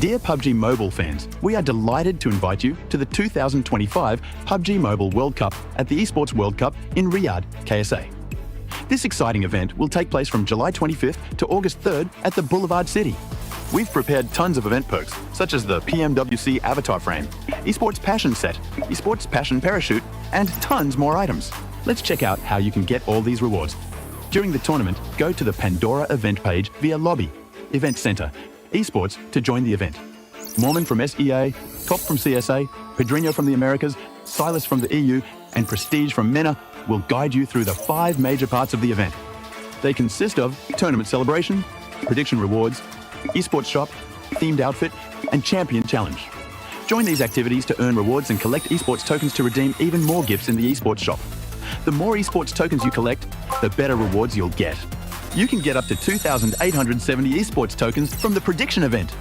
Dear PUBG Mobile fans, we are delighted to invite you to the 2025 PUBG Mobile World Cup at the ESPORTS WORLD CUP in Riyadh, KSA. This exciting event will take place from July 25th to August 3rd at the Boulevard City. We've prepared tons of event perks, such as the PMWC avatar frame, eSports Passion set, eSports Passion parachute, and tons more items. Let's check out how you can get all these rewards. During the tournament, go to the Pandora event page via Lobby, Event Center, eSports to join the event. Mormon from SEA, Top from CSA, Pedrinho from the Americas, Silas from the EU, and Prestige from MENA will guide you through the 5 major parts of the event. They consist of tournament celebration, prediction rewards, eSports shop, themed outfit, and champion challenge. Join these activities to earn rewards and collect eSports tokens to redeem even more gifts in the eSports shop. The more eSports tokens you collect, the better rewards you'll get. You can get up to 2,870 eSports tokens from the prediction event.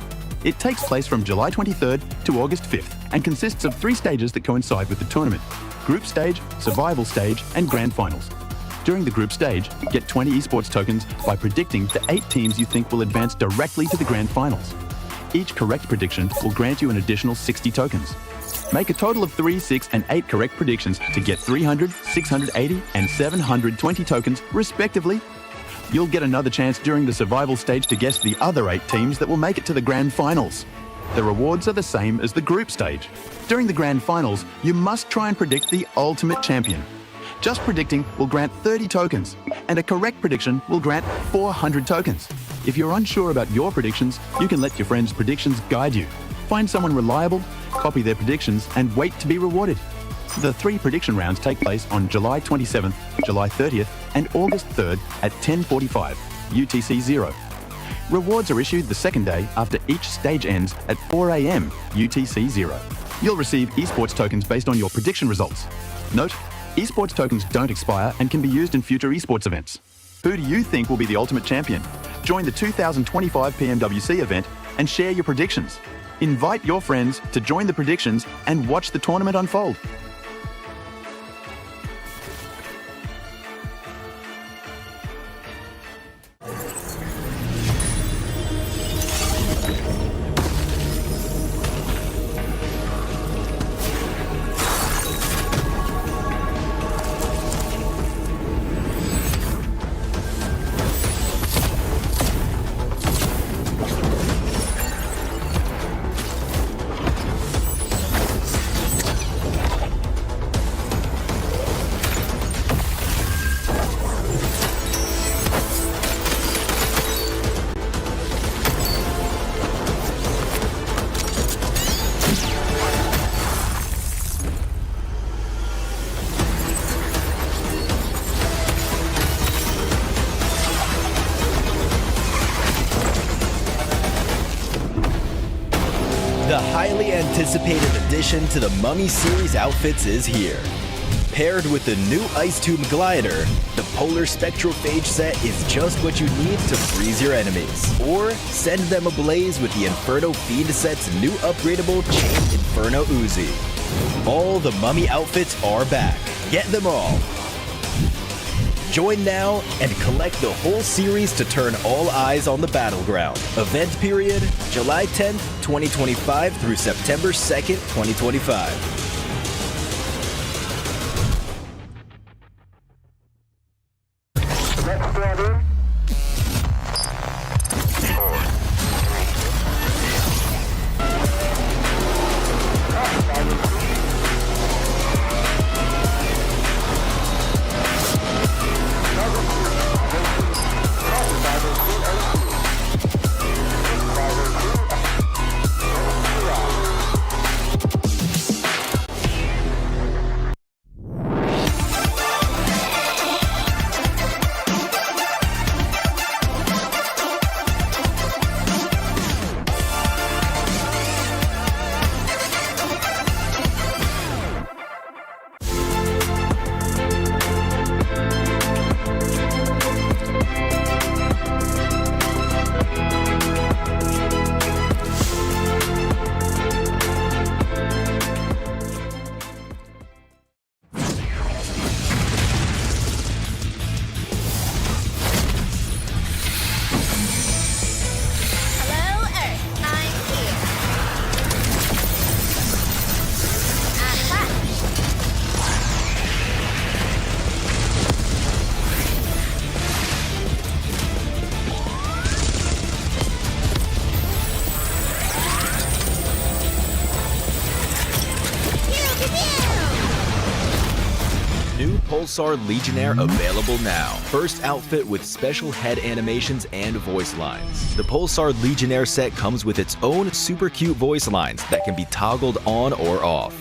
It takes place from July 23rd to August 5th and consists of 3 stages that coincide with the tournament: group stage, survival stage, and grand finals. During the group stage, get 20 eSports tokens by predicting the 8 teams you think will advance directly to the grand finals. Each correct prediction will grant you an additional 60 tokens. Make a total of 3, 6, and 8 correct predictions to get 300, 680, and 720 tokens, respectively. You'll get another chance during the survival stage to guess the other 8 teams that will make it to the grand finals. The rewards are the same as the group stage. During the grand finals, you must try and predict the ultimate champion. Just predicting will grant 30 tokens, and a correct prediction will grant 400 tokens. If you're unsure about your predictions, you can let your friends' predictions guide you. Find someone reliable, copy their predictions, and wait to be rewarded. The 3 prediction rounds take place on July 27th, July 30th, and August 3rd at 10:45 UTC 0. Rewards are issued the second day after each stage ends at 4 AM UTC 0. You'll receive eSports tokens based on your prediction results. Note, eSports tokens don't expire and can be used in future eSports events. Who do you think will be the ultimate champion? Join the 2025 PMWC event and share your predictions. Invite your friends to join the predictions and watch the tournament unfold. The highly anticipated addition to the Mummy series outfits is here. Paired with the new Ice Tube Glider, the Polar Spectrophage set is just what you need to freeze your enemies. Or send them ablaze with the Inferno Feed set's new upgradable Chain Inferno Uzi. All the Mummy outfits are back. Get them all. Join now and collect the whole series to turn all eyes on the battleground. Event period, July 10th, 2025 through September 2nd, 2025. Pulsar Legionnaire available now. First outfit with special head animations and voice lines. The Pulsar Legionnaire set comes with its own super cute voice lines that can be toggled on or off.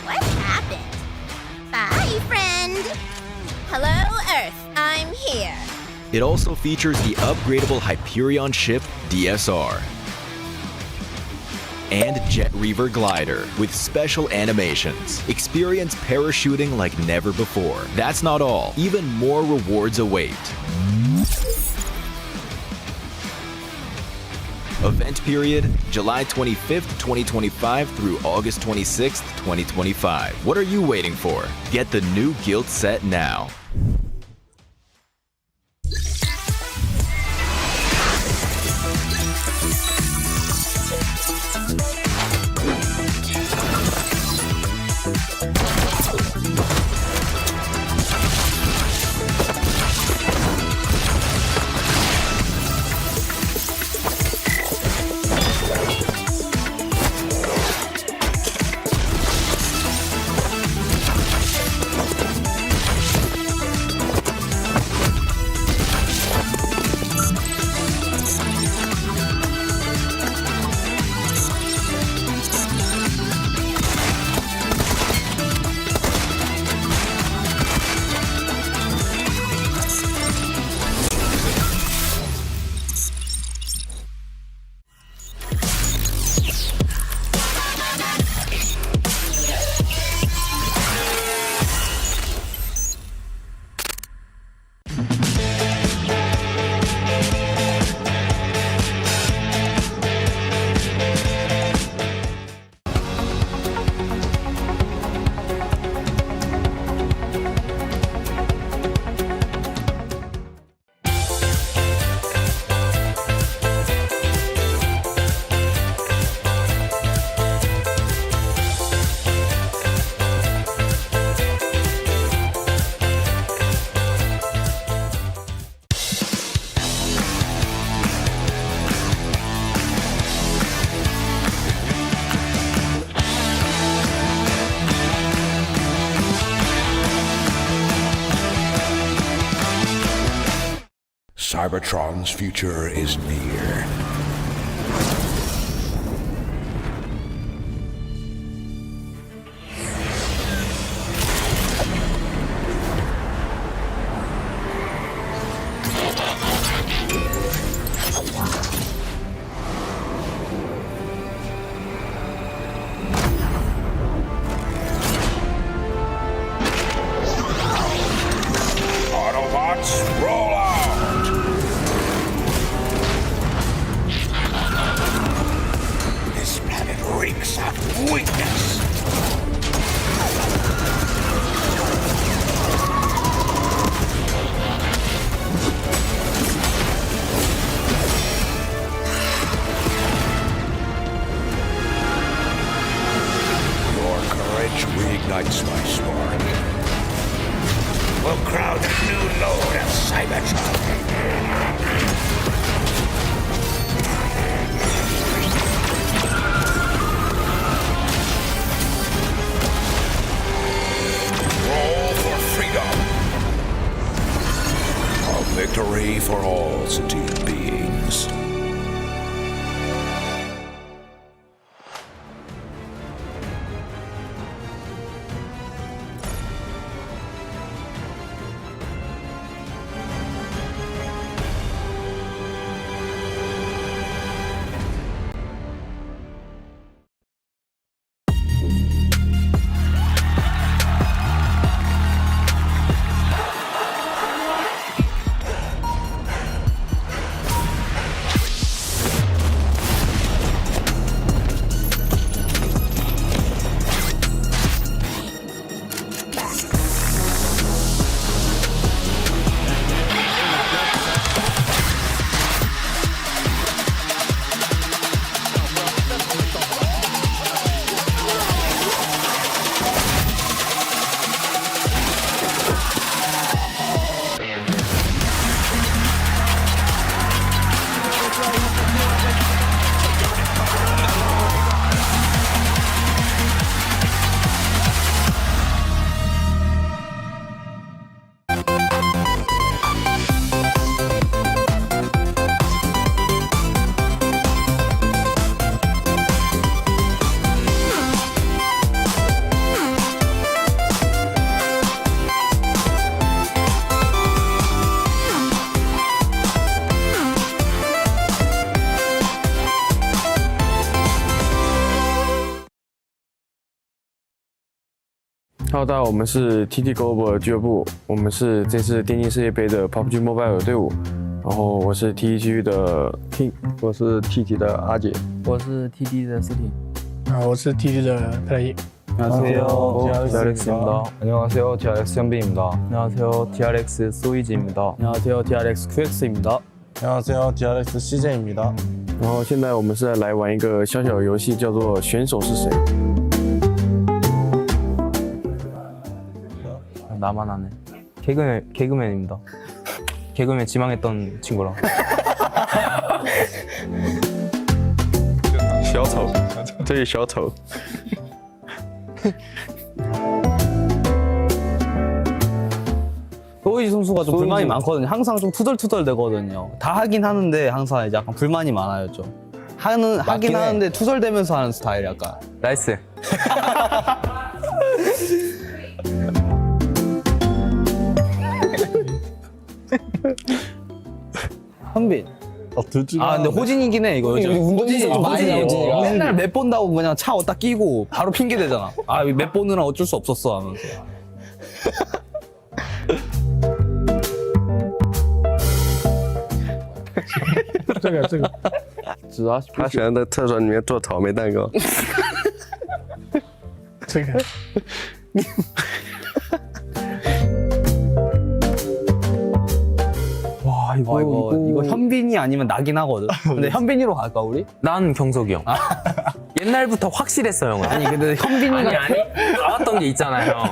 What happened? Bye, friend. Hello, Earth. I'm here. It also features the upgradable Hyperion ship DSR and Jet Reaver glider with special animations. Experience parachuting like never before. That's not all. Even more rewards await. Event period, July 25th, 2025 through August 26th, 2025. What are you waiting for? Get the new Guild set now. Cybertron's future is near. Autobots, roll out! This planet reeks of weakness. Your courage reignites my spark. We'll crowd a new load of Cybertron. Roll for freedom. A victory for all sentient beings. Hello， 大家好，我们是 TT Global 俱乐部，我们是这次电竞世界杯的 PUBG MOBILE 队伍。然后我是 TT 区的 King， 我是 TT 的阿杰，我是 TD 的斯汀。我是 TT 的泰안녕하세요, TRX입니다. 안녕하세요, TRX 현빈입니다. 안녕하세요, TRX 소이지입니다. 안녕하세요, TRX QX입니다. 안녕하세요, TRX CJ입니다. 然后现在我们是来玩一个小小的游戏，叫做选手是谁。 나만 하네. 개그맨입니다. 개그맨 지망했던 친구랑. 小丑，这是小丑。소이지 선수가 좀 불만이 많거든요. 항상 좀 투덜투덜 되거든요. 다 하긴 하는데 항상 이제 약간 불만이 많아요 좀. 하긴 하는데 투덜대면서 하는 스타일 약간. 나이스. 현빈. 근데 호진이긴 해 이거. 호진이 좀 많이 해요. 맨날 맵 본다고 그냥 차 어디다 끼고 바로 핑계 대잖아. 맵 보느라 어쩔 수 없었어 하면서. 这个，他喜欢在厕所里面做草莓蛋糕。这个。 와 이거 현빈이 아니면 나긴 하거든. 근데 현빈이로 갈까 우리? 난 경석이 형. 옛날부터 확실했어 형은. 아니 근데 현빈이가 아니 봐왔던 게 있잖아 형.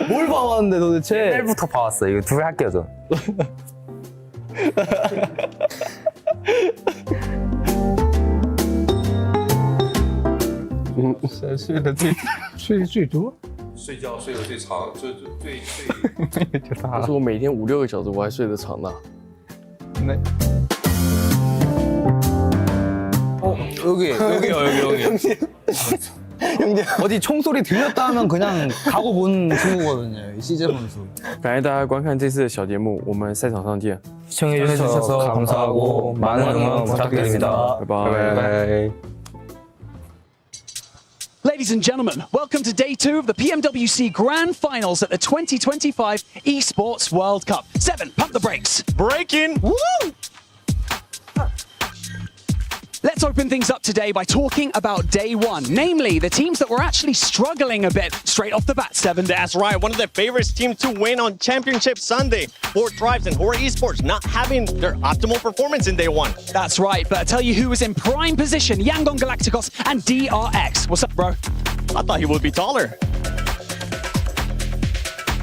뭘 봐왔는데 도대체? 옛날부터 봐왔어. 이거 둘 할게요 저. 谁睡得最多？睡觉睡得最长，最可是我每天5、6个小时，我还睡得长呢。 여기. 어디 총소리 들렸다 하면 그냥 가고 본 친구거든요. CJ 선수. 感谢大家观看这次的小节目，我们赛场上见。 시청해주셔서 감사하고 많은 응원 부탁드립니다. 拜拜。 Ladies and gentlemen, welcome to day 2 of the PMWC Grand Finals at the 2025 ESPORTS World Cup. 7, pump the brakes. Breaking! Woo! Let's open things up today by talking about day 1, namely the teams that were actually struggling a bit straight off the bat. 7. That's right, one of the favorite teams to win on Championship Sunday. Sport Drives and Horror Esports not having their optimal performance in day 1. That's right, but I tell you who was in prime position, Yangon Galacticos and DRX. What's up, bro? I thought he would be taller.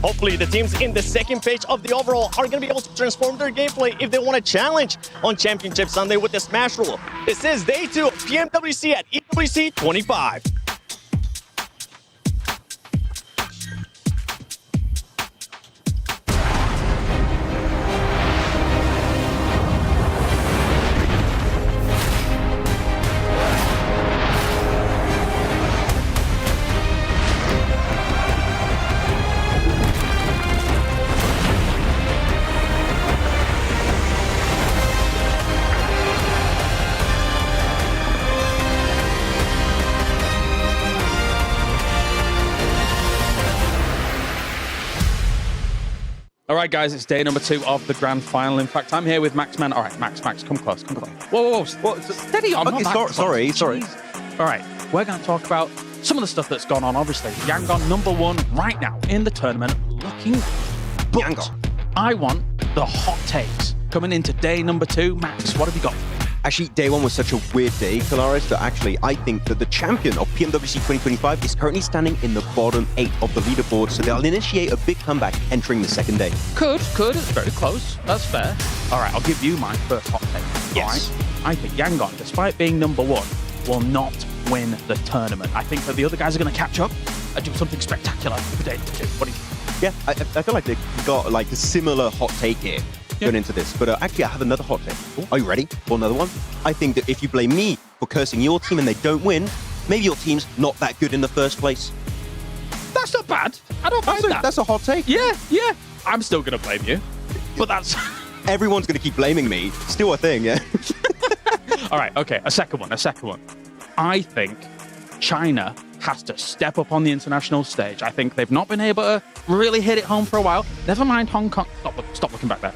Hopefully, the teams in the second page of the overall are going to be able to transform their gameplay if they want to challenge on Championship Sunday with the Smash Rule. This is day 2 of PMWC at EWC 25. All right, guys, it's day number 2 of the grand final. In fact, I'm here with Max Man. All right, Max, come close. Whoa. Steady on. Okay, sorry. All right, we're going to talk about some of the stuff that's gone on, obviously. Yangon, #1 right now in the tournament, looking but Yangon. I want the hot takes. Coming into day number 2, Max, what have you got? Actually, day 1 was such a weird day, Kalaris, that actually I think that the champion of PMWC 2025 is currently standing in the bottom 8 of the leaderboard, so they'll initiate a big comeback entering the second day. Could. It's very close. That's fair. All right, I'll give you my first hot take. Yes. All right? I think Yangon, despite being #1, will not win the tournament. I think that the other guys are going to catch up and do something spectacular for day 2. What do you think? Yeah, I feel like they've got like a similar hot take here. Going into this, but actually I have another hot take. Are you ready for another one? I think that if you blame me for cursing your team and they don't win, maybe your team's not that good in the first place. That's not bad. I don't mind that. That's a hot take. Yeah. I'm still going to blame you, but that's... Everyone's going to keep blaming me. Still a thing, yeah? All right, okay, a second one. I think China has to step up on the international stage. I think they've not been able to really hit it home for a while. Never mind Hong Kong. Stop looking back there.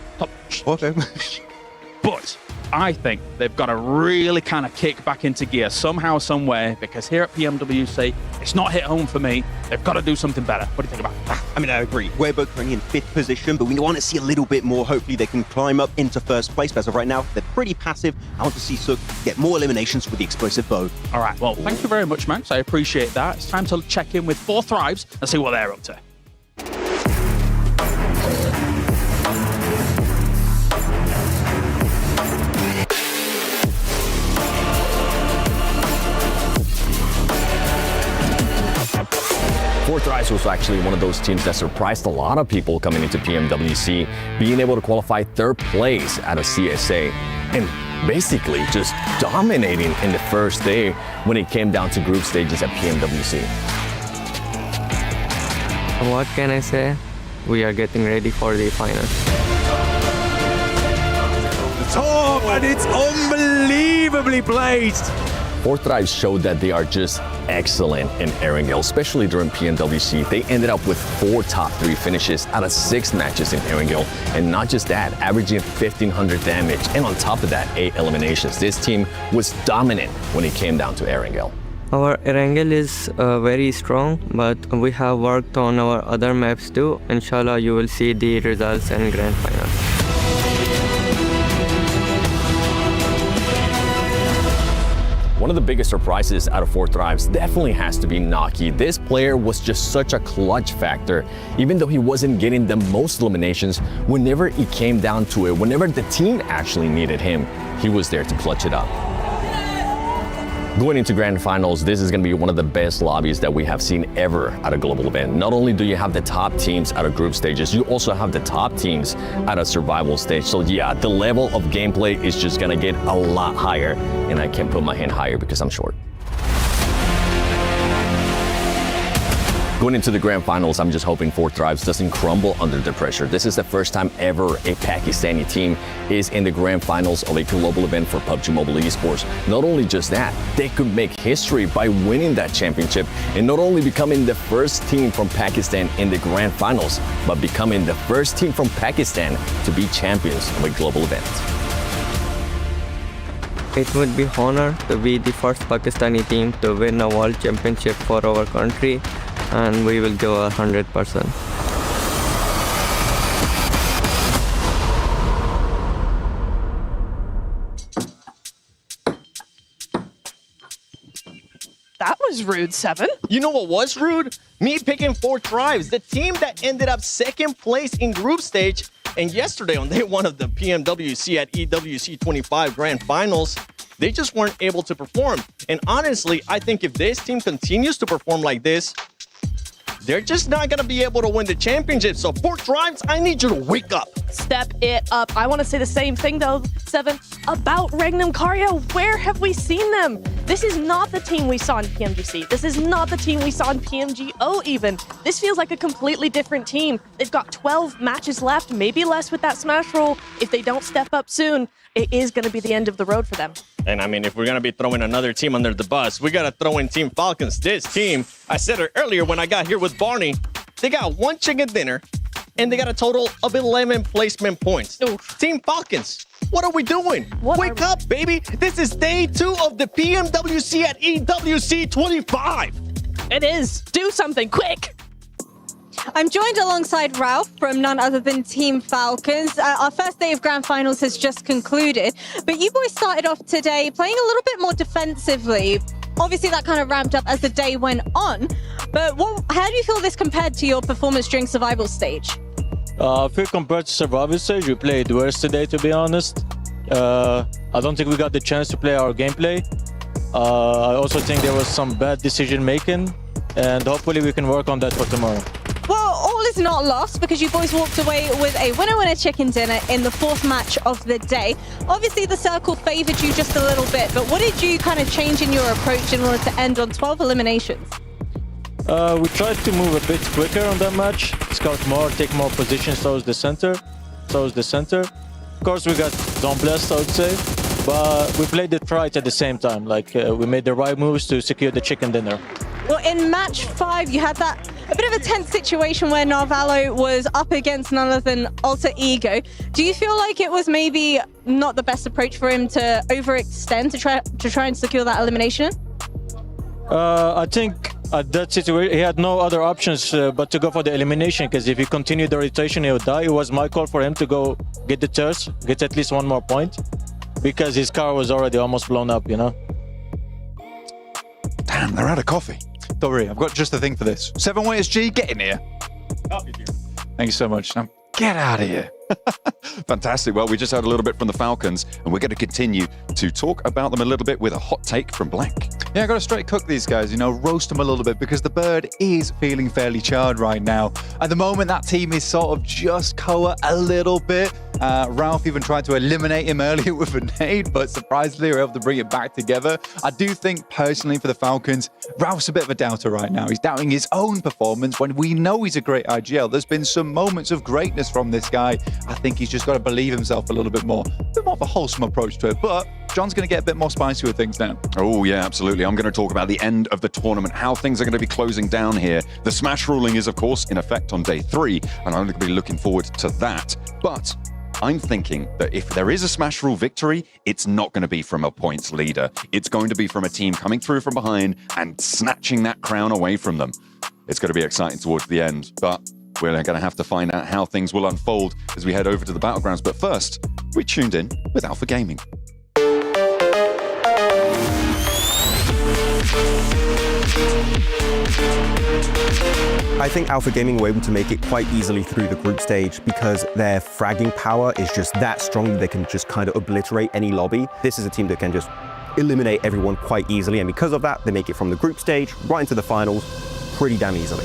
But I think they've got to really kind of kick back into gear somehow, some way, because here at PMWC, it's not hit home for me. They've got to do something better. What do you think about that? I mean, I agree. We're both currently in 5th position, but we want to see a little bit more. Hopefully they can climb up into 1st place. But as of right now, they're pretty passive. I want to see Suk get more eliminations with the explosive bow. All right, well, thank you very much, Max. I appreciate that. It's time to check in with 4 Thrives and see what they're up to. Thrives was actually one of those teams that surprised a lot of people coming into PMWC, being able to qualify 3rd place at a CSA and basically just dominating in the first day when it came down to group stages at PMWC. What can I say? We are getting ready for the final. The top, and it's unbelievably placed. 4Thrives showed that they are just excellent in Erangel, especially during PMWC. They ended up with 4 top 3 finishes out of 6 matches in Erangel. And not just that, averaging 1,500 damage. And on top of that, 8 eliminations. This team was dominant when it came down to Erangel. Our Erangel is very strong, but we have worked on our other maps too. Inshallah, you will see the results in grand final. One of the biggest surprises out of 4Thrives definitely has to be Naki. This player was just such a clutch factor. Even though he wasn't getting the most eliminations, whenever it came down to it, whenever the team actually needed him, he was there to clutch it up. Going into grand finals, this is going to be one of the best lobbies that we have seen ever at a global event. Not only do you have the top teams at a group stages, you also have the top teams at a survival stage. So yeah, the level of gameplay is just going to get a lot higher, and I can't put my hand higher because I'm short. Going into the grand finals, I'm just hoping 4Thrives doesn't crumble under the pressure. This is the first time ever a Pakistani team is in the grand finals of a global event for PUBG Mobile Esports. Not only just that, they could make history by winning that championship and not only becoming the first team from Pakistan in the grand finals, but becoming the first team from Pakistan to be champions of a global event. It would be an honor to be the first Pakistani team to win a world championship for our country, and we will go 100%. That was rude, Seven. You know what was rude? Me picking 4Thrives, the team that ended up 2nd place in group stage. And yesterday on day 1 of the PMWC at EWC 25 Grand Finals, they just weren't able to perform. And honestly, I think if this team continues to perform like this, they're just not going to be able to win the championship. So 4Thrives, I need you to wake up. Step it up. I want to say the same thing, though, Seven, about Regnum Karya. Where have we seen them? This is not the team we saw in PMGC. This is not the team we saw in PMGO even. This feels like a completely different team. They've got 12 matches left, maybe less with that Smash roll. If they don't step up soon, it is going to be the end of the road for them. And I mean, if we're going to be throwing another team under the bus, we got to throw in Team Falcons. This team, I said it earlier when I got here with Barney, they got 1 chicken dinner and they got a total of 11 placement points. Oof. Team Falcons, what are we doing? Wake up, baby. This is day 2 of the PMWC at EWC 25. It is. Do something quick. I'm joined alongside Ralph from none other than Team Falcons. Our first day of Grand Finals has just concluded, but you boys started off today playing a little bit more defensively. Obviously, that kind of ramped up as the day went on, but how do you feel this compared to your performance during Survival Stage? I feel compared to Survival Stage, we played worse today, to be honest. I don't think we got the chance to play our gameplay. I also think there was some bad decision making, and hopefully we can work on that for tomorrow. Well, all is not lost because you boys walked away with a winner-winner chicken dinner in the 4th match of the day. Obviously, the circle favored you just a little bit, but what did you kind of change in your approach in order to end on 12 eliminations? We tried to move a bit quicker on that match, scout more, take more positions towards the center. Of course, we got zone blessed, I would say, but we played it right at the same time. Like we made the right moves to secure the chicken dinner. Well, in match 5, you had that a bit of a tense situation where Narvalo was up against none other than Alter Ego. Do you feel like it was maybe not the best approach for him to overextend to try and secure that elimination? I think at that situation he had no other options but to go for the elimination, because if he continued the rotation he would die. It was my call for him to go get the turret, get at least one more point, because his car was already almost blown up, you know. Damn, they're out of coffee. Don't worry, I've got just the thing for this. 7YSG, get in here. Thank you so much. Now, get out of here. Fantastic. Well, we just heard a little bit from the Falcons, and we're going to continue to talk about them a little bit with a hot take from Blank. Yeah, I've got to straight cook these guys, you know, roast them a little bit, because the bird is feeling fairly charred right now. At the moment, that team is sort of just Koa a little bit. Ralph even tried to eliminate him earlier with a nade, but surprisingly were able to bring it back together. I do think, personally, for the Falcons, Ralph's a bit of a doubter right now. He's doubting his own performance when we know he's a great IGL. There's been some moments of greatness from this guy. I think he's just got to believe himself a little bit more. A bit more of a wholesome approach to it, but John's going to get a bit more spicy with things now. Oh, yeah, absolutely. I'm going to talk about the end of the tournament, how things are going to be closing down here. The Smash ruling is, of course, in effect on day 3, and I'm going to be looking forward to that. But I'm thinking that if there is a Smash rule victory, it's not going to be from a points leader. It's going to be from a team coming through from behind and snatching that crown away from them. It's going to be exciting towards the end, but we're going to have to find out how things will unfold as we head over to the Battlegrounds. But first, we tuned in with Alpha Gaming. I think Alpha Gaming were able to make it quite easily through the group stage because their fragging power is just that strong that they can just kind of obliterate any lobby. This is a team that can just eliminate everyone quite easily, and because of that, they make it from the group stage right into the finals pretty damn easily.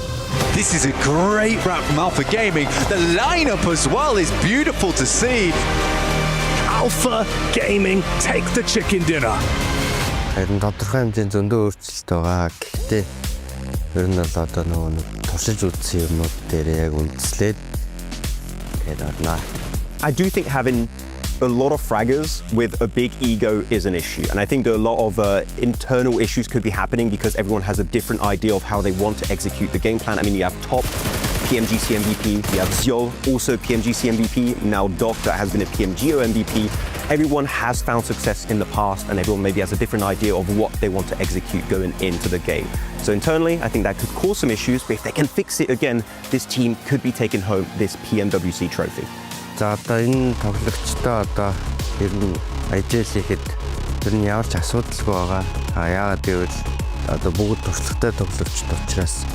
This is a great rap from Alpha Gaming. The lineup as well is beautiful to see. Alpha Gaming, take the chicken dinner. Харин тодорхой хэмжээнд зөндөө өөрчлөлт байгаа. Гэхдээ ер нь бол одоо нэг туршиж үзсэн юмнууд дээр яг үндэслээд тэгээд орно. I do think having a lot of fraggers with a big ego is an issue, and I think that a lot of internal issues could be happening because everyone has a different idea of how they want to execute the game plan. I mean, you have Top, PMGC MVP, you have Zio, also PMGC MVP, now Doc that has been a PMGO MVP. Everyone has found success in the past, and everyone maybe has a different idea of what they want to execute going into the game. So internally, I think that could cause some issues, but if they can fix it again, this team could be taking home this PMWC trophy. За одоо энэ тоглогчдоо одоо ер нь IGL-ихэд ер нь ямар ч асуудалгүй байгаа. Яагаад гэвэл одоо бүгд туршлагатай тоглогчд учраас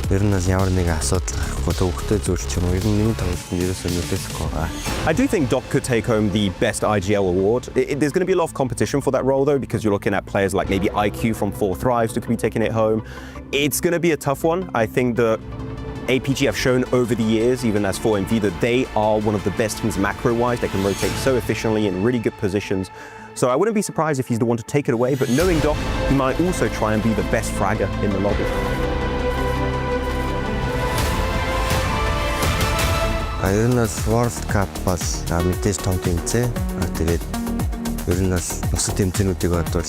ер нь ямар нэг асуудал гарахгүй төвхтэй зүйл ч юм уу ер нь нэг тоглолтод ерөөсөө нөлөөлөхгүй байгаа. I do think Doc could take home the best IGL award. There's going to be a lot of competition for that role though, because you're looking at players like maybe IQ from 4 Thrives who could be taking it home. It's going to be a tough one. I think that APG have shown over the years, even as 4MV, that they are one of the best teams macro-wise. They can rotate so efficiently in really good positions. So I wouldn't be surprised if he's the one to take it away, but knowing Doc, he might also try and be the best fragger in the lobby. Ер нь World Cup бол мэдээж том тэмцээн. Тэгээд ер нь бусад тэмцээнүүдийг бодвол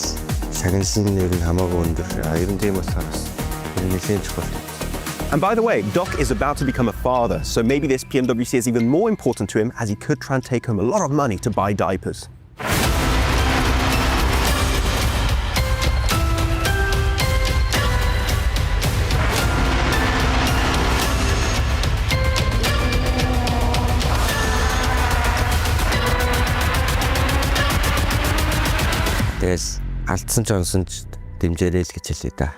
шагналсан нь ер нь хамаагүй өндөр. Ер нь тийм болохоор бас нэлээд чухал. And by the way, Doc is about to become a father, so maybe this PMWC is even more important to him as he could try and take home a lot of money to buy diapers. Тэгээс алдсан ч онсон ч дэмжээрэй л гэж хэлээ да.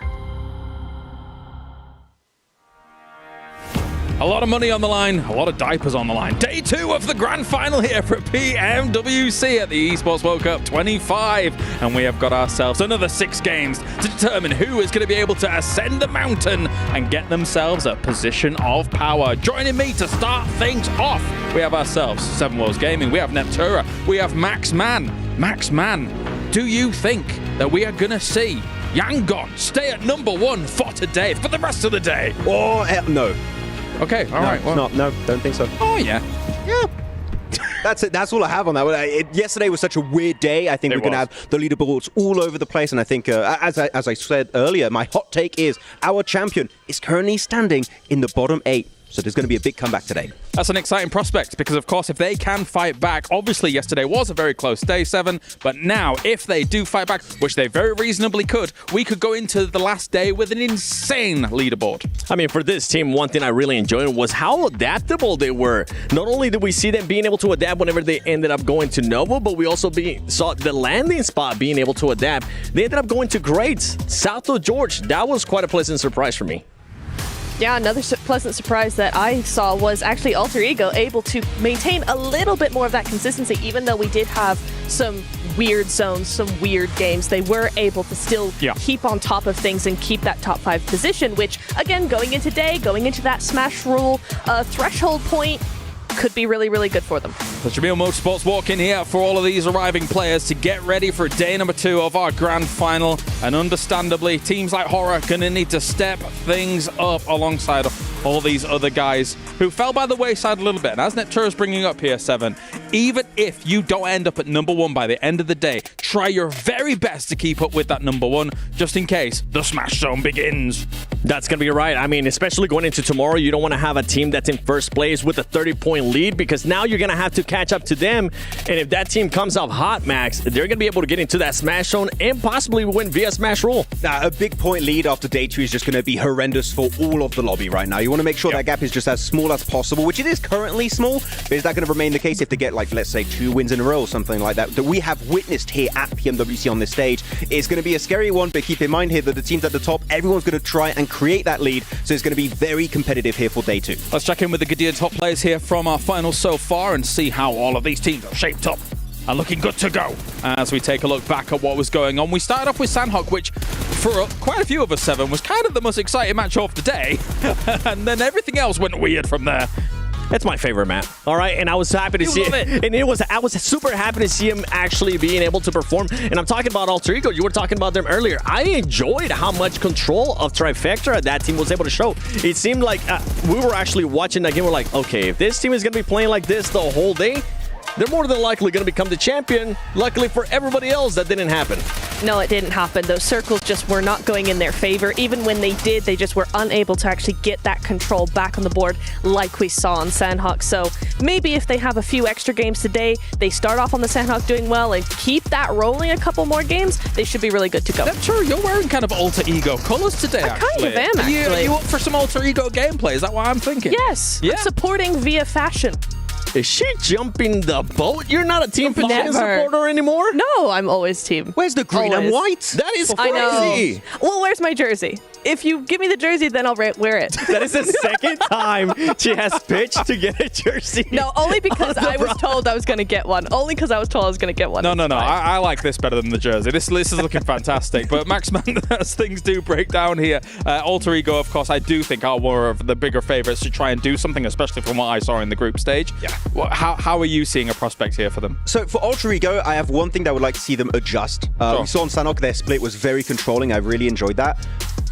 A lot of money on the line, a lot of diapers on the line. Day 2 of the grand final here for PMWC at the ESPORTS World Cup 25. And we have got ourselves another 6 games to determine who is going to be able to ascend the mountain and get themselves a position of power. Joining me to start things off, we have ourselves 7 Worlds Gaming, we have Neptura, we have Max Man. Max Man, do you think that we are going to see Yangon stay at #1 for today, for the rest of the day? Oh, no. Okay, all right. Well, no, don't think so. Oh, yeah. Yeah. That's it. That's all I have on that. Yesterday was such a weird day. I think we're going to have the leaderboards all over the place. And I think, as I said earlier, my hot take is our champion is currently standing in the bottom 8. So there's going to be a big comeback today. That's an exciting prospect because, of course, if they can fight back, obviously yesterday was a very close day, 7, but now if they do fight back, which they very reasonably could, we could go into the last day with an insane leaderboard. I mean, for this team, one thing I really enjoyed was how adaptable they were. Not only did we see them being able to adapt whenever they ended up going to Nova, but we also saw the landing spot being able to adapt. They ended up going to Grades, south of George. That was quite a pleasant surprise for me. Yeah, another pleasant surprise that I saw was actually Alter Ego able to maintain a little bit more of that consistency, even though we did have some weird zones, some weird games. They were able to still keep on top of things and keep that top 5 position, which, again, going into that Smash Rule threshold point, could be really, really good for them. So Jamil Motorsports walking here for all of these arriving players to get ready for day number 2 of our grand final. And understandably, teams like Horror are going to need to step things up alongside all these other guys who fell by the wayside a little bit. And as Neptura's bringing up here, 7, even if you don't end up at number 1 by the end of the day, try your very best to keep up with that number 1, just in case the Smash Zone begins. That's going to be right. I mean, especially going into tomorrow, you don't want to have a team that's in first place with a 30-point lead, because now you're going to have to catch up to them. And if that team comes off hot, Max, they're going to be able to get into that Smash Zone and possibly win via Smash Rule. A big point lead after day 2 is just going to be horrendous for all of the lobby right now. You want to make sure that gap is just as small as possible, which it is currently small, but is that going to remain the case if they get, like, let's say 2 wins in a row or something like that we have witnessed here at PMWC on this stage? It's going to be a scary one, but keep in mind here that the teams at the top, everyone's going to try and create that lead, so it's going to be very competitive here for day 2. Let's check in with the Gideon top players here from our finals so far and see how all of these teams are shaped up and looking good to go. As we take a look back at what was going on, we started off with Sandhawk, which for quite a few of us, 7, was kind of the most exciting match of the day. And then everything else went weird from there. That's my favorite map. All right, and I was happy to see it. And I was super happy to see him actually being able to perform. And I'm talking about Alter Ego. You were talking about them earlier. I enjoyed how much control of Trifecta that team was able to show. It seemed like we were actually watching that game. We're like, okay, if this team is going to be playing like this the whole day, they're more than likely going to become the champion. Luckily for everybody else, that didn't happen. No, it didn't happen. Those circles just were not going in their favor. Even when they did, they just were unable to actually get that control back on the board like we saw on Sandhawk. So maybe if they have a few extra games today, they start off on the Sandhawk doing well and keep that rolling a couple more games, they should be really good to go. Sure, you're wearing kind of Alter Ego colors today, actually. I kind of am, actually. Are you up for some Alter Ego gameplay? Is that what I'm thinking? Yes. Yeah. I'm supporting via fashion. Is she jumping the boat? You're not a Team Falcon supporter anymore? No, I'm always team. Where's the green and white? That is crazy. I know. Well, where's my jersey? If you give me the jersey, then I'll wear it. That is the second time she has pitched to get a jersey. No, only because I was told I was going to get one. Only because I was told I was going to get one. No. I like this better than the jersey. This is looking fantastic. But Maxman, as things do break down here, Alter Ego, of course, I do think are one of the bigger favorites to try and do something, especially from what I saw in the group stage. Yeah. Well, how are you seeing a prospect here for them? So for Alter Ego, I have one thing that I would like to see them adjust. We saw on Sanok, their split was very controlling. I really enjoyed that.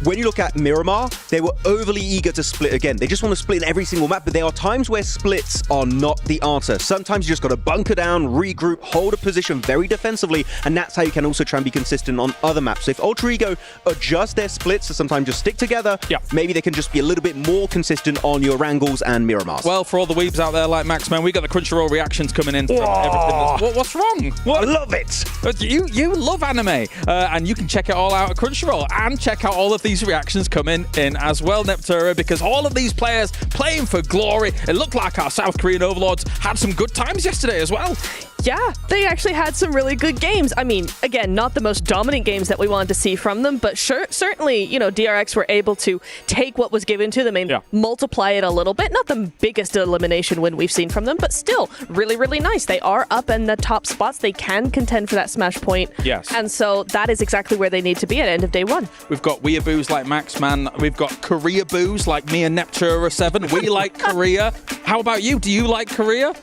When you look at Miramar, they were overly eager to split again. They just want to split in every single map, but there are times where splits are not the answer. Sometimes you just got to bunker down, regroup, hold a position very defensively, and that's how you can also try and be consistent on other maps. So if Alter Ego adjust their splits to sometimes just stick together, maybe they can just be a little bit more consistent on your Wrangles and Miramars. Well, for all the weebs out there like Maxman, we got the Crunchyroll reactions coming in from everything. What's wrong? I love it. You love anime, and you can check it all out at Crunchyroll and check out all of these reactions coming in as well, Neptura, because all of these players playing for glory. It looked like our South Korean overlords had some good times yesterday as well. Yeah, they actually had some really good games. I mean, again, not the most dominant games that we wanted to see from them, but certainly, you know, DRX were able to take what was given to them and multiply it a little bit. Not the biggest elimination win we've seen from them, but still really, really nice. They are up in the top spots. They can contend for that smash point. Yes. And so that is exactly where they need to be at end of day 1. We've got weeaboos like Maxman. We've got Korea boos like me and Neptura 7. We like Korea. How about you? Do you like Korea?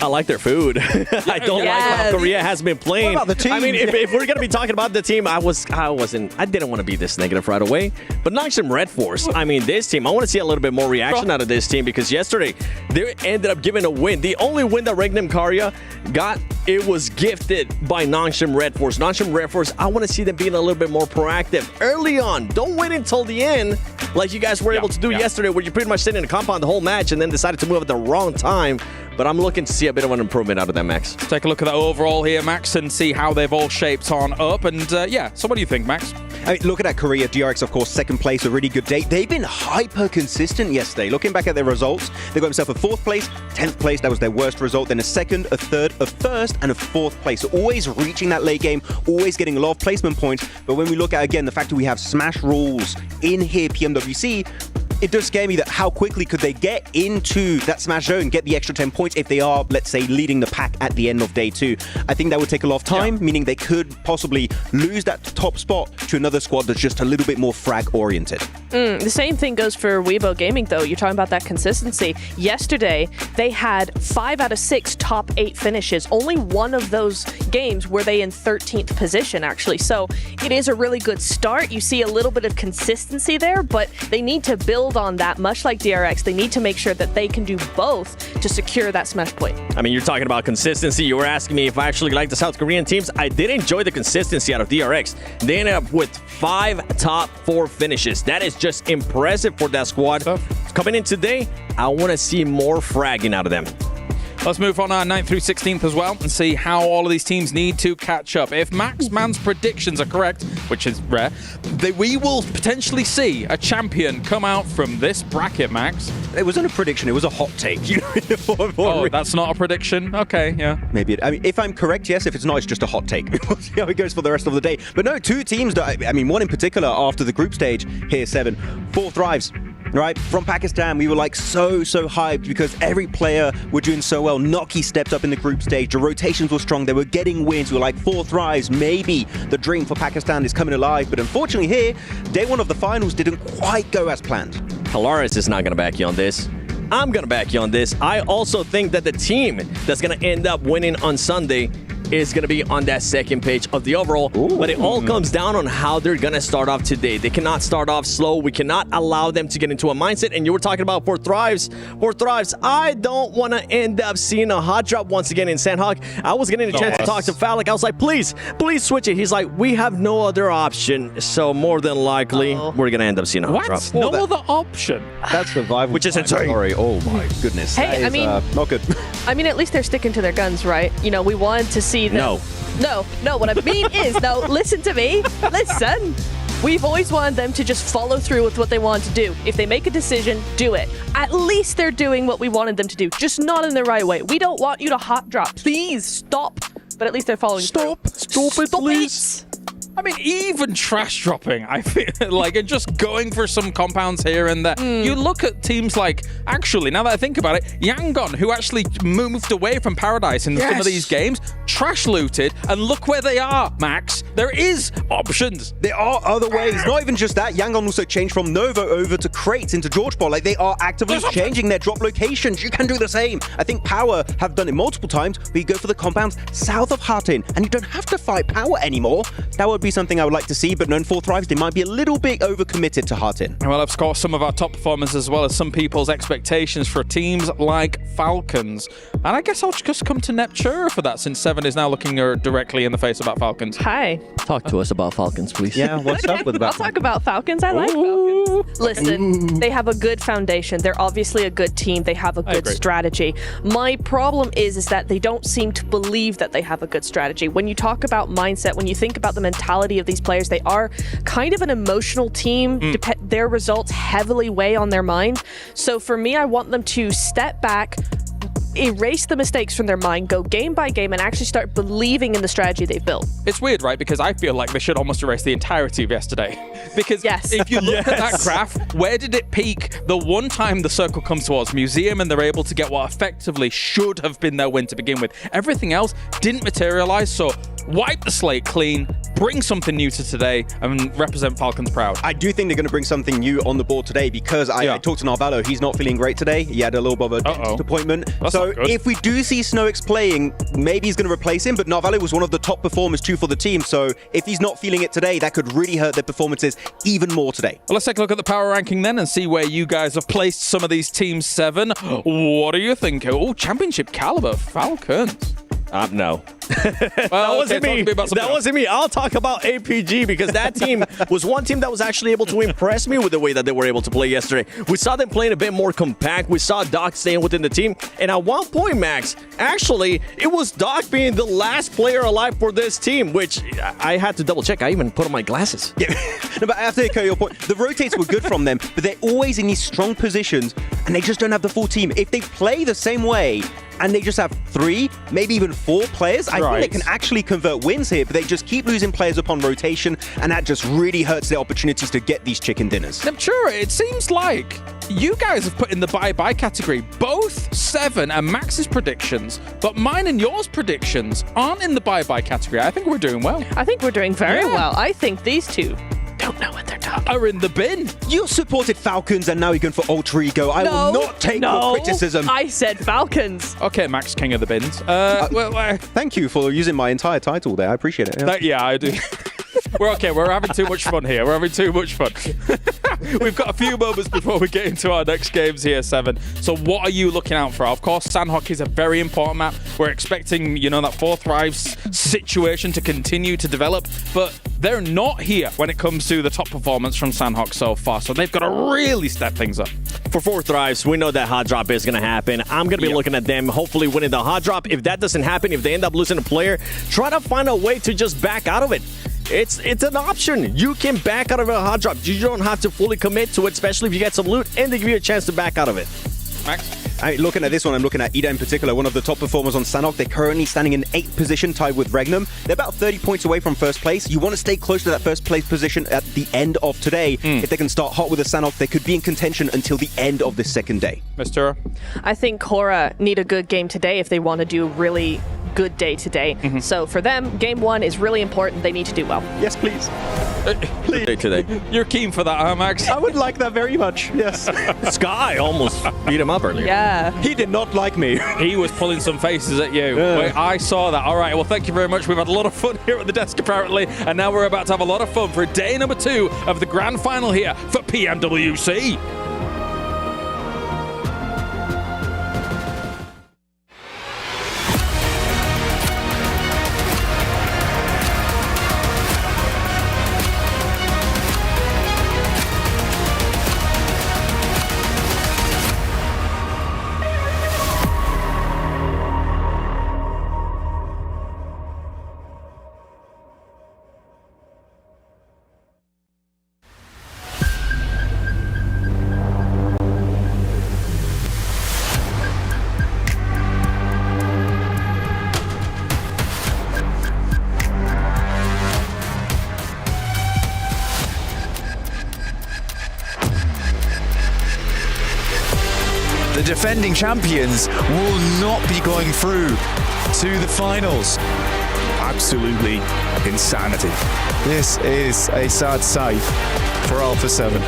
I like their food. I don't like how Korea has been playing. What about the team? I mean, if we're gonna be talking about the team, I didn't want to be this negative right away. But Nongshim Red Force, I mean, this team, I want to see a little bit more reaction out of this team because yesterday they ended up giving a win. The only win that Regnum Karya got, it was gifted by Nongshim Red Force. Nongshim Red Force, I want to see them being a little bit more proactive early on. Don't wait until the end like you guys were able to do yesterday, where you pretty much stayed in the compound the whole match and then decided to move at the wrong time. But I'm looking to see a bit of an improvement out of them, Max. Take a look at that overall here, Max, and see how they've all shaped on up. And so what do you think, Max? I mean, looking at Korea, DRX, of course, second place, a really good day. They've been hyper consistent yesterday. Looking back at their results, they got themselves a 4th place, 10th place, that was their worst result, then a 2nd, a 3rd, a 1st, and a 4th place. So always reaching that late game, always getting a lot of placement points. But when we look at, again, the fact that we have Smash rules in here, PMWC, it does scare me that how quickly could they get into that Smash zone, get the extra 10 points if they are, let's say, leading the pack at the end of day 2. I think that would take a lot of time, meaning they could possibly lose that top spot to another squad that's just a little bit more frag-oriented. The same thing goes for Weibo Gaming, though. You're talking about that consistency. Yesterday, they had 5 out of 6 top 8 finishes. Only one of those games were they in 13th position, actually. So it is a really good start. You see a little bit of consistency there, but they need to build on that. Much like DRX, they need to make sure that they can do both to secure that Smash point. I mean, you're talking about consistency. You were asking me if I actually like the South Korean teams. I did enjoy the consistency out of DRX. They ended up with 5 top 4 finishes. That is just impressive for that squad. Coming in today, I want to see more fragging out of them. Let's move on our 9th through 16th as well and see how all of these teams need to catch up. If Max Man's predictions are correct, which is rare, we will potentially see a champion come out from this bracket, Max. It wasn't a prediction, it was a hot take. Oh, that's not a prediction? Okay, yeah. Maybe. I mean, if I'm correct, yes. If it's not, it's just a hot take. We'll see how it goes for the rest of the day. But no, 2 teams, I mean, one in particular after the group stage, here 7, 4 thrives. Right, from Pakistan, we were like so hyped because every player were doing so well. Noki stepped up in the group stage. The rotations were strong. They were getting wins. We were like 4 thrives. Maybe the dream for Pakistan is coming alive. But unfortunately here, day 1 of the finals didn't quite go as planned. Polaris is not going to back you on this. I'm going to back you on this. I also think that the team that's going to end up winning on Sunday is going to be on that 2nd page of the overall. Ooh. But it all comes down on how they're going to start off today. They cannot start off slow. We cannot allow them to get into a mindset. And you were talking about 4 thrives. 4 thrives. I don't want to end up seeing a hot drop once again in Sandhawk. I was getting a chance to talk to Falik. I was like, please switch it. He's like, we have no other option. So more than likely, we're going to end up seeing a hot drop. No other option? That's survival. Which is insane. Sorry. Oh my goodness. Hey, I mean, not good. I mean, at least they're sticking to their guns, right? You know, we wanted to see them. No, what I mean is, listen to me. Listen. We've always wanted them to just follow through with what they want to do. If they make a decision, do it. At least they're doing what we wanted them to do, just not in the right way. We don't want you to hot drop. Please stop. But at least they're following through. Stop it, please. I mean, even trash dropping, I feel like, and just going for some compounds here and there. You look at teams like, actually, now that I think about it, Yangon, who actually moved away from Paradise in some of these games, trash looted, and look where they are, Max. There is options. There are other ways. Not even just that. Yangon also changed from Nova over to Crates into George Ball. Like, they are actively changing their drop locations. You can do the same. I think Power have done it multiple times, where you go for the compounds south of Hartin, and you don't have to fight Power anymore. That would be something I would like to see, but known 4 thrives, they might be a little bit overcommitted to Hartin. Well, of course, some of our top performers as well as some people's expectations for teams like Falcons. And I guess I'll just come to Neptura for that, since 7 is now looking her directly in the face about Falcons. Hi. Talk to us about Falcons, please. Yeah, what's up with that? I'll talk about Falcons. I like Falcons. Listen, they have a good foundation. They're obviously a good team. They have a good strategy. My problem is that they don't seem to believe that they have a good strategy. When you talk about mindset, when you think about the mentality of these players, they are kind of an emotional team. Their results heavily weigh on their mind. So for me, I want them to step back, erase the mistakes from their mind, go game by game, and actually start believing in the strategy they've built. It's weird, right? Because I feel like they should almost erase the entirety of yesterday. Because if you look at that graph, where did it peak? The one time the circle comes towards Museum and they're able to get what effectively should have been their win to begin with. Everything else didn't materialize, so wipe the slate clean, bring something new to today and represent Falcons proud? I do think they're going to bring something new on the board today because I talked to Narvalo. He's not feeling great today. He had a little bit of a disappointment. So if we do see Snowix playing, maybe he's going to replace him. But Narvalo was one of the top performers too for the team. So if he's not feeling it today, that could really hurt their performances even more today. Well, let's take a look at the power ranking then and see where you guys have placed some of these teams 7. What do you think? Oh, championship caliber Falcons. No. Well, that wasn't me. I'll talk about APG because that team was one team that was actually able to impress me with the way that they were able to play yesterday. We saw them playing a bit more compact. We saw Doc staying within the team. And at one point, Max, actually, it was Doc being the last player alive for this team, which I had to double check. I even put on my glasses. Yeah. No, but I have to echo your point. The rotates were good from them, but they're always in these strong positions and they just don't have the full team. If they play the same way, and they just have 3, maybe even 4 players, I think they can actually convert wins here, but they just keep losing players upon rotation, and that just really hurts their opportunities to get these chicken dinners. I'm sure it seems like you guys have put in the bye-bye category both 7 and Max's predictions, but mine and yours predictions aren't in the bye-bye category. I think we're doing well. I think we're doing very well. I think these two don't know what they're talking are in the bin. You supported Falcons and now you're going for Alter Ego. I will not take your criticism. I said Falcons. Okay, Max, king of the bins. Thank you for using my entire title there. I appreciate it. Yeah, I do. We're okay. We're having too much fun here. We're having too much fun. We've got a few moments before we get into our next games here, 7. So what are you looking out for? Of course, Sandhawk is a very important map. We're expecting, that 4 thrives situation to continue to develop, but they're not here when it comes to the top performance from Sandhawk so far. So they've got to really step things up. For 4 thrives, we know that hot drop is going to happen. I'm going to be looking at them, hopefully winning the hot drop. If that doesn't happen, if they end up losing a player, try to find a way to just back out of it. It's an option. You can back out of a hot drop. You don't have to fully commit to it, especially if you get some loot and they give you a chance to back out of it. Max? Looking at this one, I'm looking at Ida in particular, one of the top performers on Sandhawk. They're currently standing in 8th position, tied with Regnum. They're about 30 points away from first place. You want to stay close to that first place position at the end of today. If they can start hot with the Sandhawk, they could be in contention until the end of the second day. Mr. I think Korra need a good game today if they want to do a really good day today. So for them, game 1 is really important. They need to do well. Yes, please. Please. Today. You're keen for that, huh, Max? I would like that very much, yes. Sky almost beat him up earlier. Yeah. He did not like me. He was pulling some faces at you. Wait, I saw that. All right, well, thank you very much. We've had a lot of fun here at the desk, apparently, and now we're about to have a lot of fun for day number 2 of the grand final here for PMWC. The defending champions will not be going through to the finals. Absolutely insanity. This is a sad sight for Alpha 7.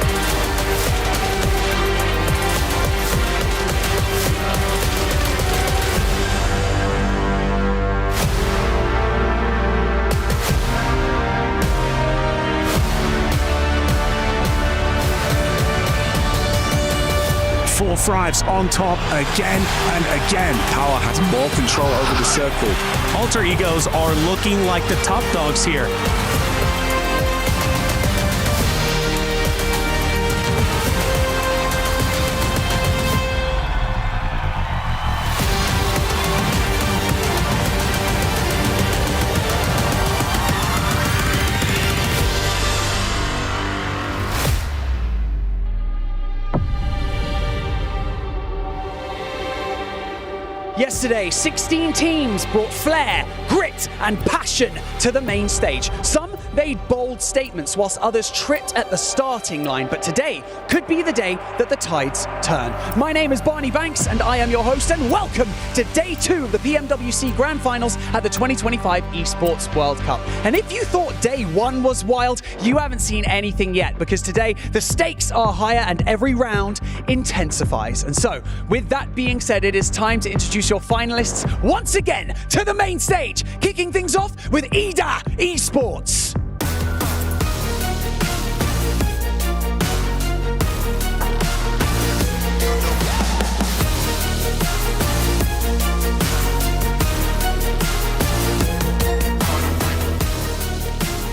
Four thrives on top again and again. Power has more control over the circle. Alter Egos are looking like the top dogs here. Yesterday, 16 teams brought flair, grit, grit and passion to the main stage. Some made bold statements whilst others tripped at the starting line, but today could be the day that the tides turn. My name is Barney Banks and I am your host, and welcome to day 2 of the PMWC Grand Finals at the 2025 Esports World Cup. And if you thought day 1 was wild, you haven't seen anything yet, because today the stakes are higher and every round intensifies. And so, with that being said, it is time to introduce your finalists once again to the main stage, kicking things off with ESPORTS.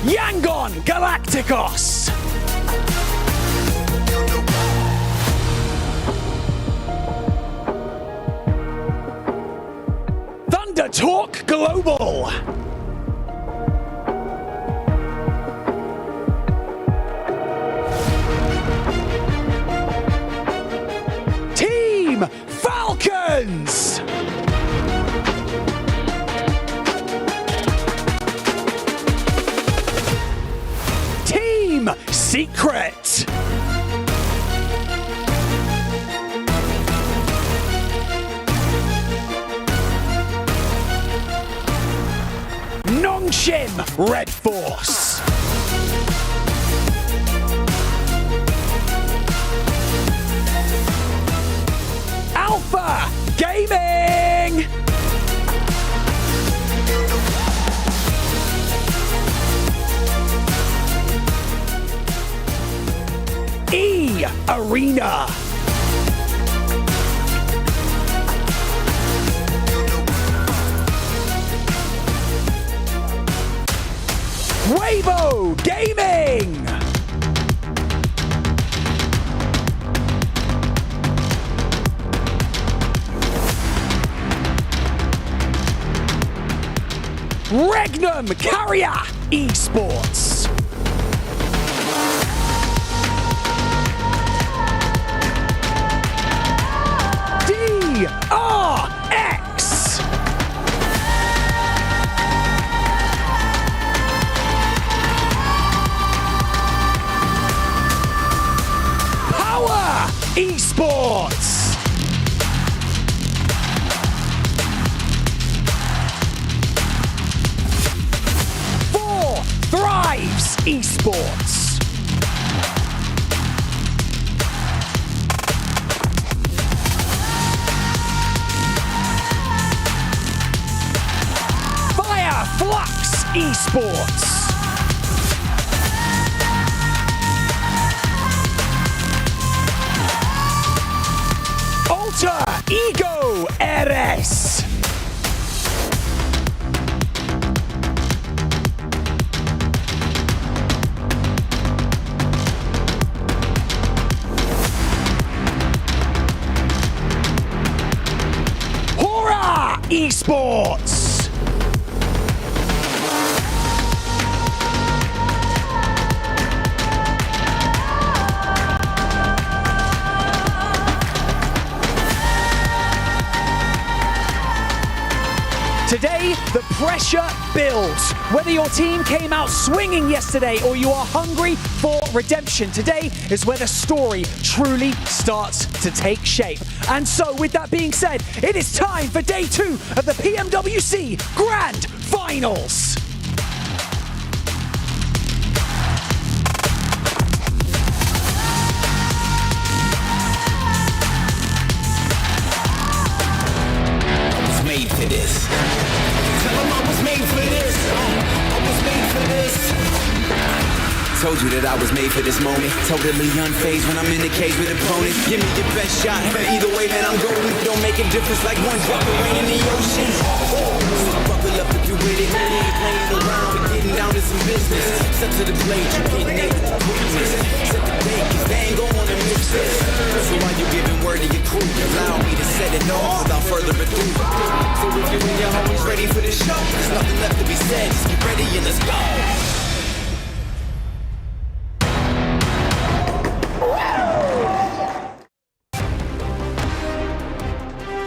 Yangon Galacticos. Thunder Talk Global. Team Falcons. Team Secret. Nongshim Red Force. Alpha Gaming. E Arena. Weibo Gaming. Regnum Carrier Esports. rechs. Power Esports. Four Thrives Esports. Flux Esports. Alter Ego RS. Horror Esports. Today, the pressure builds. Whether your team came out swinging yesterday or you are hungry for redemption, today is where the story truly starts to take shape. And so, with that being said, it is time for day 2 of the PMWC Grand Finals. Made for this. Tell them I was made for this. I was made for this. Told you that I was made for this moment. Totally unfazed when I'm in the cage with opponents. Give me your best shot. Either way, man, I'm going. Don't make a difference like one drop of rain in the ocean. So buckle up if you with it. We ain't playing around. We're getting down to some business. Step to the plate. You getting able to quickness. Set the date, cause they ain't gon' wanna mix this. So while you giving word to your crew, allow me to set it off without further ado. So if you and your homies ready for the show, there's nothing left to be said. Just get ready and let's go.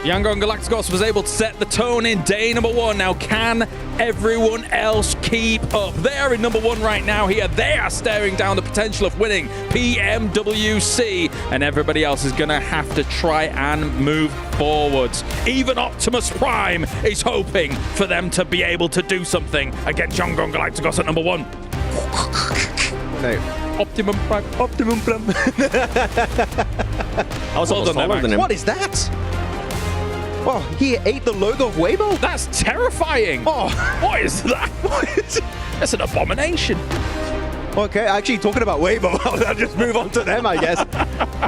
Yangon Galacticos was able to set the tone in day number 1. Now, can everyone else keep up? They're in number 1 right now here. They are staring down the potential of winning PMWC, and everybody else is going to have to try and move forwards. Even Optimus Prime is hoping for them to be able to do something against Yangon Galacticos at number 1. No. Optimum Prime. Optimum Prime. I was almost taller than him. What is that? Oh, he ate the logo of Weibo? That's terrifying. Oh, what is that? That's an abomination. Okay, actually, talking about Weibo, I'll just move on to them, I guess.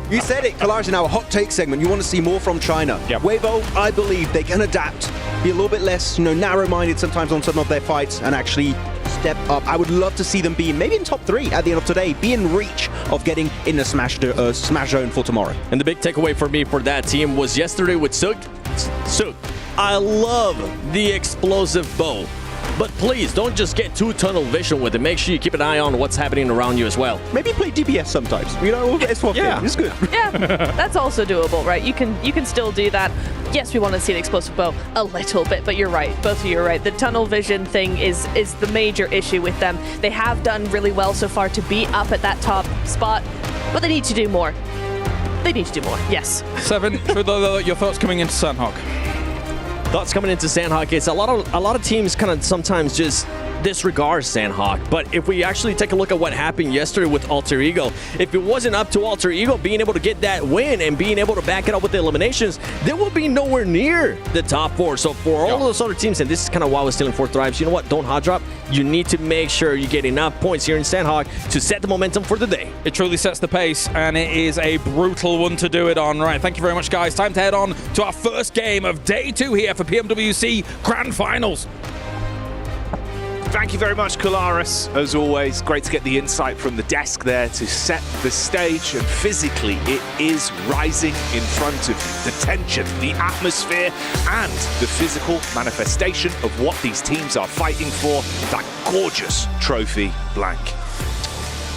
You said it, Kalash, in our hot take segment. You want to see more from China. Yep. Weibo, I believe they can adapt, be a little bit less, narrow-minded sometimes on some of their fights, and actually step up. I would love to see them be maybe in top 3 at the end of today, be in reach of getting in the smash zone for tomorrow. And the big takeaway for me for that team was yesterday with Suk. I love the explosive bow, but please don't just get too tunnel vision with it. Make sure you keep an eye on what's happening around you as well. Maybe play DPS sometimes. It's what it's good. Yeah, that's also doable, right? You can still do that. Yes, we want to see the explosive bow a little bit, but you're right. Both of you are right. The tunnel vision thing is the major issue with them. They have done really well so far to be up at that top spot, but they need to do more. They need to do more, yes. Seven, your thoughts coming into Sandhawk? Thoughts coming into Sandhawk, it's a lot of teams kind of sometimes just disregard Sandhawk, but if we actually take a look at what happened yesterday with Alter Ego, if it wasn't up to Alter Ego being able to get that win and being able to back it up with the eliminations, they will be nowhere near the top 4. So for all of those other teams, and this is kind of why we're stealing 4 thrives, you know what, don't hot drop. You need to make sure you get enough points here in Sandhawk to set the momentum for the day. It truly sets the pace, and it is a brutal one to do it on. Right, thank you very much, guys. Time to head on to our first game of day 2 here for PMWC Grand Finals. Thank you very much, Kalaris. As always, great to get the insight from the desk there to set the stage, and physically it is rising in front of you. The tension, the atmosphere, and the physical manifestation of what these teams are fighting for, that gorgeous trophy blank.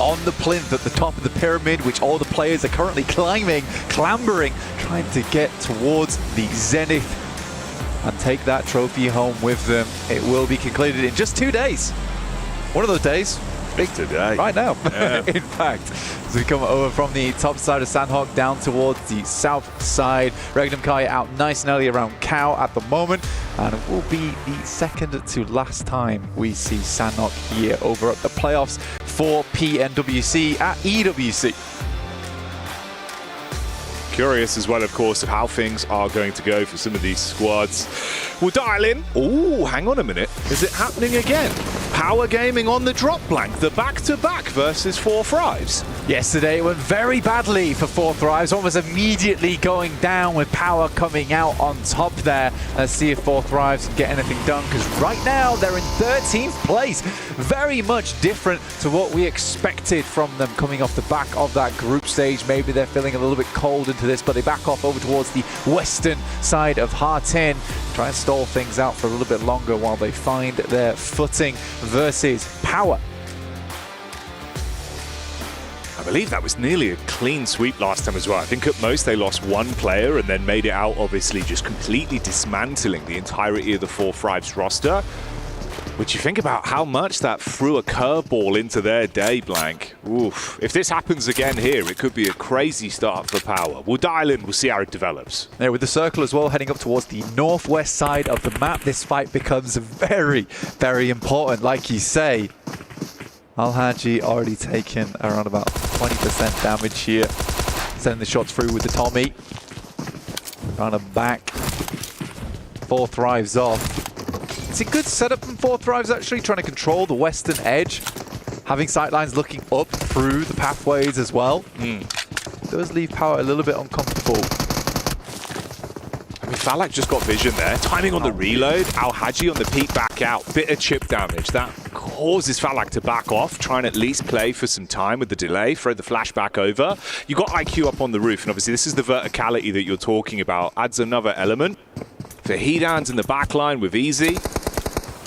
On the plinth at the top of the pyramid, which all the players are currently climbing, clambering, trying to get towards the zenith and take that trophy home with them. It will be concluded in just 2 days. One of those days. Big today. Right now, yeah. In fact. As we come over from the top side of Sandhawk down towards the south side. Regnum Kai out nice and early around Cow at the moment. And it will be the second to last time we see Sandhawk here over at the playoffs for PMWC at EWC. Curious as well, of course, of how things are going to go for some of these squads. We'll dial in. Oh, hang on a minute. Is it happening again? Power Gaming on the drop blank, the back-to-back versus 4 Thrives. Yesterday it went very badly for 4 Thrives, almost immediately going down with Power coming out on top there. Let's see if 4 Thrives can get anything done, because right now they're in 13th place. Very much different to what we expected from them coming off the back of that group stage. Maybe they're feeling a little bit cold into this, but they back off over towards the western side of Hartin. Try and stall things out for a little bit longer while they find their footing versus Power. I believe that was nearly a clean sweep last time as well. I think at most they lost 1 player and then made it out, obviously, just completely dismantling the entirety of the 4 Thrives roster. Which you think about how much that threw a curveball into their day, Blank. Oof. If this happens again here, it could be a crazy start for Power. We'll dial in, we'll see how it develops. Yeah, with the circle as well heading up towards the northwest side of the map, this fight becomes very, very important. Like you say, Al-Haji already taken around about 20% damage here. Sending the shots through with the Tommy. Trying to back 4 Thrives off. It's a good setup from 4 Thrives, actually, trying to control the western edge. Having sightlines looking up through the pathways as well. Does leave Power a little bit uncomfortable. I mean, Falak just got vision there. Timing on the reload. Al-Haji on the peek back out. Bit of chip damage. That causes Falak to back off. Try and at least play for some time with the delay. Throw the flash back over. You got IQ up on the roof. And obviously, this is the verticality that you're talking about. Adds another element. For Hedans in the back line with Easy.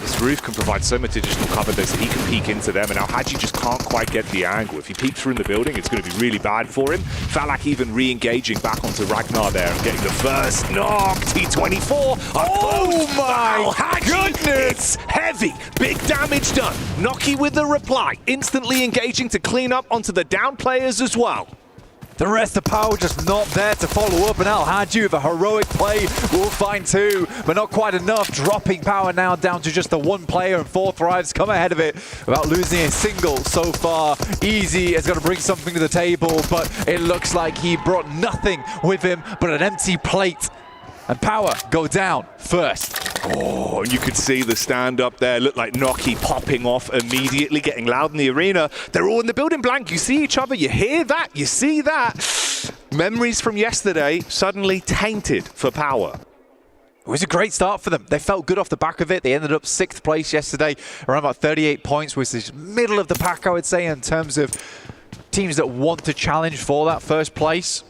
This roof can provide so much additional cover there, so he can peek into them, and now Hadji just can't quite get the angle. If he peeks through in the building, it's going to be really bad for him. Falak even re-engaging back onto Ragnar there and getting the first knock. T24 Oh my goodness! It's heavy. Big damage done. Noki with the reply. Instantly engaging to clean up onto the down players as well. The rest of Power just not there to follow up, and Al Hadji with a heroic play will find two, but not quite enough. Dropping Power now down to just the one player, and 4 Thrives come ahead of it without losing a single so far. Easy is going to bring something to the table, but it looks like he brought nothing with him but an empty plate. And Power go down first. Oh, and you could see the stand up there. Looked like Noki popping off immediately, getting loud in the arena. They're all in the building blank. You see each other, you hear that, you see that. Memories from yesterday suddenly tainted for Power. It was a great start for them. They felt good off the back of it. They ended up 6th place yesterday, around about 38 points, which is middle of the pack, I would say, in terms of teams that want to challenge for that first place.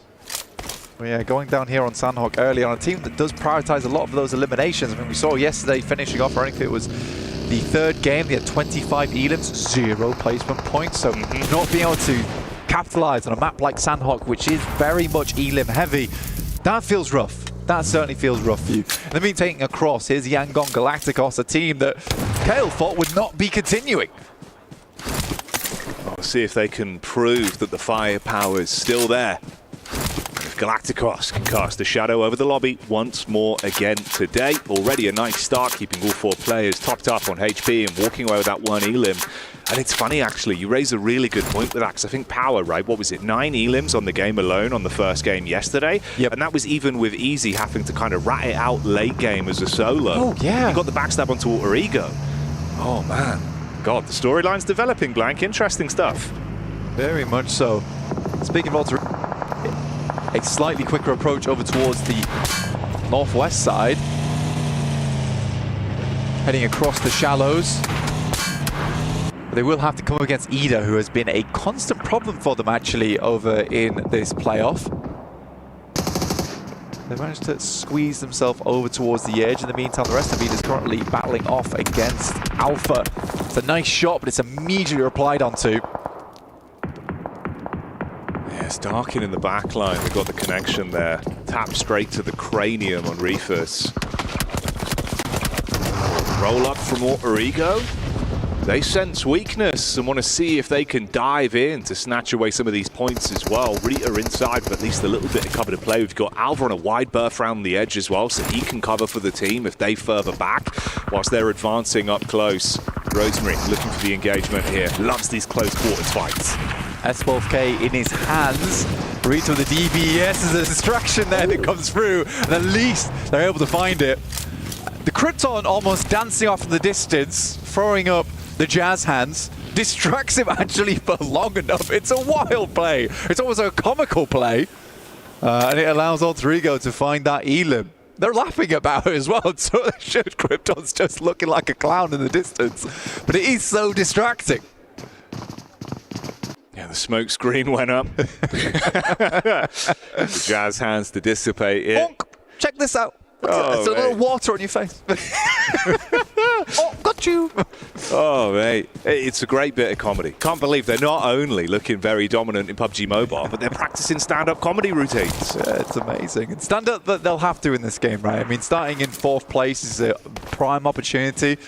Well, yeah, going down here on Sandhawk early on a team that does prioritize a lot of those eliminations. I mean, we saw yesterday finishing off, I think it was the 3rd game, they had 25 elims, 0 placement points. So not being able to capitalize on a map like Sandhawk, which is very much elim heavy, that feels rough. That certainly feels rough for you. And then taking across, here's Yangon Galacticos, a team that Kale thought would not be continuing. We'll see if they can prove that the firepower is still there. Galacticos can cast a shadow over the lobby once more again today. Already a nice start, keeping all 4 players topped up on HP and walking away with that 1 elim. And it's funny, actually, you raise a really good point with that, because I think Power, right, what was it, 9 elims on the game alone on the first game yesterday? Yep. And that was even with Easy having to kind of rat it out late game as a solo. Oh, yeah. He got the backstab onto Alter Ego. Oh, man. God, the storyline's developing, Blank. Interesting stuff. Very much so. Speaking of Alter, a slightly quicker approach over towards the northwest side. Heading across the shallows. But they will have to come up against Ida, who has been a constant problem for them actually over in this playoff. They managed to squeeze themselves over towards the edge. In the meantime, the rest of Ida is currently battling off against Alpha. It's a nice shot, but it's immediately replied onto. Yes, Darkin in the back line. We've got the connection there. Tap straight to the cranium on Refus. Roll up from Alter Ego. They sense weakness and want to see if they can dive in to snatch away some of these points as well. Rita inside, but at least a little bit of cover to play. We've got Alva on a wide berth around the edge as well, so he can cover for the team if they further back, whilst they're advancing up close. Rosemary looking for the engagement here. Loves these close quarters fights. S12K in his hands. Rita with the DBS is a distraction there that comes through, and at least they're able to find it. The Krypton almost dancing off in the distance, throwing up the jazz hands, distracts him actually for long enough. It's a wild play. It's almost a comical play. And it allows Alter Ego to find that elim. They're laughing about it as well. So they showed Krypton's just looking like a clown in the distance. But it is so distracting. Yeah, the smoke screen went up. The jazz hands to dissipate it. Bonk. Check this out. It's a little water on your face. Oh, got you. Oh, mate. It's a great bit of comedy. Can't believe they're not only looking very dominant in PUBG Mobile, but they're practicing stand-up comedy routines. Yeah, it's amazing. And stand-up, they'll have to in this game, right? I mean, starting in 4th place is a prime opportunity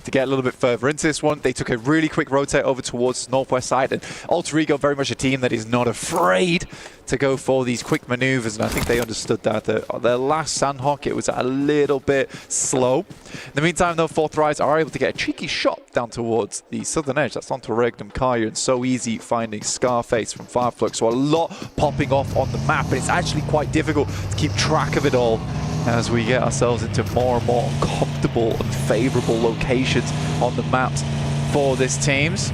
to get a little bit further into this one. They took a really quick rotate over towards northwest side, and Alter Ego very much a team that is not afraid to go for these quick maneuvers, and I think they understood that. Their last Sandhawk, it was a little bit slow. In the meantime, though, 4th Rise are able to get a cheeky shot down towards the southern edge. That's onto Regnum Kaya, and so easy finding Scarface from Fireflux. So a lot popping off on the map, and it's actually quite difficult to keep track of it all as we get ourselves into more and more comfortable and favorable locations on the maps for this teams.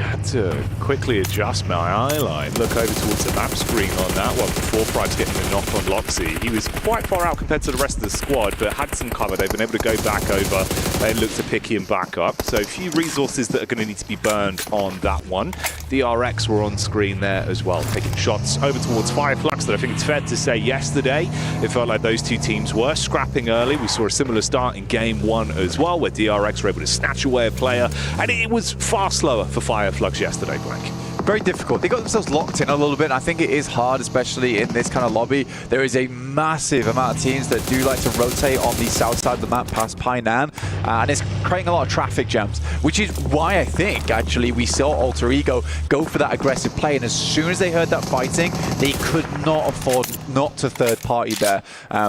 had to quickly adjust my eye line, look over towards the map screen on that one before Pride's getting the knock on Loxy. He was quite far out compared to the rest of the squad, but had some cover. They've been able to go back over and look to pick him back up. So a few resources that are going to need to be burned on that one. The rechs were on screen there as well, taking shots over towards Fireflux that I think it's fair to say yesterday, it felt like those two teams were scrapping early. We saw a similar start in game 1 as well, where rechs were able to snatch away a player, and it was far slower for Fireflux yesterday, Blank. Very difficult. They got themselves locked in a little bit. I think it is hard, especially in this kind of lobby. There is a massive amount of teams that do like to rotate on the south side of the map past Painan, and it's creating a lot of traffic jams, which is why I think, actually, we saw Alter Ego go for that aggressive play, and as soon as they heard that fighting, they could not afford not to third party there.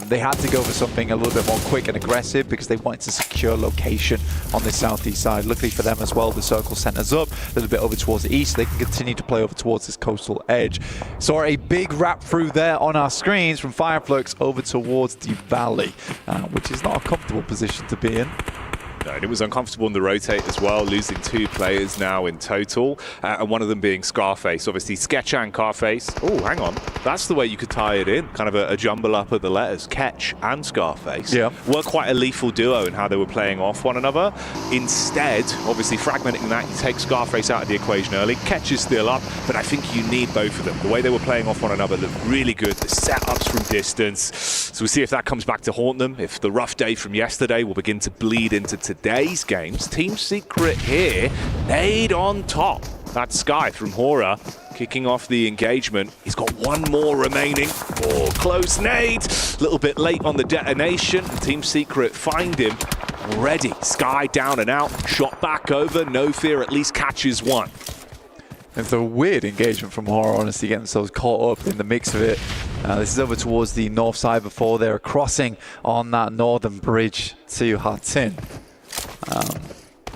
They had to go for something a little bit more quick and aggressive because they wanted to secure location on the southeast side. Luckily for them as well, the circle centers up a little bit over towards the east. They can continue to play over towards this coastal edge. Saw a big wrap through there on our screens from Fireflux over towards the valley, which is not a comfortable position to be in. No, and it was uncomfortable in the rotate as well, losing 2 players now in total, and one of them being Scarface. Obviously, Sketch and Carface. Oh, hang on. That's the way you could tie it in. Kind of a jumble up of the letters. Ketch and Scarface were quite a lethal duo in how they were playing off one another. Instead, obviously, fragmenting that, you take Scarface out of the equation early. Ketch is still up, but I think you need both of them. The way they were playing off one another looked really good. The setups from distance. So we'll see if that comes back to haunt them. If the rough day from yesterday will begin to bleed into today's games. Team Secret here, nade on top. That's Sky from Hora kicking off the engagement. He's got one more remaining. Oh, close nade. A little bit late on the detonation. Team Secret find him. Already, Sky down and out. Shot back over. No fear, at least catches one. It's a weird engagement from Hora, honestly, getting themselves caught up in the mix of it. This is over towards the north side before they're crossing on that northern bridge to Hatin.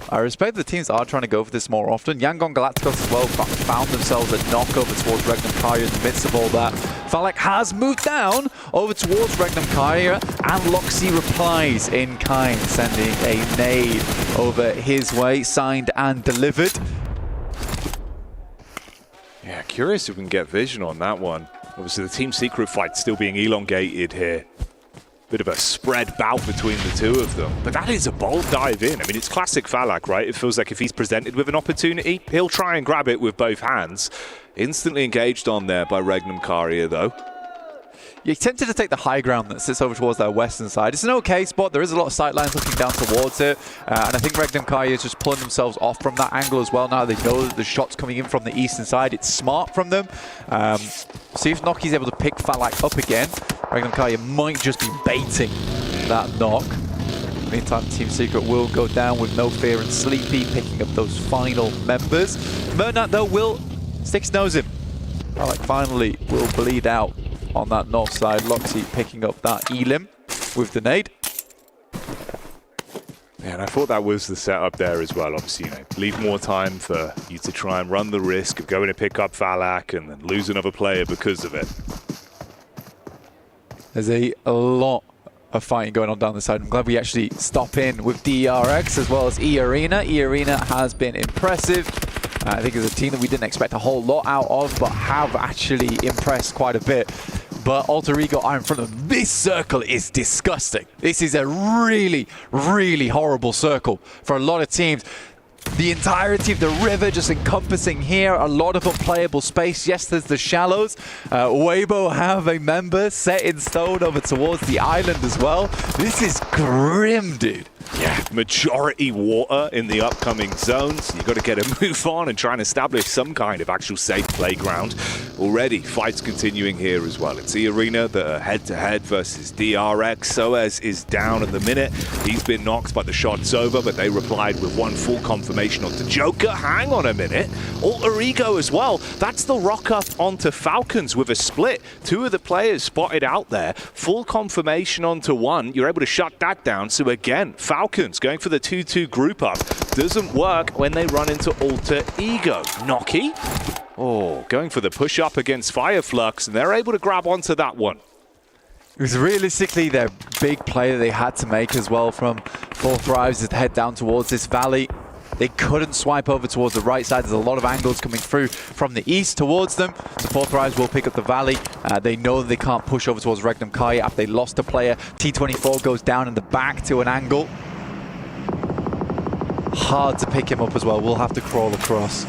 I respect the teams that are trying to go for this more often. Yangon Galacticos as well found themselves a knock over towards Regnum Karya in the midst of all that. Falak has moved down over towards Regnum Karya, and Loxy replies in kind, sending a nade over his way, signed and delivered. Yeah, curious if we can get vision on that one. Obviously, the Team Secret fight still being elongated here. Bit of a spread bout between the two of them. But that is a bold dive in. I mean, it's classic Falak, right? It feels like if he's presented with an opportunity, he'll try and grab it with both hands. Instantly engaged on there by Regnum Karya, though. You tempted to take the high ground that sits over towards their western side. It's an okay spot. There is a lot of sight lines looking down towards it. And I think Regnum Karya is just pulling themselves off from that angle as well. Now they know that the shot's coming in from the eastern side. It's smart from them. See if Noki's able to pick Falak up again. Regnum Karya might just be baiting that knock. Meantime, Team Secret will go down with No Fear and Sleepy, picking up those final members. Mernat, though, will stick his nose in. Falak finally will bleed out on that north side. Loxy picking up that Elim with the nade. Yeah, and I thought that was the setup there as well. Obviously, you know, leave more time for you to try and run the risk of going to pick up Falak and then lose another player because of it. There's a lot of fighting going on down the side. I'm glad we actually stop in with DRX as well as E-Arena. E-Arena has been impressive. I think it's a team that we didn't expect a whole lot out of, but have actually impressed quite a bit. But Alter Ego are in front of them. This circle is disgusting. This is a really, really horrible circle for a lot of teams. The entirety of the river just encompassing here, a lot of unplayable space. Yes, there's the shallows. Weibo have a member set in stone over towards the island as well. This is grim, dude. Yeah, majority water in the upcoming zones. You've got to get a move on and try and establish some kind of actual safe playground. Already, fights continuing here as well. It's the arena that are head-to-head versus DRX. Soez is down at the minute. He's been knocked, but the shot's over, but they replied with one full confirmation onto Joker. Hang on a minute. Alter Ego as well. That's the rock up onto Falcons with a split. 2 of the players spotted out there. Full confirmation onto one. You're able to shut that down. So again, Falcons going for the 2-2 group up. Doesn't work when they run into Alter Ego. Noki, going for the push up against Fireflux, and they're able to grab onto that one. It was realistically their big play that they had to make as well from 4 Thrives to head down towards this valley. They couldn't swipe over towards the right side. There's a lot of angles coming through from the east towards them. So Four Thrives will pick up the Valley. They know that they can't push over towards Regnum Kai after they lost a player. T24 goes down in the back to an angle. Hard to pick him up as well. We'll have to crawl across.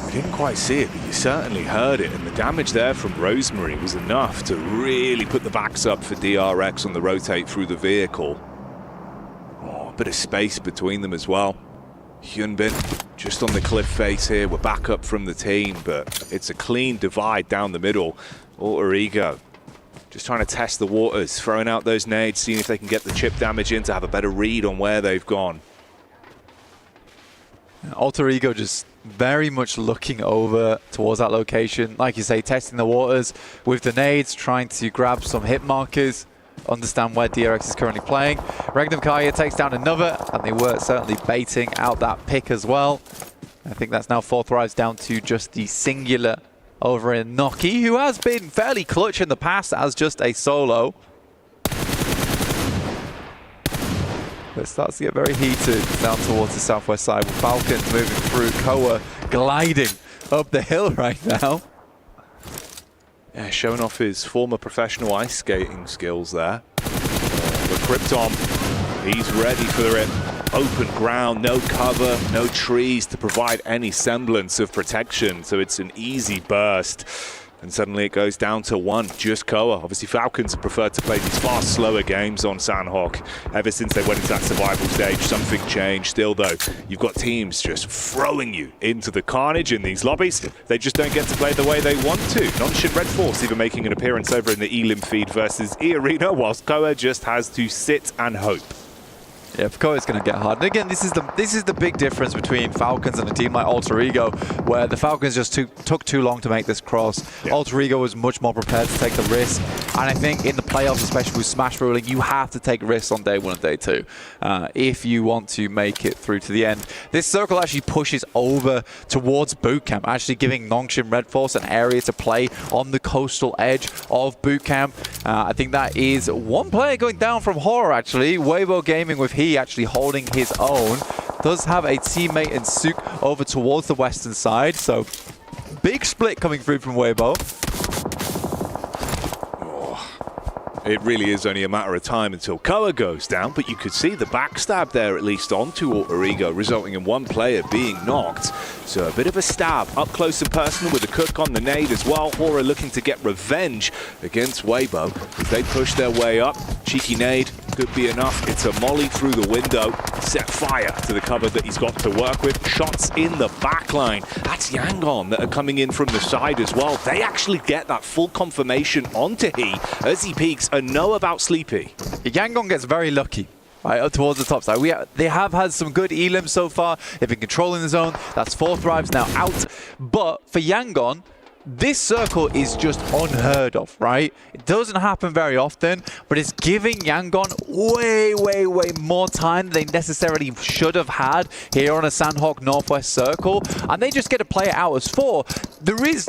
I didn't quite see it, but you certainly heard it, and the damage there from Rosemary was enough to really put the backs up for DRX on the rotate through the vehicle. Oh, a bit of space between them as well. Hyunbin just on the cliff face here. We're back up from the team, but it's a clean divide down the middle. Alter Ego just trying to test the waters, throwing out those nades, seeing if they can get the chip damage in to have a better read on where they've gone. Alter Ego just very much looking over towards that location. Like you say, testing the waters with the nades, trying to grab some hit markers, understand where DRX is currently playing. Regnum Kaya takes down another, and they were certainly baiting out that pick as well. I think that's now Four Thrives down to just the singular over in Noki, who has been fairly clutch in the past as just a solo. It starts to get very heated down towards the southwest side with Falcons moving through, Koa gliding up the hill right now. Yeah, showing off his former professional ice skating skills there. But Krypton, he's ready for it. Open ground, no cover, no trees to provide any semblance of protection, so it's an easy burst. And suddenly it goes down to one, just Koa. Obviously Falcons have preferred to play these fast, slower games on Sandhawk. Ever since they went into that survival stage, something changed. Still though, you've got teams just throwing you into the carnage in these lobbies. They just don't get to play the way they want to. Nonshin Red Force even making an appearance over in the Elim feed versus E-Arena, whilst Koa just has to sit and hope. Yeah, Koa is going to get hard. And again, this is the big difference between Falcons and a team like Alter Ego, where the Falcons just took too long to make this cross. Yeah. Alter Ego was much more prepared to take the risk. And I think in the playoffs, especially with Smash ruling, you have to take risks on day one and day two if you want to make it through to the end. This circle actually pushes over towards Bootcamp, actually giving Nongshim Red Force an area to play on the coastal edge of Bootcamp. I think that is one player going down from Horror, actually. Weibo Gaming with he actually holding his own. Does have a teammate in Suk over towards the western side, so big split coming through from Weibo. It really is only a matter of time until Koa goes down, but you could see the backstab there, at least onto Alter Ego, resulting in one player being knocked. So a bit of a stab up close and personal with a cook on the nade as well. Horror looking to get revenge against Weibo as they push their way up. Cheeky nade could be enough. It's a molly through the window. Set fire to the cover that he's got to work with. Shots in the back line. That's Yangon that are coming in from the side as well. They actually get that full confirmation onto he as he peeks and know about Sleepy. Yangon gets very lucky. Right, up towards the top side. They have had some good elims so far. They've been controlling the zone. That's Four Thrives now out. But for Yangon, this circle is just unheard of, right? It doesn't happen very often, but it's giving Yangon way, way, way more time than they necessarily should have had here on a Sandhawk Northwest circle. And they just get to play it out as four. There is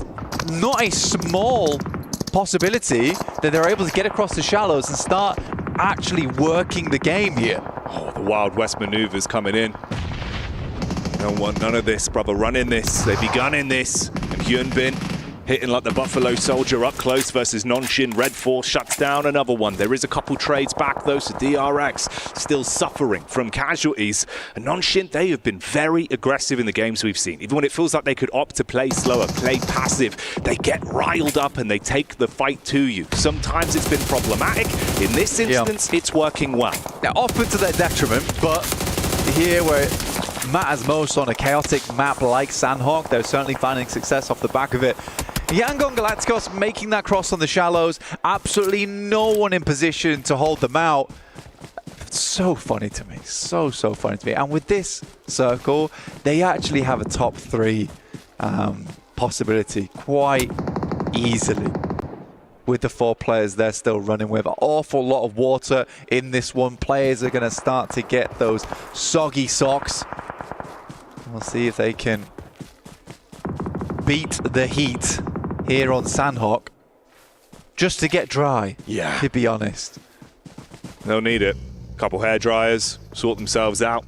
not a small possibility that they're able to get across the shallows and start actually working the game here. Oh, the Wild West maneuvers coming in. Don't want none of this, brother. Run in this. They've begun in this. And Hyunbin hitting like the Buffalo Soldier up close versus Nonshin. Red Force shuts down another one. There is a couple trades back though, so DRX still suffering from casualties. And Nonshin, they have been very aggressive in the games we've seen. Even when it feels like they could opt to play slower, play passive, they get riled up and they take the fight to you. Sometimes it's been problematic. In this instance, it's working well. Now, often to their detriment, but here where it matters most on a chaotic map like Sandhawk, they're certainly finding success off the back of it. Yangon Galacticos making that cross on the shallows. Absolutely no one in position to hold them out. It's so funny to me. So funny to me. And with this circle, they actually have a top three possibility quite easily. With the four players they're still running with. An awful lot of water in this one. Players are going to start to get those soggy socks. We'll see if they can beat the heat here on Sandhawk just to get dry. Yeah. To be honest. They'll need it. Couple hair dryers, sort themselves out.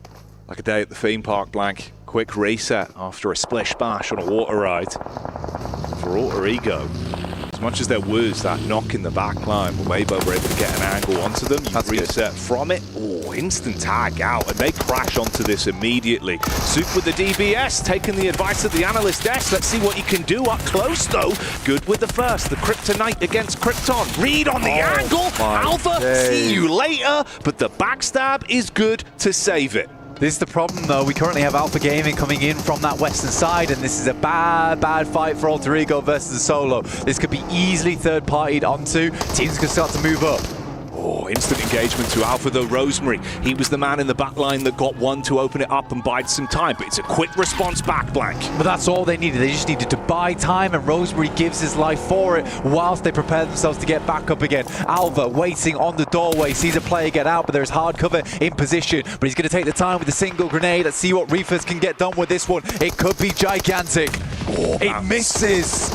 Like a day at the theme park, Blank. Quick reset after a splish splash on a water ride. For Alter Ego, as much as there was that knock in the back line, but Weibo were able to get an angle onto them. You reset from it. Oh, instant tag out, and they crash onto this immediately. Soup with the DBS, taking the advice of the analyst desk. Let's see what he can do up close, though. Good with the first. The Kryptonite against Krypton. Read on the angle. Alpha, see you later. But the backstab is good to save it. This is the problem, though. We currently have Alpha Gaming coming in from that western side, and this is a bad fight for Alter Ego versus Solo. This could be easily third-partied onto. Teams can start to move up. Oh, instant engagement to Alpha, though. Rosemary, he was the man in the back line that got one to open it up and bide some time, but it's a quick response back, Blank. But that's all they needed. They just needed to buy time, and Rosemary gives his life for it whilst they prepare themselves to get back up again. Alva waiting on the doorway, sees a player get out, but there's hard cover in position. But he's going to take the time with a single grenade. Let's see what Reefers can get done with this one. It could be gigantic. Oh, it misses.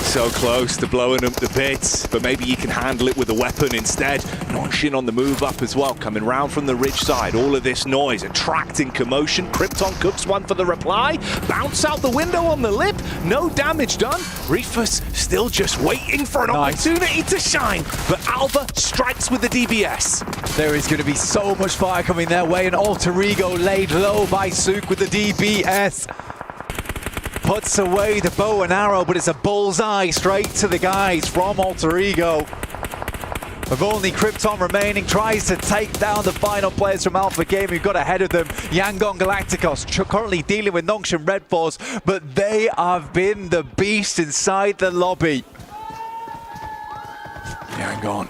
So close to blowing up the bits, but maybe you can handle it with a weapon instead. Nonshin on the move up as well, coming round from the ridge side. All of this noise, attracting commotion. Krypton cooks one for the reply. Bounce out the window on the lip. No damage done. Reefus still just waiting for an opportunity to shine. But Alva strikes with the DBS. There is going to be so much fire coming their way, and Alter Ego laid low by Sook with the DBS. Puts away the bow and arrow, but it's a bullseye straight to the guys from Alter Ego. With only Krypton remaining, tries to take down the final players from Alpha Gaming who got ahead of them. Yangon Galacticos currently dealing with Nongshim Red Force, but they have been the beast inside the lobby. Yangon.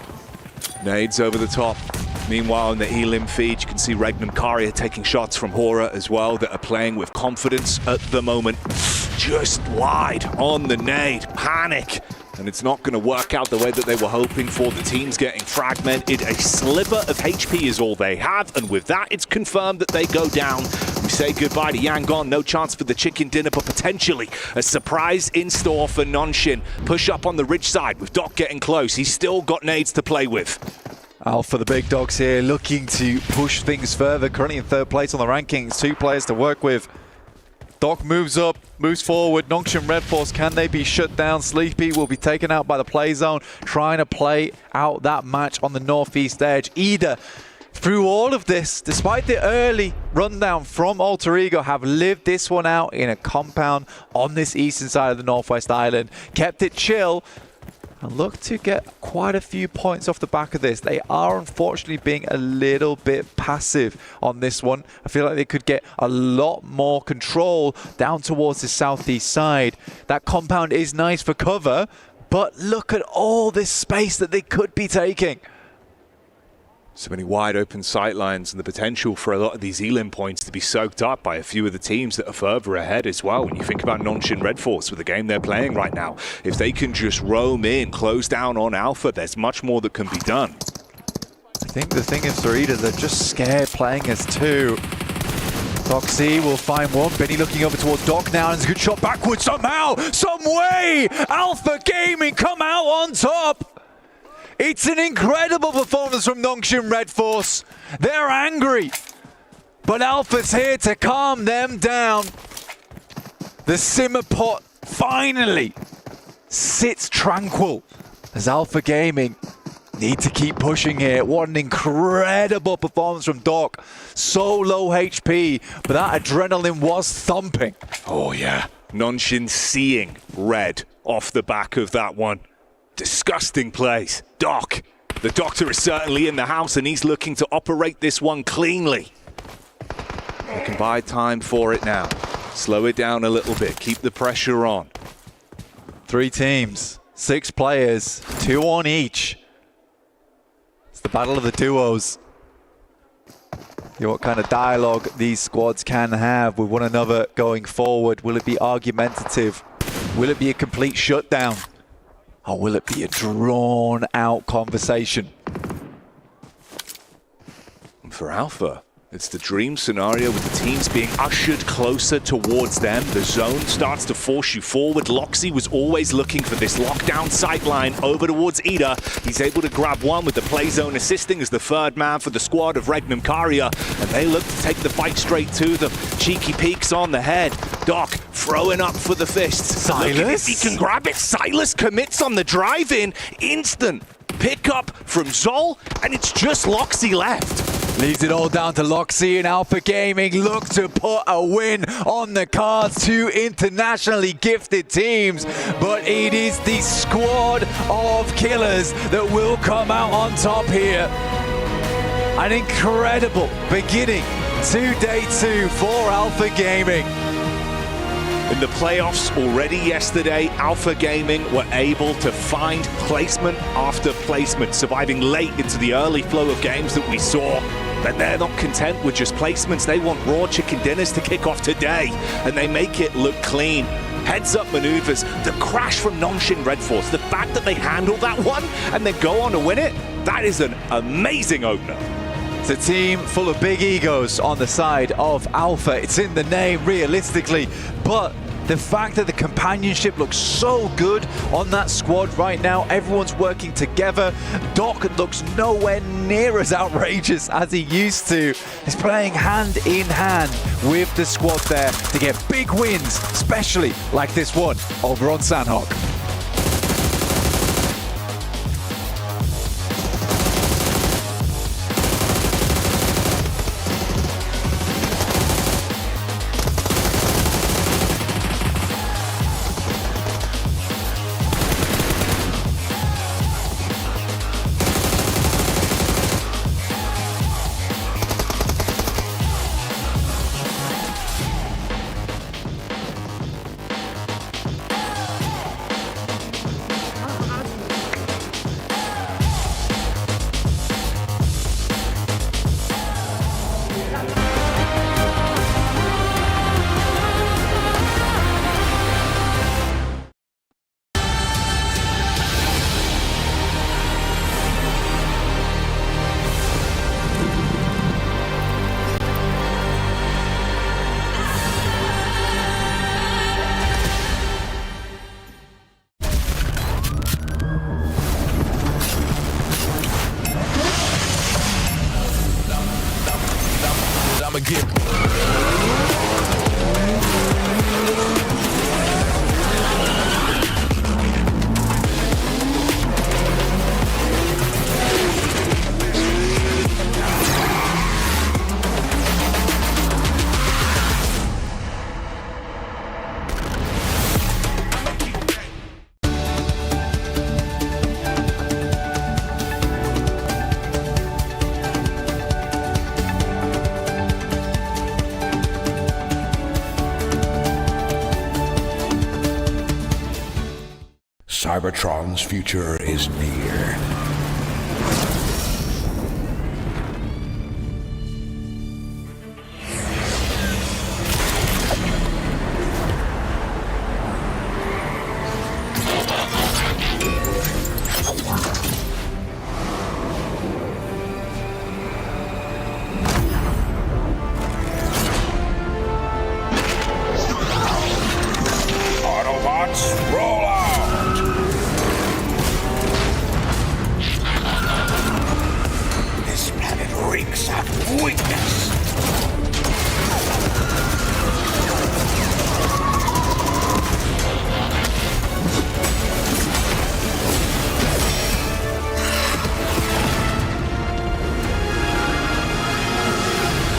Nades over the top. Meanwhile, in the Elim feed, you can see Regnum Karia taking shots from Hora as well that are playing with confidence at the moment. Just wide on the nade. Panic. And it's not going to work out the way that they were hoping for. The team's getting fragmented. A sliver of HP is all they have. And with that, it's confirmed that they go down. We say goodbye to Yangon. No chance for the chicken dinner, but potentially a surprise in store for Nonshin. Push up on the ridge side with Doc getting close. He's still got nades to play with. Alpha, the big dogs here, looking to push things further. Currently in third place on the rankings. 2 players to work with. Doc moves up, moves forward. Nongshim Red Force, can they be shut down? Sleepy will be taken out by the play zone, trying to play out that match on the northeast edge. Ida, through all of this, despite the early rundown from Alter Ego, have lived this one out in a compound on this eastern side of the Northwest Island. Kept it chill. And look to get quite a few points off the back of this. They are unfortunately being a little bit passive on this one. I feel like they could get a lot more control down towards the southeast side. That compound is nice for cover, but look at all this space that they could be taking. So many wide open sight lines and the potential for a lot of these Elim points to be soaked up by a few of the teams that are further ahead as well. When you think about Nonshin Red Force with the game they're playing right now, if they can just roam in, close down on Alpha, there's much more that can be done. I think the thing is, Riyadh, they're just scared playing as 2. Doxy will find one. Benny looking over towards Doc now, and it's a good shot backwards somehow, some way. Alpha Gaming come out on top. It's an incredible performance from Nongshim Red Force. They're angry, but Alpha's here to calm them down. The simmer pot finally sits tranquil as Alpha Gaming need to keep pushing here. What an incredible performance from Doc. So low HP, but that adrenaline was thumping. Oh yeah, Nonshin seeing red off the back of that one. Disgusting plays. Doc. The doctor is certainly in the house and he's looking to operate this one cleanly. You can buy time for it now. Slow it down a little bit. Keep the pressure on. 3 teams, 6 players, 2 on each. It's the battle of the duos. What kind of dialogue these squads can have with one another going forward. Will it be argumentative? Will it be a complete shutdown? Or will it be a drawn-out conversation? For Alpha, It's the dream scenario with the teams being ushered closer towards them. The zone starts to force you forward. Loxy was always looking for this lockdown sightline over towards Ida. He's able to grab one with the play zone assisting as the third man for the squad of Regnum Karia. And they look to take the fight straight to them. Cheeky peeks on the head. Doc throwing up for the fists. Silas? Look if he can grab it. Silas commits on the drive-in. Instant pickup from Zol, and it's just Loxy left. Leaves it all down to Loxy, and Alpha Gaming look to put a win on the cards. Two internationally gifted teams, but it is the squad of killers that will come out on top here. An incredible beginning to day 2 for Alpha Gaming. In the playoffs already yesterday, Alpha Gaming were able to find placement after placement, surviving late into the early flow of games that we saw. But they're not content with just placements. They want raw chicken dinners to kick off today, and they make it look clean. Heads-up maneuvers, the crash from Nongshim Red Force, the fact that they handle that one and then go on to win it, that is an amazing opener. It's a team full of big egos on the side of Alpha. It's in the name, realistically, but the fact that the companionship looks so good on that squad right now, everyone's working together. Doc looks nowhere near as outrageous as he used to. He's playing hand in hand with the squad there to get big wins, especially like this one over on Sandhawk. Cybertron's future is near. Autobots, roll out! Reeks of weakness.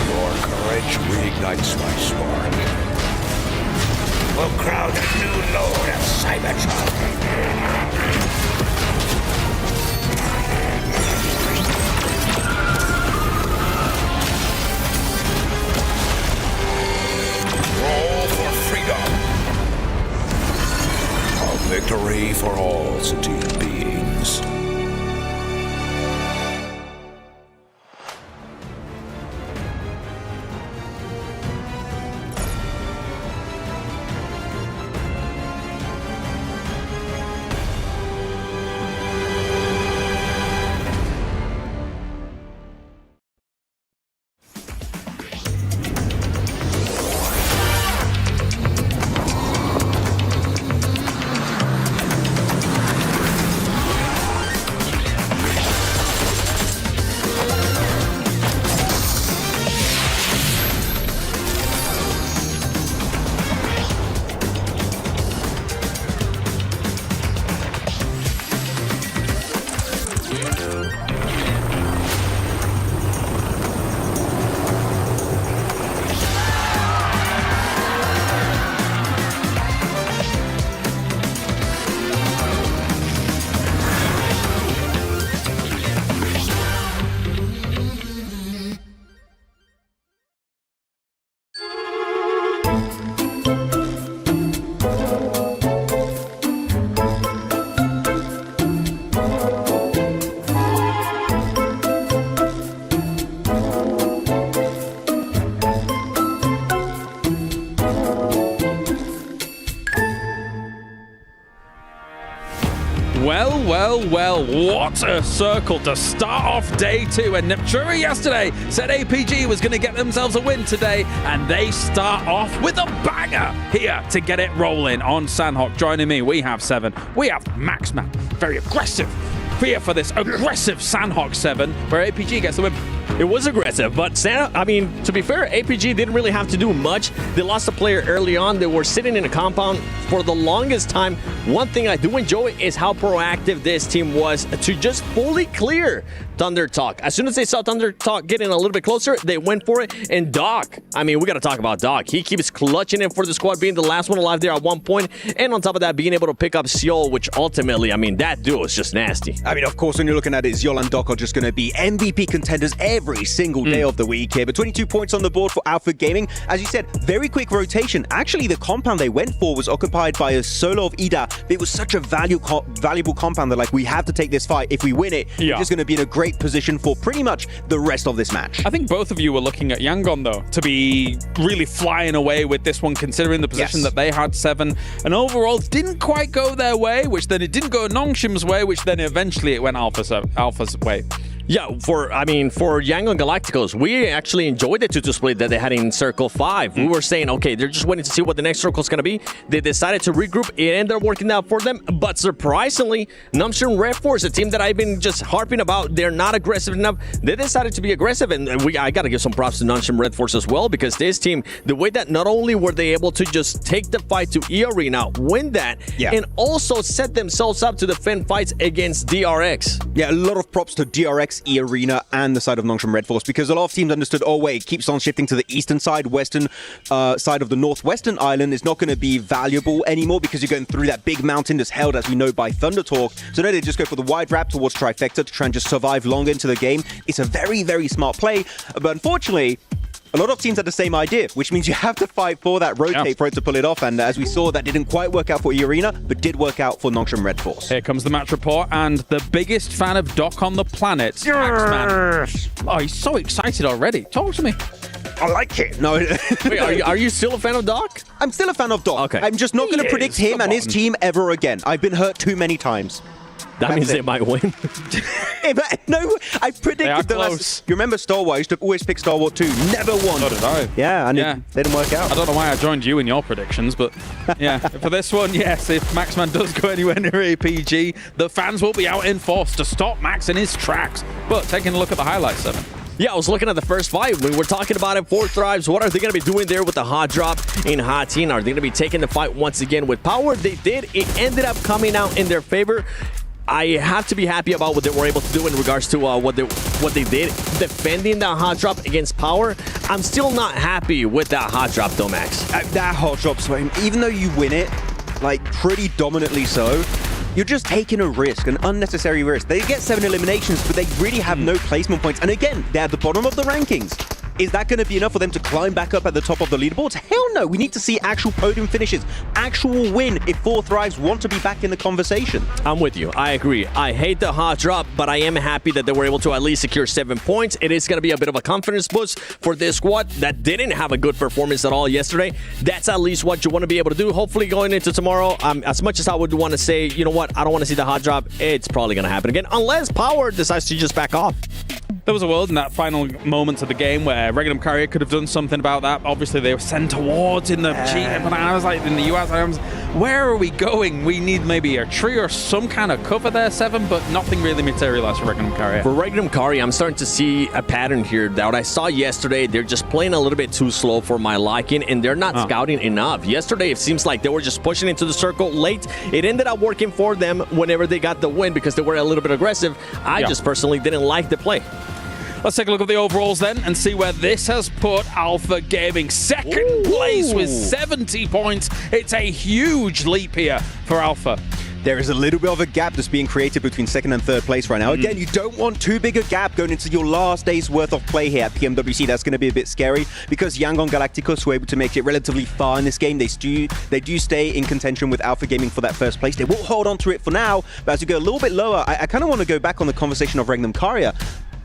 Your courage reignites my spark. We'll crown a new lord of Cybertron. Victory for all sentient beings. well. What a circle to start off day 2. And Nepturi yesterday said APG was going to get themselves a win today, and they start off with a banger here to get it rolling on Sandhawk. Joining me, we have 7. We have Maxman, very aggressive. Here for this aggressive Sandhawk 7, where APG gets the win. It was aggressive, but to be fair, APG didn't really have to do much. They lost a player early on. They were sitting in a compound for the longest time. One thing I do enjoy is how proactive this team was to just fully clear Thunder Talk. As soon as they saw Thunder Talk getting a little bit closer, they went for it. And Doc, we got to talk about Doc. He keeps clutching it for the squad, being the last one alive there at one point. And on top of that, being able to pick up Seol, which ultimately, that duo is just nasty. Of course, when you're looking at it, Seol and Doc are just going to be MVP contenders every single day of the week here. But 22 points on the board for Alpha Gaming. As you said, very quick rotation. Actually, the compound they went for was occupied by a solo of Ida. It was such a valuable compound that, we have to take this fight. If we win it, we're just going to be in a great position for pretty much the rest of this match. I think both of you were looking at Yangon, though, to be really flying away with this one, considering the position that they had 7. And overall, didn't quite go their way, which then it didn't go Nongshim's way, which then eventually it went Alpha's way. Yeah, for Yangon Galacticos, we actually enjoyed the 2-2 split that they had in Circle 5. We were saying, okay, they're just waiting to see what the next circle is going to be. They decided to regroup. It ended up working out for them. But surprisingly, Namjoon Red Force, a team that I've been just harping about, they're not aggressive enough. They decided to be aggressive. And I got to give some props to Namjoon Red Force as well, because this team, the way that not only were they able to just take the fight to E-Arena, win that, and also set themselves up to defend fights against DRX. Yeah, a lot of props to DRX, E-Arena, and the side of Nongshim Red Force, because a lot of teams understood, it keeps on shifting to the eastern side, western side of the northwestern island is not going to be valuable anymore because you're going through that big mountain that's held, as we know, by Thunder Talk. So now they just go for the wide wrap towards Trifecta to try and just survive longer into the game. It's a very, very smart play, but unfortunately, a lot of teams had the same idea, which means you have to fight for that rotate for it to pull it off. And as we saw, that didn't quite work out for E-Arena, but did work out for Nongshim Red Force. Here comes the match report, and the biggest fan of Doc on the planet, Maxman. Oh, he's so excited already. Talk to me. I like it. No. Wait, are you still a fan of Doc? I'm still a fan of Doc. Okay. I'm just not going to predict him and his team ever again. I've been hurt too many times. That means they might win. No, I predicted the last. You remember Star Wars? I used to always pick Star Wars 2. Never won. So did I. Yeah, and it didn't work out. I don't know why I joined you in your predictions, but yeah, for this one, yes, if Maxman does go anywhere near APG, the fans will be out in force to stop Max in his tracks. But taking a look at the highlights, 7. Yeah, I was looking at the first fight. We were talking about it, 4 Thrives. What are they going to be doing there with the hot drop in Hot Teen? Are they going to be taking the fight once again with power? They did. It ended up coming out in their favor. I have to be happy about what they were able to do in regards to what they did defending that hot drop against power. I'm still not happy with that hot drop though, Max. That hot drop swing, even though you win it, pretty dominantly so, you're just taking a risk, an unnecessary risk. They get 7 eliminations, but they really have no placement points. And again, they're at the bottom of the rankings. Is that going to be enough for them to climb back up at the top of the leaderboards? Hell no. We need to see actual podium finishes, actual win if 4 Thrives want to be back in the conversation. I'm with you. I agree. I hate the hot drop, but I am happy that they were able to at least secure 7 points. It is going to be a bit of a confidence boost for this squad that didn't have a good performance at all yesterday. That's at least what you want to be able to do. Hopefully going into tomorrow, as much as I would want to say, you know what, I don't want to see the hot drop, it's probably going to happen again, unless Power decides to just back off. There was a world in that final moments of the game where Regnum Carrier could have done something about that. Obviously, they were sent towards in the cheat, but I was like, in the US, where are we going? We need maybe a tree or some kind of cover there, 7, but nothing really materialized for Regnum Carrier. For Regnum Carrier, I'm starting to see a pattern here that what I saw yesterday, they're just playing a little bit too slow for my liking, and they're not scouting enough. Yesterday, it seems like they were just pushing into the circle late. It ended up working for them whenever they got the win because they were a little bit aggressive. I just personally didn't like the play. Let's take a look at the overalls then and see where this has put Alpha Gaming. Second place with 70 points. It's a huge leap here for Alpha. There is a little bit of a gap that's being created between 2nd and 3rd place right now. Again, you don't want too big a gap going into your last day's worth of play here at PMWC. That's going to be a bit scary because Yangon Galacticos were able to make it relatively far in this game. They do stay in contention with Alpha Gaming for that 1st place. They will hold on to it for now, but as you go a little bit lower, I kind of want to go back on the conversation of Regnum Carrier.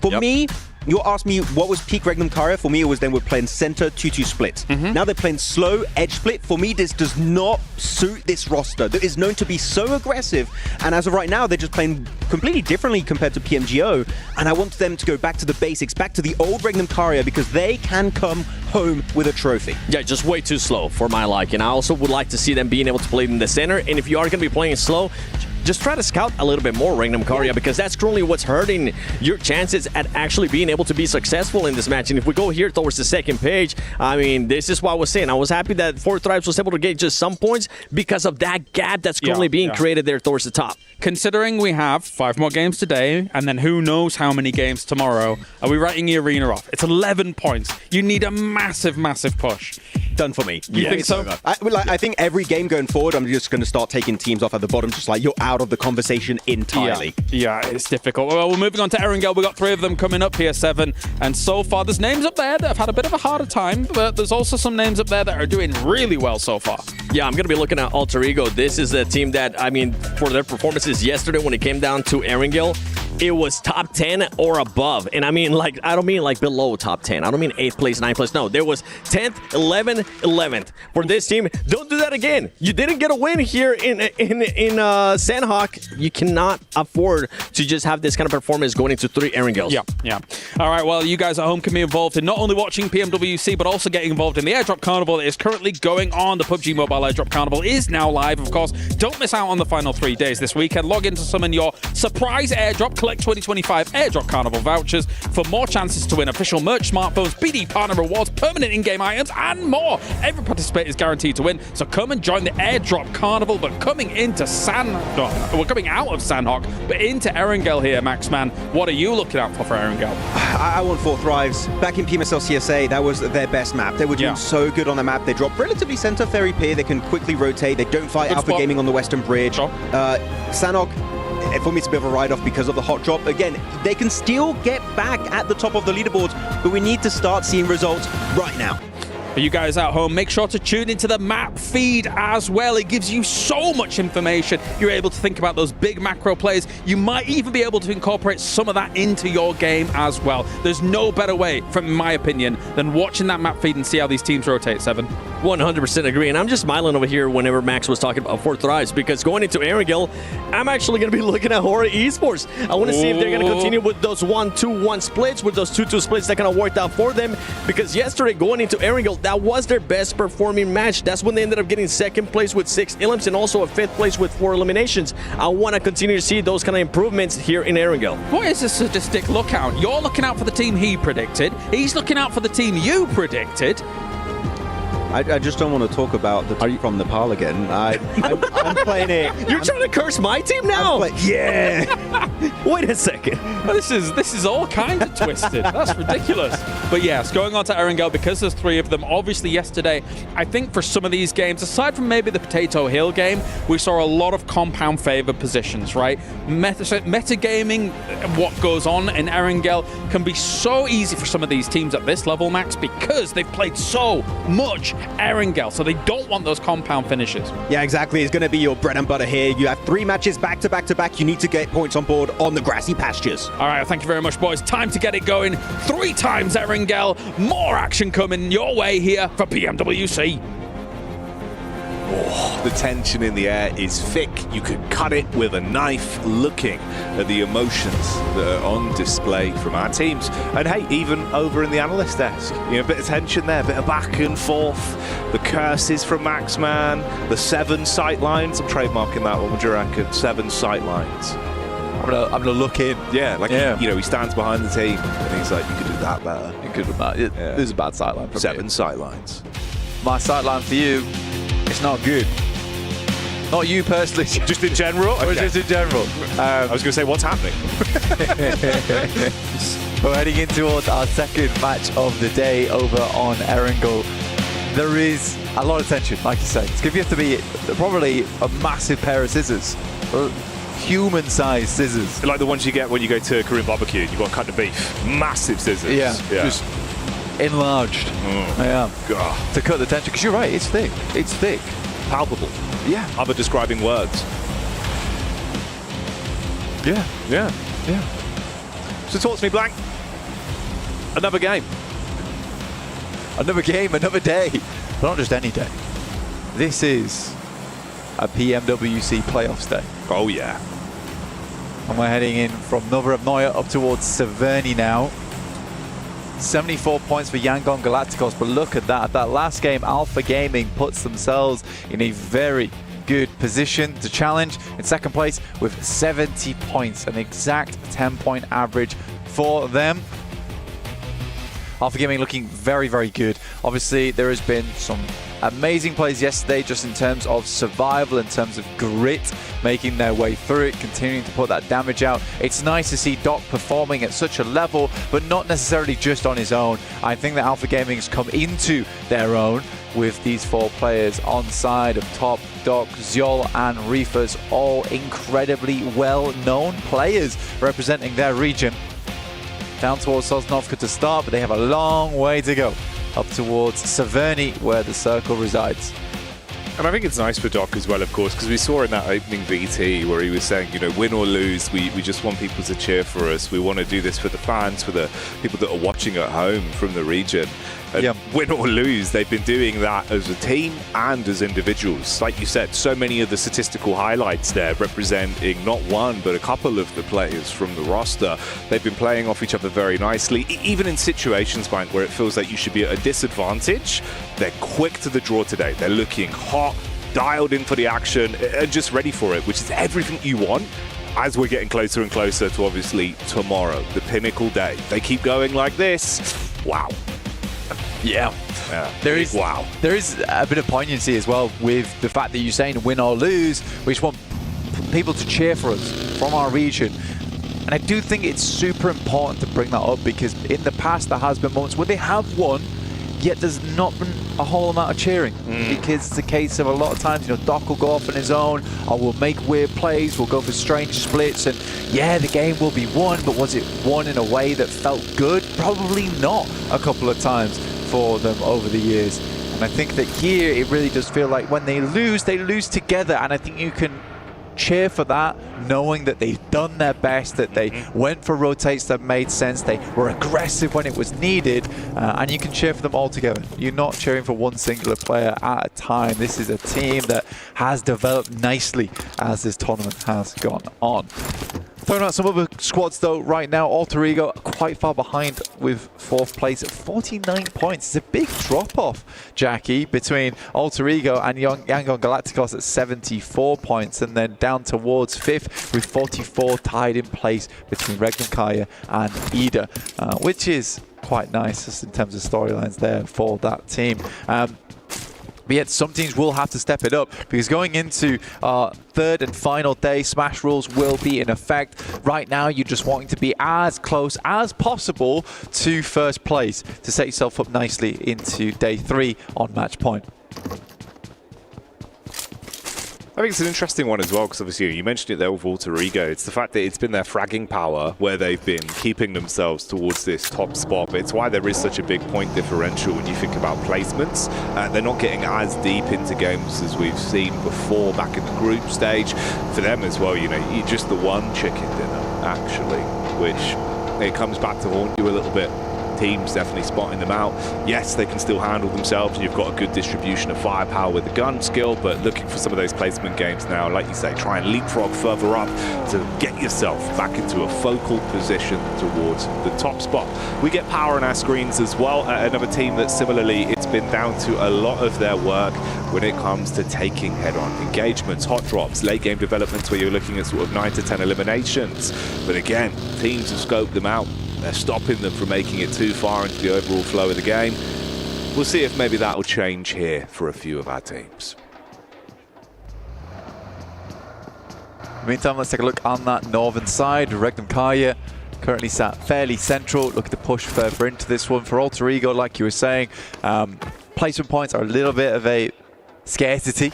For me, you asked me what was peak Regnum Karya. For me, it was then we're playing center 2-2 split. Now they're playing slow edge split. For me, this does not suit this roster that is known to be so aggressive. And as of right now, they're just playing completely differently compared to PMGO. And I want them to go back to the basics, back to the old Regnum Karya, because they can come home with a trophy. Yeah, just way too slow for my liking. I also would like to see them being able to play in the center. And if you are going to be playing slow, just try to scout a little bit more Regnum Karya, because that's currently what's hurting your chances at actually being able to be successful in this match. And if we go here towards the second page, I mean, this is what I was saying. I was happy that 4Thrives was able to get just some points because of that gap that's currently being created there towards the top. Considering we have 5 more games today, and then who knows how many games tomorrow, are we writing the arena off? It's 11 points. You need a massive, massive push. Done for me. You think so? I think every game going forward, I'm just going to start taking teams off at the bottom, just like you're out of the conversation entirely. Yeah, it's difficult. Well, we're moving on to Erangel. We've got 3 of them coming up here, 7. And so far, there's names up there that have had a bit of a harder time, but there's also some names up there that are doing really well so far. Yeah, I'm going to be looking at Alter Ego. This is a team that, I mean, for their performances yesterday when it came down to Erangel, it was top 10 or above. And I mean, like, I don't mean like below top 10. I don't mean 8th place, 9th place. No, there was 10th, 11th, 11th. For this team, don't do that again. You didn't get a win here in Sandhawk. You cannot afford to just have this kind of performance going into 3 Erangels. Yeah. All right, well, you guys at home can be involved in not only watching PMWC, but also getting involved in the Airdrop Carnival that is currently going on. The PUBG Mobile Airdrop Carnival is now live, of course. Don't miss out on the final 3 days this weekend. Log in to summon your surprise airdrop. Collect 2025 Airdrop Carnival vouchers for more chances to win official merch, smartphones, BD partner rewards, permanent in-game items, and more. Every participant is guaranteed to win, so come and join the Airdrop Carnival. But coming into we're coming out of Sandhawk, but into Erangel here, Maxman. What are you looking out for Erangel? I want 4Thrives. Back in PMSL CSA, that was their best map. They were doing so good on the map. They drop relatively center Ferry Pier. They can quickly rotate. They don't fight Alpha Gaming on the Western Bridge. Sandhawk, for me, it's a bit of a write-off because of the hot drop. Again, they can still get back at the top of the leaderboards, but we need to start seeing results right now. For you guys at home, make sure to tune into the map feed as well. It gives you so much information. You're able to think about those big macro plays. You might even be able to incorporate some of that into your game as well. There's no better way, from my opinion, than watching that map feed and see how these teams rotate, 7. 100% agree, and I'm just smiling over here whenever Max was talking about 4Thrives, because going into Erangel, I'm actually going to be looking at Hora Esports. I want to see if they're going to continue with those 1-2-1 splits, with those 2-2 splits that kind of worked out for them, because yesterday going into Erangel, that was their best performing match. That's when they ended up getting 2nd place with 6 elims and also a 5th place with 4 eliminations. I want to continue to see those kind of improvements here in Erangel. What is a sadistic lookout? You're looking out for the team he predicted. He's looking out for the team you predicted. I just don't want to talk about the team from Nepal again. I'm playing it. You're trying to curse my team now? Wait a second. This is all kind of twisted. That's ridiculous. But yes, going on to Erangel, because there's 3 of them. Obviously, yesterday, I think for some of these games, aside from maybe the Potato Hill game, we saw a lot of compound favored positions, right? Metagaming, what goes on in Erangel, can be so easy for some of these teams at this level, Max, because they've played so much Erangel, so they don't want those compound finishes. Yeah, exactly. It's going to be your bread and butter here. You have 3 matches back to back to back. You need to get points on board on the grassy pastures. All right, thank you very much, boys. Time to get it going. 3 times Erangel. More action coming your way here for PMWC. Oh, the tension in the air is thick. You could cut it with a knife, looking at the emotions that are on display from our teams. And hey, even over in the analyst desk, you know, a bit of tension there, a bit of back and forth. The curses from Maxman, the 7 sight lines. I'm trademarking that one. What do you reckon? 7 sight lines. I'm gonna look in. Yeah, he stands behind the team and he's like, you could do that better. You could do that. This is a bad sight line for 7 sight lines. My sight line for you, it's not good. Not you personally. Just in general? Or just in general. I was going to say, what's happening? We're heading in towards our 2nd match of the day over on Erangel. There is a lot of tension, like you said. It's going to have to be probably a massive pair of scissors. Human-sized scissors. Like the ones you get when you go to Korean barbecue. You've got to cut the beef. Massive scissors. Yeah. Just enlarged. God. To cut the tension. Because you're right, it's thick. It's thick. Palpable. Yeah. Other describing words. Yeah. So talk to me, Blank. Another game. Another game, another day. But not just any day. This is a PMWC playoffs day. Oh, yeah. And we're heading in from Novorossiysk up towards Severny now. 74 points for Yangon Galacticos, but look at that. That last game, Alpha Gaming puts themselves in a very good position to challenge in second place with 70 points, an exact 10-point average for them. Alpha Gaming looking very, very good. Obviously, there has been some amazing plays yesterday just in terms of survival, in terms of grit, making their way through it, continuing to put that damage out. It's nice to see Doc performing at such a level, but not necessarily just on his own. I think that Alpha Gaming has come into their own with these 4 players on side of top, Doc, Zyol and Reefers, all incredibly well-known players representing their region. Down towards Sosnovka to start, but they have a long way to go up towards Severny, where the circle resides. And I think it's nice for Doc as well, of course, because we saw in that opening VT where he was saying, you know, win or lose, we just want people to cheer for us. We want to do this for the fans, for the people that are watching at home from the region. And win or lose, they've been doing that as a team and as individuals. Like you said, so many of the statistical highlights there representing not one, but a couple of the players from the roster. They've been playing off each other very nicely, even in situations, Bank, where it feels like you should be at a disadvantage. They're quick to the draw today. They're looking hot, dialed in for the action, and just ready for it, which is everything you want as we're getting closer and closer to, obviously, tomorrow, the pinnacle day. They keep going like this. Wow. Yeah. There is a bit of poignancy as well with the fact that you're saying win or lose. We just want people to cheer for us from our region. And I do think it's super important to bring that up, because in the past there has been moments where they have won, yet there's not been a whole amount of cheering. Because it's a case of a lot of times, you know, Doc will go off on his own, or we'll make weird plays, we'll go for strange splits, and yeah, the game will be won, but was it won in a way that felt good? Probably not a couple of times for them over the years. And I think that here it really does feel like when they lose together, and I think you can cheer for that, knowing that they've done their best, that they went for rotates that made sense, they were aggressive when it was needed, and you can cheer for them all together. You're not cheering for one singular player at a time. This is a team that has developed nicely as this tournament has gone on. Throwing out some other squads though right now, Alter Ego quite far behind with 4th place at 49 points. It's a big drop off, Jackie, between Alter Ego and Yangon Galacticos at 74 points, and then down towards 5th with 44 tied in place between Regnum and Ida, which is quite nice just in terms of storylines there for that team. But yet some teams will have to step it up, because going into our 3rd and final day, Smash rules will be in effect. Right now, you're just wanting to be as close as possible to 1st place to set yourself up nicely into day 3 on match point. I think it's an interesting one as well, because obviously you mentioned it there with Alter Ego. It's the fact that it's been their fragging power where they've been keeping themselves towards this top spot. But it's why there is such a big point differential when you think about placements. They're not getting as deep into games as we've seen before back in the group stage. For them as well, you know, you're just the one chicken dinner, actually, which it comes back to haunt you a little bit. Teams definitely spotting them out. Yes, they can still handle themselves, and you've got a good distribution of firepower with the gun skill, but looking for some of those placement games now, like you say, try and leapfrog further up to get yourself back into a focal position towards the top spot. We get power on our screens as well. Another team that similarly, it's been down to a lot of their work when it comes to taking head-on engagements, hot drops, late game developments where you're looking at sort of 9 to 10 eliminations. But again, teams have scoped them out. They're stopping them from making it too far into the overall flow of the game. We'll see if maybe that will change here for a few of our teams. Meantime, let's take a look on that northern side. Regnum Karya currently sat fairly central, looking to push further into this one. For Alter Ego, like you were saying, placement points are a little bit of a scarcity.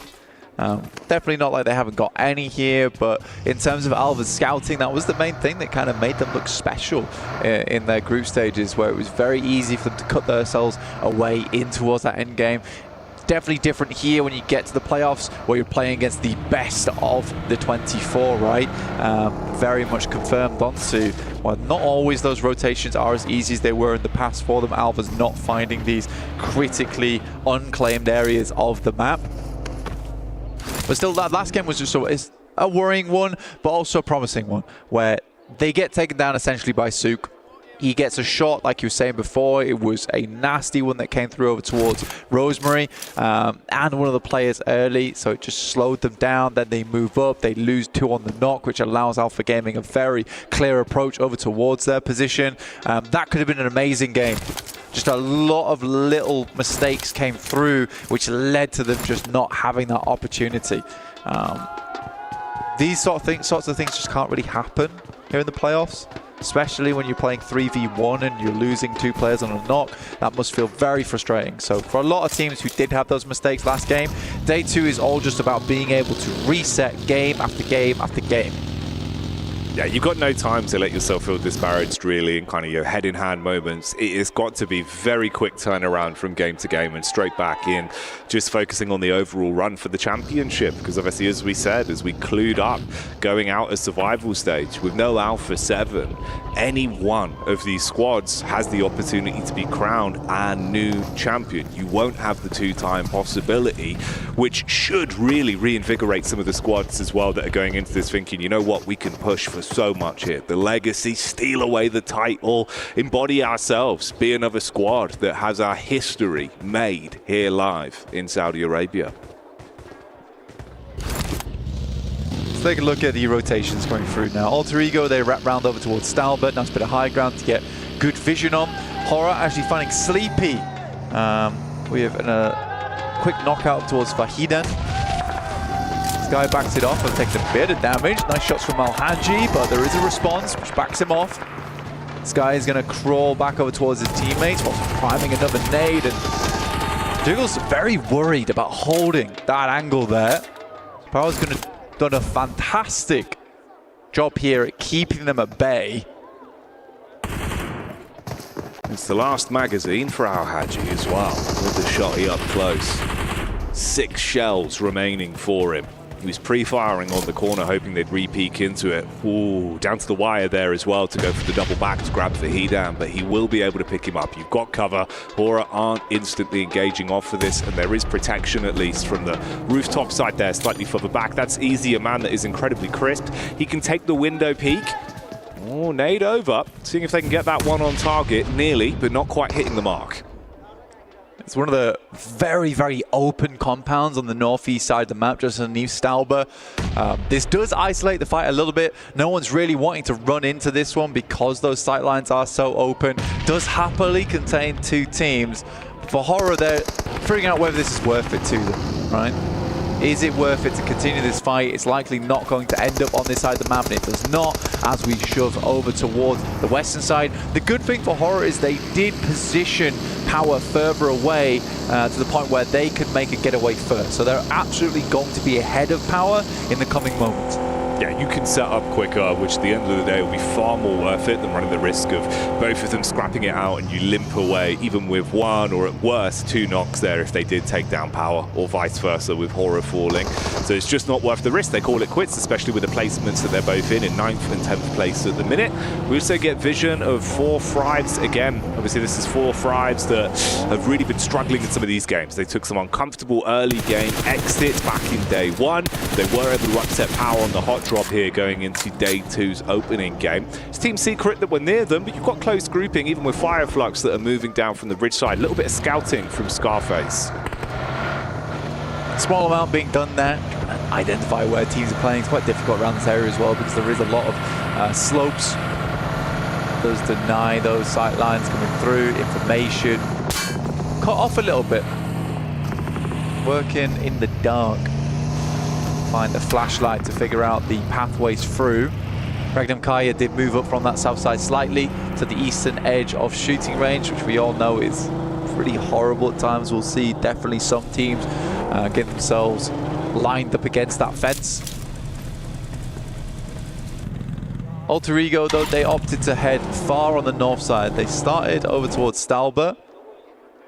Definitely not like they haven't got any here, but in terms of Alva's scouting, that was the main thing that kind of made them look special in their group stages, where it was very easy for them to cut themselves away in towards that end game. definitely different here when you get to the playoffs, where you're playing against the best of the 24, right? Very much confirmed onto, well, not always those rotations are as easy as they were in the past for them. Alpha's not finding these critically unclaimed areas of the map. But still, that last game was just it's a worrying one, but also a promising one, where they get taken down essentially by Sook. He gets a shot, like you were saying before. It was a nasty one that came through over towards Rosemary and one of the players early, so it just slowed them down. Then they move up, they lose 2 on the knock, which allows Alpha Gaming a very clear approach over towards their position. That could have been an amazing game. Just a lot of little mistakes came through, which led to them just not having that opportunity. These sorts of things just can't really happen here in the playoffs, especially when you're playing 3v1 and you're losing 2 players on a knock. That must feel very frustrating. So for a lot of teams who did have those mistakes last game, day 2 is all just about being able to reset game after game after game. Yeah, you've got no time to let yourself feel disparaged, really, in kind of your head-in-hand moments. It has got to be very quick turnaround from game to game and straight back in, just focusing on the overall run for the championship. Because obviously, as we said, as we clued up, going out a survival stage with no Alpha 7, any one of these squads has the opportunity to be crowned a new champion. You won't have the 2-time possibility, which should really reinvigorate some of the squads as well that are going into this thinking, you know what, we can push for so much here. The legacy, steal away the title, embody ourselves, be another squad that has our history made here live in Saudi Arabia. Let's take a look at the rotations going through now. Alter Ego, they wrap round over towards Stalbert. Nice bit of high ground to get good vision on. Horror actually finding Sleepy. We have a quick knockout towards Fahidan. This guy backs it off and takes a bit of damage. Nice shots from Al-Haji, but there is a response which backs him off. This guy is going to crawl back over towards his teammates while priming another nade. And Jiggle's very worried about holding that angle there. Power's going to done a fantastic job here at keeping them at bay. It's the last magazine for Al-Haji as well, with the shotty up close. 6 shells remaining for him. He was pre-firing on the corner, hoping they'd re-peek into it. Ooh, down to the wire there as well to go for the double back to grab Fahidan, but he will be able to pick him up. You've got cover. Hora aren't instantly engaging off for this, and there is protection at least from the rooftop side there, slightly further back. That's easy, a man that is incredibly crisp. He can take the window peek. Oh, nade over, seeing if they can get that one on target, nearly, but not quite hitting the mark. It's one of the very, very open compounds on the northeast side of the map, just underneath Stalber. This does isolate the fight a little bit. No one's really wanting to run into this one because those sight lines are so open. Does happily contain 2 teams. For Horror, they're figuring out whether this is worth it to them, right? Is it worth it to continue this fight? It's likely not going to end up on this side of the map, and it does not as we shove over towards the western side. The good thing for Horror is they did position Power further away to the point where they could make a getaway first. So they're absolutely going to be ahead of Power in the coming moments. Yeah, you can set up quicker, which at the end of the day will be far more worth it than running the risk of both of them scrapping it out and you limp away, even with 1 or at worst 2 knocks there if they did take down Power, or vice versa with Horror falling. So it's just not worth the risk. They call it quits, especially with the placements that they're both in 9th and 10th place at the minute. We also get vision of 4 Thrives again. Obviously, this is 4 Thrives that have really been struggling in some of these games. They took some uncomfortable early game exits back in day 1. They were able to upset Power on the hot drop here going into day 2's opening game. It's Team Secret that were near them, but you've got close grouping even with Fireflux that are moving down from the bridge side. A little bit of scouting from Scarface. Small amount being done there. Identify where teams are playing. It's quite difficult around this area as well because there is a lot of slopes. Does deny those sight lines coming through. Information cut off a little bit. Working in the dark. Find a flashlight to figure out the pathways through. Regnum Kaya did move up from that south side slightly to the eastern edge of shooting range, which we all know is pretty horrible at times. We'll see definitely some teams get themselves lined up against that fence. Alter Ego, though, they opted to head far on the north side. They started over towards Stalber.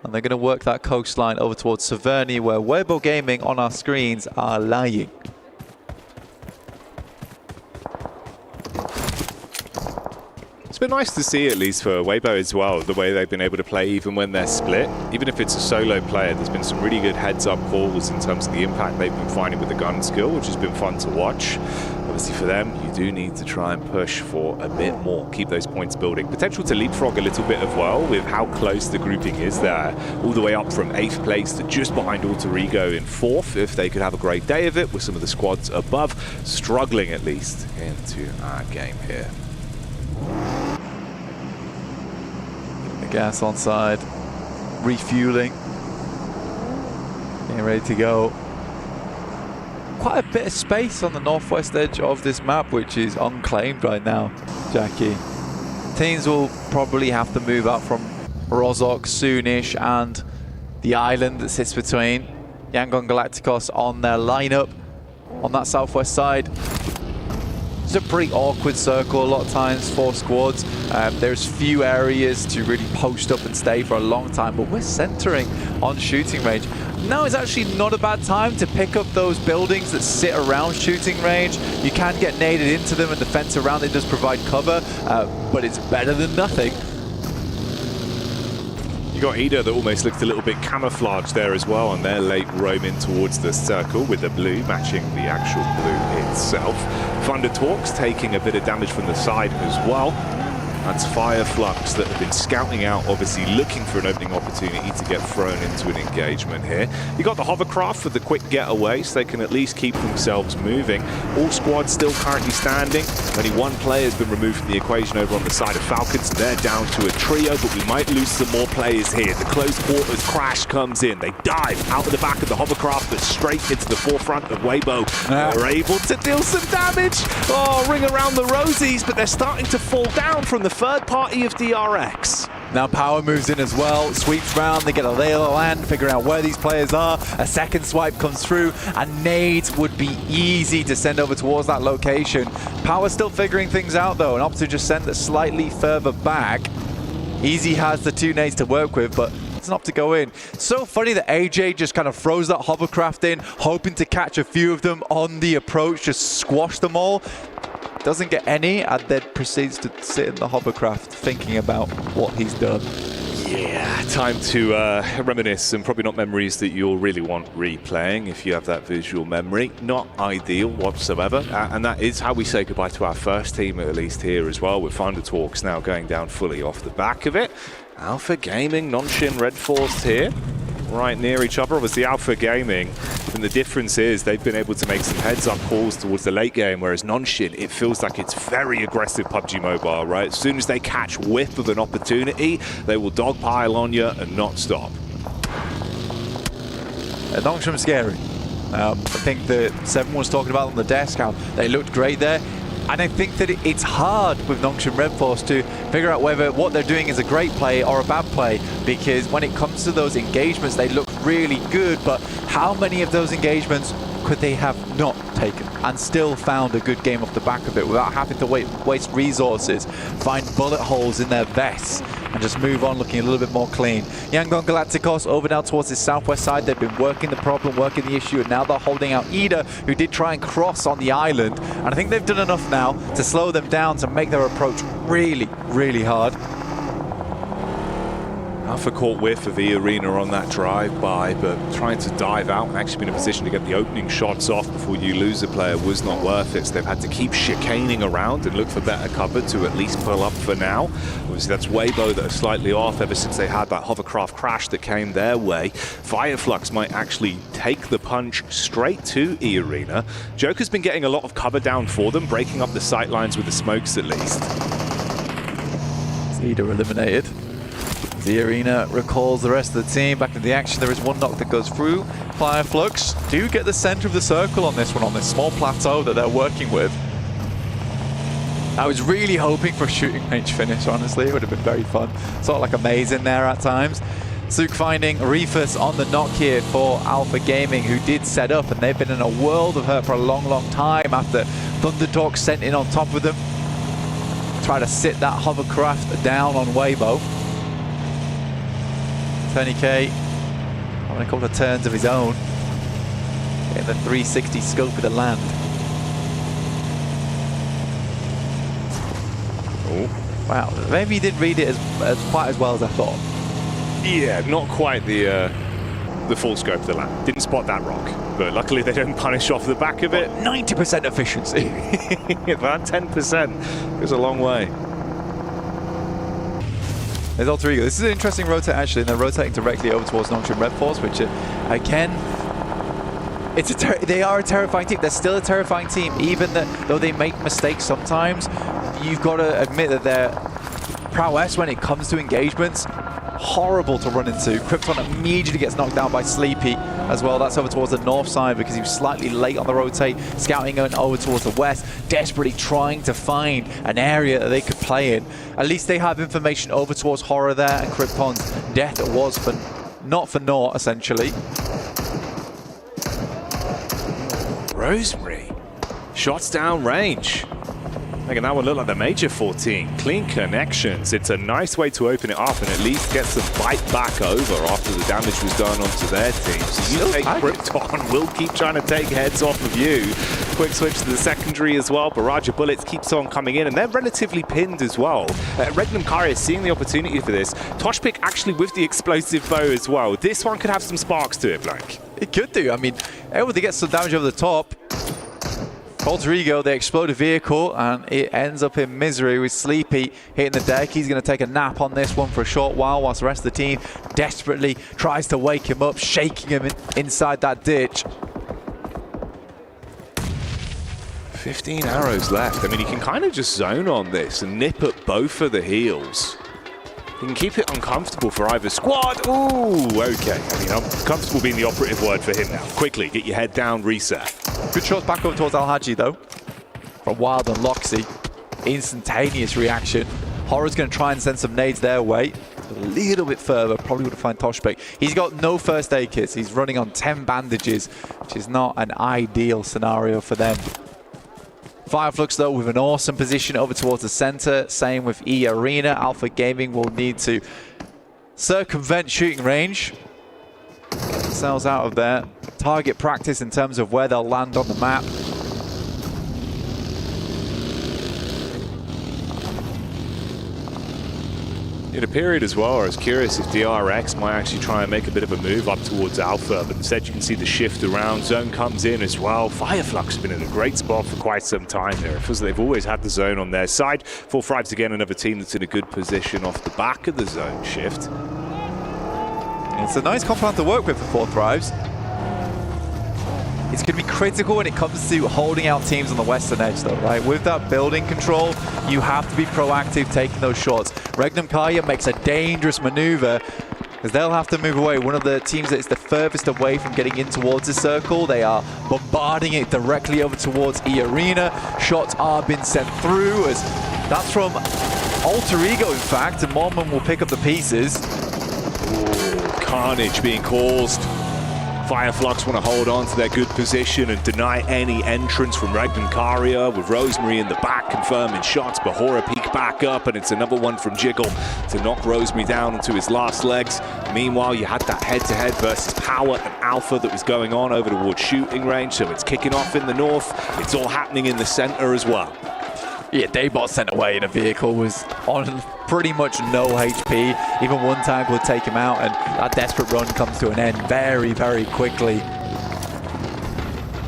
And they're going to work that coastline over towards Severny, where Weibo Gaming on our screens are lying. It's been nice to see, at least for Weibo as well, the way they've been able to play even when they're split. Even if it's a solo player, there's been some really good heads-up calls in terms of the impact they've been finding with the gun skill, which has been fun to watch. Obviously for them, you do need to try and push for a bit more, keep those points building. Potential to leapfrog a little bit as well with how close the grouping is there. All the way up from 8th place to just behind Alter Ego in 4th, if they could have a great day of it with some of the squads above, struggling at least into our game here. The gas on side, refueling, getting ready to go. Quite a bit of space on the northwest edge of this map, which is unclaimed right now, Jackie. Teams will probably have to move up from Rozhok soonish, and the island that sits between Yangon Galacticos on their lineup on that southwest side. It's a pretty awkward circle a lot of times for squads. There's few areas to really post up and stay for a long time, but we're centering on shooting range. Now is actually not a bad time to pick up those buildings that sit around shooting range. You can get naded into them and the fence around it does provide cover, but it's better than nothing. You got Ida that almost looked a little bit camouflaged there as well, and they're late roaming towards the circle with the blue matching the actual blue itself. Thunder Talks taking a bit of damage from the side as well. That's Fireflux that have been scouting out, obviously looking for an opening opportunity to get thrown into an engagement here. You got the hovercraft for the quick getaway, so they can at least keep themselves moving. All squads still currently standing. Only one player has been removed from the equation over on the side of Falcons. They're down to a trio, but we might lose some more players here. The close quarters crash comes in. They dive out of the back of the hovercraft, but straight into the forefront of Weibo. They're able to deal some damage. Oh, ring around the rosies, but they're starting to fall down from the third party of DRX. Now Power moves in as well, sweeps round, they get a lay of the land, figuring out where these players are. A second swipe comes through, and nades would be easy to send over towards that location. Power still figuring things out though, and opt to just send it slightly further back. Easy has the 2 nades to work with, but it's not to go in. So funny that AJ just kind of throws that hovercraft in, hoping to catch a few of them on the approach, just squash them all. Doesn't get any, and then proceeds to sit in the hovercraft thinking about what he's done. Yeah, time to reminisce, and probably not memories that you'll really want replaying if you have that visual memory. Not ideal whatsoever, and that is how we say goodbye to our first team, at least here as well, with Thunder Talks now going down fully off the back of it. Alpha Gaming, Nonshin, Red Force here, right near each other. Obviously Alpha Gaming, and the difference is they've been able to make some heads-up calls towards the late game, whereas Nonshin, it feels like it's very aggressive PUBG Mobile, right? As soon as they catch whiff of an opportunity, they will dogpile on you and not stop. Nonshin's scary. I think that Seven was talking about on the desk how they looked great there. And I think that it's hard with Nonshin Red Force to figure out whether what they're doing is a great play or a bad play, because when it comes to those engagements, they look really good, but how many of those engagements could they have not taken and still found a good game off the back of it without having to waste resources, find bullet holes in their vests, and just move on looking a little bit more clean. Yangon Galacticos over now towards the southwest side. They've been working the problem, working the issue, and now they're holding out Ida, who did try and cross on the island. And I think they've done enough now to slow them down, to make their approach really, really hard. Alpha caught whiff of E-Arena on that drive-by, but trying to dive out and actually be in a position to get the opening shots off before you lose a player was not worth it. So they've had to keep chicaning around and look for better cover to at least pull up for now. Obviously that's Weibo that are slightly off ever since they had that hovercraft crash that came their way. Fireflux might actually take the punch straight to E-Arena. Joker's been getting a lot of cover down for them, breaking up the sight lines with the smokes at least. Ida eliminated. The Arena recalls the rest of the team back into the action. There is one knock that goes through. Fireflux do get the center of the circle on this one, on this small plateau that they're working with. I was really hoping for a shooting range finish, honestly. It would have been very fun. Sort of like a maze in there at times. Zook finding Reefus on the knock here for Alpha Gaming, who did set up, and they've been in a world of hurt for a long, long time after Thunder Talks sent in on top of them. Try to sit that hovercraft down on Weibo. Tony K having a couple of turns of his own. Getting the 360 scope of the land. Oh, wow. Maybe he didn't read it as quite as well as I thought. Yeah, not quite the full scope of the land. Didn't spot that rock, but luckily they don't punish off the back of it. 90% efficiency. That 10% goes a long way. There's Alter Ego. This is an interesting rotate actually, and they're rotating directly over towards Nongshim Red Force, which again, they are a terrifying team. They're still a terrifying team, even though they make mistakes sometimes. You've got to admit that their prowess when it comes to engagements, horrible to run into. Krypton immediately gets knocked down by Sleepy as well. That's over towards the north side because he was slightly late on the rotate, scouting going over towards the west, desperately trying to find an area that they could play in. At least they have information over towards Horror there, and Krypton's death was for not for naught, essentially. Rosemary, shots down range. Making that one look like the Major 14. Clean connections. It's a nice way to open it up and at least get some bite back over after the damage was done onto their team. So you take Krypton, we'll keep trying to take heads off of you. Quick switch to the secondary as well. Barrage of bullets keeps on coming in, and they're relatively pinned as well. Regnum Kari is seeing the opportunity for this. Toshpik actually with the explosive bow as well. This one could have some sparks to it, Blank. It could do. I mean, able to get some damage over the top. Alter Ego, they explode a vehicle, and it ends up in misery with Sleepy hitting the deck. He's going to take a nap on this one for a short while, whilst the rest of the team desperately tries to wake him up, shaking him inside that ditch. 15 arrows left. I mean, you can kind of just zone on this and nip at both of the heels. You can keep it uncomfortable for either squad. Ooh, okay. I mean, uncomfortable being the operative word for him now. Quickly, get your head down, reset. Good shots back over towards Al-Haji, though. From Wild and Loxy. Instantaneous reaction. Horror's going to try and send some nades their way. A little bit further, probably would have found Toshpik. He's got no first aid kits. He's running on 10 bandages, which is not an ideal scenario for them. Fireflux, though, with an awesome position over towards the center. Same with E Arena. Alpha Gaming will need to circumvent shooting range. Get themselves out of there. Target practice in terms of where they'll land on the map. In a period as well, I was curious if rechs might actually try and make a bit of a move up towards Alpha, but instead you can see the shift around. Zone comes in as well. Fireflux has been in a great spot for quite some time here. It feels like they've always had the zone on their side. 4-5's again another team that's in a good position off the back of the zone shift. It's a nice compound to work with for 4-Thrives. It's going to be critical when it comes to holding out teams on the western edge, though, right? With that building control, you have to be proactive taking those shots. Regnum Kaya makes a dangerous maneuver because they'll have to move away. One of the teams that is the furthest away from getting in towards the circle, they are bombarding it directly over towards E Arena. Shots are being sent through as that's from Alter Ego, in fact, and Mormon will pick up the pieces. Ooh, carnage being caused. Fireflux want to hold on to their good position and deny any entrance from Regnum Karia, with Rosemary in the back confirming shots. Bahora peek back up, and it's another one from Jiggle to knock Rosemary down onto his last legs. Meanwhile, you had that head-to-head versus Power and Alpha that was going on over towards shooting range, so it's kicking off in the north. It's all happening in the center as well. Yeah, Daybot sent away in a vehicle, was on pretty much no HP. Even one tank would take him out, and that desperate run comes to an end very, very quickly.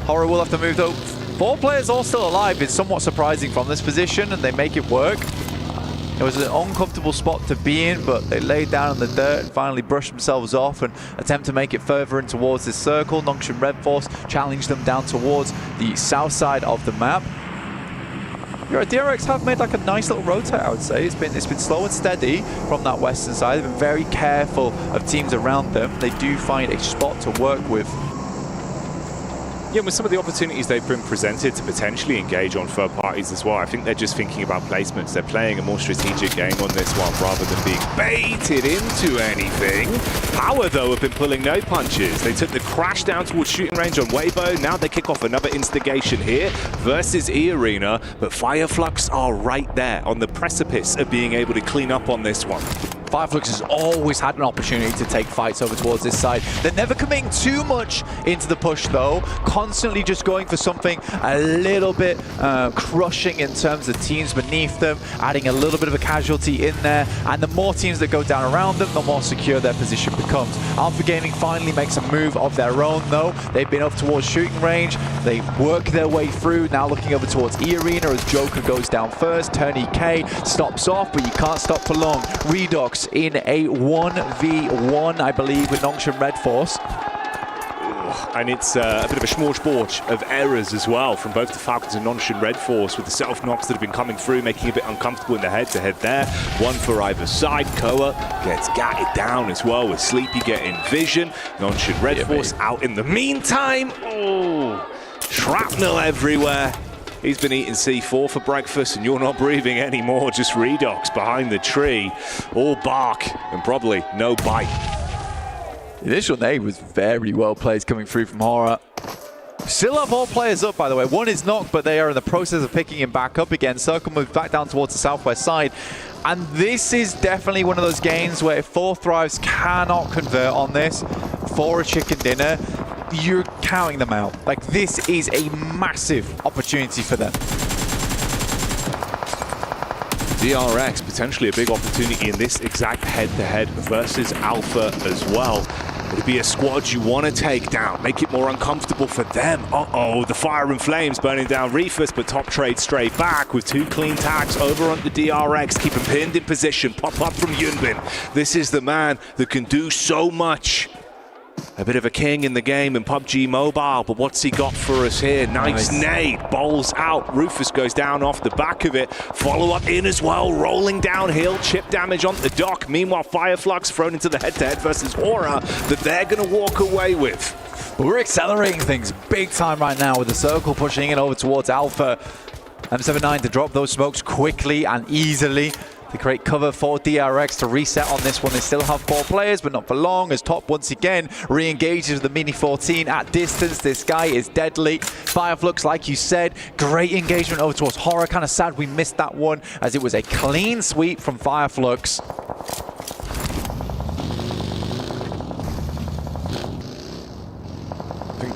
Horror will have to move, though. 4 players all still alive. It's somewhat surprising from this position, and they make it work. It was an uncomfortable spot to be in, but they laid down in the dirt and finally brushed themselves off and attempt to make it further in towards this circle. Nongshim Red Force challenged them down towards the south side of the map. rechs have made like a nice little rotate, I would say. It's been slow and steady from that western side. They've been very careful of teams around them. They do find a spot to work with. Yeah, with some of the opportunities they've been presented to potentially engage on third parties as well, I think they're just thinking about placements. They're playing a more strategic game on this one rather than being baited into anything. Power, though, have been pulling no punches. They took the crash down towards shooting range on Weibo. Now they kick off another instigation here versus E Arena, but Fireflux are right there on the precipice of being able to clean up on this one. Fireflux has always had an opportunity to take fights over towards this side. They're never committing too much into the push though, constantly just going for something a little bit crushing in terms of teams beneath them, adding a little bit of a casualty in there, and the more teams that go down around them, the more secure their position becomes. Alpha Gaming finally makes a move of their own though. They've been up towards shooting range, they work their way through, now looking over towards E Arena as Joker goes down first, Turn EK stops off, but you can't stop for long. Redox in a 1v1, I believe, with Nongshan Red Force. And it's a bit of a smorgasbord of errors as well from both the Falcons and Nongshan Red Force, with the self-knocks that have been coming through, making it a bit uncomfortable in the head-to-head there. One for either side. Koa gets gatted down as well, with Sleepy getting vision. Nongshan Red Force out in the meantime. Oh, shrapnel everywhere. He's been eating C4 for breakfast, and you're not breathing anymore. Just Redox behind the tree. All bark and probably no bite. The initial nade was very well played coming through from Horror. Still have all players up, by the way. One is knocked, but they are in the process of picking him back up again. Circle moves back down towards the southwest side. And this is definitely one of those games where if 4 Thrives cannot convert on this for a chicken dinner, you're counting them out. Like, this is a massive opportunity for them. DRX, potentially a big opportunity in this exact head-to-head versus Alpha as well. It'd be a squad you want to take down, make it more uncomfortable for them. Uh-oh, the fire and flames burning down Reefus, but top trade straight back with 2 clean tags over on the DRX, keep him pinned in position, pop up from Yunbin. This is the man that can do so much. A bit of a king in the game in PUBG Mobile, but what's he got for us here? Nice nade, bowls out. Rufus goes down off the back of it. Follow up in as well, rolling downhill, chip damage on the dock. Meanwhile, Fireflux thrown into the head-to-head versus Aura that they're going to walk away with. But we're accelerating things big time right now with the circle pushing it over towards Alpha. M79 to drop those smokes quickly and easily to create cover for DRX to reset on this one. They still have 4 players, but not for long, as Top once again re-engages the Mini 14 at distance. This guy is deadly. Fireflux, like you said, great engagement over towards Horror. Kind of sad we missed that one, as it was a clean sweep from Fireflux.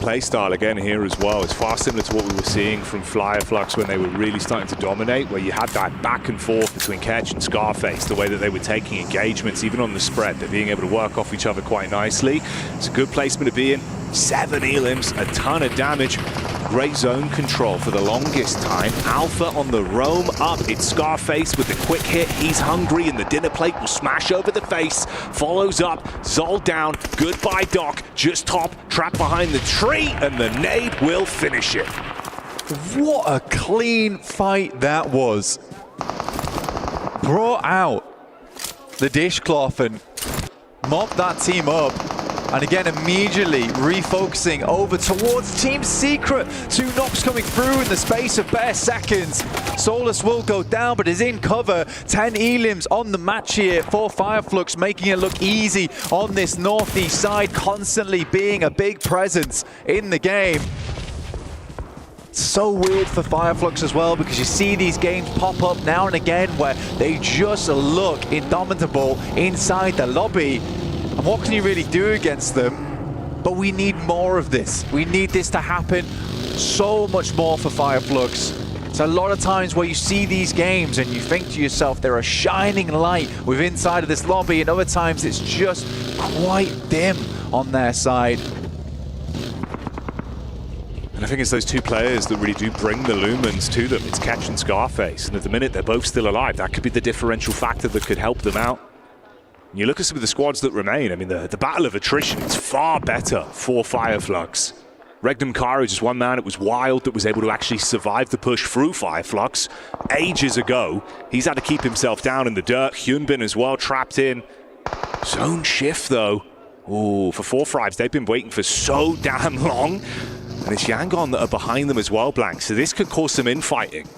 Playstyle again here as well. It's far similar to what we were seeing from Fireflux when they were really starting to dominate, where you had that back and forth between Ketch and Scarface, the way that they were taking engagements, even on the spread. They're being able to work off each other quite nicely. It's a good placement to be in. 7 elims, a ton of damage. Great zone control for the longest time. Alpha on the roam up. It's Scarface with the quick hit. He's hungry, and the dinner plate will smash over the face. Follows up. Zol down. Goodbye, Doc. Just Top. Trapped behind the tree, and the nade will finish it. What a clean fight that was. Brought out the dishcloth and mopped that team up. And again, immediately refocusing over towards Team Secret. 2 knocks coming through in the space of bare seconds. Solus will go down, but is in cover. 10 elims on the match here for Fireflux, making it look easy on this northeast side, constantly being a big presence in the game. So weird for Fireflux as well, because you see these games pop up now and again where they just look indomitable inside the lobby. And what can you really do against them? But we need more of this. We need this to happen so much more for Fireflux. It's a lot of times where you see these games and you think to yourself, they're a shining light with inside of this lobby, and other times it's just quite dim on their side. And I think it's those 2 players that really do bring the lumens to them. It's Ketch and Scarface, and at the minute they're both still alive. That could be the differential factor that could help them out. And you look at some of the squads that remain. I mean, the battle of attrition is far better for Fireflux. Regnum Cairo just one man. It was Wild that was able to actually survive the push through Fireflux ages ago. He's had to keep himself down in the dirt. Hyunbin as well, trapped in. Zone shift, though. Ooh, for 4 Thrives, they've been waiting for so damn long. And it's Yangon that are behind them as well, Blank. So this could cause some infighting.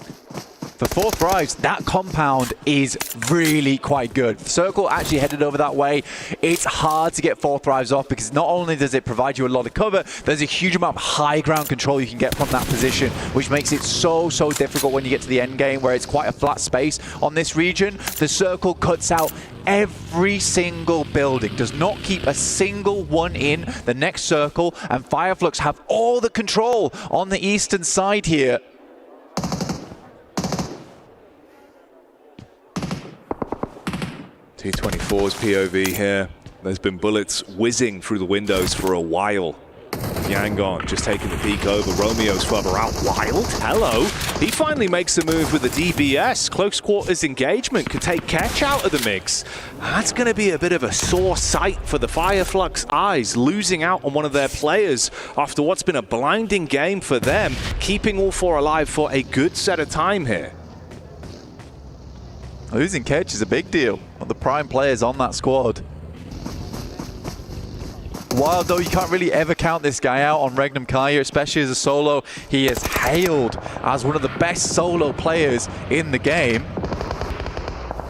For 4 Thrives, that compound is really quite good. Circle actually headed over that way. It's hard to get 4 Thrives off because not only does it provide you a lot of cover, there's a huge amount of high ground control you can get from that position, which makes it so difficult when you get to the end game where it's quite a flat space on this region. The Circle cuts out every single building, does not keep a single one in the next circle, and Fireflux have all the control on the eastern side here. T24's POV here. There's been bullets whizzing through the windows for a while. Yangon just taking the peek over. Romeo's further out. Wild, hello. He finally makes a move with the DBS. Close quarters engagement could take Ketch out of the mix. That's going to be a bit of a sore sight for the Fireflux eyes, losing out on one of their players after what's been a blinding game for them, keeping all 4 alive for a good set of time here. Losing Ketch is a big deal. One of the prime players on that squad. Wild, though, you can't really ever count this guy out on Regnum Kaya, especially as a solo. He is hailed as one of the best solo players in the game.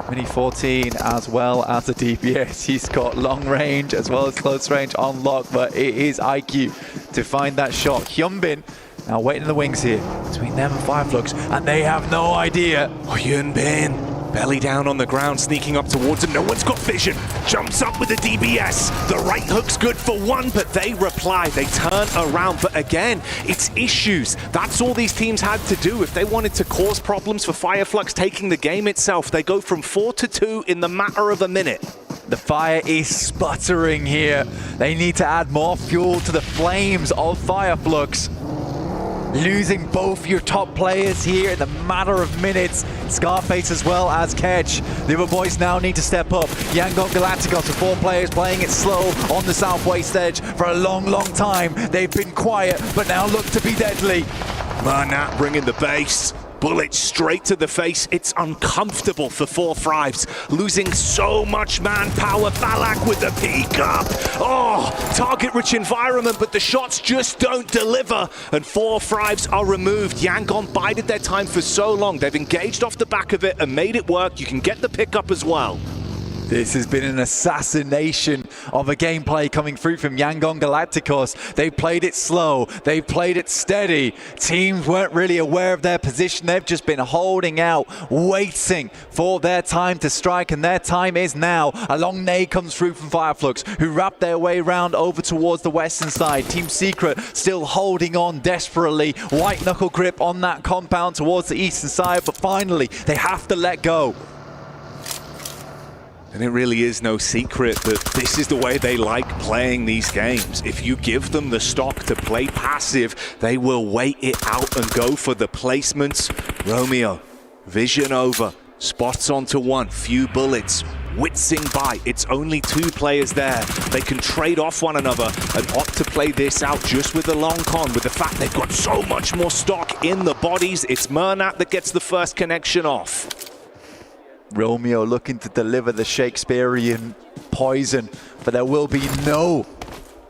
Mini 14 as well as a DPS. He's got long range as well as close range on lock, but it is IQ to find that shot. Hyunbin now waiting in the wings here between them and Fireflux, and they have no idea. Oh, Hyunbin. Belly down on the ground, sneaking up towards him. No one's got vision. Jumps up with the DBS. The right hook's good for one, but they reply. They turn around. But again, it's issues. That's all these teams had to do. If they wanted to cause problems for Fireflux taking the game itself, they go from 4-2 in the matter of a minute. The fire is sputtering here. They need to add more fuel to the flames of Fireflux. Losing both your top players here in the matter of minutes. Scarface as well as Ketch. The other boys now need to step up. Yangon Galacticos with 4 players playing it slow on the southwest edge for a long time. They've been quiet, but now look to be deadly. Mernat bringing the base. Bullet straight to the face. It's uncomfortable for 4 Thrives. Losing so much manpower. Balak with the peek up. Oh, target-rich environment, but the shots just don't deliver. And 4 Thrives are removed. Yangon bided their time for so long. They've engaged off the back of it and made it work. You can get the pickup as well. This has been an assassination of a gameplay coming through from Yangon Galacticos. They played it slow, they played it steady. Teams weren't really aware of their position. They've just been holding out, waiting for their time to strike, and their time is now. A long nade comes through from Fireflux, who wrap their way around over towards the western side. Team Secret still holding on desperately. White knuckle grip on that compound towards the eastern side, but finally they have to let go. And it really is no secret that this is the way they like playing these games. If you give them the stock to play passive, they will wait it out and go for the placements. Romeo, vision over, spots onto one, few bullets, witzing by. It's only 2 players there. They can trade off one another and opt to play this out just with the long con. With the fact they've got so much more stock in the bodies, it's Mernat that gets the first connection off. Romeo looking to deliver the Shakespearean poison, but there will be no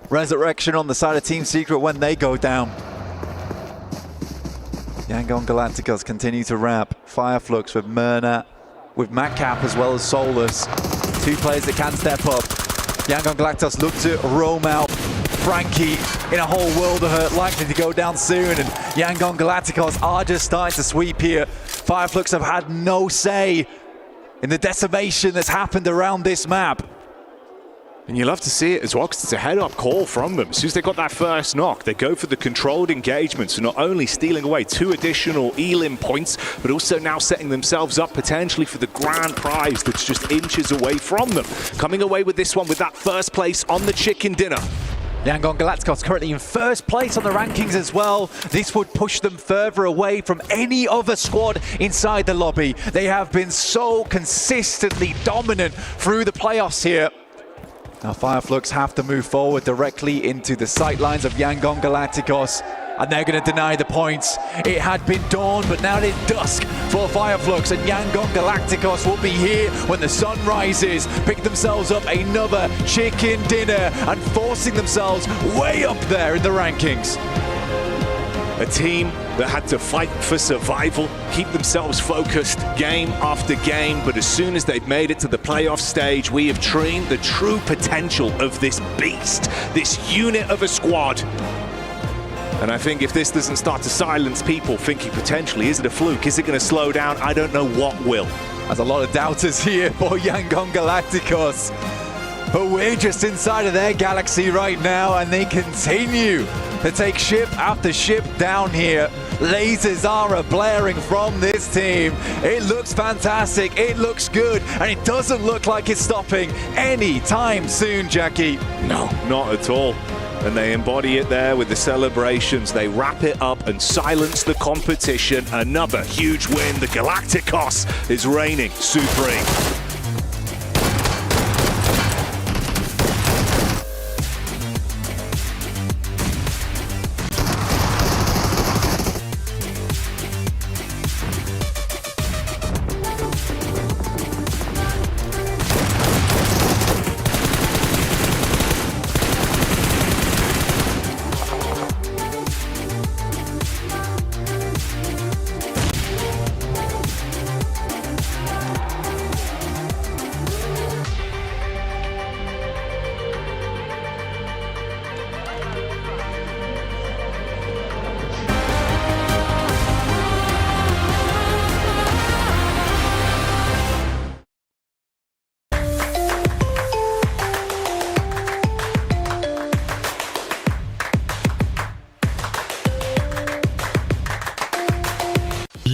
resurrection on the side of Team Secret when they go down. Yangon Galacticos continue to wrap. Fireflux with Mernat, with Matcap as well as Solus. 2 players that can step up. Yangon Galacticos look to roam out. Frankie in a whole world of hurt, likely to go down soon, and Yangon Galacticos are just starting to sweep here. Fireflux have had no say in the decimation that's happened around this map. And you love to see it as well, because it's a head-up call from them. As soon as they got that first knock, they go for the controlled engagement, so not only stealing away 2 additional Elim points, but also now setting themselves up potentially for the grand prize that's just inches away from them. Coming away with this one with that first place on the chicken dinner. Yangon Galacticos currently in first place on the rankings as well. This would push them further away from any other squad inside the lobby. They have been so consistently dominant through the playoffs here. Now Fireflux have to move forward directly into the sightlines of Yangon Galacticos, and they're going to deny the points. It had been dawn, but now it's dusk for Fireflux, and Yangon Galacticos will be here when the sun rises, pick themselves up another chicken dinner and forcing themselves way up there in the rankings. A team that had to fight for survival, keep themselves focused game after game. But as soon as they've made it to the playoff stage, we have seen the true potential of this beast, this unit of a squad. And I think if this doesn't start to silence people thinking potentially, is it a fluke? Is it going to slow down? I don't know what will. There's a lot of doubters here for Yangon Galacticos. But we're just inside of their galaxy right now, and they continue to take ship after ship down here. Lasers are blaring from this team. It looks fantastic, it looks good, and it doesn't look like it's stopping anytime soon, Jackie. No, not at all. And they embody it there with the celebrations. They wrap it up and silence the competition. Another huge win. The Galacticos is reigning supreme.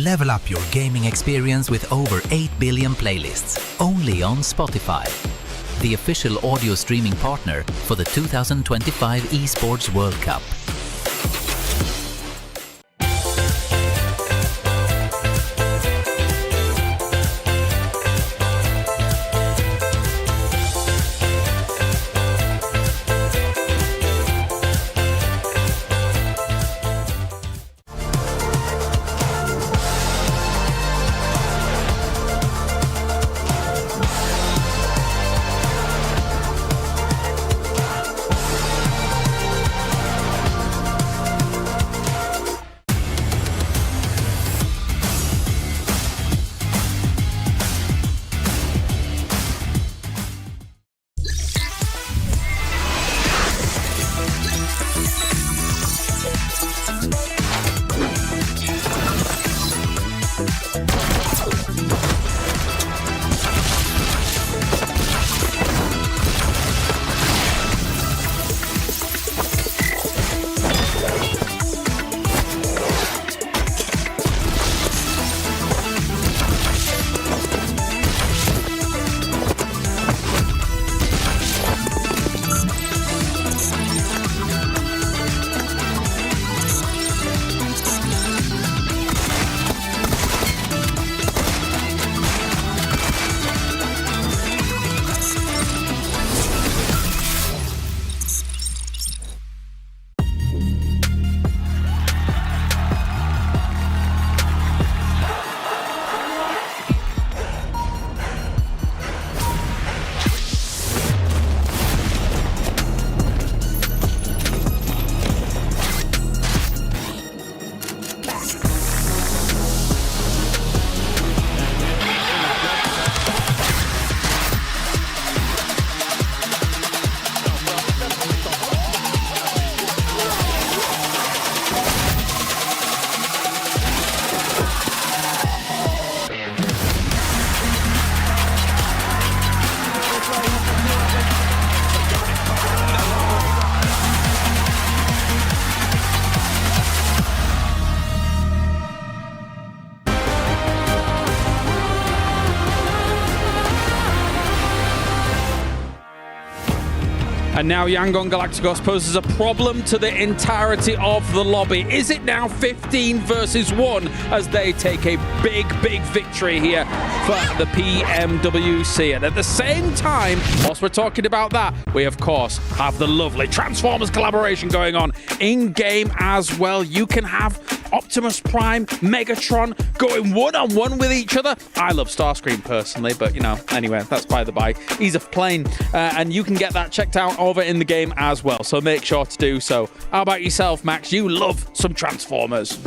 Level up your gaming experience with over 8 billion playlists, only on Spotify, the official audio streaming partner for the 2025 ESPORTS World Cup. And now Yangon Galacticos poses a problem to the entirety of the lobby. Is it now 15 versus 1 as they take a big victory here for the PMWC? And at the same time, whilst we're talking about that, we of course have the lovely Transformers collaboration going on in-game as well. You can have Optimus Prime, Megatron going one-on-one with each other. I love Starscream personally, but you know, anyway, that's by the by. He's a plane, and you can get that checked out over in the game as well, so make sure to do so. How about yourself, Max? You love some Transformers.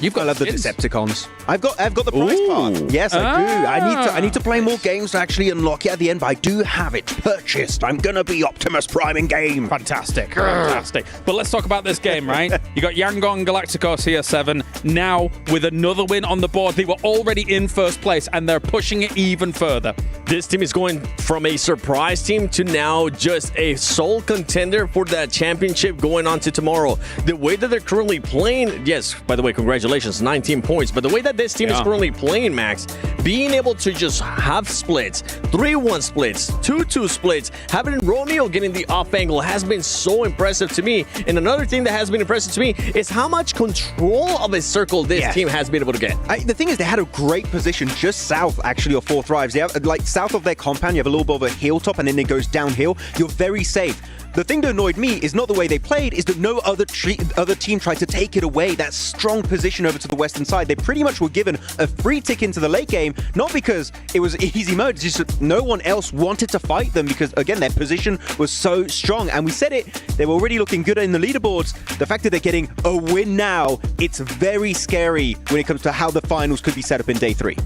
You've got I love the skins. Decepticons. I've got the prize part. Yes, I do. I need to play more games to actually unlock it at the end, but I do have it purchased. I'm gonna be Optimus Prime in game. Fantastic. But let's talk about this game, right? You got Yangon Galacticos here, 7. Now with another win on the board, they were already in first place, and they're pushing it even further. This team is going from a surprise team to now just a sole contender for that championship going on to tomorrow. The way that they're currently playing, yes, by the way, congratulations, 19 points. But the way that this team is currently playing, Max, being able to just have splits, 3-1 splits, 2-2 splits, having Romeo getting the off angle has been so impressive to me. And another thing that has been impressive to me is how much control of a circle this team has been able to get. The thing is, they had a great position just south, actually, of 4 Thrives. They have, like, south of their compound, you have a little bit of a hilltop, and then it goes downhill. You're very safe. The thing that annoyed me is not the way they played, is that no other team tried to take it away, that strong position over to the western side. They pretty much were given a free tick into the late game, not because it was easy mode, it's just that no one else wanted to fight them because, again, their position was so strong. And we said it, they were already looking good in the leaderboards. The fact that they're getting a win now, it's very scary when it comes to how the finals could be set up in day 3.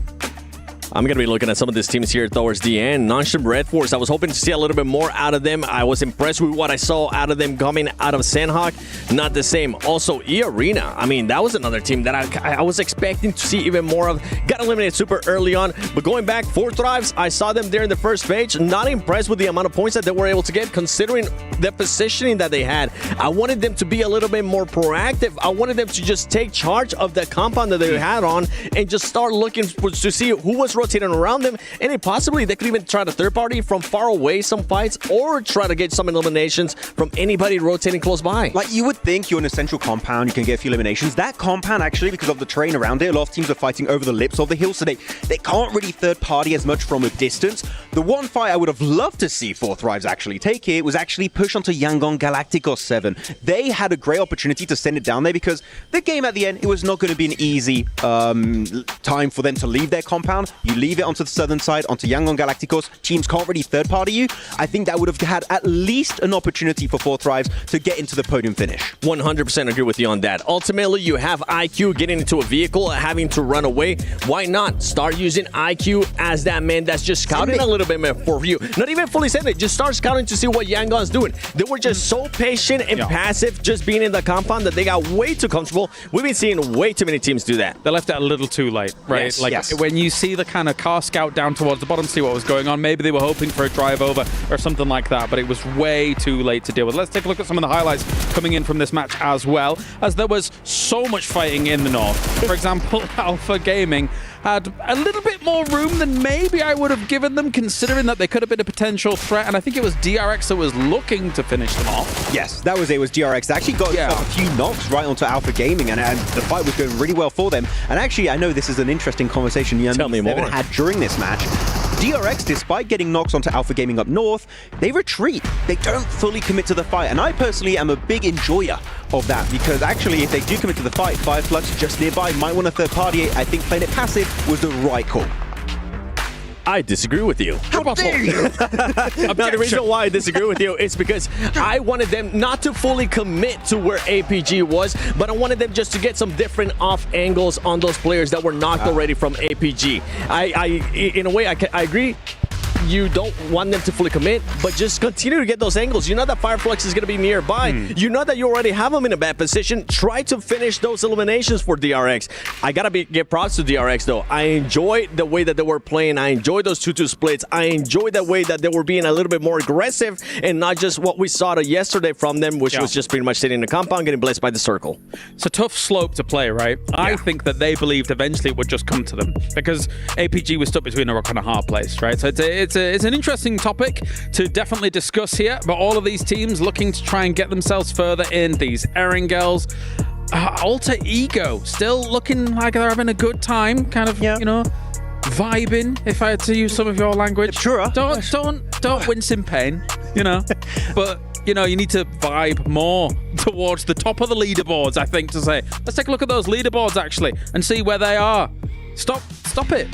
I'm going to be looking at some of these teams here towards the end. Nonship Red Force, I was hoping to see a little bit more out of them. I was impressed with what I saw out of them coming out of Sandhawk. Not the same. Also, E-Arena. I mean, that was another team that I was expecting to see even more of. Got eliminated super early on. But going back, 4 Thrives, I saw them there in the first page. Not impressed with the amount of points that they were able to get, considering the positioning that they had. I wanted them to be a little bit more proactive. I wanted them to just take charge of the compound that they had on and just start looking to see who was rotating around them, and possibly they could even try to third party from far away some fights, or try to get some eliminations from anybody rotating close by. Like, you would think you're in a central compound, you can get a few eliminations. That compound, actually, because of the terrain around it, a lot of teams are fighting over the lips of the hill, so they can't really third party as much from a distance. The one fight I would have loved to see 4 Thrives actually take here was actually push onto Yangon Galacticos 7. They had a great opportunity to send it down there, because the game at the end, it was not going to be an easy time for them to leave their compound. You leave it onto the southern side, onto Yangon Galacticos. Teams can't really third party you. I think that would have had at least an opportunity for 4 Thrives to get into the podium finish. 100% agree with you on that. Ultimately, you have IQ getting into a vehicle, having to run away. Why not start using IQ as that man that's just scouting a little bit more for you? Not even fully send it, just start scouting to see what Yangon's doing. They were just so patient and passive, just being in the compound, that they got way too comfortable. We've been seeing way too many teams do that. They left it a little too late, right? When you see the kind of car scout down towards the bottom, see what was going on. Maybe they were hoping for a drive over or something like that, but it was way too late to deal with. Let's take a look at some of the highlights coming in from this match as well, as there was so much fighting in the north. For example, Alpha Gaming had a little bit more room than maybe I would have given them, considering that they could have been a potential threat, and I think it was DRX that was looking to finish them off. Yes, that was it. It was DRX. They actually got a few knocks right onto Alpha Gaming, and the fight was going really well for them. And actually, I know this is an interesting conversation Tell me more. Had during this match. DRX, despite getting knocks onto Alpha Gaming up north, they retreat. They don't fully commit to the fight, and I personally am a big enjoyer of that, because actually, if they do commit to the fight, Fireflux just nearby might want to third party it. I think playing it passive was the right call. I disagree with you. How dare you? Now, the reason why I disagree with you is because I wanted them not to fully commit to where APG was, but I wanted them just to get some different off angles on those players that were knocked already from APG. In a way, I agree. You don't want them to fully commit, but just continue to get those angles. You know that Fireflux is going to be nearby. You know that you already have them in a bad position. Try to finish those eliminations for DRX. I got to give props to DRX, though. I enjoyed the way that they were playing. I enjoyed those 2-2 splits. I enjoyed the way that they were being a little bit more aggressive and not just what we saw yesterday from them, which was just pretty much sitting in the compound, getting blessed by the circle. It's a tough slope to play, right? I think that they believed eventually it would just come to them, because APG was stuck between a rock and a hard place, right? So it's an interesting topic to definitely discuss here, but all of these teams looking to try and get themselves further in. These Erangels, Alter Ego, still looking like they're having a good time, kind of, you know, vibing, if I had to use some of your language. Sure. Don't wince in pain, you know, but you know, you need to vibe more towards the top of the leaderboards, I think, to say. Let's take a look at those leaderboards, actually, and see where they are. Stop it.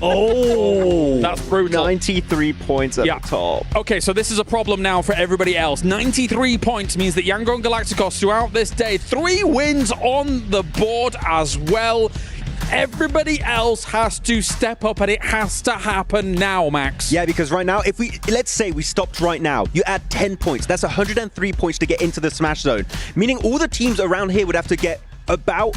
Oh, that's brutal. 93 points at the top. Okay, so this is a problem now for everybody else. 93 points means that Yangon Galacticos throughout this day, 3 wins on the board as well. Everybody else has to step up, and it has to happen now, Max. Yeah, because right now, let's say we stopped right now, you add 10 points. That's 103 points to get into the Smash Zone, meaning all the teams around here would have to get about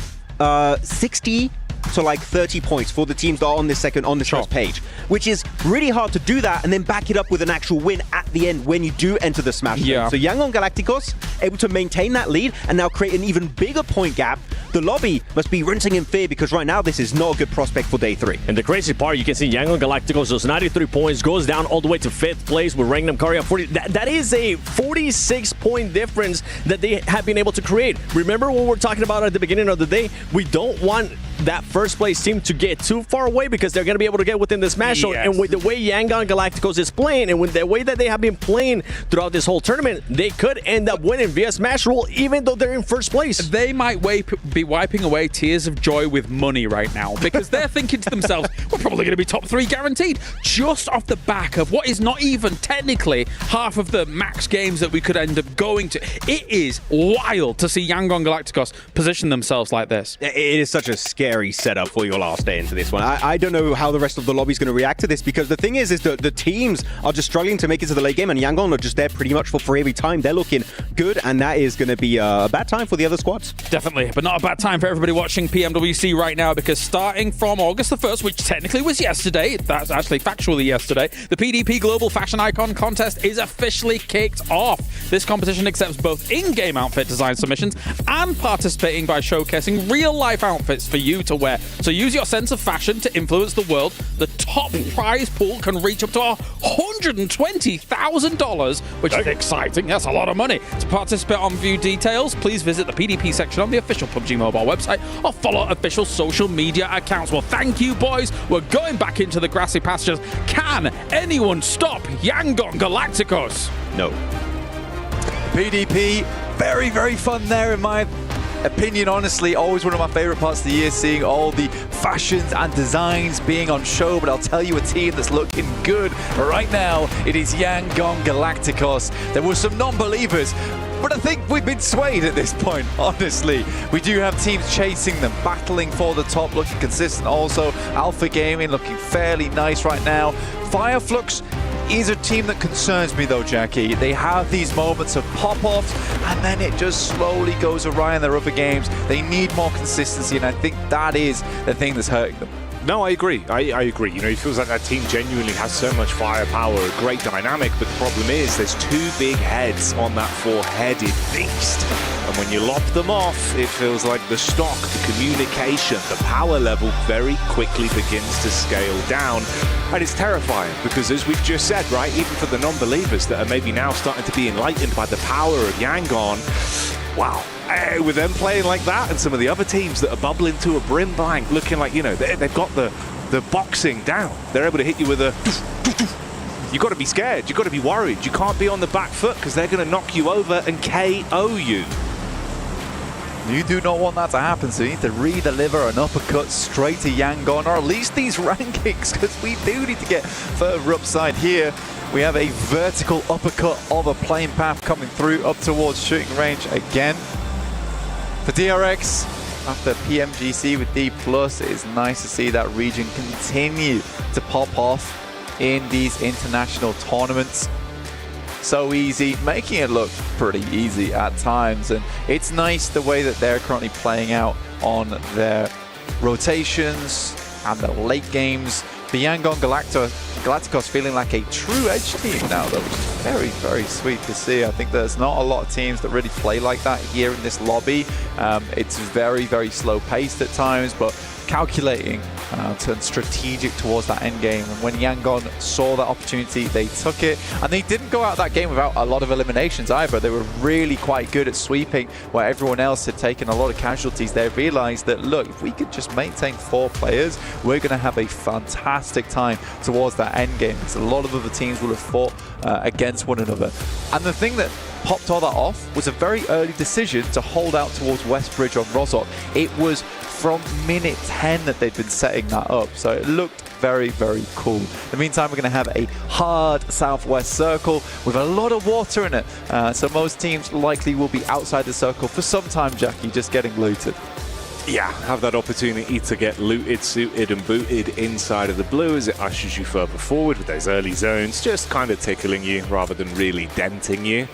60 to like 30 points for the teams that are on this first page, which is really hard to do that and then back it up with an actual win at the end when you do enter the Smash Zone. So Yangon Galacticos able to maintain that lead and now create an even bigger point gap. The lobby must be rinsing in fear because right now this is not a good prospect for day 3. And the crazy part, you can see Yangon Galacticos, those 93 points, goes down all the way to 5th place with Rangnam Karya 40. That is a 46-point difference that they have been able to create. Remember what we were talking about at the beginning of the day? We don't want that first place team to get too far away because they're going to be able to get within the Smash Zone. And with the way Yangon Galacticos is playing and with the way that they have been playing throughout this whole tournament, they could end up winning via Smash Rule even though they're in first place. They might be wiping away tears of joy with money right now because they're thinking to themselves, we're probably going to be top 3 guaranteed just off the back of what is not even technically half of the max games that we could end up going to. It is wild to see Yangon Galacticos position themselves like this. It is such a scary setup for your last day into this one. I don't know how the rest of the lobby is going to react to this because the thing is that the teams are just struggling to make it to the late game and Yangon are just there pretty much for every time. They're looking good and that is going to be a bad time for the other squads. Definitely, but not a bad time for everybody watching PMWC right now because starting from August the 1st, which technically was yesterday, that's actually factually yesterday, the PDP Global Fashion Icon Contest is officially kicked off. This competition accepts both in-game outfit design submissions and participating by showcasing real-life outfits for you to wear. So use your sense of fashion to influence the world. The top prize pool can reach up to $120,000, which is exciting. That's a lot of money. To participate on view details, please visit the PDP section on the official PUBG Mobile website or follow official social media accounts. Well, thank you, boys. We're going back into the grassy pastures. Can anyone stop Yangon Galacticos? No. PDP, very, very fun there in my opinion, honestly. Always one of my favorite parts of the year, seeing all the fashions and designs being on show. But I'll tell you a team that's looking good right now. It is Yangon Galacticos. There were some non-believers, but I think we've been swayed at this point, honestly. We do have teams chasing them, battling for the top, looking consistent also. Alpha Gaming looking fairly nice right now. Fireflux is a team that concerns me though, Jackie. They have these moments of pop-offs and then it just slowly goes awry in their other games. They need more consistency and I think that is the thing that's hurting them. No, I agree. I agree. You know, it feels like that team genuinely has so much firepower, a great dynamic, but the problem is there's 2 big heads on that 4-headed beast. And when you lop them off, it feels like the stock, the communication, the power level very quickly begins to scale down. And it's terrifying because, as we've just said, right, even for the non-believers that are maybe now starting to be enlightened by the power of Yangon, wow. With them playing like that and some of the other teams that are bubbling to a brim blank, looking like, you know, they've got the boxing down. They're able to hit you with a... You've got to be scared. You've got to be worried. You can't be on the back foot because they're going to knock you over and KO you. You do not want that to happen, so you need to re-deliver an uppercut straight to Yangon, or at least these rankings, because we do need to get further upside here. We have a vertical uppercut of a plane path coming through up towards shooting range again. For DRX, after PMGC with D+, it is nice to see that region continue to pop off in these international tournaments. So easy, making it look pretty easy at times, and it's nice the way that they're currently playing out on their rotations and the late games. The Yangon Galacticos feeling like a true edge team now, though, which is very, very sweet to see. I think there's not a lot of teams that really play like that here in this lobby. It's very, very slow paced at times, but calculating, turned strategic towards that end game. And when Yangon saw that opportunity, they took it. And they didn't go out that game without a lot of eliminations either. They were really quite good at sweeping where everyone else had taken a lot of casualties. They realized that, look, if we could just maintain 4 players, we're going to have a fantastic time towards that end game. Because a lot of other teams will have fought against one another. And the thing that popped all that off was a very early decision to hold out towards Westbridge on Rozok. It was from minute 10 that they'd been setting that up. So it looked very, very cool. In the meantime, we're going to have a hard southwest circle with a lot of water in it. So most teams likely will be outside the circle for some time, Jackie, just getting looted. Yeah, have that opportunity to get looted, suited and booted inside of the blue as it ushers you further forward with those early zones, just kind of tickling you rather than really denting you.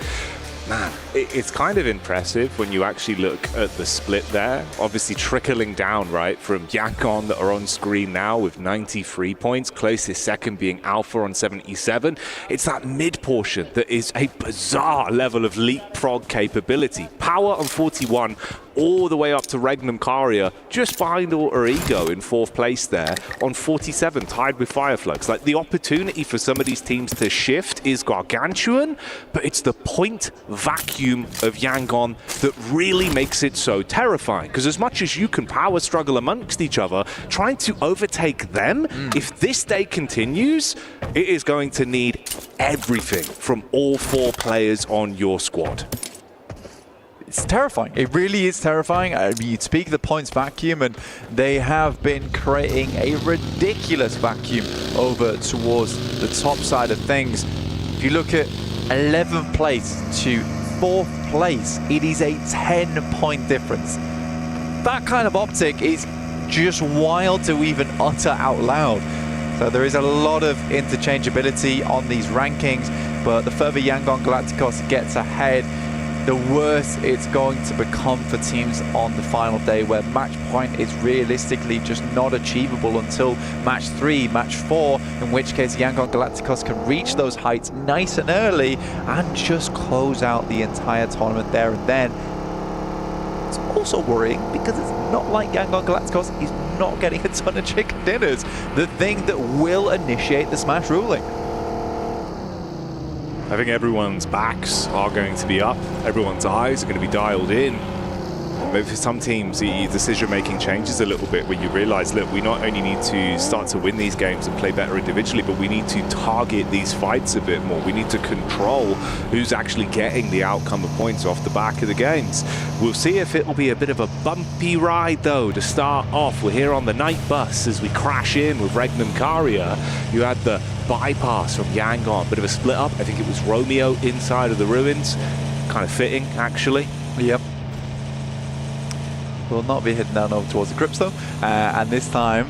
Man, it's kind of impressive when you actually look at the split there. Obviously trickling down, right, from Yangon that are on screen now with 93 points, closest second being Alpha on 77. It's that mid portion that is a bizarre level of leapfrog capability. Power on 41, all the way up to Regnum Karia, just behind Alter Ego in 4th place there on 47, tied with Fireflux. Like, the opportunity for some of these teams to shift is gargantuan, but it's the point vacuum of Yangon that really makes it so terrifying. Because as much as you can power struggle amongst each other, trying to overtake them, if this day continues, it is going to need everything from all 4 players on your squad. It's terrifying. It really is terrifying. I mean, you speak of the points vacuum, and they have been creating a ridiculous vacuum over towards the top side of things. If you look at 11th place to 4th place, it is a 10-point difference. That kind of optic is just wild to even utter out loud. So there is a lot of interchangeability on these rankings, but the further Yangon Galacticos gets ahead, the worse it's going to become for teams on the final day, where match point is realistically just not achievable until match 3, match 4, in which case Yangon Galacticos can reach those heights nice and early and just close out the entire tournament there and then. It's also worrying because it's not like Yangon Galacticos is not getting a ton of chicken dinners, the thing that will initiate the Smash ruling. I think everyone's backs are going to be up, everyone's eyes are going to be dialed in. Maybe for some teams, the decision-making changes a little bit when you realize, look, we not only need to start to win these games and play better individually, but we need to target these fights a bit more. We need to control who's actually getting the outcome of points off the back of the games. We'll see if it will be a bit of a bumpy ride, though, to start off. We're here on the night bus as we crash in with Regnum Karia. You had the bypass from Yangon, bit of a split up. I think it was Romeo inside of the ruins. Kind of fitting, actually. Yep. Will not be heading down over towards the crypts though, and this time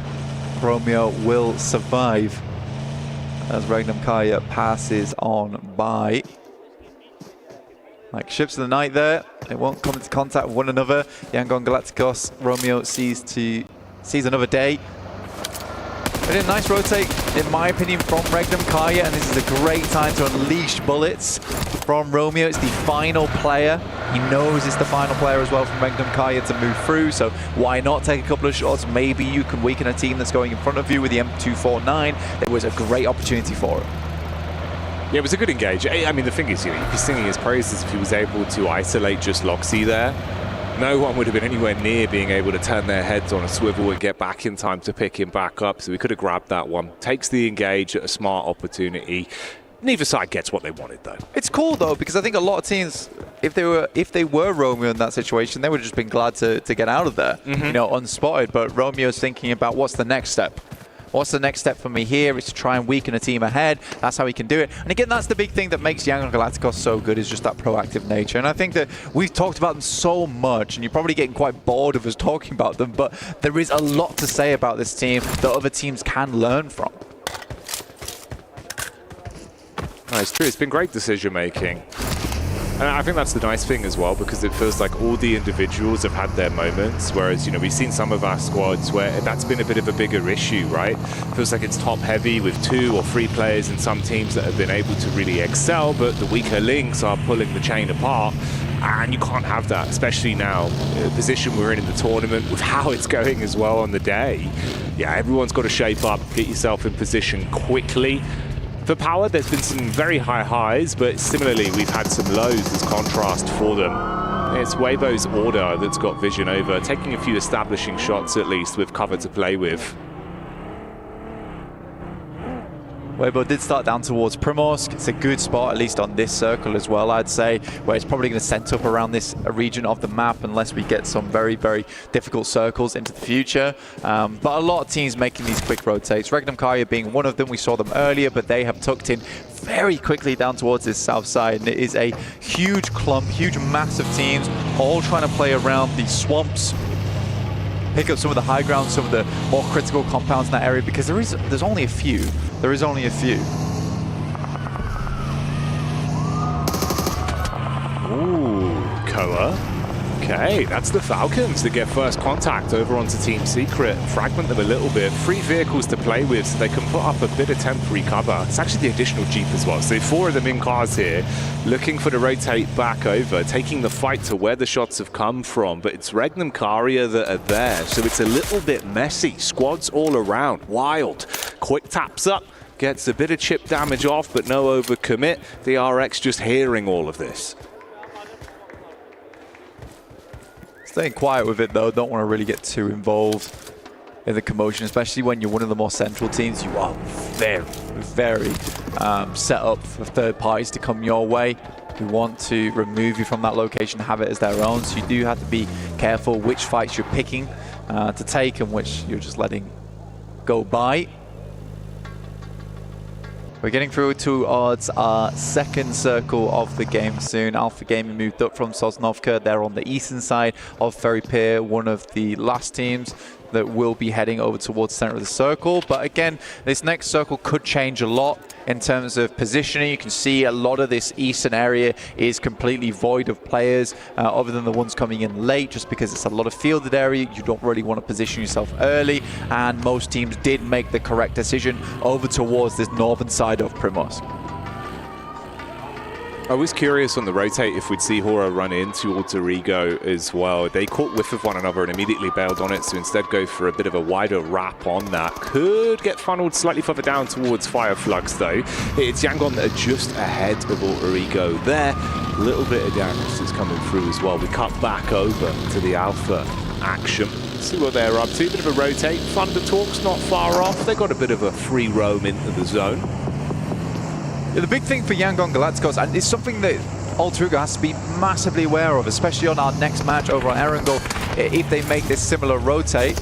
Romeo will survive as Regnum Karia passes on by. Like ships of the night there, they won't come into contact with one another. Yangon Galacticos, Romeo sees another day. But a nice rotate, in my opinion, from Regnum Karia, and this is a great time to unleash bullets from Romeo. It's the final player. He knows it's the final player as well from Regnum Karia to move through, so why not take a couple of shots? Maybe you can weaken a team that's going in front of you with the M249. It was a great opportunity for him. Yeah, it was a good engage. I mean, the thing is, you know, you'd be singing his praises if he was able to isolate just Loxy there. No one would have been anywhere near being able to turn their heads on a swivel and get back in time to pick him back up, so we could have grabbed that one. Takes the engage at a smart opportunity. Neither side gets what they wanted, though. It's cool, though, because I think a lot of teams, if they were Romeo in that situation, they would have just been glad to get out of there, you know, unspotted. But Romeo's thinking about what's the next step. What's the next step for me here? Is to try and weaken a team ahead. That's how he can do it. And again, that's the big thing that makes Yangon Galacticos so good, is just that proactive nature. And I think that we've talked about them so much, and you're probably getting quite bored of us talking about them, but there is a lot to say about this team that other teams can learn from. No, it's true. It's been great decision-making. And I think that's the nice thing as well, because it feels like all the individuals have had their moments, whereas, you know, we've seen some of our squads where that's been a bit of a bigger issue, right? Feels like it's top-heavy with 2 or 3 players in some teams that have been able to really excel, but the weaker links are pulling the chain apart, and you can't have that, especially now, the position we're in the tournament, with how it's going as well on the day. Yeah, everyone's got to shape up, get yourself in position quickly. For Power, there's been some very high highs, but similarly, we've had some lows as contrast for them. It's Weibo's order that's got vision over, taking a few establishing shots at least with cover to play with. Weibo did start down towards Primorsk. It's a good spot, at least on this circle as well, I'd say, where it's probably going to set up around this region of the map unless we get some very, very difficult circles into the future. But a lot of teams making these quick rotates. Regnum Karya being one of them. We saw them earlier, but they have tucked in very quickly down towards this south side. And it is a huge clump, huge mass of teams all trying to play around these swamps, pick up some of the high ground, some of the more critical compounds in that area, because there's only a few. There is only a few. Ooh, Koa. Okay, that's the Falcons that get first contact over onto Team Secret. Fragment them a little bit. 3 vehicles to play with so they can put up a bit of temporary cover. It's actually the additional Jeep as well. So 4 of them in cars here, looking for the rotate back over, taking the fight to where the shots have come from. But it's Regnum Karya that are there. So it's a little bit messy. Squads all around. Wild. Quick taps up. Gets a bit of chip damage off, but no overcommit. The RX just hearing all of this. Staying quiet with it though, don't want to really get too involved in the commotion, especially when you're one of the more central teams. You are very, very set up for third parties to come your way, who want to remove you from that location, have it as their own. So you do have to be careful which fights you're picking to take and which you're just letting go by. We're getting through towards our second circle of the game soon. Alpha Gaming moved up from Sosnovka. They're on the eastern side of Ferry Pier, one of the last teams that will be heading over towards the center of the circle. But again, this next circle could change a lot in terms of positioning. You can see a lot of this eastern area is completely void of players other than the ones coming in late, just because it's a lot of fielded area. You don't really want to position yourself early, and most teams did make the correct decision over towards this northern side of Primorsk. I was curious on the rotate if we'd see Hora run into Alter Ego as well. They caught whiff of one another and immediately bailed on it, so instead go for a bit of a wider wrap on that. Could get funneled slightly further down towards Fire Flux though. It's Yangon that are just ahead of Alter Ego there. A little bit of damage that's coming through as well. We cut back over to the Alpha action. See what they're up to. Bit of a rotate. Thunder Talk's not far off. They got a bit of a free roam into the zone. Yeah, the big thing for Yangon Galacticos, and it's something that Alter Ego has to be massively aware of, especially on our next match over on Erangel, if they make this similar rotate.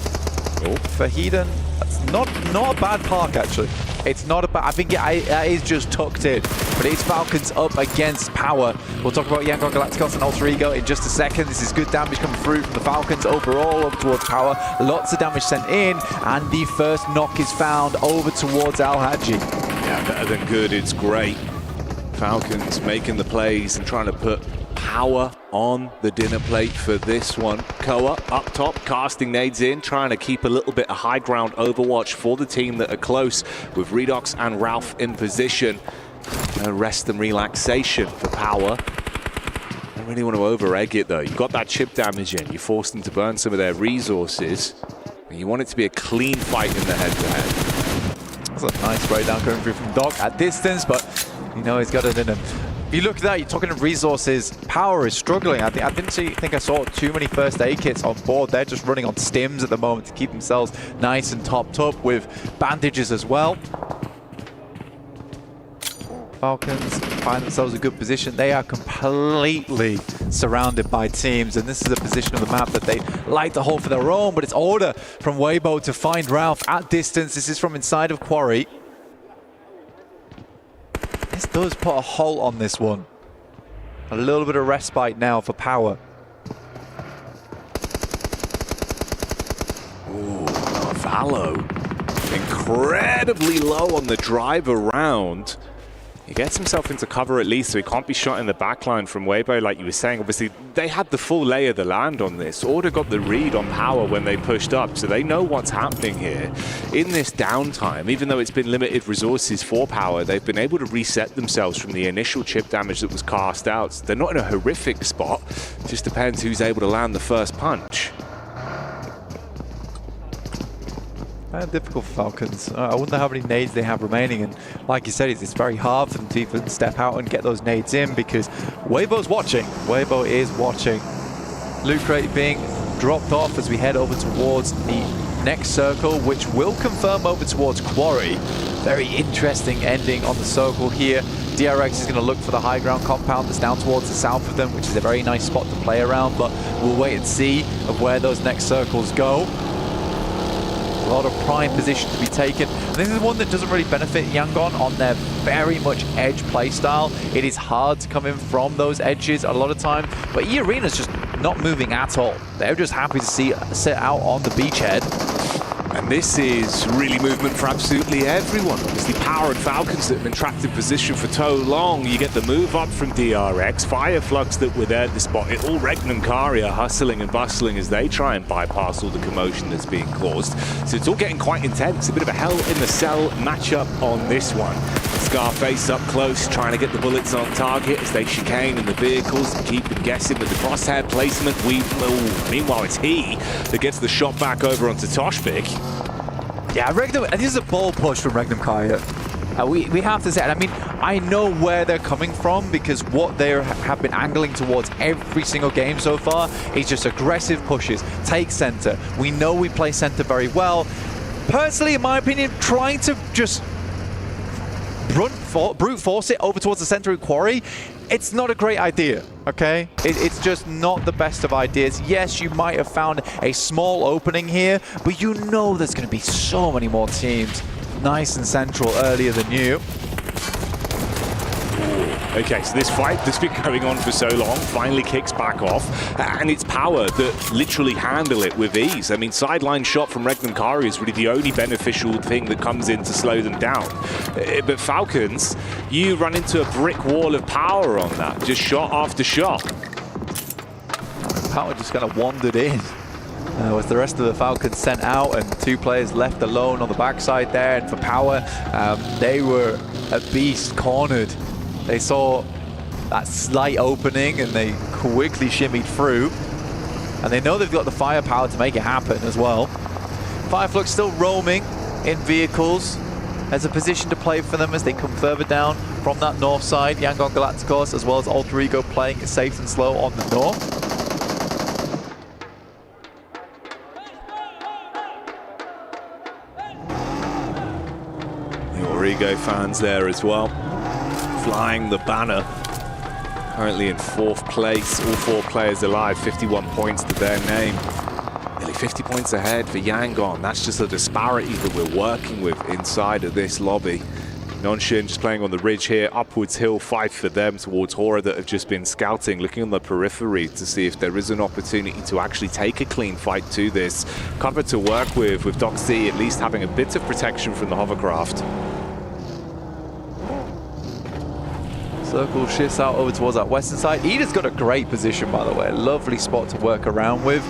Oh, for Hedon, that's not a bad park actually. It's not a bad, I think it is just tucked in, but it's Falcons up against Power. We'll talk about Yangon Galacticos and Alter Ego in just a second. This is good damage coming through from the Falcons overall over towards Power. Lots of damage sent in, and the first knock is found over towards Al Hadji. Yeah, better than good, it's great. Falcons making the plays and trying to put Power on the dinner plate for this one. Koa up top, casting nades in, trying to keep a little bit of high ground overwatch for the team that are close, with Redox and Ralph in position. Rest and relaxation for Power. Don't really want to over-egg it though. You've got that chip damage in, you forced them to burn some of their resources, and you want it to be a clean fight in the head-to-head. That's a nice spray down coming through from Doc at distance, but you know he's got it in him. If you look at that, you're talking of resources. Power is struggling. I didn't think I saw too many first aid kits on board. They're just running on stims at the moment to keep themselves nice and topped up with bandages as well. Falcons find themselves in a good position. They are completely surrounded by teams, and this is a position of the map that they like to hold for their own, but it's order from Weibo to find Ralph at distance. This is from inside of Quarry. This does put a halt on this one. A little bit of respite now for Power. Ooh, Valo. Incredibly low on the drive around. He gets himself into cover at least, so he can't be shot in the backline from Weibo, like you were saying. Obviously, they had the full lay of the land on this. Order got the read on Power when they pushed up, so they know what's happening here. In this downtime, even though it's been limited resources for Power, they've been able to reset themselves from the initial chip damage that was cast out. So they're not in a horrific spot. It just depends who's able to land the first punch. Difficult for Falcons. I wonder how many nades they have remaining, and like you said, it's very hard for them to even step out and get those nades in because Weibo's watching. Weibo is watching. Loot crate being dropped off as we head over towards the next circle, which will confirm over towards Quarry. Very interesting ending on the circle here. DRX is going to look for the high ground compound that's down towards the south of them, which is a very nice spot to play around, but we'll wait and see of where those next circles go. A lot of prime position to be taken. And this is one that doesn't really benefit Yangon on their very much edge playstyle. It is hard to come in from those edges a lot of time, but E-Arena's just not moving at all. They're just happy to sit out on the beachhead. And this is really movement for absolutely everyone. Obviously, Power and Falcons that have been trapped in position for so long. You get the move up from DRX, Fireflux that were there at the spot. It all Regnum Karia hustling and bustling as they try and bypass all the commotion that's being caused. So it's all getting quite intense. A bit of a hell in the cell matchup on this one. Scarface up close, trying to get the bullets on target as they chicane in the vehicles and keep them guessing with the crosshair placement. Meanwhile, it's he that gets the shot back over onto Toshbik. Yeah, Regnum, this is a bold push from Regnum Karia. We have to say, I mean, I know where they're coming from because what they have been angling towards every single game so far is just aggressive pushes, take center. We know we play center very well. Personally, in my opinion, trying to just brute force it over towards the center of Quarry, it's not a great idea, okay? It's just not the best of ideas. Yes, you might have found a small opening here, but you know there's going to be so many more teams nice and central earlier than you. Okay, so this fight that's been going on for so long finally kicks back off, and it's Power that literally handle it with ease. I mean, sideline shot from Regnum Karia is really the only beneficial thing that comes in to slow them down. But Falcons, you run into a brick wall of Power on that, just shot after shot. Power just kind of wandered in. With the rest of the Falcons sent out and two players left alone on the backside there. And for Power, they were a beast cornered. They saw that slight opening and they quickly shimmied through. And they know they've got the firepower to make it happen as well. Fireflux still roaming in vehicles. There's a position to play for them as they come further down from that north side. Yangon Galacticos as well as Alter Ego playing it safe and slow on the north. Ego fans there as well, flying the banner. Currently in 4th place, all 4 players alive, 51 points to their name. Nearly 50 points ahead for Yangon. That's just a disparity that we're working with inside of this lobby. Nonshin just playing on the ridge here, upwards hill fight for them towards Horror that have just been scouting, looking on the periphery to see if there is an opportunity to actually take a clean fight to this. Cover to work with Doc C at least having a bit of protection from the hovercraft. Circle shifts out over towards that western side. Eda's got a great position, by the way. A lovely spot to work around with.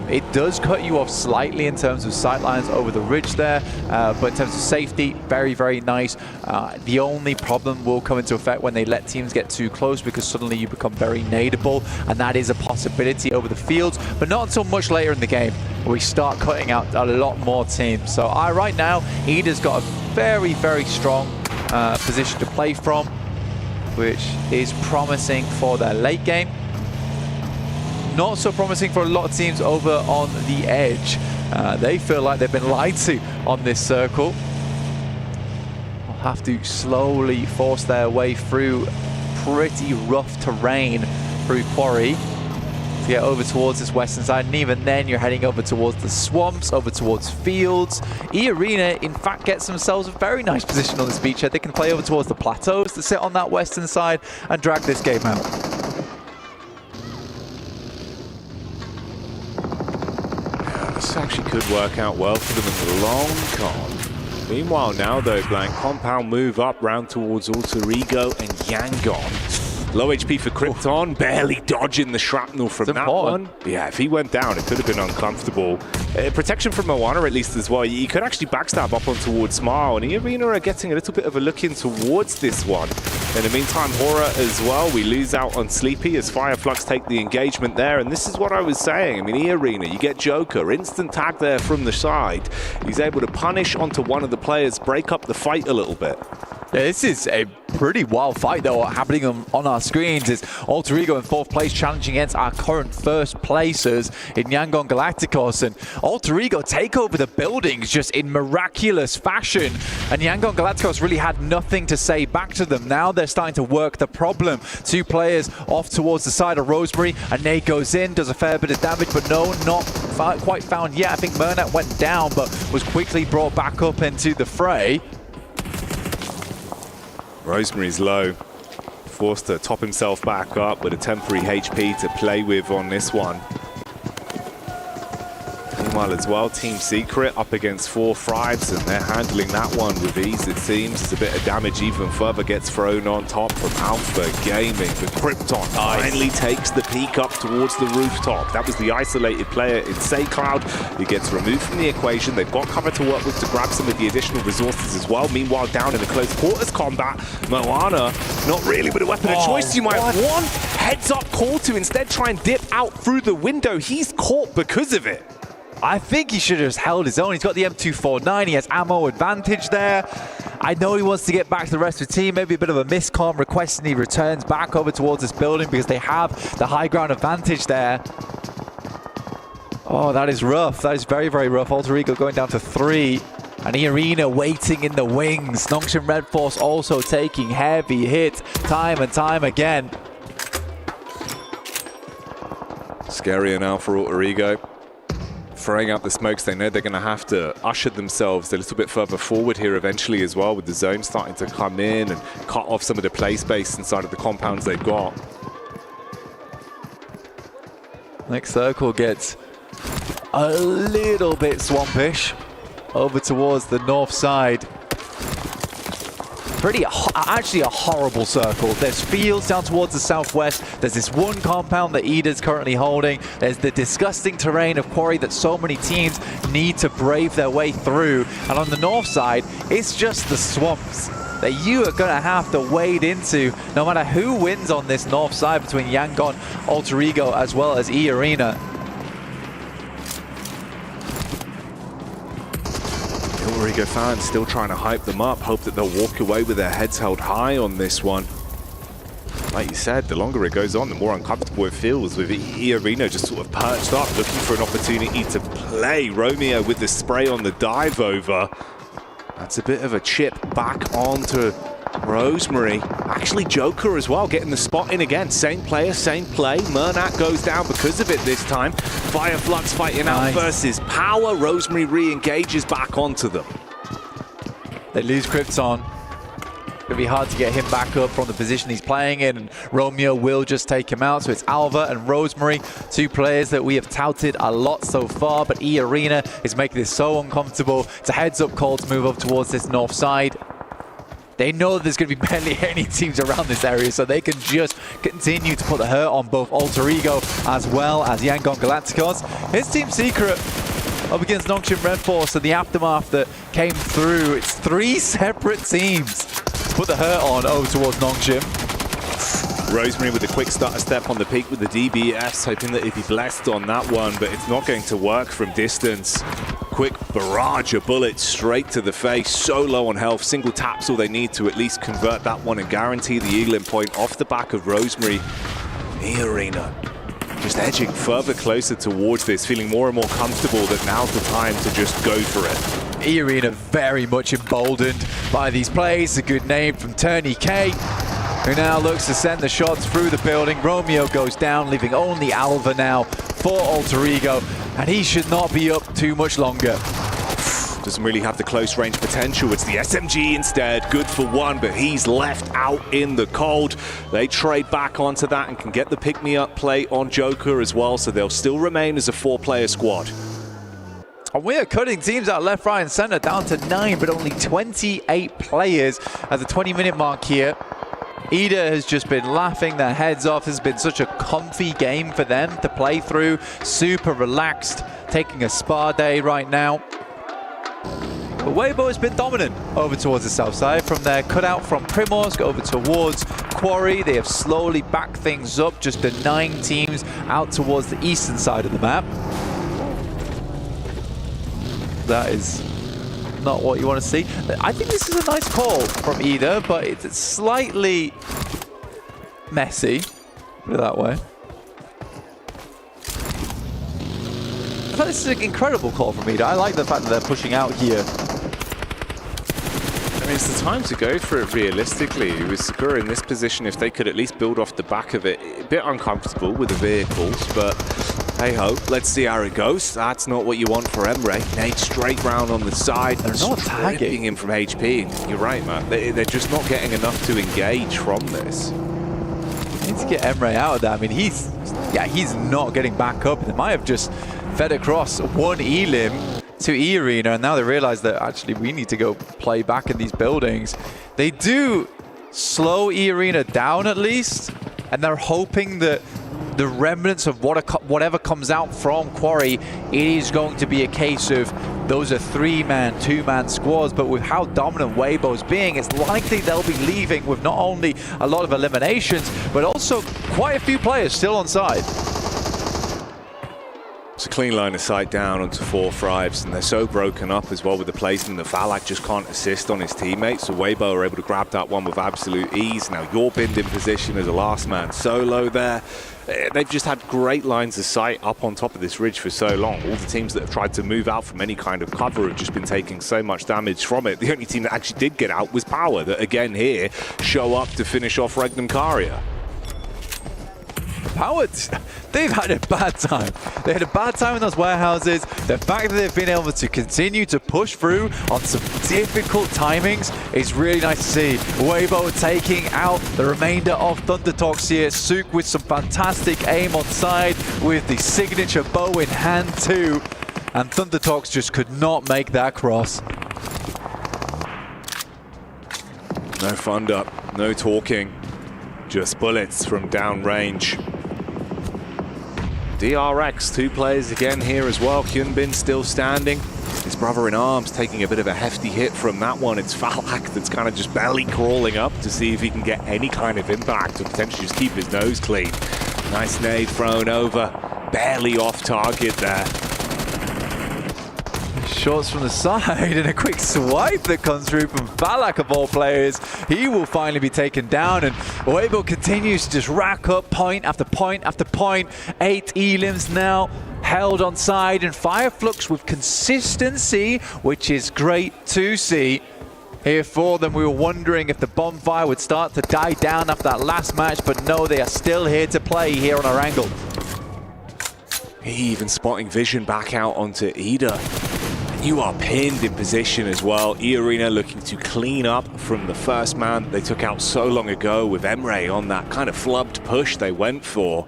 It does cut you off slightly in terms of sightlines over the ridge there, but in terms of safety, very, very nice. The only problem will come into effect when they let teams get too close because suddenly you become very nadeable, and that is a possibility over the fields, but not until much later in the game where we start cutting out a lot more teams. So right now, Eda's got a very, very strong position to play from, which is promising for their late game. Not so promising for a lot of teams over on the edge. They feel like they've been lied to on this circle. Will have to slowly force their way through pretty rough terrain through Quarry to get over towards this western side, and even then you're heading over towards the swamps, over towards fields. E-Arena, in fact, gets themselves a very nice position on this beachhead. They can play over towards the plateaus to sit on that western side and drag this game out. Yeah, this actually could work out well for them in the long con. Meanwhile now though, Blank, Compound move up round towards Alter Ego and Yangon. Low HP for Krypton, barely dodging the shrapnel from that one. Yeah, if he went down, it could have been uncomfortable. Protection from Moana at least as well. You could actually backstab up on towards Smile, and E-Arena are getting a little bit of a look in towards this one. In the meantime, Horror as well. We lose out on Sleepy as Fireflux take the engagement there, and this is what I was saying. I mean, E-Arena, you get Joker, instant tag there from the side. He's able to punish onto one of the players, break up the fight a little bit. Yeah, this is a pretty wild fight though happening on our screens. Is Alter Ego in 4th place challenging against our current 1st placers in Yangon Galacticos, and Alter Ego take over the buildings just in miraculous fashion, and Yangon Galacticos really had nothing to say back to them. Now they're starting to work the problem. 2 players off towards the side of Rosemary, and Nate goes in, does a fair bit of damage, but no, not quite found yet. I think Murnat went down but was quickly brought back up into the fray. Rosemary's low, forced to top himself back up with a temporary HP to play with on this one. Meanwhile as well, Team Secret up against 4 Thrives, and they're handling that one with ease, it seems. It's a bit of damage even further gets thrown on top from Alpha Gaming. The Krypton finally takes the peak up towards the rooftop. That was the isolated player in SayCloud who gets removed from the equation. They've got cover to work with to grab some of the additional resources as well. Meanwhile, down in the close quarters combat, Moana, not really with a weapon of choice. You might want heads up call to instead try and dip out through the window. He's caught because of it. I think he should have just held his own. He's got the M249. He has ammo advantage there. I know he wants to get back to the rest of the team. Maybe a bit of a miscomm request, and he returns back over towards this building because they have the high ground advantage there. Oh, that is rough. That is very, very rough. Alter Ego going down to 3. And Arena waiting in the wings. Nongshim Red Force also taking heavy hits time and time again. Scarier now for Alter Ego. Throwing out the smokes, they know they're going to have to usher themselves a little bit further forward here eventually as well, with the zone starting to come in and cut off some of the play space inside of the compounds they've got. Next circle gets a little bit swampish over towards the north side. Actually a horrible circle. There's fields down towards the southwest. There's this one compound that Ida's currently holding. There's the disgusting terrain of Quarry that so many teams need to brave their way through. And on the north side, it's just the swamps that you are going to have to wade into no matter who wins on this north side between Yangon, Alter Ego, as well as E-Arena. Alter Ego fans still trying to hype them up, hope that they'll walk away with their heads held high on this one. Like you said, the longer it goes on, the more uncomfortable it feels, with E-Arena just sort of perched up, looking for an opportunity to play. Romeo with the spray on the dive over. That's a bit of a chip back onto Rosemary. Actually, Joker as well, getting the spot in again. Same player, same play. Murnat goes down because of it this time. Fireflux fighting out versus Power. Rosemary re-engages back onto them. They lose Krypton. It'll be hard to get him back up from the position he's playing in, and Romeo will just take him out. So it's Alva and Rosemary, 2 players that we have touted a lot so far, but E-Arena is making this so uncomfortable. It's a heads-up call to move up towards this north side. They know there's going to be barely any teams around this area, so they can just continue to put the hurt on both Alter Ego as well as Yangon Galacticos. Here's Team Secret up against Nongshim Red Force, and the aftermath that came through. It's 3 separate teams put the hurt on over towards Nongshim. Rosemary with a quick stutter step on the peak with the DBS, hoping that he'd be blessed on that one, but it's not going to work from distance. Quick barrage of bullets straight to the face, so low on health. Single tap's all they need to at least convert that one and guarantee the Eagle point off the back of Rosemary. E-Arena just edging further closer towards this, feeling more and more comfortable that now's the time to just go for it. E-Arena very much emboldened by these plays. A good name from Turney K, who now looks to send the shots through the building. Romeo goes down, leaving only Alva now for Alter Ego, and he should not be up too much longer. Doesn't really have the close range potential. It's the SMG instead. Good for 1, but he's left out in the cold. They trade back onto that and can get the pick-me-up play on Joker as well, so they'll still remain as a 4-player squad. And we are cutting teams out left, right, and center down to 9, but only 28 players at the 20-minute mark here. Ida has just been laughing their heads off. This has been such a comfy game for them to play through. Super relaxed, taking a spa day right now. But Weibo has been dominant over towards the south side. From their cutout from Primorsk over towards Quarry, they have slowly backed things up, just the 9 teams out towards the eastern side of the map. That is not what you want to see. I think this is a nice call from Ida, but it's slightly messy, put it that way. I thought this is an incredible call from Ida. I like the fact that they're pushing out here. I mean, it's the time to go for it realistically. With Sakura in this position, if they could at least build off the back of it, a bit uncomfortable with the vehicles, but hey-ho, let's see how it goes. That's not what you want for Emre. Nate straight round on the side. They're not tagging him from HP. You're right, man. They're just not getting enough to engage from this. Need to get Emre out of that. I mean, he's not getting back up. They might have just fed across one elim to E-Arena, and now they realize that actually we need to go play back in these buildings. They do slow E-Arena down at least, and they're hoping that the remnants of whatever comes out from Quarry, it is going to be a case of those are 3-man, 2-man squads, but with how dominant Weibo's being, it's likely they'll be leaving with not only a lot of eliminations, but also quite a few players still on side. It's a clean line of sight down onto 4 Thrives, and they're so broken up as well with the placement that Valak just can't assist on his teammates, so Weibo are able to grab that one with absolute ease. Now you're pinned in position as a last man solo there. They've just had great lines of sight up on top of this ridge for so long. All the teams that have tried to move out from any kind of cover have just been taking so much damage from it. The only team that actually did get out was Power, that again here show up to finish off Regnum Karia. Power, they've had a bad time. They had a bad time in those warehouses. The fact that they've been able to continue to push through on some difficult timings is really nice to see. Weibo taking out the remainder of Thundertox here. Sook with some fantastic aim on side with the signature bow in hand too. And Thundertox just could not make that cross. No fund up, no talking, just bullets from downrange. DRX, 2 players again here as well. Hyunbin still standing. His brother in arms taking a bit of a hefty hit from that one. It's Valak that's kind of just belly crawling up to see if he can get any kind of impact or potentially just keep his nose clean. Nice nade thrown over, barely off target there. Shots from the side and a quick swipe that comes through from Valak of all players. He will finally be taken down, and Weibo continues to just rack up point after point after point. 8 elims now held on side, and Fireflux with consistency, which is great to see here for them. We were wondering if the bonfire would start to die down after that last match, but no, they are still here to play here on our angle. He even spotting vision back out onto Ida. You are pinned in position as well. E-Arena looking to clean up from the first man they took out so long ago with Emre on that kind of flubbed push they went for.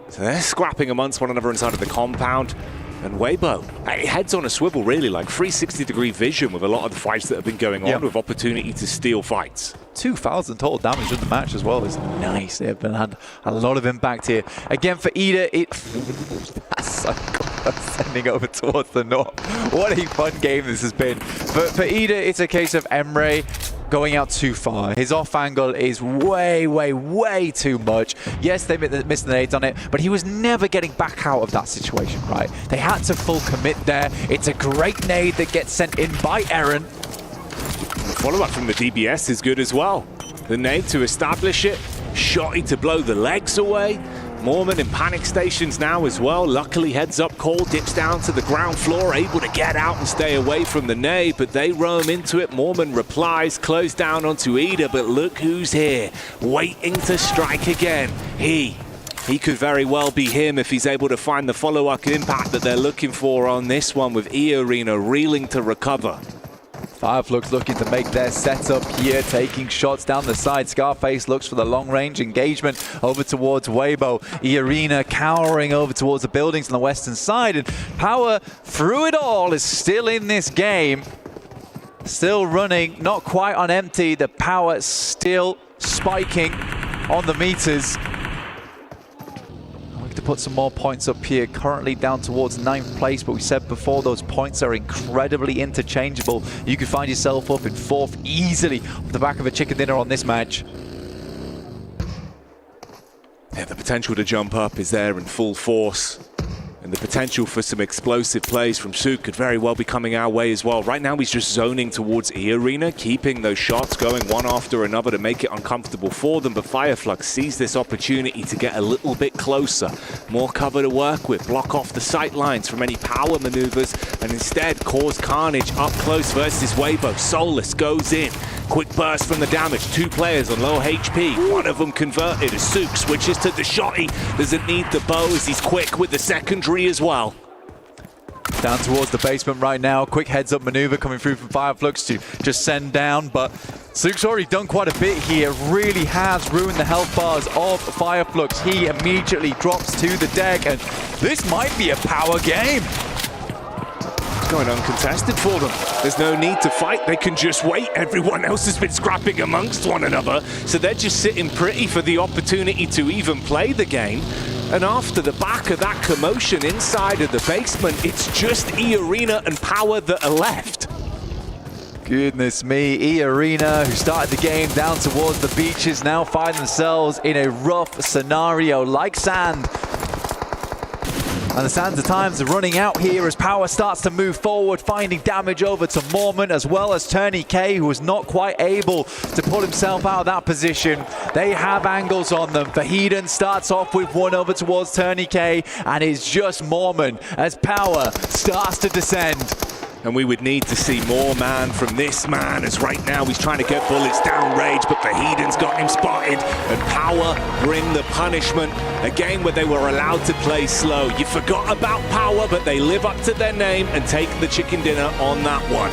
So they're scrapping amongst one another inside of the compound. And Weibo, heads on a swivel really, like 360-degree vision with a lot of the fights that have been going on with opportunity to steal fights. 2,000 total damage in the match as well is nice. They've had a lot of impact here. Again for Ida, that's so good. Sending over towards the north. What a fun game this has been. But for Ida, it's a case of Emre going out too far. His off angle is way, way, way too much. Yes, they missed the nades on it, but he was never getting back out of that situation, right? They had to full commit there. It's a great nade that gets sent in by Eren. The follow-up from the DBS is good as well. The nade to establish it, shotty to blow the legs away. Mormon in panic stations now as well. Luckily, heads up call, dips down to the ground floor, able to get out and stay away from the nade, but they roam into it. Mormon replies, close down onto Ida, but look who's here, waiting to strike again. He could very well be him if he's able to find the follow-up impact that they're looking for on this one, with E-Arena reeling to recover. Fireflux looking to make their setup here, taking shots down the side. Scarface looks for the long-range engagement over towards Weibo. E-Arena cowering over towards the buildings on the western side, and Power, through it all, is still in this game. Still running, not quite on empty. The Power still spiking on the meters. To put some more points up here, currently down towards 9th place, but we said before those points are incredibly interchangeable. You could find yourself up in 4th easily off the back of a chicken dinner on this match. Yeah, the potential to jump up is there in full force. And the potential for some explosive plays from Suk could very well be coming our way as well. Right now, he's just zoning towards E Arena, keeping those shots going one after another to make it uncomfortable for them. But Fireflux sees this opportunity to get a little bit closer. More cover to work with, block off the sight lines from any power maneuvers, and instead cause carnage up close versus Weibo. Soulless goes in. Quick burst from the damage. 2 players on low HP. One of them converted as Suk switches to the shotty. Doesn't need the bow as he's quick with the secondary as well. Down towards the basement right now. Quick heads-up maneuver coming through from Fireflux to just send down, but Suk's already done quite a bit here. Really has ruined the health bars of Fireflux. He immediately drops to the deck, and this might be a power game. Going uncontested for them. There's no need to fight. They can just wait. Everyone else has been scrapping amongst one another, so they're just sitting pretty for the opportunity to even play the game. And after the back of that commotion inside of the basement, it's just E Arena and Power that are left. Goodness me, E Arena, who started the game down towards the beaches, now find themselves in a rough scenario like Sand. And the Sands of Times are running out here as Power starts to move forward, finding damage over to Mormon, as well as Turney K, who was not quite able to pull himself out of that position. They have angles on them. Vahiden starts off with one over towards Turney K, and it's just Mormon as Power starts to descend. And we would need to see more man from this man, as right now he's trying to get bullets down Rage, but Vahiden's got him spotted, and Power bring the punishment. A game where they were allowed to play slow. You forgot about Power, but they live up to their name and take the chicken dinner on that one.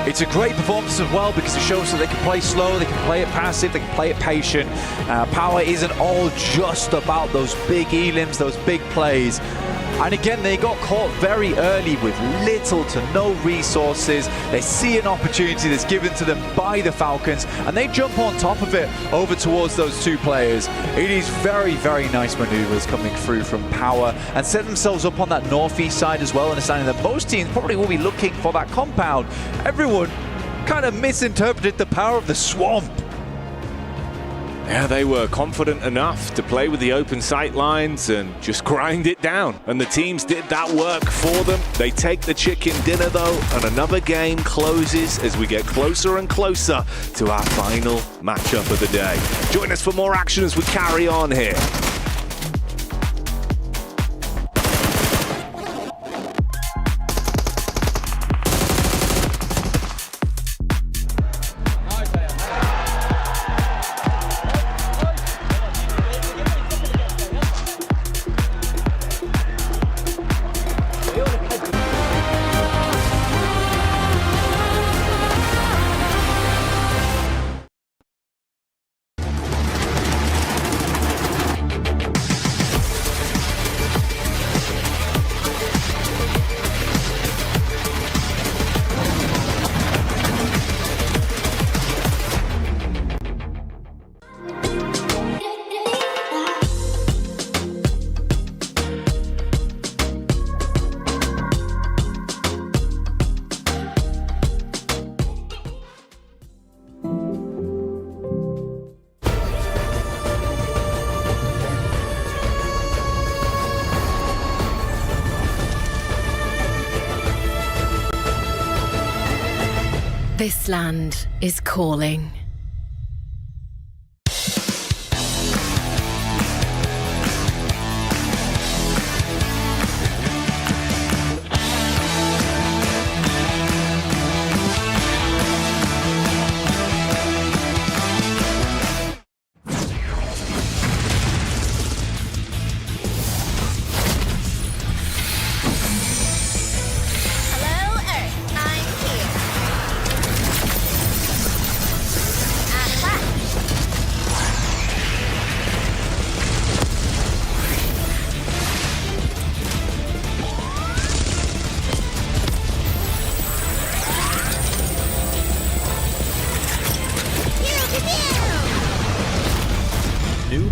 It's a great performance as well because it shows that they can play slow, they can play it passive, they can play it patient. Power isn't all just about those big elims, those big plays. And again, they got caught very early with little to no resources. They see an opportunity that's given to them by the Falcons, and they jump on top of it over towards those 2 players. It is very, very nice maneuvers coming through from Power, and set themselves up on that northeast side as well, understanding that most teams probably will be looking for that compound. Everyone kind of misinterpreted the power of the swamp. Yeah, they were confident enough to play with the open sight lines and just grind it down. And the teams did that work for them. They take the chicken dinner though, and another game closes as we get closer and closer to our final matchup of the day. Join us for more action as we carry on here. This land is calling.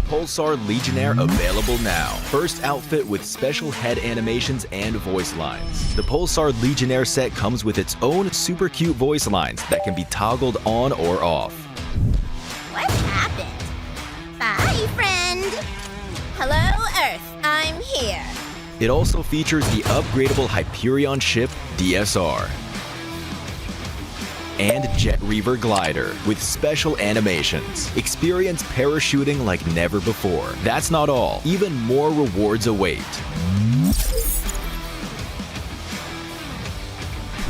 Pulsar Legionnaire available now. First outfit with special head animations and voice lines. The Pulsar Legionnaire set comes with its own super cute voice lines that can be toggled on or off. What happened? Bye, friend. Hello, Earth. I'm here. It also features the upgradable Hyperion ship DSR and Jet Reaver glider with special animations. Experience parachuting like never before. That's not all. Even more rewards await.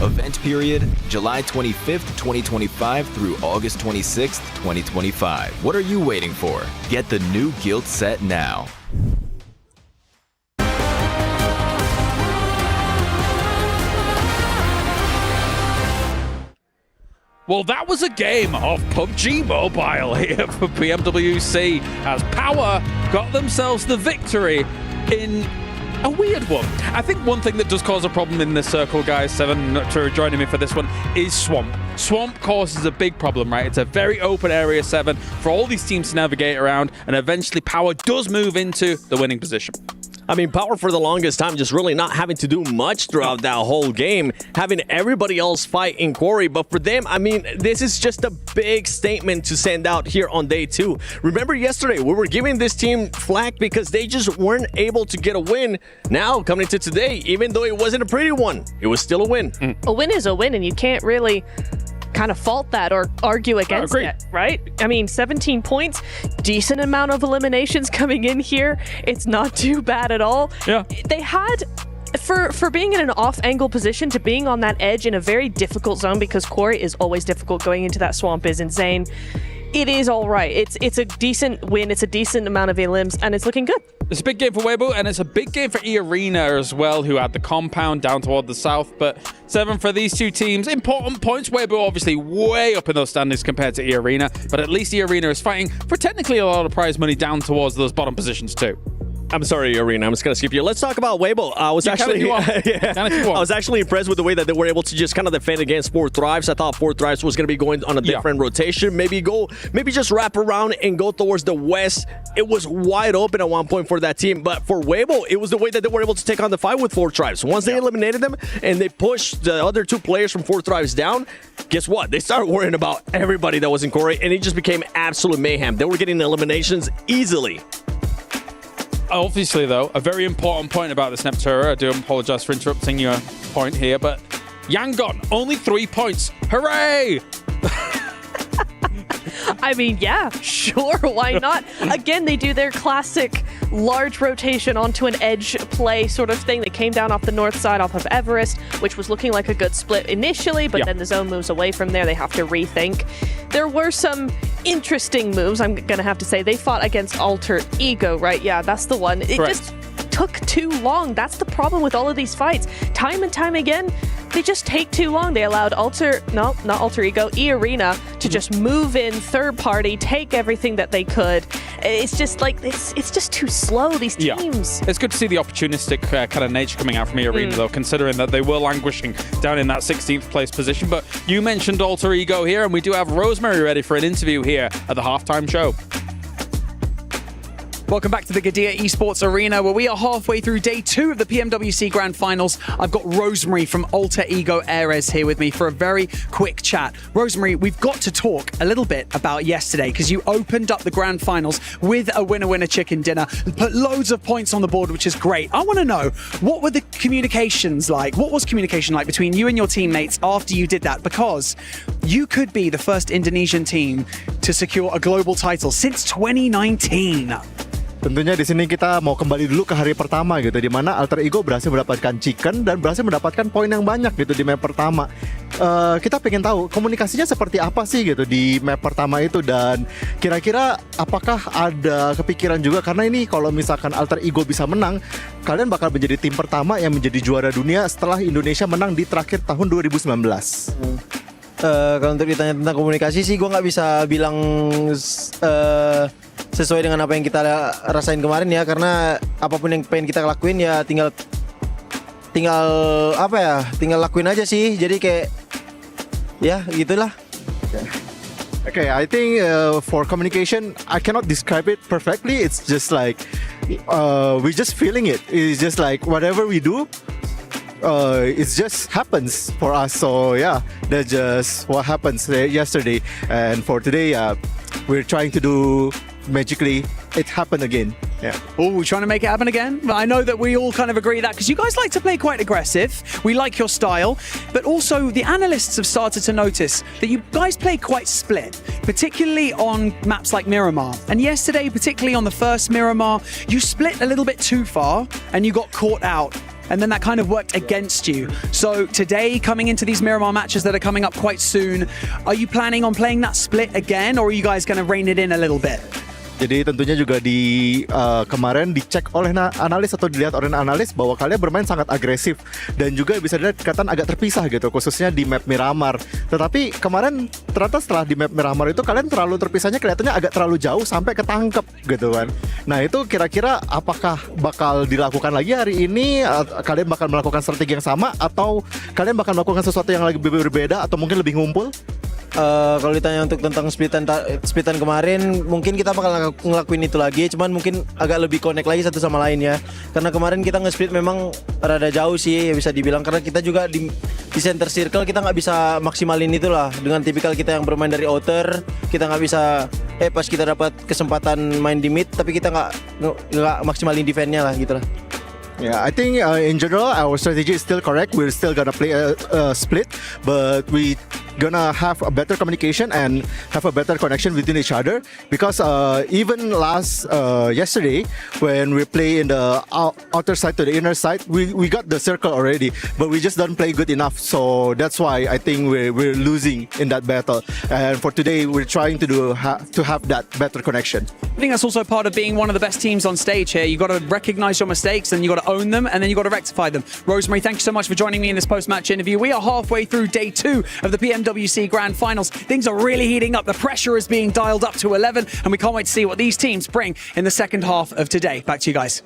Event period, July 25th, 2025 through August 26th, 2025. What are you waiting for? Get the new Guild set now. Well, that was a game of PUBG Mobile here for PMWC as Power got themselves the victory in a weird one. I think one thing that does cause a problem in this circle, guys, Seven for joining me for this one, is Swamp. Swamp causes a big problem, right? It's a very open area, Seven, for all these teams to navigate around, and eventually Power does move into the winning position. I mean, Power for the longest time just really not having to do much throughout that whole game, having everybody else fight in Quarry. But for them, I mean, this is just a big statement to send out here on day 2. Remember yesterday, we were giving this team flack because they just weren't able to get a win. Now, coming into today, even though it wasn't a pretty one, it was still a win. A win is a win, and you can't really kind of fault that or argue against it, right? I mean, 17 points, decent amount of eliminations coming in here. It's not too bad at all. Yeah. They had, for being in an off-angle position to being on that edge in a very difficult zone, because Quarry is always difficult, going into that swamp is insane. It is all right. It's a decent win. It's a decent amount of elims, and it's looking good. It's a big game for Weibo, and it's a big game for E-Arena as well, who had the compound down toward the south. But Seven, for these two teams, important points. Weibo obviously way up in those standings compared to E-Arena, but at least E-Arena is fighting for technically a lot of prize money down towards those bottom positions too. I'm sorry, Arena. I'm just going to skip you. Let's talk about Weibo. I was actually impressed with the way that they were able to just kind of defend against 4 Thrives. I thought 4 Thrives was going to be going on a different rotation. Maybe just wrap around and go towards the west. It was wide open at one point for that team. But for Weibo, it was the way that they were able to take on the fight with 4 Thrives. Once they eliminated them and they pushed the other 2 players from 4 Thrives down, guess what? They started worrying about everybody that was in Quarry, and it just became absolute mayhem. They were getting eliminations easily. Obviously, though, a very important point about this Neptura. I do apologize for interrupting your point here, but Yangon, only 3 points. Hooray! I mean, yeah, sure, why not? Again, they do their classic large rotation onto an edge play sort of thing. They came down off the north side off of Everest, which was looking like a good split initially, but then the zone moves away from there. They have to rethink. There were some interesting moves, I'm going to have to say. They fought against Alter Ego, right? Yeah, that's the one. It just took too long. That's the problem with all of these fights. Time and time again, they just take too long. They allowed E-Arena to just move in third party, take everything that they could. It's just like, it's just too slow, these teams. It's good to see the opportunistic kind of nature coming out from E-Arena, though, considering that they were languishing down in that 16th place position. But you mentioned Alter Ego here, and we do have Rosemary ready for an interview here at the halftime show. Welcome back to the Gadia Esports Arena, where we are halfway through day 2 of the PMWC Grand Finals. I've got Rosemary from Alter Ego Ares here with me for a very quick chat. Rosemary, we've got to talk a little bit about yesterday, because you opened up the Grand Finals with a winner-winner chicken dinner and put loads of points on the board, which is great. I want to know, what were the communications like? What was communication like between you and your teammates after you did that? Because you could be the first Indonesian team to secure a global title since 2019. Tentunya di sini kita mau kembali dulu ke hari pertama gitu, di mana Alter Ego berhasil mendapatkan chicken dan berhasil mendapatkan poin yang banyak gitu di map pertama. Kita pengen tahu komunikasinya seperti apa sih gitu di map pertama itu, dan kira-kira apakah ada kepikiran juga, karena ini kalau misalkan Alter Ego bisa menang, kalian bakal menjadi tim pertama yang menjadi juara dunia setelah Indonesia menang di terakhir tahun 2019. Kalau untuk ditanya tentang komunikasi sih, gue nggak bisa bilang sesuai dengan apa yang kita rasain kemarin ya, karena apapun yang pengen kita lakuin ya tinggal lakuin aja sih. Jadi kayak ya gitulah. Okay, I think for communication, I cannot describe it perfectly. It's just like we just feeling it. It's just like whatever we do, it just happens for us. So yeah, that's just what happens yesterday. And for today, we're trying to do magically it happened again. Yeah. Oh, we're trying to make it happen again? I know that we all kind of agree that because you guys like to play quite aggressive. We like your style. But also, the analysts have started to notice that you guys play quite split, particularly on maps like Miramar. And yesterday, particularly on the first Miramar, you split a little bit too far and you got caught out. And then that kind of worked against you. So today, coming into these Miramar matches that are coming up quite soon, are you planning on playing that split again, or are you guys going to rein it in a little bit? Jadi tentunya juga di kemarin dicek oleh analis atau dilihat oleh analis bahwa kalian bermain sangat agresif dan juga bisa dilihat kelihatan agak terpisah gitu, khususnya di map Miramar. Tetapi kemarin ternyata setelah di map Miramar itu kalian terlalu terpisahnya, kelihatannya agak terlalu jauh sampai ketangkep gitu kan. Nah itu kira-kira apakah bakal dilakukan lagi hari ini? Kalian bakal melakukan strategi yang sama atau kalian bakal melakukan sesuatu yang lebih berbeda atau mungkin lebih ngumpul? Kalau ditanya untuk tentang splitan kemarin, mungkin kita bakal ngelakuin itu lagi, cuman mungkin agak lebih connect lagi satu sama lain ya. Karena kemarin kita nge-split memang rada jauh sih ya bisa dibilang, karena kita juga di center circle kita nggak bisa maksimalin itulah. Dengan tipikal kita yang bermain dari outer, kita nggak bisa pas kita dapat kesempatan main di mid, tapi kita nggak maksimalin defense-nya lah gitu lah. Yeah, I think in general our strategy is still correct. We're still gonna play a split, but we gonna have a better communication and have a better connection within each other. Because even yesterday when we play in the outer side to the inner side, we got the circle already, but we just don't play good enough. So that's why I think we're losing in that battle. And for today, we're trying to have that better connection. I think that's also part of being one of the best teams on stage here. You got to recognize your mistakes and you got to own them, and then you got to rectify them. Rosemary, thank you so much for joining me in this post-match interview. We are halfway through day 2 of the PMWC Grand Finals. Things are really heating up. The pressure is being dialed up to 11, and we can't wait to see what these teams bring in the second half of today. Back to you guys.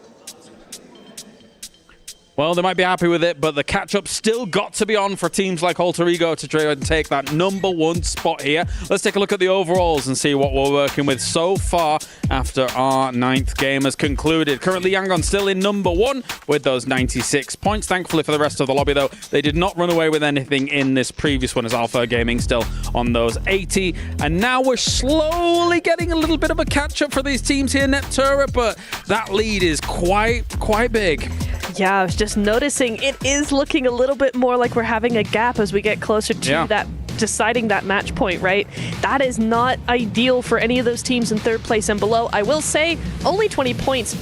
Well, they might be happy with it, but the catch-up still got to be on for teams like Alter Ego to try and take that #1 spot here. Let's take a look at the overalls and see what we're working with so far after our 9th game has concluded. Currently, Yangon still in #1 with those 96 points. Thankfully for the rest of the lobby, though, they did not run away with anything in this previous one as Alpha Gaming still on those 80. And now we're slowly getting a little bit of a catch-up for these teams here, Neptura, but that lead is quite big. Yeah, I was just noticing it is looking a little bit more like we're having a gap as we get closer to that deciding that match point, right? That is not ideal for any of those teams in 3rd place and below. I will say only 20 points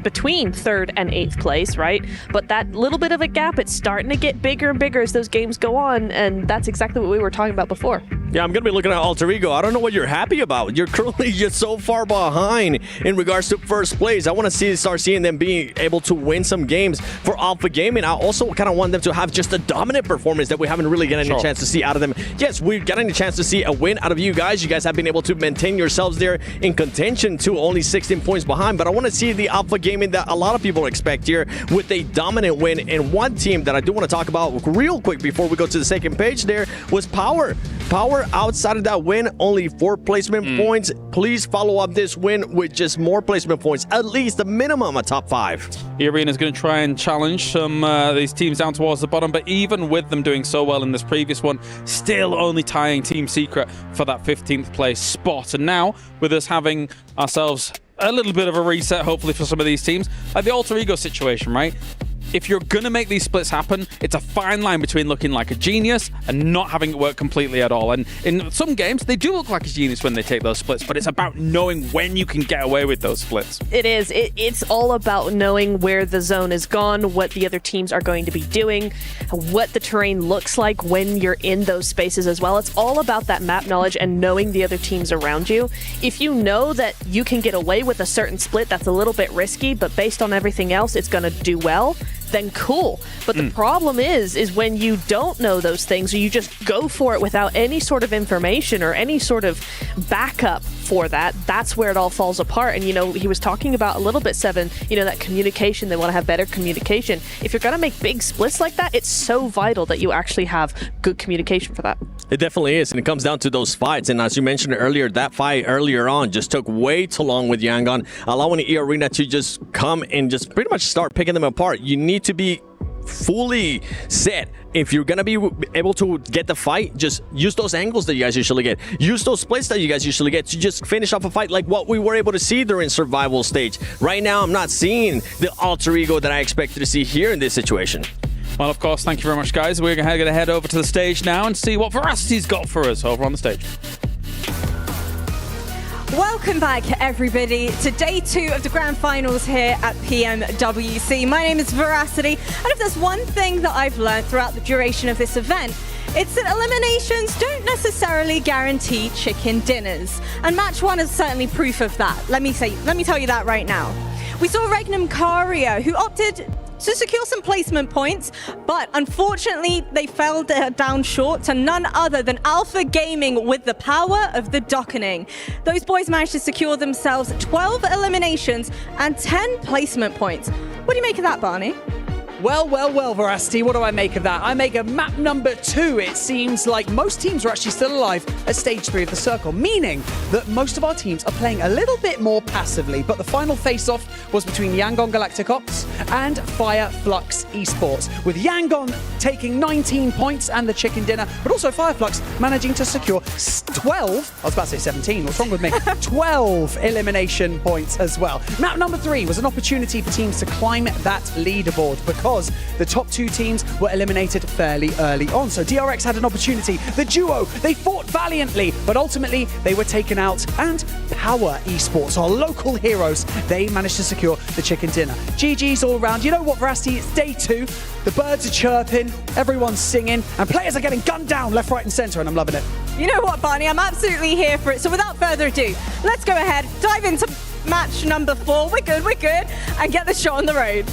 between 3rd and 8th place, right? But that little bit of a gap, it's starting to get bigger and bigger as those games go on, and that's exactly what we were talking about before. Yeah, I'm going to be looking at Alter Ego. I don't know what you're happy about. You're currently just so far behind in regards to 1st place. I want to start seeing them being able to win some games for Alpha Gaming. I also kind of want them to have just a dominant performance that we haven't really gotten a chance to see out of them. Yes, we're getting a chance to see a win out of you guys. You guys have been able to maintain yourselves there in contention to only 16 points behind. But I want to see the Alpha Gaming that a lot of people expect here with a dominant win. And one team that I do want to talk about real quick before we go to the second page there was Power. Power, outside of that win, only 4 placement points. Please follow up this win with just more placement points, at least a minimum of top 5. The arena is going to try and challenge some these teams down towards the bottom, but even with them doing so well in this previous one, still only tying Team Secret for that 15th place spot. And now, with us having ourselves a little bit of a reset, hopefully for some of these teams, like the Alter Ego situation, right? If you're going to make these splits happen, it's a fine line between looking like a genius and not having it work completely at all. And in some games, they do look like a genius when they take those splits, but it's about knowing when you can get away with those splits. It is. It's all about knowing where the zone is gone, what the other teams are going to be doing, what the terrain looks like when you're in those spaces as well. It's all about that map knowledge and knowing the other teams around you. If you know that you can get away with a certain split that's a little bit risky, but based on everything else, it's going to do well, then cool. But the problem is when you don't know those things, or you just go for it without any sort of information or any sort of backup for that, that's where it all falls apart. And, you know, he was talking about a little bit, Seven, you know, that communication, they want to have better communication. If you're going to make big splits like that, it's so vital that you actually have good communication for that. It definitely is, and it comes down to those fights. And as you mentioned earlier, that fight earlier on just took way too long with Yangon, allowing the E-Arena to just come and just pretty much start picking them apart. You need to be fully set. If you're going to be able to get the fight, just use those angles that you guys usually get. Use those splits that you guys usually get to just finish off a fight like what we were able to see during survival stage. Right now, I'm not seeing the alter ego that I expected to see here in this situation. Well, of course, thank you very much, guys. We're going to head over to the stage now and see what Veracity's got for us over on the stage. Welcome back, everybody, to day 2 of the grand finals here at PMWC. My name is Veracity, and if there's one thing that I've learned throughout the duration of this event, it's that eliminations don't necessarily guarantee chicken dinners. And match 1 is certainly proof of that. Let me tell you that right now. We saw Regnum Karia, who opted to secure some placement points, but unfortunately they fell down short to none other than Alpha Gaming with the power of the dockening. Those boys managed to secure themselves 12 eliminations and 10 placement points. What do you make of that, Barney? Well, Veracity, what do I make of that? I make of map number 2. It seems like most teams are actually still alive at stage 3 of the circle, meaning that most of our teams are playing a little bit more passively. But the final face-off was between Yangon Galacticops and Fireflux Esports, with Yangon taking 19 points and the chicken dinner, but also Fireflux managing to secure 12, I was about to say 17, what's wrong with me? 12 elimination points as well. Map number 3 was an opportunity for teams to climb that leaderboard because the top 2 teams were eliminated fairly early on. So DRX had an opportunity. The duo, they fought valiantly, but ultimately they were taken out. And Power Esports, our local heroes, they managed to secure the chicken dinner. GG's all around. You know what, Veracity? It's day 2. The birds are chirping, everyone's singing, and players are getting gunned down left, right, and centre, and I'm loving it. You know what, Barney? I'm absolutely here for it. So without further ado, let's go ahead, dive into match number 4. We're good, and get the show on the road.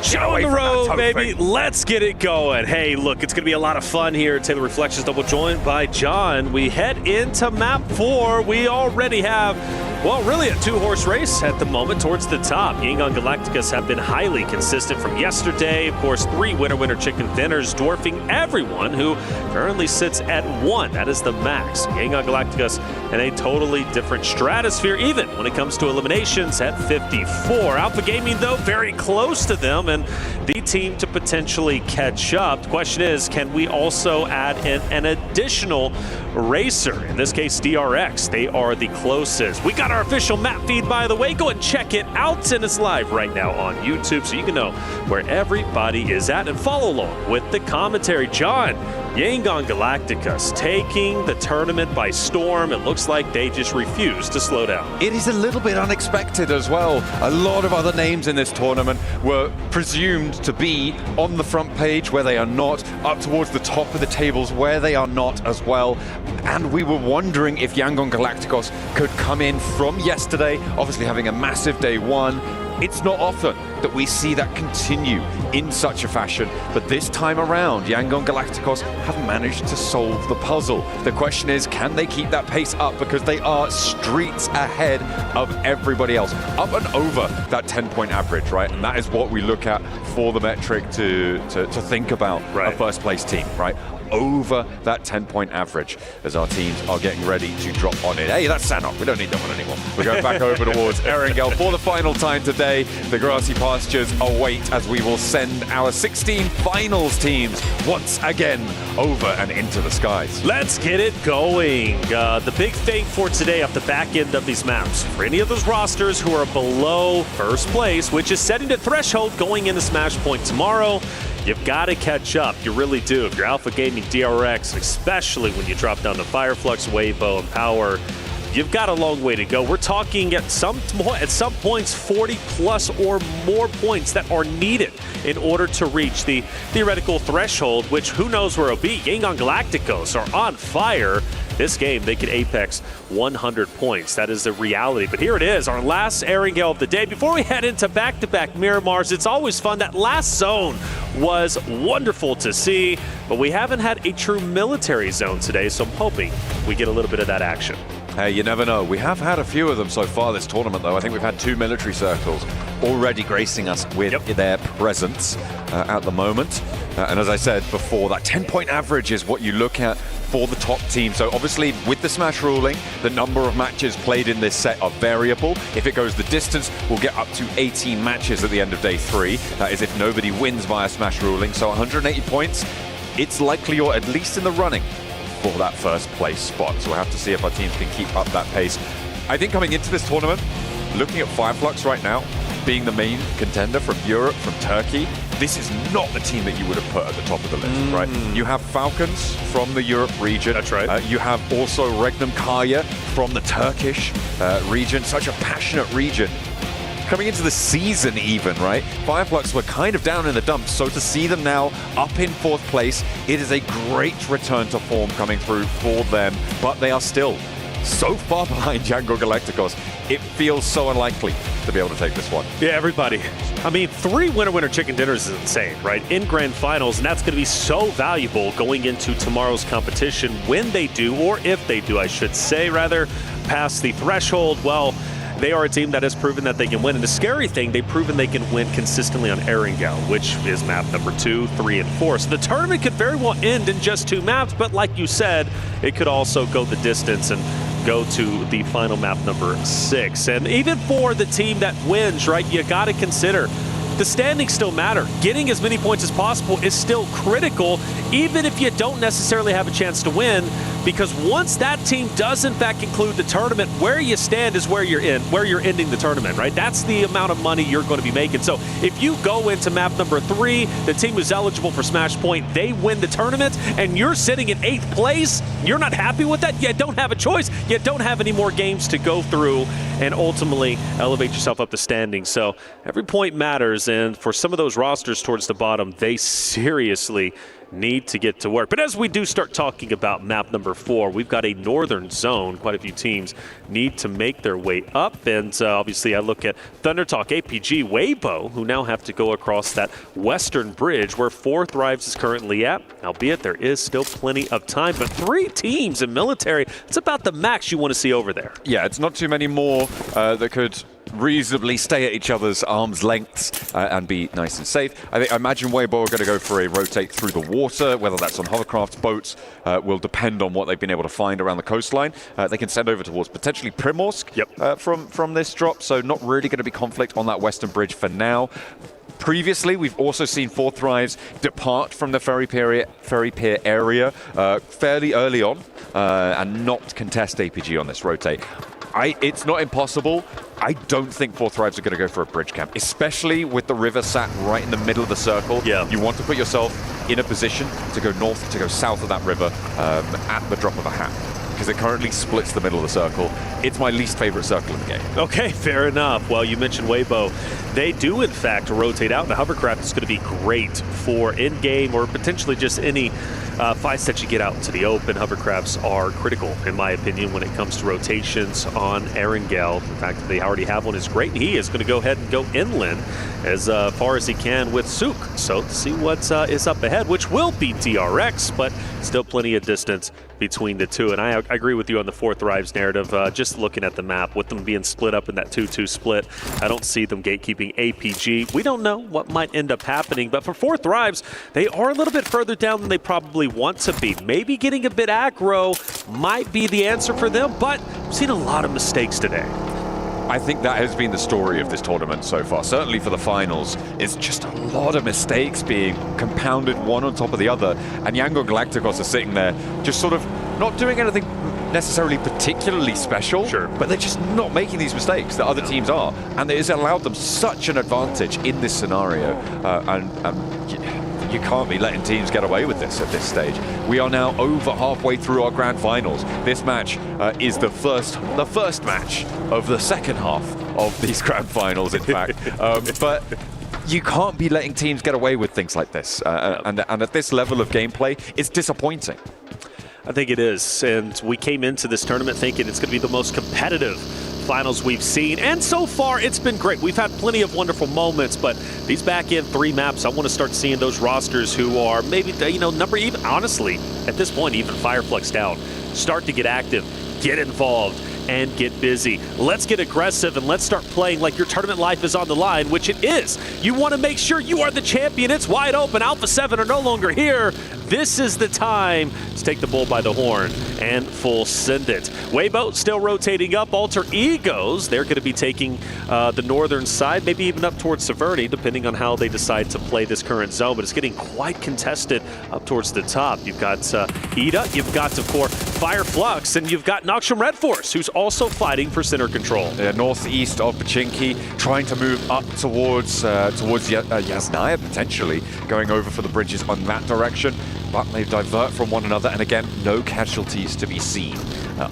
Show on the road, baby. Let's get it going. Hey, look, it's going to be a lot of fun here. Taylor Reflections double joined by John. We head into map 4. We already have, well, really a 2-horse race at the moment towards the top. Yangon Galacticos have been highly consistent from yesterday. Of course, 3 winner chicken dinners, dwarfing everyone who currently sits at 1. That is the max. Yangon Galacticos in a totally different stratosphere, even when it comes to eliminations at 54. Alpha Gaming, though, very close to them and the team to potentially catch up. The question is, can we also add in an additional racer? In this case, DRX. They are the closest. We got our official map feed, by the way. Go and check it out, and it's live right now on YouTube, so you can know where everybody is at and follow along with the commentary. John, Yangon Galacticos taking the tournament by storm. It looks like they just refuse to slow down. It is a little bit unexpected as well. A lot of other names in this tournament were presumed to be on the front page where they are not, up towards the top of the tables where they are not as well. And we were wondering if Yangon Galacticos could come in from yesterday, obviously having a massive day 1. It's not often that we see that continue in such a fashion, but this time around, Yangon Galacticos have managed to solve the puzzle. The question is, can they keep that pace up? Because they are streets ahead of everybody else, up and over that 10-point average, right? And that is what we look at for the metric to think about a first place team, right? Over that 10-point average as our teams are getting ready to drop on it. Hey, that's Sanok. We don't need that one anymore. We're going back over towards Erangel for the final time today. The grassy pastures await as we will send our 16 finals teams once again over and into the skies. Let's get it going. The big thing for today off the back end of these maps, for any of those rosters who are below first place, which is setting the threshold going into Smash Point tomorrow, you've got to catch up. You really do. If you're Alpha Gaming, DRX, especially when you drop down to Fireflux, Weibo, and Power, you've got a long way to go. We're talking at some points 40 plus or more points that are needed in order to reach the theoretical threshold, which who knows where it'll be. Yangon Galacticos are on fire. This game, they could apex 100 points. That is the reality. But here it is, our last Erangel of the day. Before we head into back-to-back Miramars, it's always fun. That last zone was wonderful to see, but we haven't had a true military zone today, so I'm hoping we get a little bit of that action. Hey, you never know. We have had a few of them so far this tournament, though. I think we've had 2 military circles already gracing us with their presence at the moment. And as I said before, that 10-point average is what you look at for the top team. So obviously with the Smash ruling, the number of matches played in this set are variable. If it goes the distance, we'll get up to 18 matches at the end of day 3. That is if nobody wins via Smash ruling. So 180 points, it's likely you're at least in the running for that first place spot. So we'll have to see if our teams can keep up that pace. I think coming into this tournament, looking at Fireflux right now, being the main contender from Europe, from Turkey, this is not the team that you would have put at the top of the list, right? You have Falcons from the Europe region. That's right. You have also Regnum Karya from the Turkish region, such a passionate region. Coming into the season even, right? Fireflux were kind of down in the dumps, so to see them now up in 4th place, it is a great return to form coming through for them, but they are still so far behind Django Galacticos. It feels so unlikely to be able to take this one. Yeah, everybody. I mean, 3 winner chicken dinners is insane, right? In grand finals, and that's going to be so valuable going into tomorrow's competition when they do, or if they do, I should say, rather, pass the threshold. Well, they are a team that has proven that they can win. And the scary thing, they've proven they can win consistently on Erangel, which is map number 2, 3, and 4. So the tournament could very well end in just 2 maps, but like you said, it could also go the distance and go to the final map number 6. And even for the team that wins, right, you got to consider the standings still matter. Getting as many points as possible is still critical, even if you don't necessarily have a chance to win, because once that team does in fact conclude the tournament, where you stand is where you're ending the tournament, right? That's the amount of money you're going to be making. So if you go into map number 3, the team who's eligible for Smash Point, they win the tournament, and you're sitting in 8th place, you're not happy with that? You don't have a choice. You don't have any more games to go through and ultimately elevate yourself up the standings. So every point matters, and for some of those rosters towards the bottom, they seriously need to get to work. But as we do start talking about map number 4, we've got a northern zone. Quite a few teams need to make their way up. And obviously I look at Thunder Talk, APG, Weibo, who now have to go across that western bridge where 4 Thrives is currently at, albeit there is still plenty of time. But 3 teams in military, it's about the max you want to see over there. Yeah, it's not too many more that could reasonably stay at each other's arm's lengths and be nice and safe. I imagine Weibo are going to go for a rotate through the water, whether that's on hovercraft, boats, will depend on what they've been able to find around the coastline. They can send over towards potentially Primorsk from this drop, so not really going to be conflict on that western bridge for now. Previously, we've also seen 4 Thrives depart from the ferry pier area fairly early on and not contest APG on this rotate. It's not impossible. I don't think 4 Thrives are going to go for a bridge camp, especially with the river sat right in the middle of the circle. Yeah. You want to put yourself in a position to go north, to go south of that river at the drop of a hat, because it currently splits the middle of the circle. It's my least favorite circle in the game. Okay, fair enough. Well, you mentioned Weibo. They do, in fact, rotate out. The hovercraft is going to be great for in-game or potentially just any fights that you get out into the open. Hovercrafts are critical, in my opinion, when it comes to rotations on Erangel. The fact that they already have one is great. He is going to go ahead and go inland as far as he can with Sook. So to see what is up ahead, which will be DRX, but still plenty of distance between the two. And I agree with you on the 4 Thrives narrative. Just looking at the map, with them being split up in that 2-2 split, I don't see them gatekeeping APG. We don't know what might end up happening, but for 4 Thrives, they are a little bit further down than they probably want to be. Maybe getting a bit aggro might be the answer for them, but I've seen a lot of mistakes today. I think that has been the story of this tournament so far. Certainly for the finals, it's just a lot of mistakes being compounded one on top of the other. And Django Galacticos are sitting there just sort of not doing anything necessarily particularly special, but they're just not making these mistakes that other teams are. And it has allowed them such an advantage in this scenario. You can't be letting teams get away with this at this stage. We are now over halfway through our grand finals. This match is the first match of the second half of these grand finals, in fact. But you can't be letting teams get away with things like this. And at this level of gameplay, it's disappointing. I think it is. And we came into this tournament thinking it's going to be the most competitive finals we've seen, and so far it's been great. We've had plenty of wonderful moments, but these back end 3 maps, I want to start seeing those rosters who are maybe, even honestly, at this point, even Fireflux down, start to get active, get involved, and get busy. Let's get aggressive and let's start playing like your tournament life is on the line, which it is. You want to make sure you are the champion. It's wide open. Alpha 7 are no longer here. this is the time to take the bull by the horn and full send it. Weibo still rotating up. Alter Egos, they're going to be taking the northern side, maybe even up towards Severny, depending on how they decide to play this current zone. But it's getting quite contested up towards the top. You've got Ida, you've got, of course, Fire Flux, and you've got Noxium Red Force, who's also fighting for center control. Northeast of Pachinki, trying to move up towards Yasnaya, potentially, going over for the bridges on that direction. But they divert from one another, and again, no casualties to be seen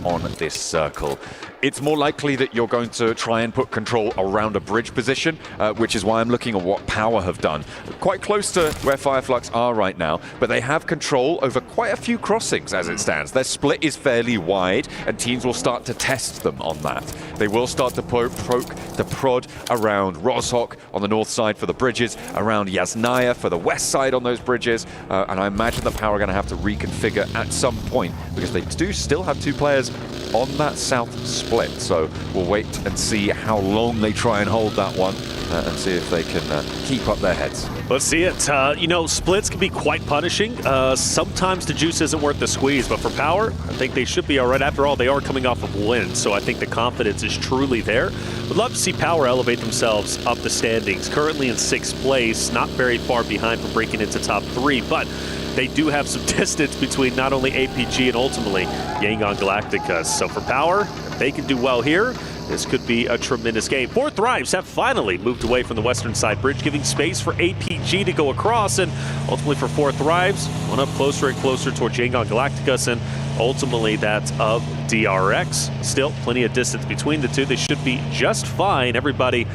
on this circle. It's more likely that you're going to try and put control around a bridge position, which is why I'm looking at what Power have done. Quite close to where Fireflux are right now, but they have control over quite a few crossings as it stands. Their split is fairly wide, and teams will start to test them on that. They will start to prod around Rozhok on the north side for the bridges, around Yasnaya for the west side on those bridges, and I imagine that Power are going to have to reconfigure at some point, because they do still have 2 players on that south split. So we'll wait and see how long they try and hold that one and see if they can keep up their heads. Let's see it. You know, splits can be quite punishing. Sometimes the juice isn't worth the squeeze, but for Power, I think they should be all right. After all, they are coming off of wins, so I think the confidence is truly there. Would love to see Power elevate themselves up the standings. Currently in 6th place, not very far behind from breaking into top 3, but they do have some distance between not only APG and ultimately Yangon Galacticus. So for Power, if they can do well here, this could be a tremendous game. 4 Thrives have finally moved away from the western side bridge, giving space for APG to go across, and ultimately for 4 Thrives, one up closer and closer towards Yangon Galacticus, and ultimately that of DRX. Still plenty of distance between the two. They should be just fine. Everybody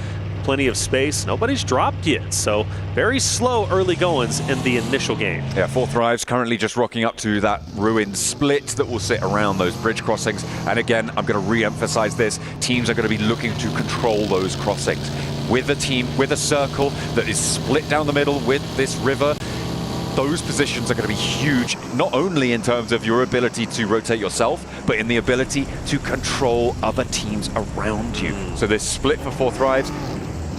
plenty of space. Nobody's dropped yet, so very slow early goings in the initial game. Yeah, 4 Thrives currently just rocking up to that ruined split that will sit around those bridge crossings. And again, I'm going to re-emphasize this. Teams are going to be looking to control those crossings. With a team, with a circle that is split down the middle with this river, those positions are going to be huge, not only in terms of your ability to rotate yourself, but in the ability to control other teams around you. So this split for 4 Thrives,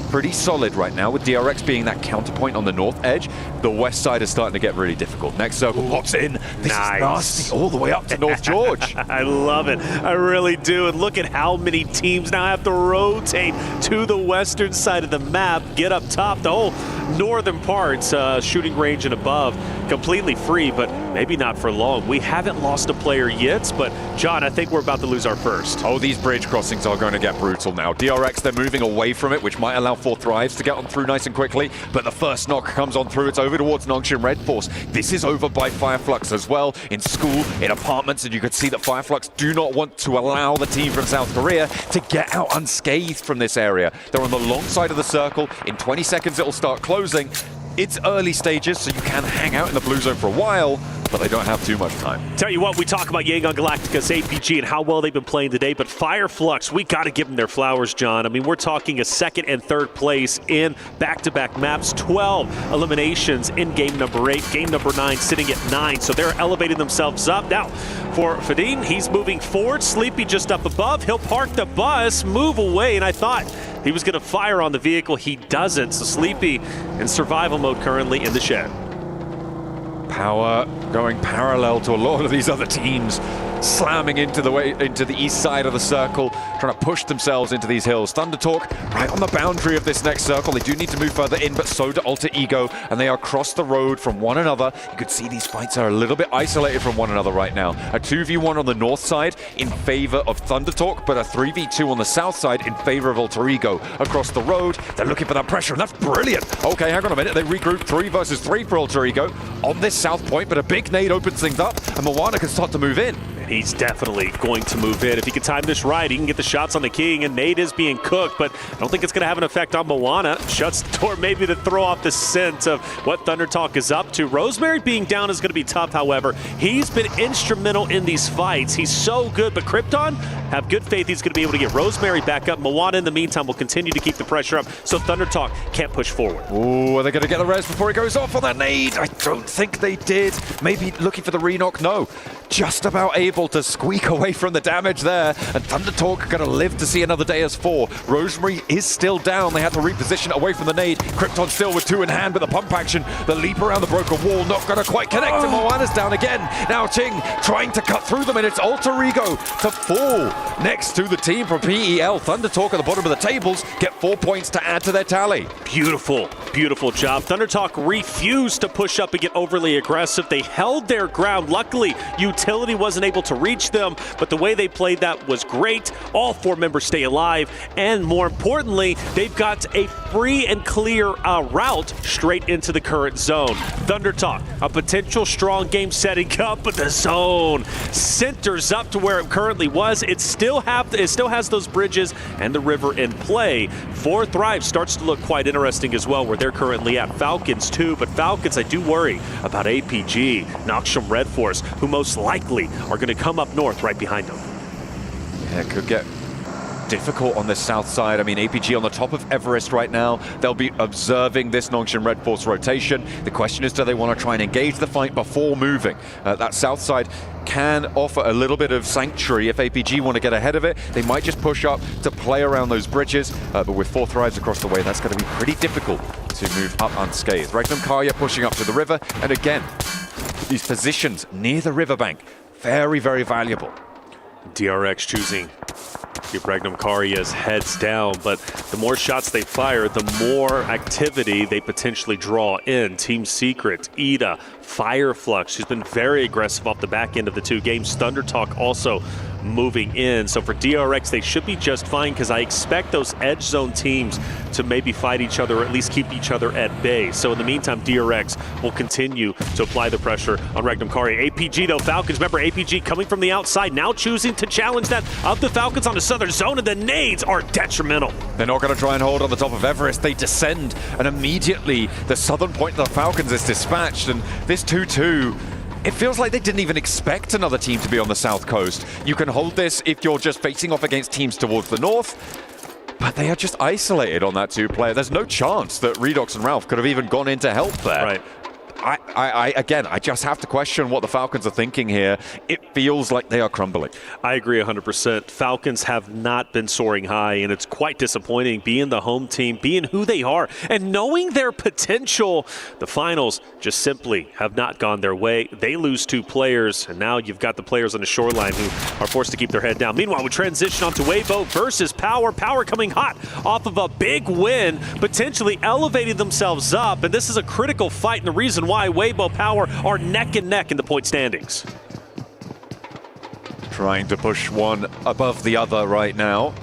pretty solid right now, with DRX being that counterpoint on the north edge. The west side is starting to get really difficult. Next circle pops in. This is nasty, all the way up to North George. I love it. I really do. And look at how many teams now have to rotate to the western side of the map, get up top. The whole northern parts, shooting range and above, completely free, but maybe not for long. We haven't lost a player yet, but John, I think we're about to lose our first. Oh, these bridge crossings are going to get brutal now. DRX, they're moving away from it, which might allow 4 Thrives to get on through nice and quickly, but the first knock comes on through. It's over towards Noxium Red Force. This is over by Fireflux as well, in school, in apartments, and you could see that Fireflux do not want to allow the team from South Korea to get out unscathed from this area. They're on the long side of the circle. In 20 seconds, it'll start closing. It's early stages, so you can hang out in the blue zone for a while, but they don't have too much time. Tell you what, we talk about Yangon Galacticus, APG, and how well they've been playing today, but Fireflux, we got to give them their flowers, John. I mean, we're talking a 2nd and 3rd place in back-to-back maps, 12 eliminations in game number 8, game number 9 sitting at 9, so they're elevating themselves up. Now, for Fadine, he's moving forward, Sleepy just up above, he'll park the bus, move away, and I thought he was going to fire on the vehicle. He doesn't, so Sleepy in survival mode currently in the shed. Power going parallel to a lot of these other teams, slamming into the east side of the circle, trying to push themselves into these hills. Thundertalk right on the boundary of this next circle. They do need to move further in, but so do Alter Ego, and they are across the road from one another. You could see these fights are a little bit isolated from one another right now. A 2v1 on the north side in favor of Thundertalk, but a 3v2 on the south side in favor of Alter Ego. Across the road, they're looking for that pressure, and that's brilliant. Okay, hang on a minute. They regroup 3 versus 3 for Alter Ego on this south point, but a big nade opens things up, and Moana can start to move in. He's definitely going to move in. If he can time this right, he can get the shots on the King, and Nate is being cooked, but I don't think it's going to have an effect on Moana. Shuts the door maybe to throw off the scent of what Thundertalk is up to. Rosemary being down is going to be tough, however. He's been instrumental in these fights. He's so good, but Krypton have good faith he's going to be able to get Rosemary back up. Moana, in the meantime, will continue to keep the pressure up, so Thunder Talk can't push forward. Ooh, are they going to get the res before he goes off on that nade? I don't think they did. Maybe looking for the re-knock? No. Just about able to squeak away from the damage there. And Thunder Talk are going to live to see another day as 4. Rosemary is still down. They had to reposition away from the nade. Krypton still with 2 in hand, but the pump action, the leap around the broken wall, not going to quite connect. And Moana's down again. Now Ching trying to cut through them, and it's Alter Ego to fall next to the team from PEL. Thunder Talk at the bottom of the tables get 4 points to add to their tally. Beautiful, beautiful job. Thunder Talk refused to push up and get overly aggressive. They held their ground. Luckily, Utility wasn't able to reach them, but the way they played that was great. All 4 members stay alive, and more importantly, they've got a free and clear route straight into the current zone. Thunder Talk, a potential strong game setting up, but the zone centers up to where it currently was. It still has those bridges and the river in play. 4 Thrive starts to look quite interesting as well, where they're currently at. Falcons too, but Falcons, I do worry about APG, Noxium Red Force, who most likely are going to come up north right behind them. Yeah, it could get difficult on the south side. I mean, APG on the top of Everest right now. They'll be observing this Noxium Red Force rotation. The question is, do they want to try and engage the fight before moving? That south side can offer a little bit of sanctuary if APG want to get ahead of it. They might just push up to play around those bridges, but with 4 Thrives across the way, that's going to be pretty difficult to move up unscathed. Regnum Karya pushing up to the river, and again, these positions near the riverbank, very, very valuable. DRX choosing to keep Regnum Karya's heads down, but the more shots they fire, the more activity they potentially draw in. Team Secret, Ida, Fireflux, she's been very aggressive off the back end of the 2 games. Thunder Talk also moving in. So for DRX, they should be just fine, because I expect those edge zone teams to maybe fight each other, or at least keep each other at bay. So in the meantime, DRX will continue to apply the pressure on Regnum Karya. APG though, Falcons, remember APG coming from the outside, now choosing to challenge that of the Falcons on the southern zone, and the nades are detrimental. They're not going to try and hold on the top of Everest. They descend, and immediately the southern point of the Falcons is dispatched, and this 2-2, it feels like they didn't even expect another team to be on the south coast. You can hold this if you're just facing off against teams towards the north, but they are just isolated on that 2-player. There's no chance that Redox and Ralph could have even gone in to help there. Right. Again, I just have to question what the Falcons are thinking here. It feels like they are crumbling. I agree 100%. Falcons have not been soaring high, and it's quite disappointing being the home team, being who they are, and knowing their potential. The finals just simply have not gone their way. They lose 2 players, and now you've got the players on the shoreline who are forced to keep their head down. Meanwhile, we transition on to Weibo versus Power. Power coming hot off of a big win, potentially elevating themselves up, and this is a critical fight, and the reason why Weibo Power are neck and neck in the point standings. Trying to push one above the other right now.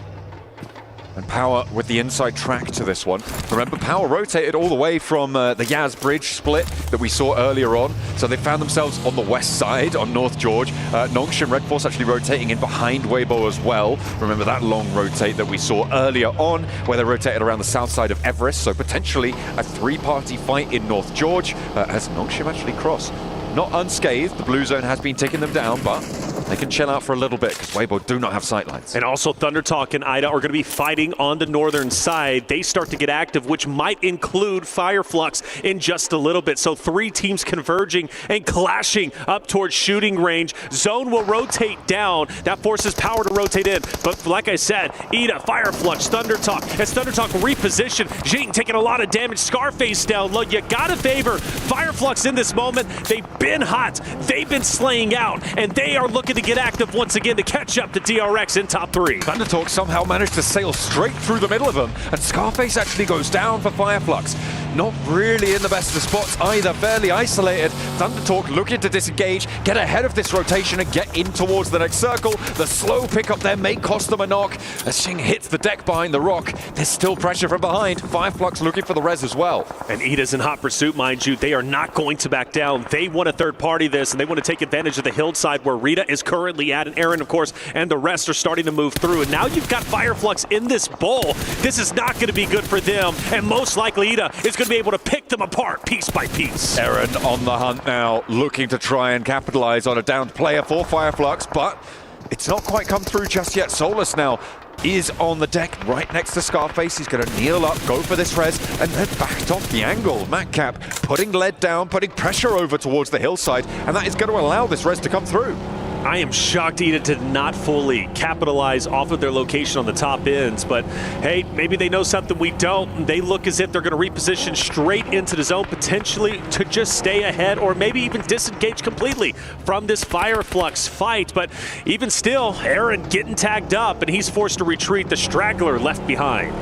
And Power with the inside track to this one. Remember, Power rotated all the way from the Yaz Bridge split that we saw earlier on. So they found themselves on the west side, on North George. Noxium Red Force actually rotating in behind Weibo as well. Remember that long rotate that we saw earlier on, where they rotated around the south side of Everest. So potentially a 3-party fight in North George as Noxium actually cross. Not unscathed, the blue zone has been taking them down, but they can chill out for a little bit because Weibo do not have sightlines. And also Thunder Talk and Ida are going to be fighting on the northern side. They start to get active, which might include Fireflux in just a little bit. So 3 teams converging and clashing up towards shooting range. Zone will rotate down. That forces Power to rotate in. But like I said, Ida, Fireflux, Thunder Talk. As Thunder Talk reposition, Jing taking a lot of damage. Scarface down low. You got to favor Fireflux in this moment. They've been hot. They've been slaying out. And they are looking to get active once again to catch up to DRX in top 3. Thunder Talk somehow managed to sail straight through the middle of them, and Scarface actually goes down for Fireflux. Not really in the best of spots either, fairly isolated. Thunder Talk looking to disengage, get ahead of this rotation and get in towards the next circle. The slow pickup there may cost them a knock. As Xing hits the deck behind the rock, there's still pressure from behind. Fireflux looking for the res as well. And Ida's in hot pursuit, mind you. They are not going to back down. They want to third party this, and they want to take advantage of the hillside where Rita is currently at, and Aaron, of course, and the rest are starting to move through. And now you've got Fireflux in this bowl. This is not going to be good for them, and most likely Ida is going to be able to pick them apart piece by piece. Aaron on the hunt now, looking to try and capitalize on a downed player for Fireflux, but It's not quite come through just yet. Solus now is on the deck right next to Scarface. He's going to kneel up, go for this res, and then backed off the angle. Matcap putting lead down, putting pressure over towards the hillside, and that is going to allow this res to come through. I am shocked EDA did not fully capitalize off of their location on the top ends, but hey, maybe they know something we don't. They look as if they're going to reposition straight into the zone, potentially to just stay ahead or maybe even disengage completely from this Fireflux fight. But even still, Aaron getting tagged up, and he's forced to retreat. The straggler left behind.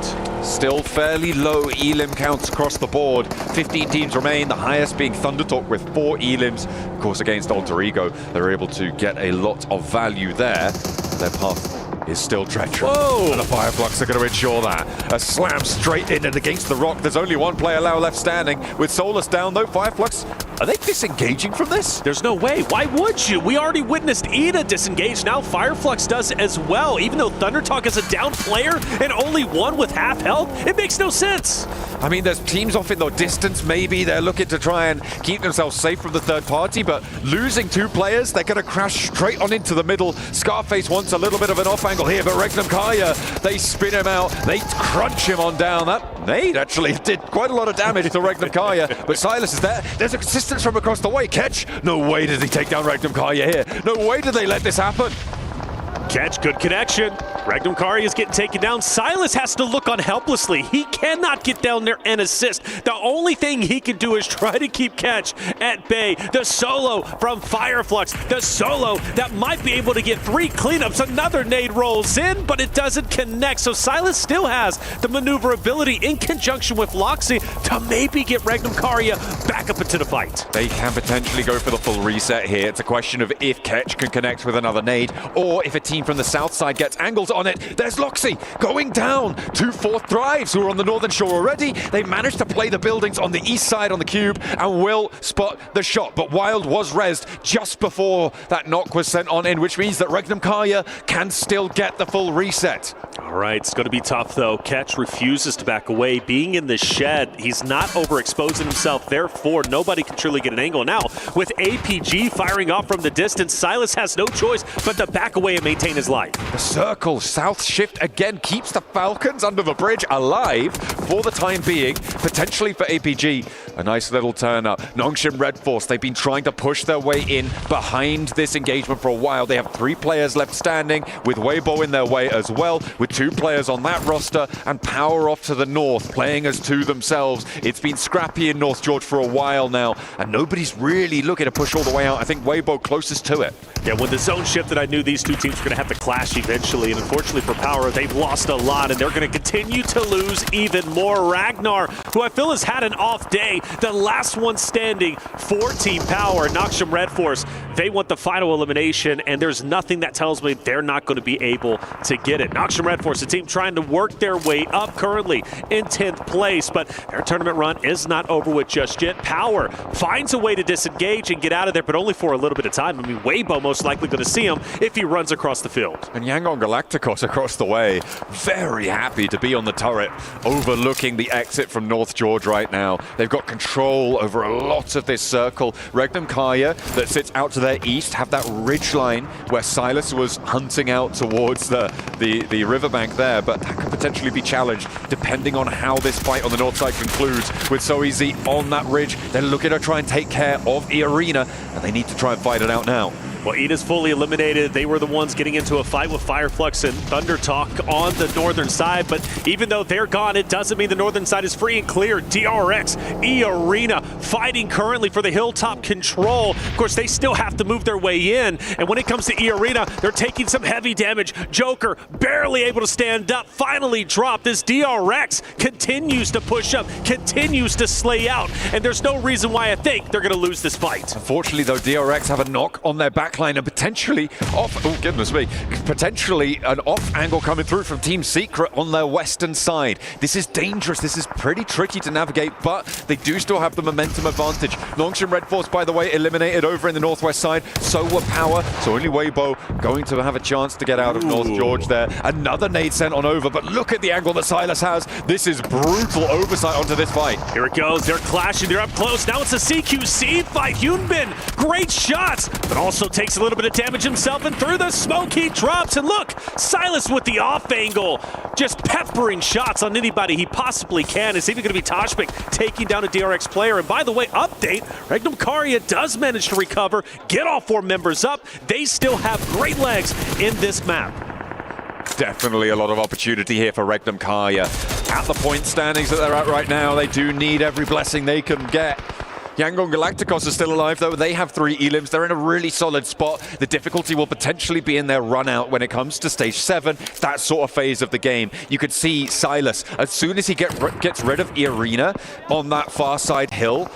Still fairly low elim counts across the board. 15 teams remain, the highest being Thundertalk with 4 elims. Of course, against Alter Ego, they're able to get a lot of value there. Their path is still treacherous. Whoa! And the Fireflux are going to ensure that. A slam straight in and against the rock. There's only one player now left standing. With Solus down, though, Fireflux, are they disengaging from this? There's no way. Why would you? We already witnessed EDA disengage. Now Fireflux does as well. Even though Thundertalk is a down player and only one with half health, it makes no sense. I mean, there's teams off in the distance. Maybe they're looking to try and keep themselves safe from the third party, but losing 2 players, they're going to crash straight on into the middle. Scarface wants a little bit of an off angle here, but Regnum Kaya, they spin him out. They crunch him on down. That nade actually did quite a lot of damage to Regnum Kaya, but Silas is there. There's a consistence from across the way. Ketch, no way does he take down Regnum Kaya here. No way did they let this happen. Ketch, good connection. Regnum Kari is getting taken down. Silas has to look on helplessly. He cannot get down there and assist. The only thing he can do is try to keep Ketch at bay. The solo from Fireflux. The solo that might be able to get 3 cleanups. Another nade rolls in, but it doesn't connect. So Silas still has the maneuverability in conjunction with Loxy to maybe get Regnum Karia back up into the fight. They can potentially go for the full reset here. It's a question of if Ketch can connect with another nade, or if a team from the south side gets angles on it. There's Loxy going down to 4 Thrives, who are on the northern shore already. They managed to play the buildings on the east side on the cube and will spot the shot. But Wild was rezzed just before that knock was sent on in, which means that Regnum Kaya can still get the full reset. All right, it's going to be tough, though. Ketch refuses to back away. Being in the shed, he's not overexposing himself. Therefore, nobody can truly get an angle. Now, with APG firing off from the distance, Silas has no choice but to back away and maintain his life. The circle south shift again keeps the Falcons under the bridge alive for the time being, potentially for APG. A nice little turn up. Nongshim Red Force, they've been trying to push their way in behind this engagement for a while. They have 3 players left standing, with Weibo in their way as well, with 2 players on that roster, and Power off to the north, playing as 2 themselves. It's been scrappy in North George for a while now, and nobody's really looking to push all the way out. I think Weibo closest to it. Yeah, when the zone shifted, I knew these 2 teams were going to have to clash eventually, and unfortunately for Power, they've lost a lot, and they're going to continue to lose even more. Ragnar, who I feel has had an off day, the last one standing for Team Power. Nongshim Red Force, they want the final elimination, and there's nothing that tells me they're not going to be able to get it. Nongshim Red Force, a team trying to work their way up, currently in 10th place, but their tournament run is not over with just yet. Power finds a way to disengage and get out of there, but only for a little bit of time. I mean, Weibo most likely going to see him if he runs across the field. And Yangon Galacticos across the way, very happy to be on the turret, overlooking the exit from North George right now. They've got control over a lot of this circle. Regnum Kaya, that sits out to their east, have that ridge line where Silas was hunting out towards the riverbank there, but that could potentially be challenged depending on how this fight on the north side concludes. With So Easy on that ridge, they're looking to try and take care of E Arena, and they need to try and fight it out now. Well, Eda's fully eliminated. They were the ones getting into a fight with Fireflux and Thundertalk on the northern side, but even though they're gone, it doesn't mean the northern side is free and clear. DRX, E Arena, fighting currently for the hilltop control. Of course, they still have to move their way in, and when it comes to E Arena, they're taking some heavy damage. Joker barely able to stand up, finally dropped as DRX continues to push up, continues to slay out, and there's no reason why I think they're going to lose this fight. Unfortunately, though, DRX have a knock on their backline and potentially off, oh goodness me, potentially an off angle coming through from Team Secret on their western side. This is dangerous. This is pretty tricky to navigate, but they do still have the momentum advantage. Nongshim Red Force, by the way, eliminated over in the northwest side. So were Power. So only Weibo going to have a chance to get out of North George there. Another nade sent on over, but look at the angle that Silas has. This is brutal oversight onto this fight. Here it goes. They're clashing. They're up close. Now it's a CQC fight. Hyunbin, great shots, but also takes a little bit of damage himself, and through the smoke he drops. And look, Silas with the off angle, just peppering shots on anybody he possibly can. It's even going to be Toshpik taking down a DRX player. And by the way, update, Regnum Karya does manage to recover, get all 4 members up. They still have great legs in this map. Definitely a lot of opportunity here for Regnum Karya. At the point standings that they're at right now, they do need every blessing they can get. Yangon Galacticos are still alive, though. They have 3 elims. They're in a really solid spot. The difficulty will potentially be in their run out when it comes to stage 7, that sort of phase of the game. You could see Silas, as soon as he gets rid of Irina on that far side hill,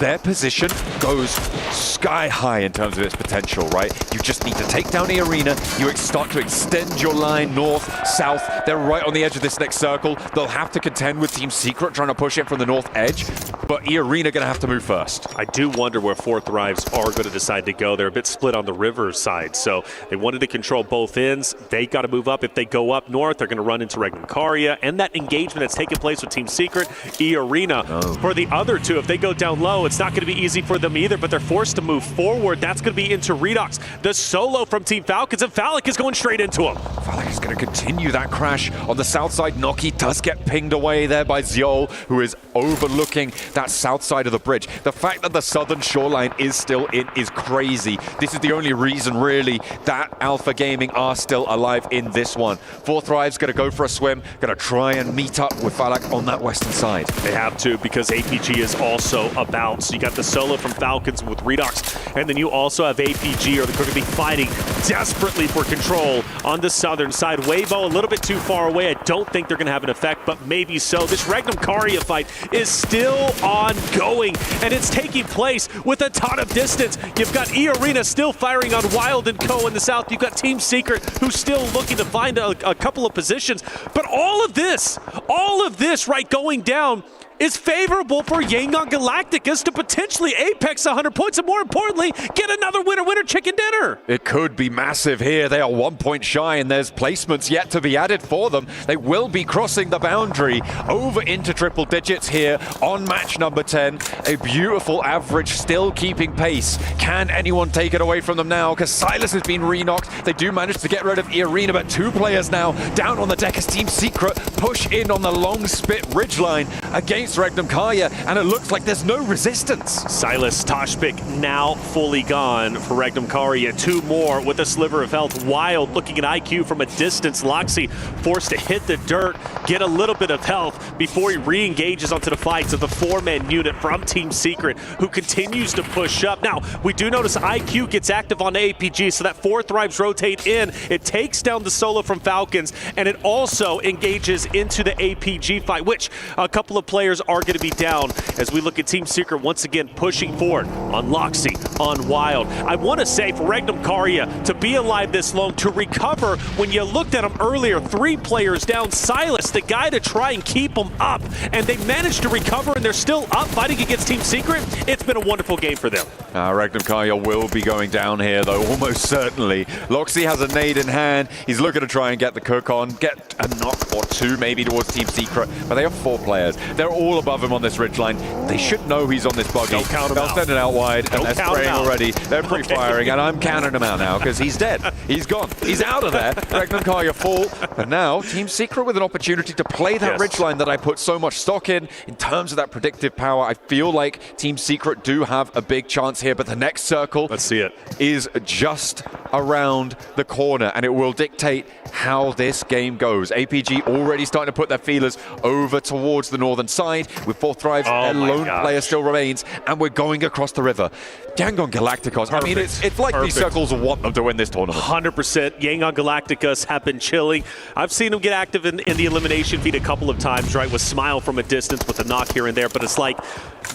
their position goes sky high in terms of its potential, right? You just need to take down the arena. You start to extend your line north, south. They're right on the edge of this next circle. They'll have to contend with Team Secret trying to push it from the north edge, but E-Arena going to have to move first. I do wonder where 4 Thrives are going to decide to go. They're a bit split on the river side, so they wanted to control both ends. They got to move up. If they go up north, they're going to run into Regnum Karya, and that engagement that's taking place with Team Secret, E-Arena. For the other 2, if they go down low, it's not going to be easy for them either, but they're forced to move forward. That's going to be into Redox. The solo from Team Falcons, and Falak is going straight into him. Falak is going to continue that crash on the south side. Noki does get pinged away there by Ziol, who is overlooking that south side of the bridge. The fact that the southern shoreline is still in is crazy. This is the only reason, really, that Alpha Gaming are still alive in this one. 4 Thrives going to go for a swim, going to try and meet up with Falak on that western side. They have to, because APG is also about. So you got the solo from Falcons with Redox, and then you also have APG, or they're going to be fighting desperately for control on the southern side. Weibo a little bit too far away. I don't think they're going to have an effect, but maybe so. This Regnum Karya fight is still ongoing, and it's taking place with a ton of distance. You've got E-Arena still firing on Wild and Co. in the south. You've got Team Secret, who's still looking to find a couple of positions. But all of this right going down is favorable for Yangon Galacticos to potentially apex 100 points, and more importantly, get another winner chicken dinner. It could be massive here. They are 1 point shy, and there's placements yet to be added for them. They will be crossing the boundary over into triple digits here on match number 10. A beautiful average, still keeping pace. Can anyone take it away from them now? Because Silas has been re-knocked. They do manage to get rid of E-Arena, but 2 players now down on the deck as Team Secret push in on the long spit ridgeline against Regnum Karya, and it looks like there's no resistance. Silas, Toshpik now fully gone for Regnum Karya. 2 more with a sliver of health. Wild looking at IQ from a distance. Loxy forced to hit the dirt, get a little bit of health before he re-engages onto the fights of the 4-man unit from Team Secret, who continues to push up. Now, we do notice IQ gets active on APG, so that 4 Thrives rotate in. It takes down the solo from Falcons, and it also engages into the APG fight, which a couple of players are going to be down as we look at Team Secret once again pushing forward on Loxy, on Wild. I want to say for Regnum Karya to be alive this long, to recover when you looked at him earlier, 3 players down, Silas, the guy to try and keep them up, and they managed to recover, and they're still up fighting against Team Secret. It's been a wonderful game for them. Regnum Karya will be going down here, though, almost certainly. Loxy has a nade in hand. He's looking to try and get the cook on, get a knock or 2 maybe towards Team Secret, but they have 4 players. They're all above him on this ridgeline. They should know he's on this buggy. Don't count him They'll out. send it out wide, and Don't they're count him spraying out. already. They're pre-firing, and I'm counting him out now because he's dead. He's gone. He's out of there. Regnum Karya full. And now Team Secret with an opportunity to play that ridgeline that I put so much stock in terms of that predictive power. I feel like Team Secret do have a big chance here, but the next circle, let's see it, is just around the corner, and it will dictate how this game goes. APG already starting to put their feelers over towards the northern side with 4 Thrives. Their lone player still remains, and we're going across the river. Yangon Galacticos, I mean, it's like these circles want them to win this tournament. 100%. Yangon Galacticos have been chilling. I've seen them get active in the elimination feed a couple of times, right, with Smile from a distance with a knock here and there, but it's like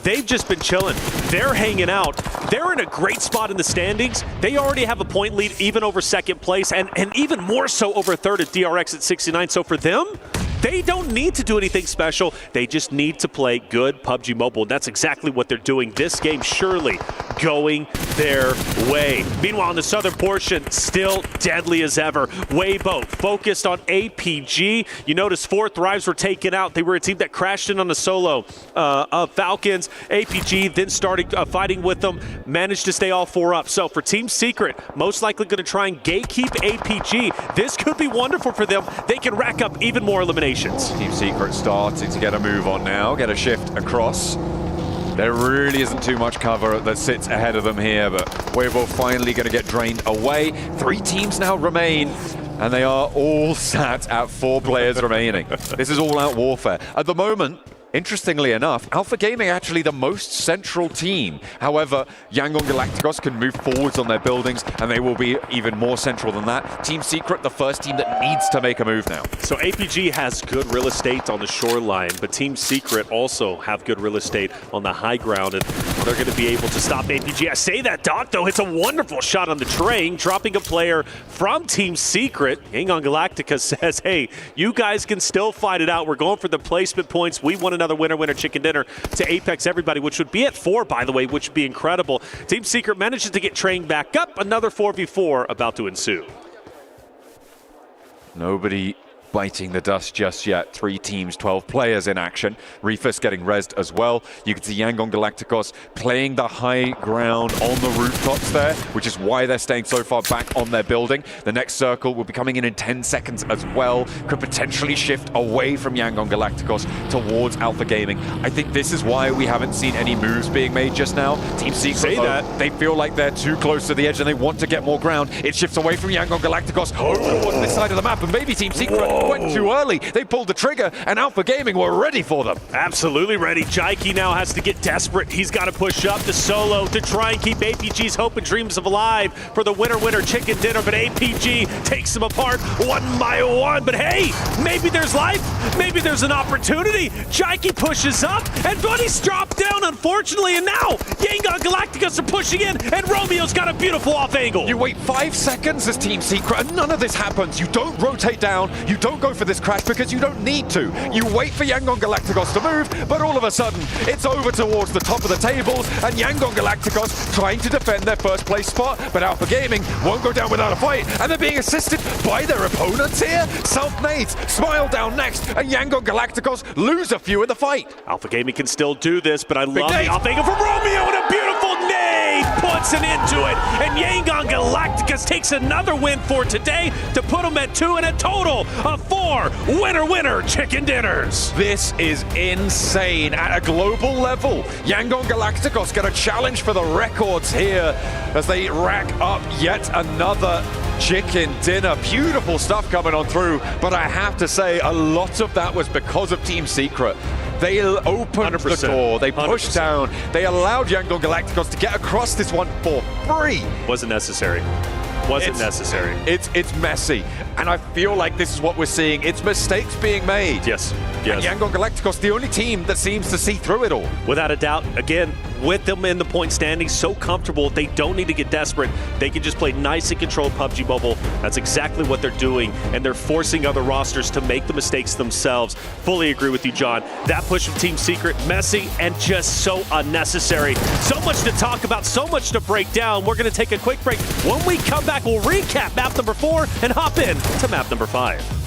they've just been chilling. They're hanging out. They're in a great spot in the standings. They already have a point lead even over second place, and even more so over third at DRX at 69. So for them, They don't need to do anything special. They just need to play good PUBG Mobile. That's exactly what they're doing. This game surely going their way. Meanwhile, in the southern portion, still deadly as ever. Weibo focused on APG. You notice 4 Thrives were taken out. They were a team that crashed in on the solo of Falcons. APG then started fighting with them, managed to stay all 4 up. So for Team Secret, most likely going to try and gatekeep APG. This could be wonderful for them. They can rack up even more eliminations. Team Secret starting to get a move on now, get a shift across. There really isn't too much cover that sits ahead of them here, but Weibo finally going to get drained away. 3 teams now remain, and they are all sat at 4 players remaining. This is all-out warfare. At the moment, interestingly enough, Alpha Gaming actually the most central team. However, Yangon Galacticos can move forwards on their buildings, and they will be even more central than that. Team Secret, the first team that needs to make a move now. So APG has good real estate on the shoreline, but Team Secret also have good real estate on the high ground, and they're going to be able to stop APG. I say that, Doc, though, it's a wonderful shot on the train, dropping a player from Team Secret. Yangon Galactica says, hey, you guys can still fight it out. We're going for the placement points. We want another winner chicken dinner to Apex everybody, which would be at 4, by the way, which would be incredible. Team Secret manages to get trained back up. Another 4v4 about to ensue. Nobody biting the dust just yet. 3 teams, 12 players in action. Reefus getting rezzed as well. You can see Yangon Galacticos playing the high ground on the rooftops there, which is why they're staying so far back on their building. The next circle will be coming in 10 seconds as well. Could potentially shift away from Yangon Galacticos towards Alpha Gaming. I think this is why we haven't seen any moves being made just now. Team Secret, they feel like they're too close to the edge and they want to get more ground. It shifts away from Yangon Galacticos over towards this side of the map, and maybe Team Secret went too early. They pulled the trigger, and Alpha Gaming were ready for them. Absolutely ready. Jaiki now has to get desperate. He's got to push up the solo to try and keep APG's hope and dreams alive for the winner chicken dinner, but APG takes them apart 1 by 1. But hey, maybe there's life. Maybe there's an opportunity. Jaiki pushes up, and Buddy's dropped down, unfortunately, and now Yangon Galacticos are pushing in, and Romeo's got a beautiful off angle. You wait 5 seconds as Team Secret, and none of this happens. You don't rotate down. You don't go for this crash because you don't need to. You wait for Yangon Galacticos to move, but all of a sudden, it's over towards the top of the tables, and Yangon Galacticos trying to defend their first place spot, but Alpha Gaming won't go down without a fight, and they're being assisted by their opponents here. Self-nades, Smile down next, and Yangon Galacticos lose a few in the fight. Alpha Gaming can still do this, but I love the off angle from Romeo, and a beautiful nade puts an end to it, and Yangon Galacticos takes another win for today to put them at 2 and a total of 4 winner chicken dinners. This is insane at a global level. Yangon Galacticos get a challenge for the records here as they rack up yet another chicken dinner. Beautiful stuff coming on through, but I have to say a lot of that was because of Team Secret. They opened the door, they pushed down, they allowed Yangon Galacticos to get across this one for free. Wasn't necessary. Wasn't necessary. It's messy, and I feel like this is what we're seeing. It's mistakes being made. Yes. And Yangon Galacticos, the only team that seems to see through it all. Without a doubt, again, with them in the point standing, so comfortable, they don't need to get desperate. They can just play nice and controlled PUBG Mobile. That's exactly what they're doing, and they're forcing other rosters to make the mistakes themselves. Fully agree with you, John. That push from Team Secret, messy and just so unnecessary. So much to talk about, so much to break down. We're going to take a quick break. When we come back, we'll recap map number 4 and hop in to map number 5.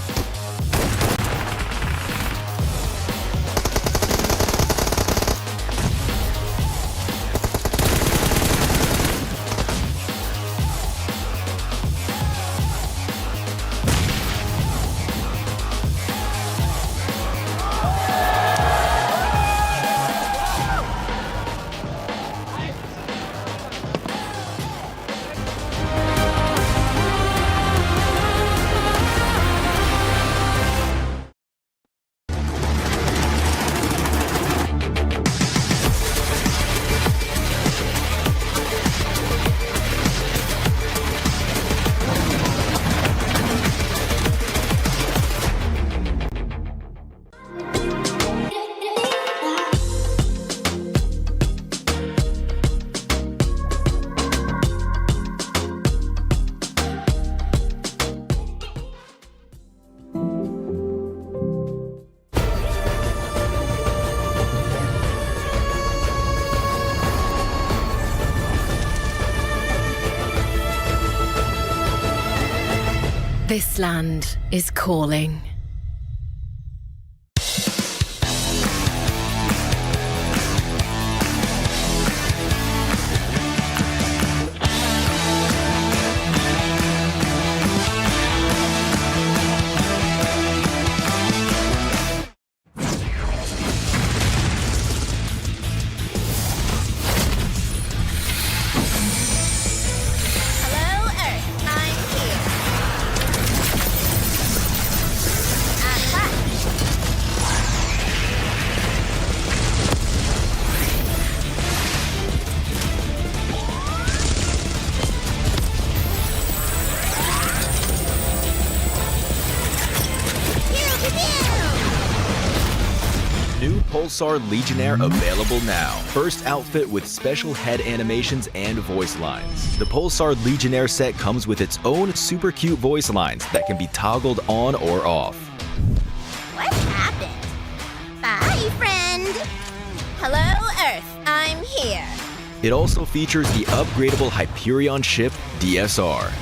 This land is calling. Pulsar Legionnaire available now. First outfit with special head animations and voice lines. The Pulsar Legionnaire set comes with its own super cute voice lines that can be toggled on or off. What happened? Bye, friend. Hello, Earth. I'm here. It also features the upgradable Hyperion ship DSR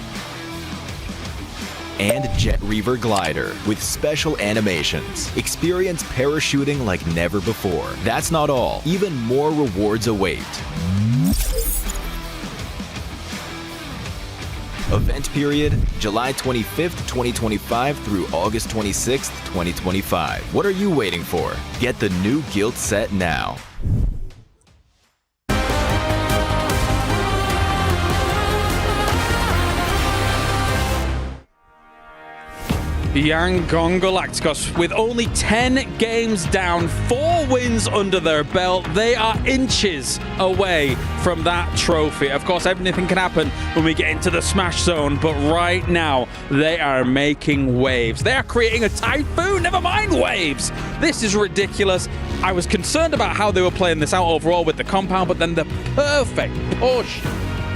and Jet Reaver glider with special animations. Experience parachuting like never before. That's not all. Even more rewards await. Event period, July 25th, 2025 through August 26th, 2025. What are you waiting for? Get the new Guild set now. Yangon Galacticos with only 10 games down, 4 wins under their belt. They are inches away from that trophy. Of course, everything can happen when we get into the Smash Zone, but right now they are making waves. They are creating a typhoon, never mind waves. This is ridiculous. I was concerned about how they were playing this out overall with the compound, but then the perfect push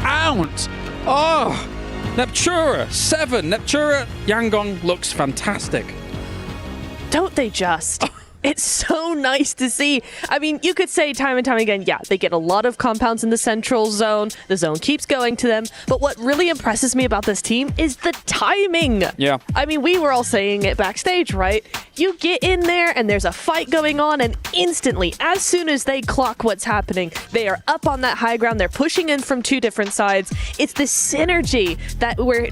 out. Oh, Neptura, 7. Neptura, Yangon looks fantastic. Don't they just? It's so nice to see. I mean, you could say time and time again, yeah, they get a lot of compounds in the central zone. The zone keeps going to them. But what really impresses me about this team is the timing. Yeah. I mean, we were all saying it backstage, right? You get in there and there's a fight going on, and instantly, as soon as they clock what's happening, they are up on that high ground. They're pushing in from 2 different sides. It's the synergy that we're,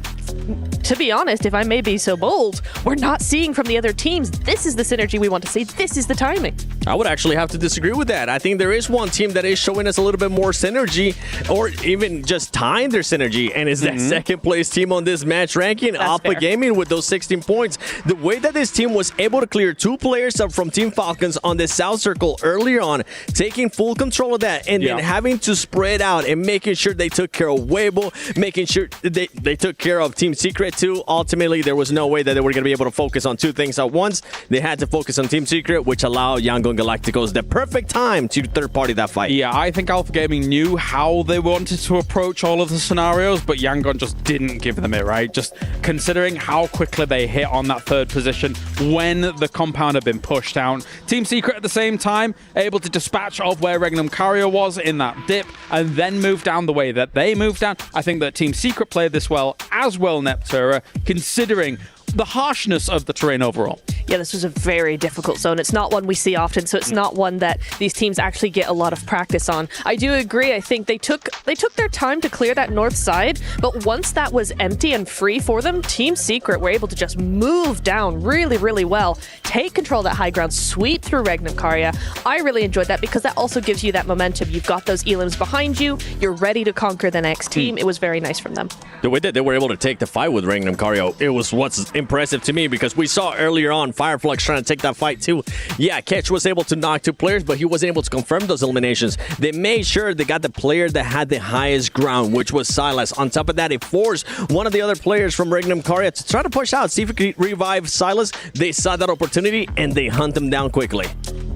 to be honest, if I may be so bold, we're not seeing from the other teams. This is the synergy we want to see. This is the timing. I would actually have to disagree with that. I think there is one team that is showing us a little bit more synergy, or even just tying their synergy, and it's that second place team on this match ranking, Alpha Gaming, with those 16 points. The way that this team was able to clear 2 players up from Team Falcons on the South Circle earlier on, taking full control of that, and then having to spread out and making sure they took care of Weibo, making sure they took care of Team Secret too. Ultimately, there was no way that they were going to be able to focus on 2 things at once. They had to focus on Team Secret, which allowed Yangon Galacticos the perfect time to third-party that fight. Yeah, I think Alpha Gaming knew how they wanted to approach all of the scenarios, but Yangon just didn't give them it, right? Just considering how quickly they hit on that 3rd position when the compound had been pushed out. Team Secret at the same time, able to dispatch of where Regnum Carrier was in that dip, and then move down the way that they moved down. I think that Team Secret played this well, as well Neptura, considering the harshness of the terrain overall. Yeah, this was a very difficult zone. It's not one we see often, so it's not one that these teams actually get a lot of practice on. I do agree. I think they took their time to clear that north side, but once that was empty and free for them, Team Secret were able to just move down really, really well, take control of that high ground, sweep through Regnum Karya. I really enjoyed that because that also gives you that momentum. You've got those elims behind you. You're ready to conquer the next team. It was very nice from them. The way that they were able to take the fight with Regnum Karya, it was what's impressive to me, because we saw earlier on Fireflux trying to take that fight too. Yeah, Ketch was able to knock 2 players, but he wasn't able to confirm those eliminations. They made sure they got the player that had the highest ground, which was Silas. On top of that, it forced one of the other players from Regnum Karya to try to push out, see if he could revive Silas. They saw that opportunity and they hunt him down quickly.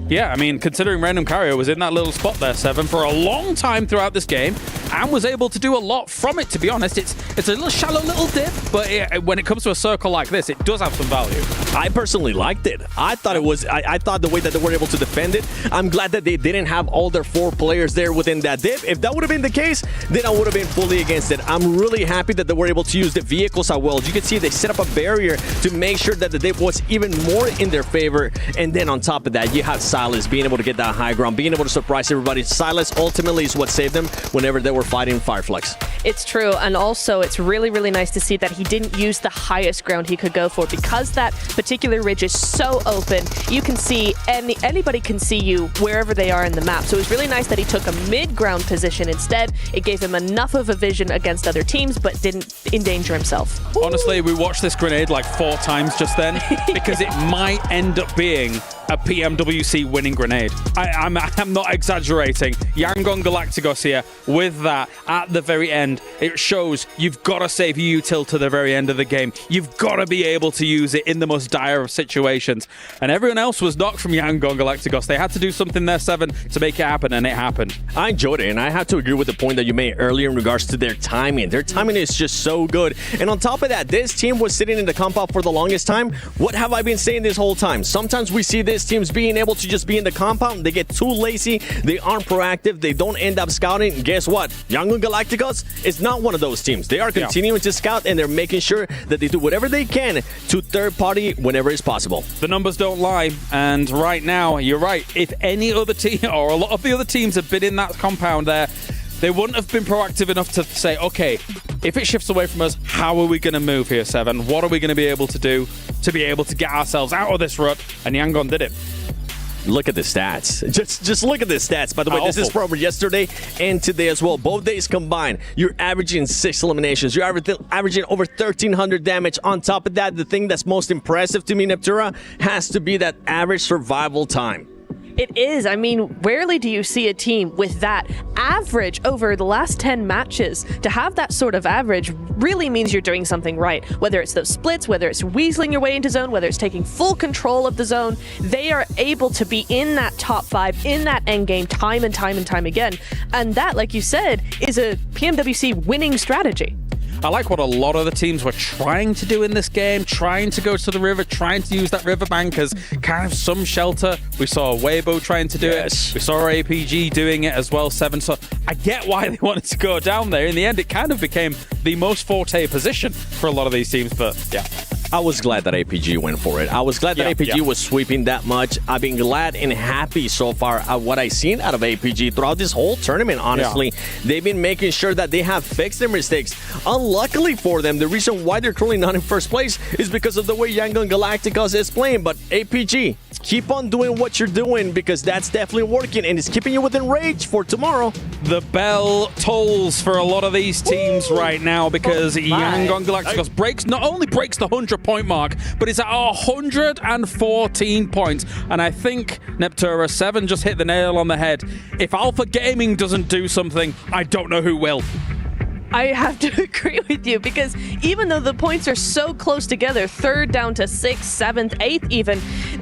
Yeah, I mean, considering Regnum Karya was in that little spot there, 7, for a long time throughout this game, and was able to do a lot from it, to be honest. It's a little shallow little dip, but when it comes to a circle like this, it does have some value. I personally liked it. I thought it was, I thought the way that they were able to defend it, I'm glad that they didn't have all their 4 players there within that dip. If that would have been the case, then I would have been fully against it. I'm really happy that they were able to use the vehicles as well. As you can see, they set up a barrier to make sure that the dip was even more in their favor. And then on top of that, you have Silas being able to get that high ground, being able to surprise everybody. Silas ultimately is what saved them whenever they were fighting Fireflex. It's true, and also it's really, really nice to see that he didn't use the highest ground he could go for, because that particular ridge is so open. You can see, anybody can see you wherever they are in the map. So it was really nice that he took a mid-ground position instead. It gave him enough of a vision against other teams, but didn't endanger himself. Honestly, we watched this grenade like 4 times just then, because it might end up being a PMWC winning grenade. I'm not exaggerating. Yangon Galacticos here with that at the very end. It shows you've got to save your util to the very end of the game. You've got to be able to use it in the most dire of situations. And everyone else was knocked from Yangon Galacticos. They had to do something there, 7, to make it happen, and it happened. I enjoyed it, and I have to agree with the point that you made earlier in regards to their timing. Their timing is just so good. And on top of that, this team was sitting in the compound for the longest time. What have I been saying this whole time? Sometimes we see this teams being able to just be in the compound. They get too lazy. They aren't proactive. They don't end up scouting. And guess what? Yangon Galacticos is not one of those teams. They are continuing to scout, and they're making sure that they do whatever they can to third party whenever it's possible. The numbers don't lie, and right now, you're right. If any other team or a lot of the other teams have been in that compound there, they wouldn't have been proactive enough to say, okay, if it shifts away from us, how are we going to move here, 7? What are we going to be able to do to be able to get ourselves out of this rut? And Yangon did it. Look at the stats. Just look at the stats. By the way, this is from yesterday and today as well. Both days combined, you're averaging 6 eliminations. You're averaging over 1,300 damage. On top of that, the thing that's most impressive to me, Neptura, has to be that average survival time. It is. I mean, rarely do you see a team with that average over the last 10 matches. To have that sort of average really means you're doing something right. Whether it's those splits, whether it's weaseling your way into zone, whether it's taking full control of the zone, they are able to be in that top 5, in that end game time and time and time again. And that, like you said, is a PMWC winning strategy. I like what a lot of the teams were trying to do in this game, trying to go to the river, trying to use that riverbank as kind of some shelter. We saw Weibo trying to do it. We saw APG doing it as well, 7. So I get why they wanted to go down there. In the end, it kind of became the most forte position for a lot of these teams, but yeah. I was glad that APG went for it. I was glad that APG was sweeping that much. I've been glad and happy so far at what I've seen out of APG throughout this whole tournament, honestly. They've been making sure that they have fixed their mistakes. Unluckily for them, the reason why they're currently not in first place is because of the way Yangon Galacticos is playing. But APG, keep on doing what you're doing, because that's definitely working and it's keeping you within range for tomorrow. The bell tolls for a lot of these teams right now, because Yangon Galacticos not only breaks the 100-point mark, but it's at 114 points. And I think Neptura 7 just hit the nail on the head. If Alpha Gaming doesn't do something, I don't know who will. I have to agree with you, because even though the points are so close together, 3rd down to 6th, 7th, 8th even,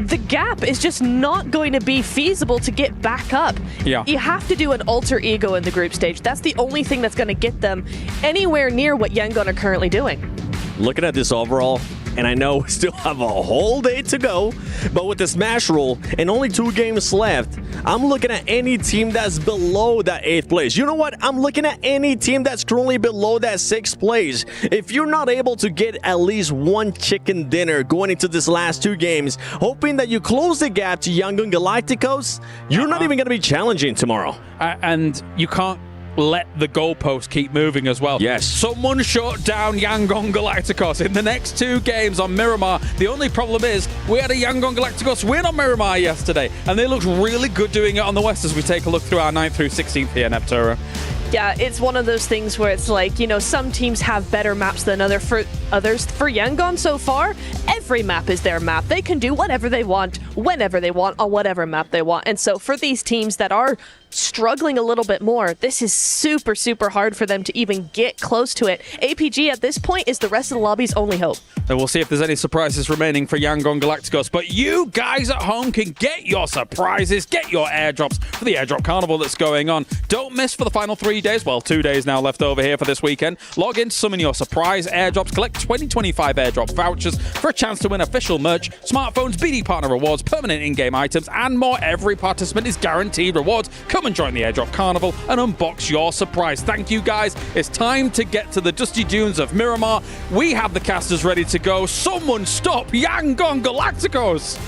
the gap is just not going to be feasible to get back up. Yeah. You have to do an alter ego in the group stage. That's the only thing that's going to get them anywhere near what Yangon are currently doing. Looking at this overall, and I know we still have a whole day to go, but with the Smash rule and only 2 games left, I'm looking at any team that's below that 8th place. You know what? I'm looking at any team that's currently below that 6th place. If you're not able to get at least 1 chicken dinner going into this last 2 games, hoping that you close the gap to Yangon Galacticos, you're not even going to be challenging tomorrow. And you can't let the goalpost keep moving as well. Yes. Someone shut down Yangon Galacticos in the next 2 games on Miramar. The only problem is we had a Yangon Galacticos win on Miramar yesterday, and they looked really good doing it on the West as we take a look through our 9th through 16th here, Neptura. Yeah, it's one of those things where it's like, you know, some teams have better maps than others. For Yangon so far, every map is their map. They can do whatever they want, whenever they want, on whatever map they want. And so for these teams that are struggling a little bit more. This is super, super hard for them to even get close to it. APG at this point is the rest of the lobby's only hope. And we'll see if there's any surprises remaining for Yangon Galacticos. But you guys at home can get your surprises, get your airdrops for the airdrop carnival that's going on. Don't miss for the final 3 days. Well, 2 days now left over here for this weekend. Log in to summon your surprise airdrops. Collect 2025 airdrop vouchers for a chance to win official merch, smartphones, BD partner rewards, permanent in-game items, and more. Every participant is guaranteed rewards. Come and join the airdrop carnival and unbox your surprise. Thank you, guys. It's time to get to the dusty dunes of Miramar. We have the casters ready to go. Someone stop Yangon Galacticos!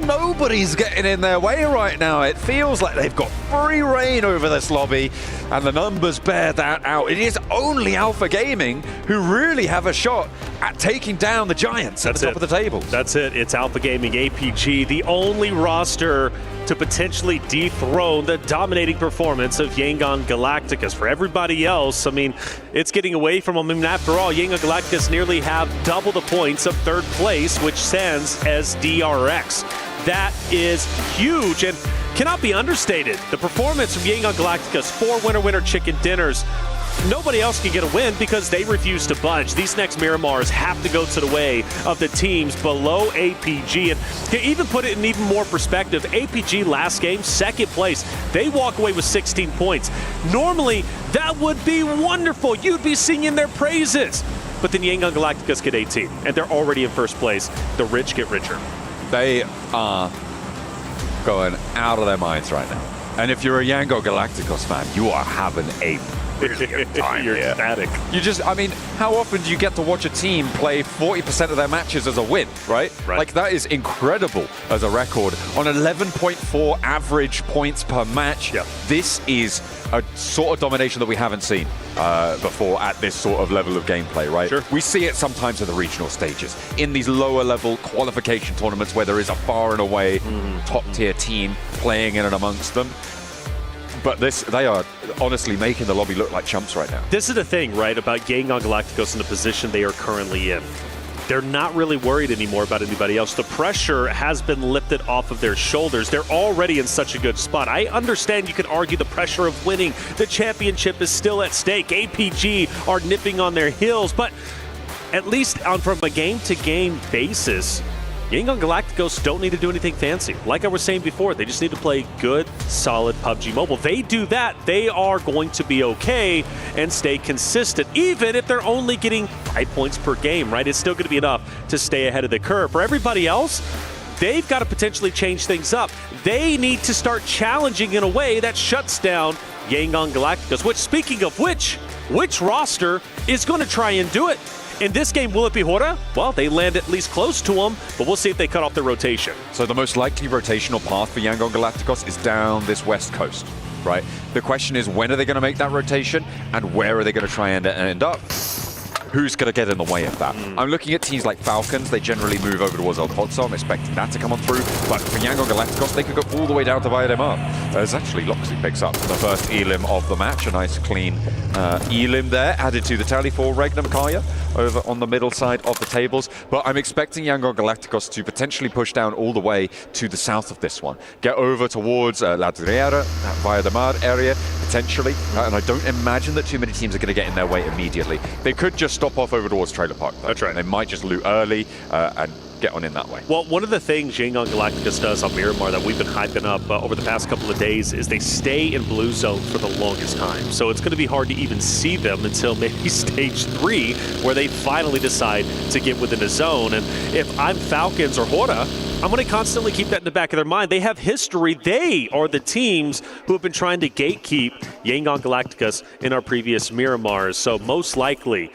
Nobody's getting in their way right now. It feels like they've got free reign over this lobby, and the numbers bear that out. It is only Alpha Gaming who really have a shot at taking down the giants at the top of the table. That's it. It's Alpha Gaming, APG, the only roster to potentially dethrone the dominating performance of Yangon Galacticos. For everybody else, I mean, it's getting away from them. I mean, after all, Yangon Galacticos nearly have double the points of third place, which stands as DRX. That is huge and cannot be understated. The performance from Yangon Galacticos, 4 winner-winner chicken dinners. Nobody else can get a win because they refuse to budge. These next Miramars have to go to the way of the teams below APG. And to even put it in even more perspective, APG last game, second place. They walk away with 16 points. Normally, that would be wonderful. You'd be singing their praises. But then Yangon Galacticos get 18, and they're already in first place. The rich get richer. They are going out of their minds right now. And if you're a Yangon Galacticos fan, you are having a brilliant time. You're ecstatic. You just, I mean, how often do you get to watch a team play 40% of their matches as a win, right? Like, that is incredible as a record. On 11.4 average points per match, this is a sort of domination that we haven't seen before at this sort of level of gameplay, right? Sure. We see it sometimes at the regional stages, in these lower level qualification tournaments where there is a far and away top tier team playing in and amongst them. But they are honestly making the lobby look like chumps right now. This is the thing, right, about Yangon Galacticos in the position they are currently in. They're not really worried anymore about anybody else. The pressure has been lifted off of their shoulders. They're already in such a good spot. I understand you could argue the pressure of winning. The championship is still at stake. APG are nipping on their heels, but at least from a game-to-game basis, Yangon Galacticos don't need to do anything fancy. Like I was saying before, they just need to play good, solid PUBG Mobile. They do that, they are going to be okay and stay consistent, even if they're only getting 5 points per game, right? It's still going to be enough to stay ahead of the curve. For everybody else, they've got to potentially change things up. They need to start challenging in a way that shuts down Yangon Galacticos, which, speaking of which roster is going to try and do it? In this game, will it be Hora? Well, they land at least close to them, but we'll see if they cut off their rotation. So the most likely rotational path for Yangon Galacticos is down this west coast, right? The question is, when are they going to make that rotation, and where are they going to try and end up? Who's going to get in the way of that? I'm looking at teams like Falcons. They generally move over towards El Hotzo. I'm expecting that to come on through. But for Yangon Galacticos, they could go all the way down to Via de Mar. There's actually Loxley picks up the first elim of the match. A nice clean elim there, added to the tally for Regnum Karya over on the middle side of the tables. But I'm expecting Yangon Galacticos to potentially push down all the way to the south of this one. Get over towards La Driera, that Via de Mar area, potentially. And I don't imagine that too many teams are going to get in their way immediately. They could just stop off over towards Trailer Park, though. That's right. They might just loot early and get on in that way. Well, one of the things Yangon Galacticos does on Miramar that we've been hyping up over the past couple of days is they stay in blue zone for the longest time. So it's going to be hard to even see them until maybe stage 3, where they finally decide to get within a zone. And if I'm Falcons or Hora, I'm going to constantly keep that in the back of their mind. They have history. They are the teams who have been trying to gatekeep Yangon Galacticos in our previous Miramars. So most likely,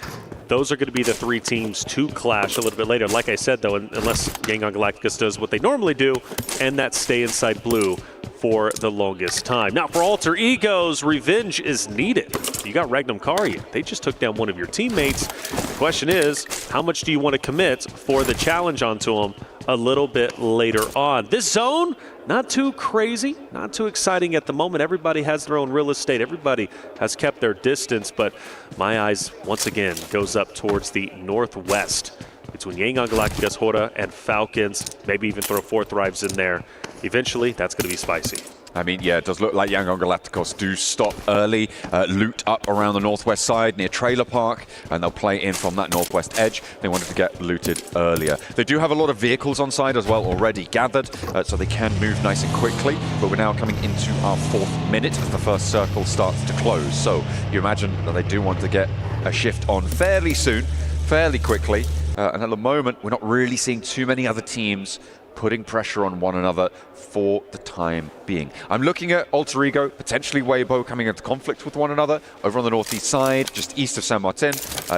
those are going to be the 3 teams to clash a little bit later. Like I said, though, unless Yangon Galacticos does what they normally do, and that's stay inside blue for the longest time. Now, for Alter Egos, revenge is needed. You got Regnum Karya. They just took down one of your teammates. The question is, how much do you want to commit for the challenge onto them a little bit later on? This zone, not too crazy, not too exciting at the moment. Everybody has their own real estate. Everybody has kept their distance, but my eyes, once again, goes up towards the northwest between Yangon Galacticos, Hora, and Falcons. Maybe even throw 4 Thrives in there. Eventually, that's going to be spicy. I mean, yeah, it does look like Yangon Galacticos do stop early, loot up around the northwest side near Trailer Park, and they'll play in from that northwest edge. They wanted to get looted earlier. They do have a lot of vehicles on side as well already gathered, so they can move nice and quickly, but we're now coming into our 4th minute as the first circle starts to close. So you imagine that they do want to get a shift on fairly soon, fairly quickly, and at the moment we're not really seeing too many other teams putting pressure on one another for the time being. I'm looking at Alter Ego, potentially Weibo coming into conflict with one another over on the northeast side, just east of San Martin,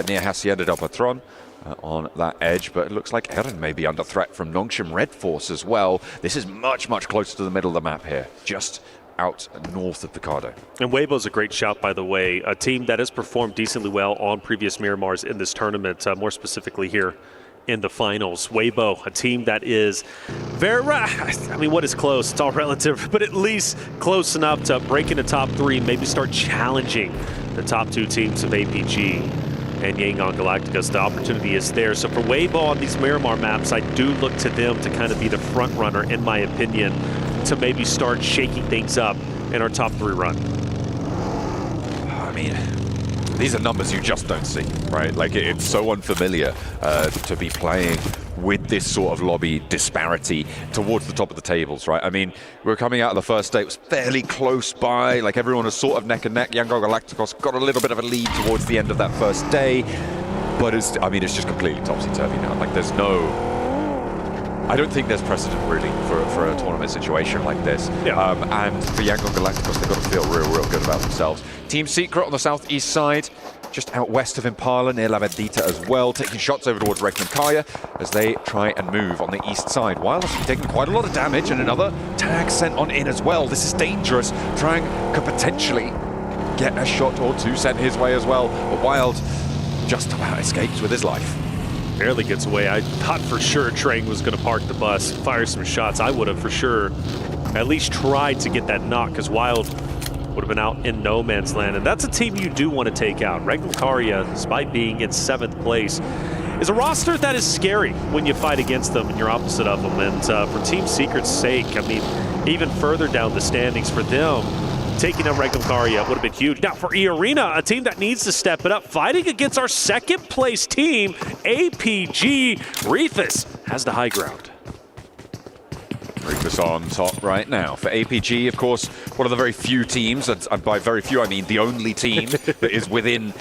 near Hacienda del Patron. On that edge, but it looks like Eren may be under threat from Nongshim Red Force as well. This is much closer to the middle of the map here, just out north of Picado. And Weibo's a great shout, by the way, a team that has performed decently well on previous Miramars in this tournament, more specifically here in the finals. Weibo, a team that is very, I mean, what is close? It's all relative, but at least close enough to break into top 3, maybe start challenging the top 2 teams of APG and Yangon Galacticos. The opportunity is there. So for Weibo on these Miramar maps, I do look to them to kind of be the front runner, in my opinion, to maybe start shaking things up in our top 3 run. I mean, these are numbers you just don't see, right? Like, it's so unfamiliar to be playing with this sort of lobby disparity towards the top of the tables, right? I mean, we're coming out of the first day, it was fairly close by, like everyone was sort of neck and neck. Yangon Galacticos got a little bit of a lead towards the end of that first day, but it's just completely topsy-turvy now. Like, there's no... I don't think there's precedent really for a tournament situation like this. Yeah. And for Yangon Galacticos, they've got to feel real good about themselves. Team Secret on the southeast side, just out west of Impala near La Bendita as well, taking shots over towards Regnum Kaya as they try and move on the east side. Wild has taken quite a lot of damage, and another tag sent on in as well. This is dangerous. Trang could potentially get a shot or 2 sent his way as well, but Wild just about escapes with his life. Barely gets away. I thought for sure Trang was going to park the bus, fire some shots. I would have for sure at least tried to get that knock, because Wild would have been out in no man's land. And that's a team you do want to take out. Regnum Karya, despite being in 7th place, is a roster that is scary when you fight against them and you're opposite of them. And for Team Secret's sake, I mean, even further down the standings for them, taking out Regnum Karya would have been huge. Now for E-Arena, a team that needs to step it up, fighting against our 2nd place team, APG. Rifus has the high ground. Rufus on top right now. For APG, of course, one of the very few teams, and by very few I mean the only team that is within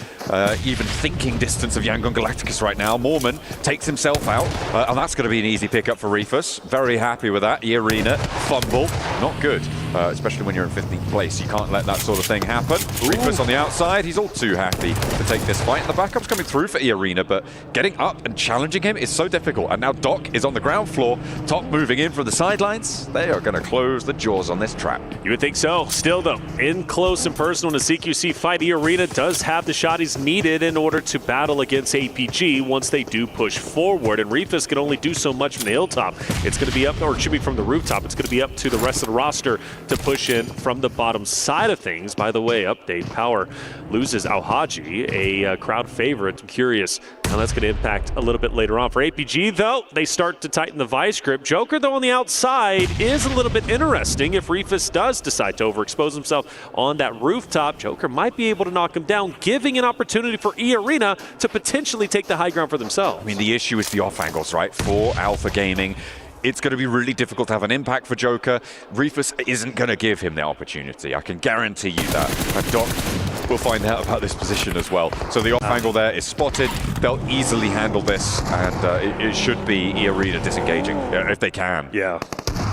even thinking distance of Yangon Galacticos right now. Mormon takes himself out, and that's going to be an easy pickup for Rufus. Very happy with that. E-Arena, fumble, not good, especially when you're in 15th place. You can't let that sort of thing happen. Rufus on the outside, he's all too happy to take this fight. And the backup's coming through for E-Arena, but getting up and challenging him is so difficult. And now Doc is on the ground floor, Top moving in from the sidelines. They are going to close the jaws on this trap. You would think so. Still, though, in close and personal in a CQC fight, E-Arena does have the shot he's needed in order to battle against APG once they do push forward. And Rifus can only do so much from the hilltop. It's going to be up, or it should be from the rooftop. It's going to be up to the rest of the roster to push in from the bottom side of things. By the way, update, Power loses Al-Haji, a crowd favorite. I'm curious how that's going to impact a little bit later on. For APG, though, they start to tighten the vice grip. Joker, though, on the outside is a little bit interesting. If Rifus does decide to overexpose himself on that rooftop, Joker might be able to knock him down, giving an opportunity for E-Arena to potentially take the high ground for themselves. I mean, the issue is the off angles, right? For Alpha Gaming, it's going to be really difficult to have an impact for Joker. Rifus isn't going to give him the opportunity. I can guarantee you that. And Doc will find out about this position as well. So the off angle there is spotted. They'll easily handle this, and it should be E-Arena disengaging, if they can. Yeah.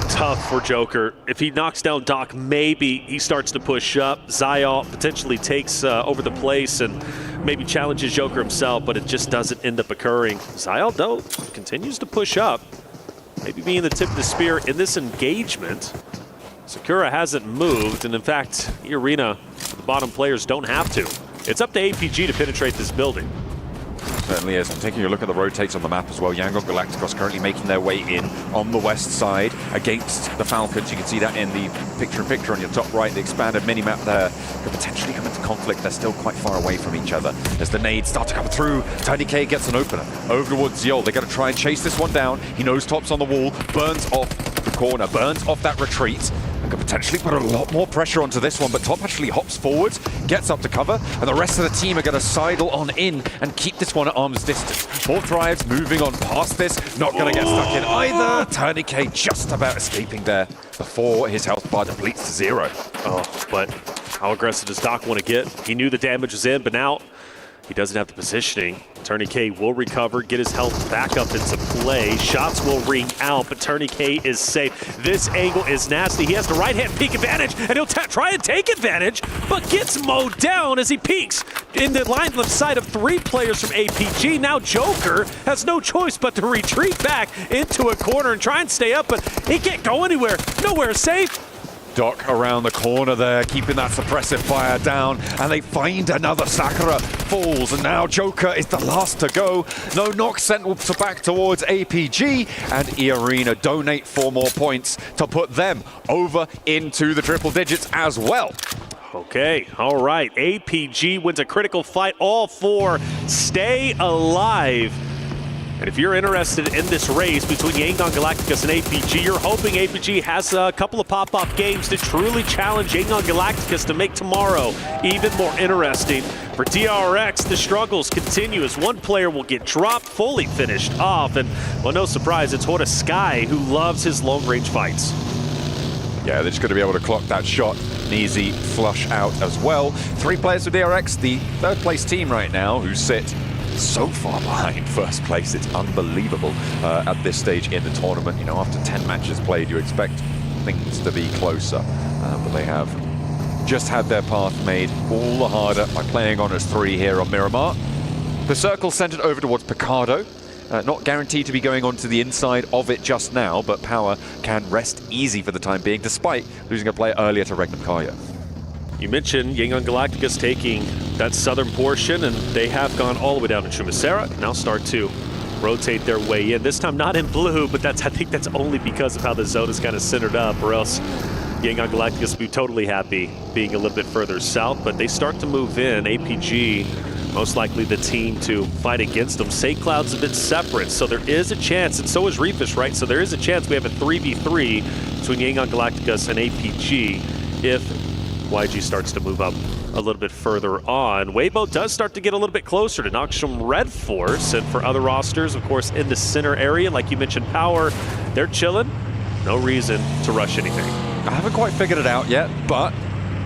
Tough for Joker. If he knocks down Doc, maybe he starts to push up. Zayal potentially takes over the place and maybe challenges Joker himself, but it just doesn't end up occurring. Zayal, though, continues to push up, maybe being the tip of the spear in this engagement. Sakura hasn't moved, and in fact, E-Arena, the bottom players don't have to. It's up to APG to penetrate this building. Certainly is. I'm taking a look at the rotates on the map as well. Yangon Galacticos currently making their way in on the west side against the Falcons. You can see that in the picture-in-picture on your top right. The expanded mini-map there could potentially come into conflict. They're still quite far away from each other. As the nades start to come through, Tiny K gets an opener over towards Ziol. They're going to try and chase this one down. He knows Top's on the wall, burns off the corner, burns off that retreat. could potentially put a lot more pressure onto this one, but Top actually hops forwards, gets up to cover, and the rest of the team are going to sidle on in and keep this one at arm's distance. 4 Thrives moving on past this, not going to get stuck in either. Tourniquet just about escaping there before his health bar depletes to 0. Oh, but how aggressive does Doc want to get? He knew the damage was in, but now he doesn't have the positioning. Tourniquet will recover, get his health back up into play. Shots will ring out, but Tourniquet is safe. This angle is nasty. He has the right-hand peek advantage, and he'll try and take advantage, but gets mowed down as he peeks in the line of sight of 3 players from APG. Now Joker has no choice but to retreat back into a corner and try and stay up, but he can't go anywhere. Nowhere safe. Doc around the corner there, keeping that suppressive fire down, and they find another. Sakura falls, and now Joker is the last to go. No knock sent back towards APG, and eArena donate 4 more points to put them over into the triple digits as well. Okay, all right. APG wins a critical fight. All 4 stay alive. And if you're interested in this race between Yangon Galacticus and APG, you're hoping APG has a couple of pop-off games to truly challenge Yangon Galacticus to make tomorrow even more interesting. For DRX, the struggles continue as one player will get dropped, fully finished off. And, well, no surprise, it's Horta Sky who loves his long-range fights. Yeah, they're just going to be able to clock that shot. An easy flush out as well. 3 players for DRX, the 3rd place team right now, who sit so far behind first place. It's unbelievable at this stage in the tournament. You know, after 10 matches played, you expect things to be closer, but they have just had their path made all the harder by playing on as 3 here on Miramar. The circle centered over towards Picardo. Not guaranteed to be going on to the inside of it just now, but Power can rest easy for the time being, despite losing a player earlier to Regnum Karya. You mentioned Yangon Galacticus taking that southern portion, and they have gone all the way down to Chumisera. Now start to rotate their way in. This time not in blue, but I think that's only because of how the zone is kind of centered up, or else Yangon Galacticus would be totally happy being a little bit further south. But they start to move in. APG, most likely the team to fight against them. St. Cloud's a bit separate, so there is a chance, and so is Reefish, right? So there is a chance we have a 3v3 between Yangon Galacticus and APG if YG starts to move up a little bit further on. Weibo does start to get a little bit closer to Noxium Red Force, and for other rosters, of course, in the center area, like you mentioned, Power, they're chilling. No reason to rush anything. I haven't quite figured it out yet, but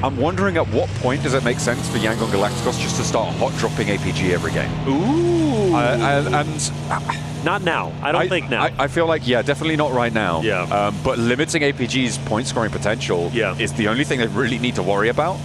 I'm wondering at what point does it make sense for Yangon Galacticos just to start hot dropping APG every game? Ooh. Not now. I don't think now. I feel like, yeah, definitely not right now. Yeah. But limiting APG's point scoring potential is the only thing they really need to worry about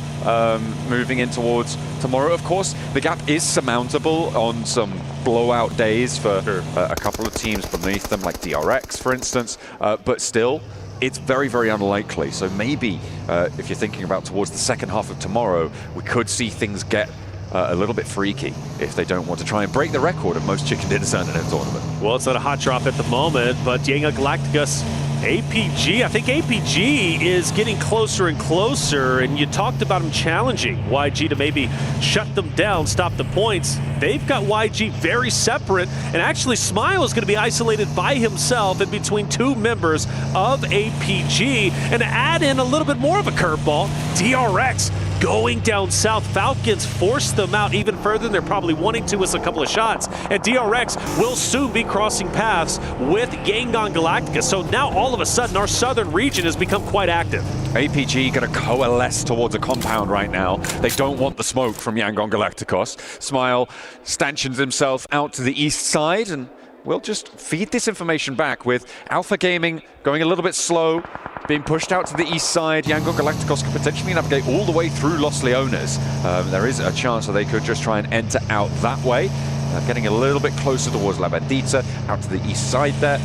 moving in towards tomorrow. Of course, the gap is surmountable on some blowout days for a couple of teams beneath them, like DRX, for instance. But still, it's very, very unlikely. So maybe if you're thinking about towards the second half of tomorrow, we could see things get a little bit freaky if they don't want to try and break the record of most chicken dinners in a tournament. Well, it's not a hot drop at the moment, but Yangon Galacticus, APG, I think APG is getting closer and closer, and you talked about him challenging YG to maybe shut them down, stop the points. They've got YG very separate, and actually Smile is going to be isolated by himself in between 2 members of APG, and to add in a little bit more of a curveball, DRX going down south. Falcons force them out even further than they're probably wanting to with a couple of shots, and DRX will soon be crossing paths with Yangon Galacticus. So now all of a sudden our southern region has become quite active. APG going to coalesce towards a compound right now. They don't want the smoke from Yangon Galacticos. Smile stanchions himself out to the east side, and we'll just feed this information back with Alpha Gaming going a little bit slow, being pushed out to the east side. Yangon Galacticos could potentially navigate all the way through Los Leones. There is a chance that they could just try and enter out that way. Getting a little bit closer towards La Bandita, out to the east side there.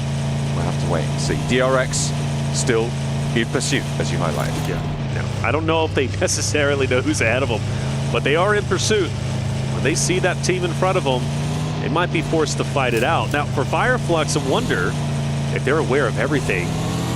We'll have to wait and see. DRX still in pursuit, as you highlighted. Yeah. I don't know if they necessarily know who's ahead of them, but they are in pursuit. When they see that team in front of them, they might be forced to fight it out. Now, for Fireflux, I wonder if they're aware of everything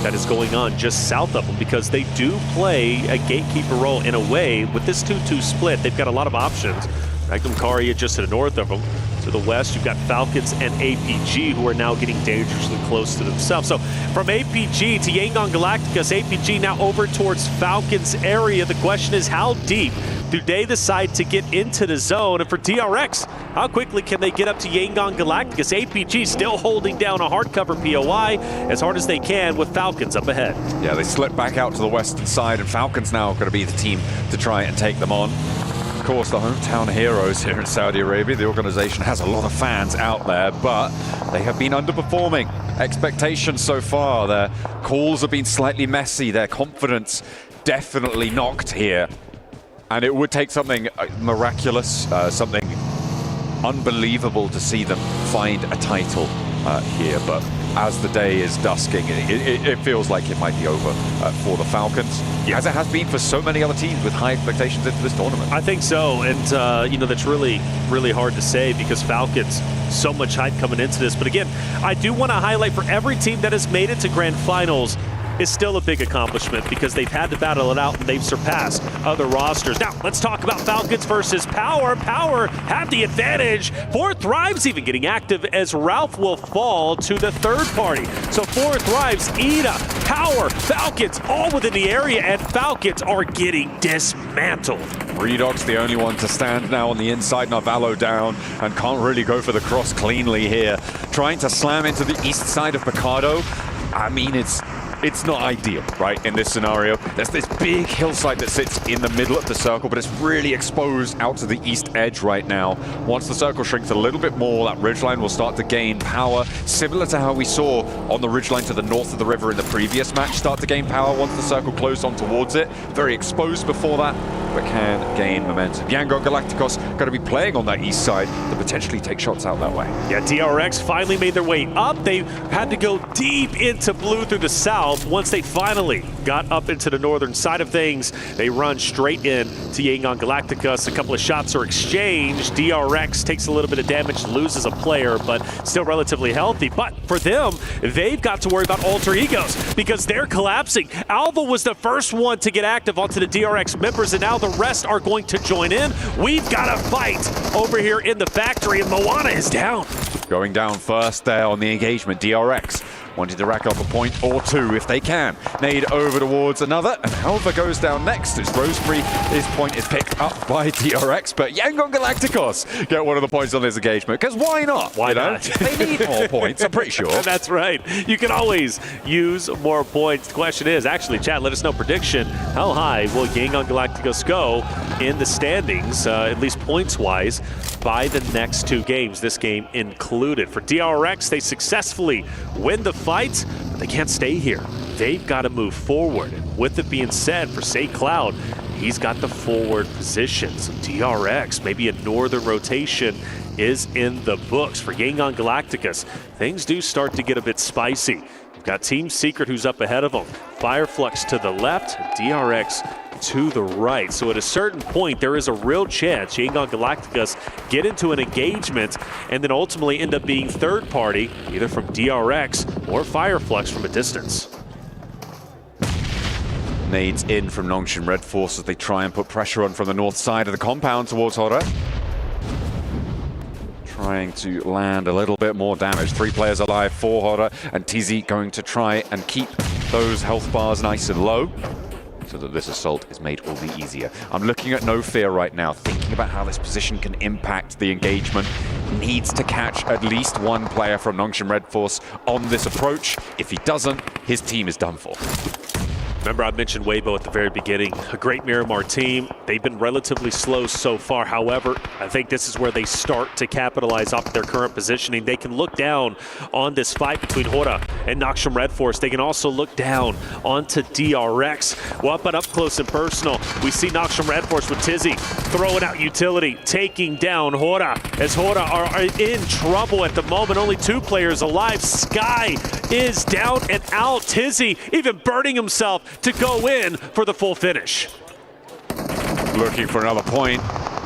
that is going on just south of them, because they do play a gatekeeper role in a way. With this 2-2 split, they've got a lot of options Regnum Karya just to the north of them. To the west, you've got Falcons and APG, who are now getting dangerously close to themselves. So from APG to Yangon Galacticus, APG now over towards Falcons area. The question is, how deep do they decide to get into the zone? And for DRX, how quickly can they get up to Yangon Galacticus? APG still holding down a hardcover POI as hard as they can with Falcons up ahead. Yeah, they slip back out to the western side, and Falcons now going to be the team to try and take them on. Of course, the hometown heroes here in Saudi Arabia. The organization has a lot of fans out there, but they have been underperforming expectations so far. Their calls have been slightly messy. Their confidence definitely knocked here. And it would take something miraculous, something unbelievable to see them find a title here. But as the day is dusking, it feels like it might be over for the Falcons, as it has been for so many other teams with high expectations into this tournament. I think so, and you know, that's really hard to say because Falcons, so much hype coming into this. But again, I do want to highlight for every team that has made it to grand finals, is still a big accomplishment because they've had to battle it out and they've surpassed other rosters. Now, let's talk about Falcons versus Power. Power have the advantage. 4 Thrives even getting active as Ralph will fall to the third party. So 4 Thrives, Ida, Power, Falcons, all within the area, and Falcons are getting dismantled. Redog's the only one to stand now on the inside. Narvalo down and can't really go for the cross cleanly here. Trying to slam into the east side of Picardo. I mean, it's not ideal, right, in this scenario. There's this big hillside that sits in the middle of the circle, but it's really exposed out to the east edge right now. Once the circle shrinks a little bit more, that ridgeline will start to gain power, similar to how we saw on the ridgeline to the north of the river in the previous match, start to gain power once the circle closed on towards it. Very exposed before that, but can gain momentum. Yangon Galacticos going to be playing on that east side to potentially take shots out that way. Yeah, DRX finally made their way up. They had to go deep into blue through the south. Once they finally got up into the northern side of things, they run straight in to Yangon Galacticus. A couple of shots are exchanged. DRX takes a little bit of damage, loses a player, but still relatively healthy. But for them, they've got to worry about alter egos because they're collapsing. Alva was the first one to get active onto the DRX members, and now the rest are going to join in. We've got a fight over here in the factory, and Moana is down. Going down first there on the engagement, DRX wanting to rack up a point or two if they can. Nade over towards another, and Alva goes down next as Rosemary, his point is picked up by DRX, but Yangon Galacticos get one of the points on this engagement, because why not? Why not? They need more points, I'm pretty sure. That's right. You can always use more points. The question is, actually, chat, let us know prediction. How high will Yangon Galacticos go in the standings, at least points-wise, by the next 2 games, this game included? For DRX, they successfully win the fight, but they can't stay here. They've got to move forward. And with it being said, for Say Cloud, he's got the forward position. So DRX, maybe a northern rotation is in the books. For Yangon Galacticus, things do start to get a bit spicy. We've got Team Secret who's up ahead of them. Fireflux to the left, DRX to the right. So at a certain point, there is a real chance Yangon Galacticus get into an engagement and then ultimately end up being third party, either from DRX or Fireflux from a distance. Nades in from Nongshim Red Force as they try and put pressure on from the north side of the compound towards Hora. Trying to land a little bit more damage. 3 players alive for Hora, and Tizi going to try and keep those health bars nice and low, so that this assault is made all the easier. I'm looking at No Fear right now, thinking about how this position can impact the engagement. Needs to catch at least 1 player from Nongshim Red Force on this approach. If he doesn't, his team is done for. Remember, I mentioned Weibo at the very beginning. A great Miramar team. They've been relatively slow so far. However, I think this is where they start to capitalize off their current positioning. They can look down on this fight between Hora and Nongshim Red Force. They can also look down onto DRX. Well, but up close and personal, we see Nongshim Red Force with Tizzy throwing out utility, taking down Hora, as Hora are in trouble at the moment. Only 2 players alive. Sky is down and out. Tizzy even burning himself to go in for the full finish. Looking for another point.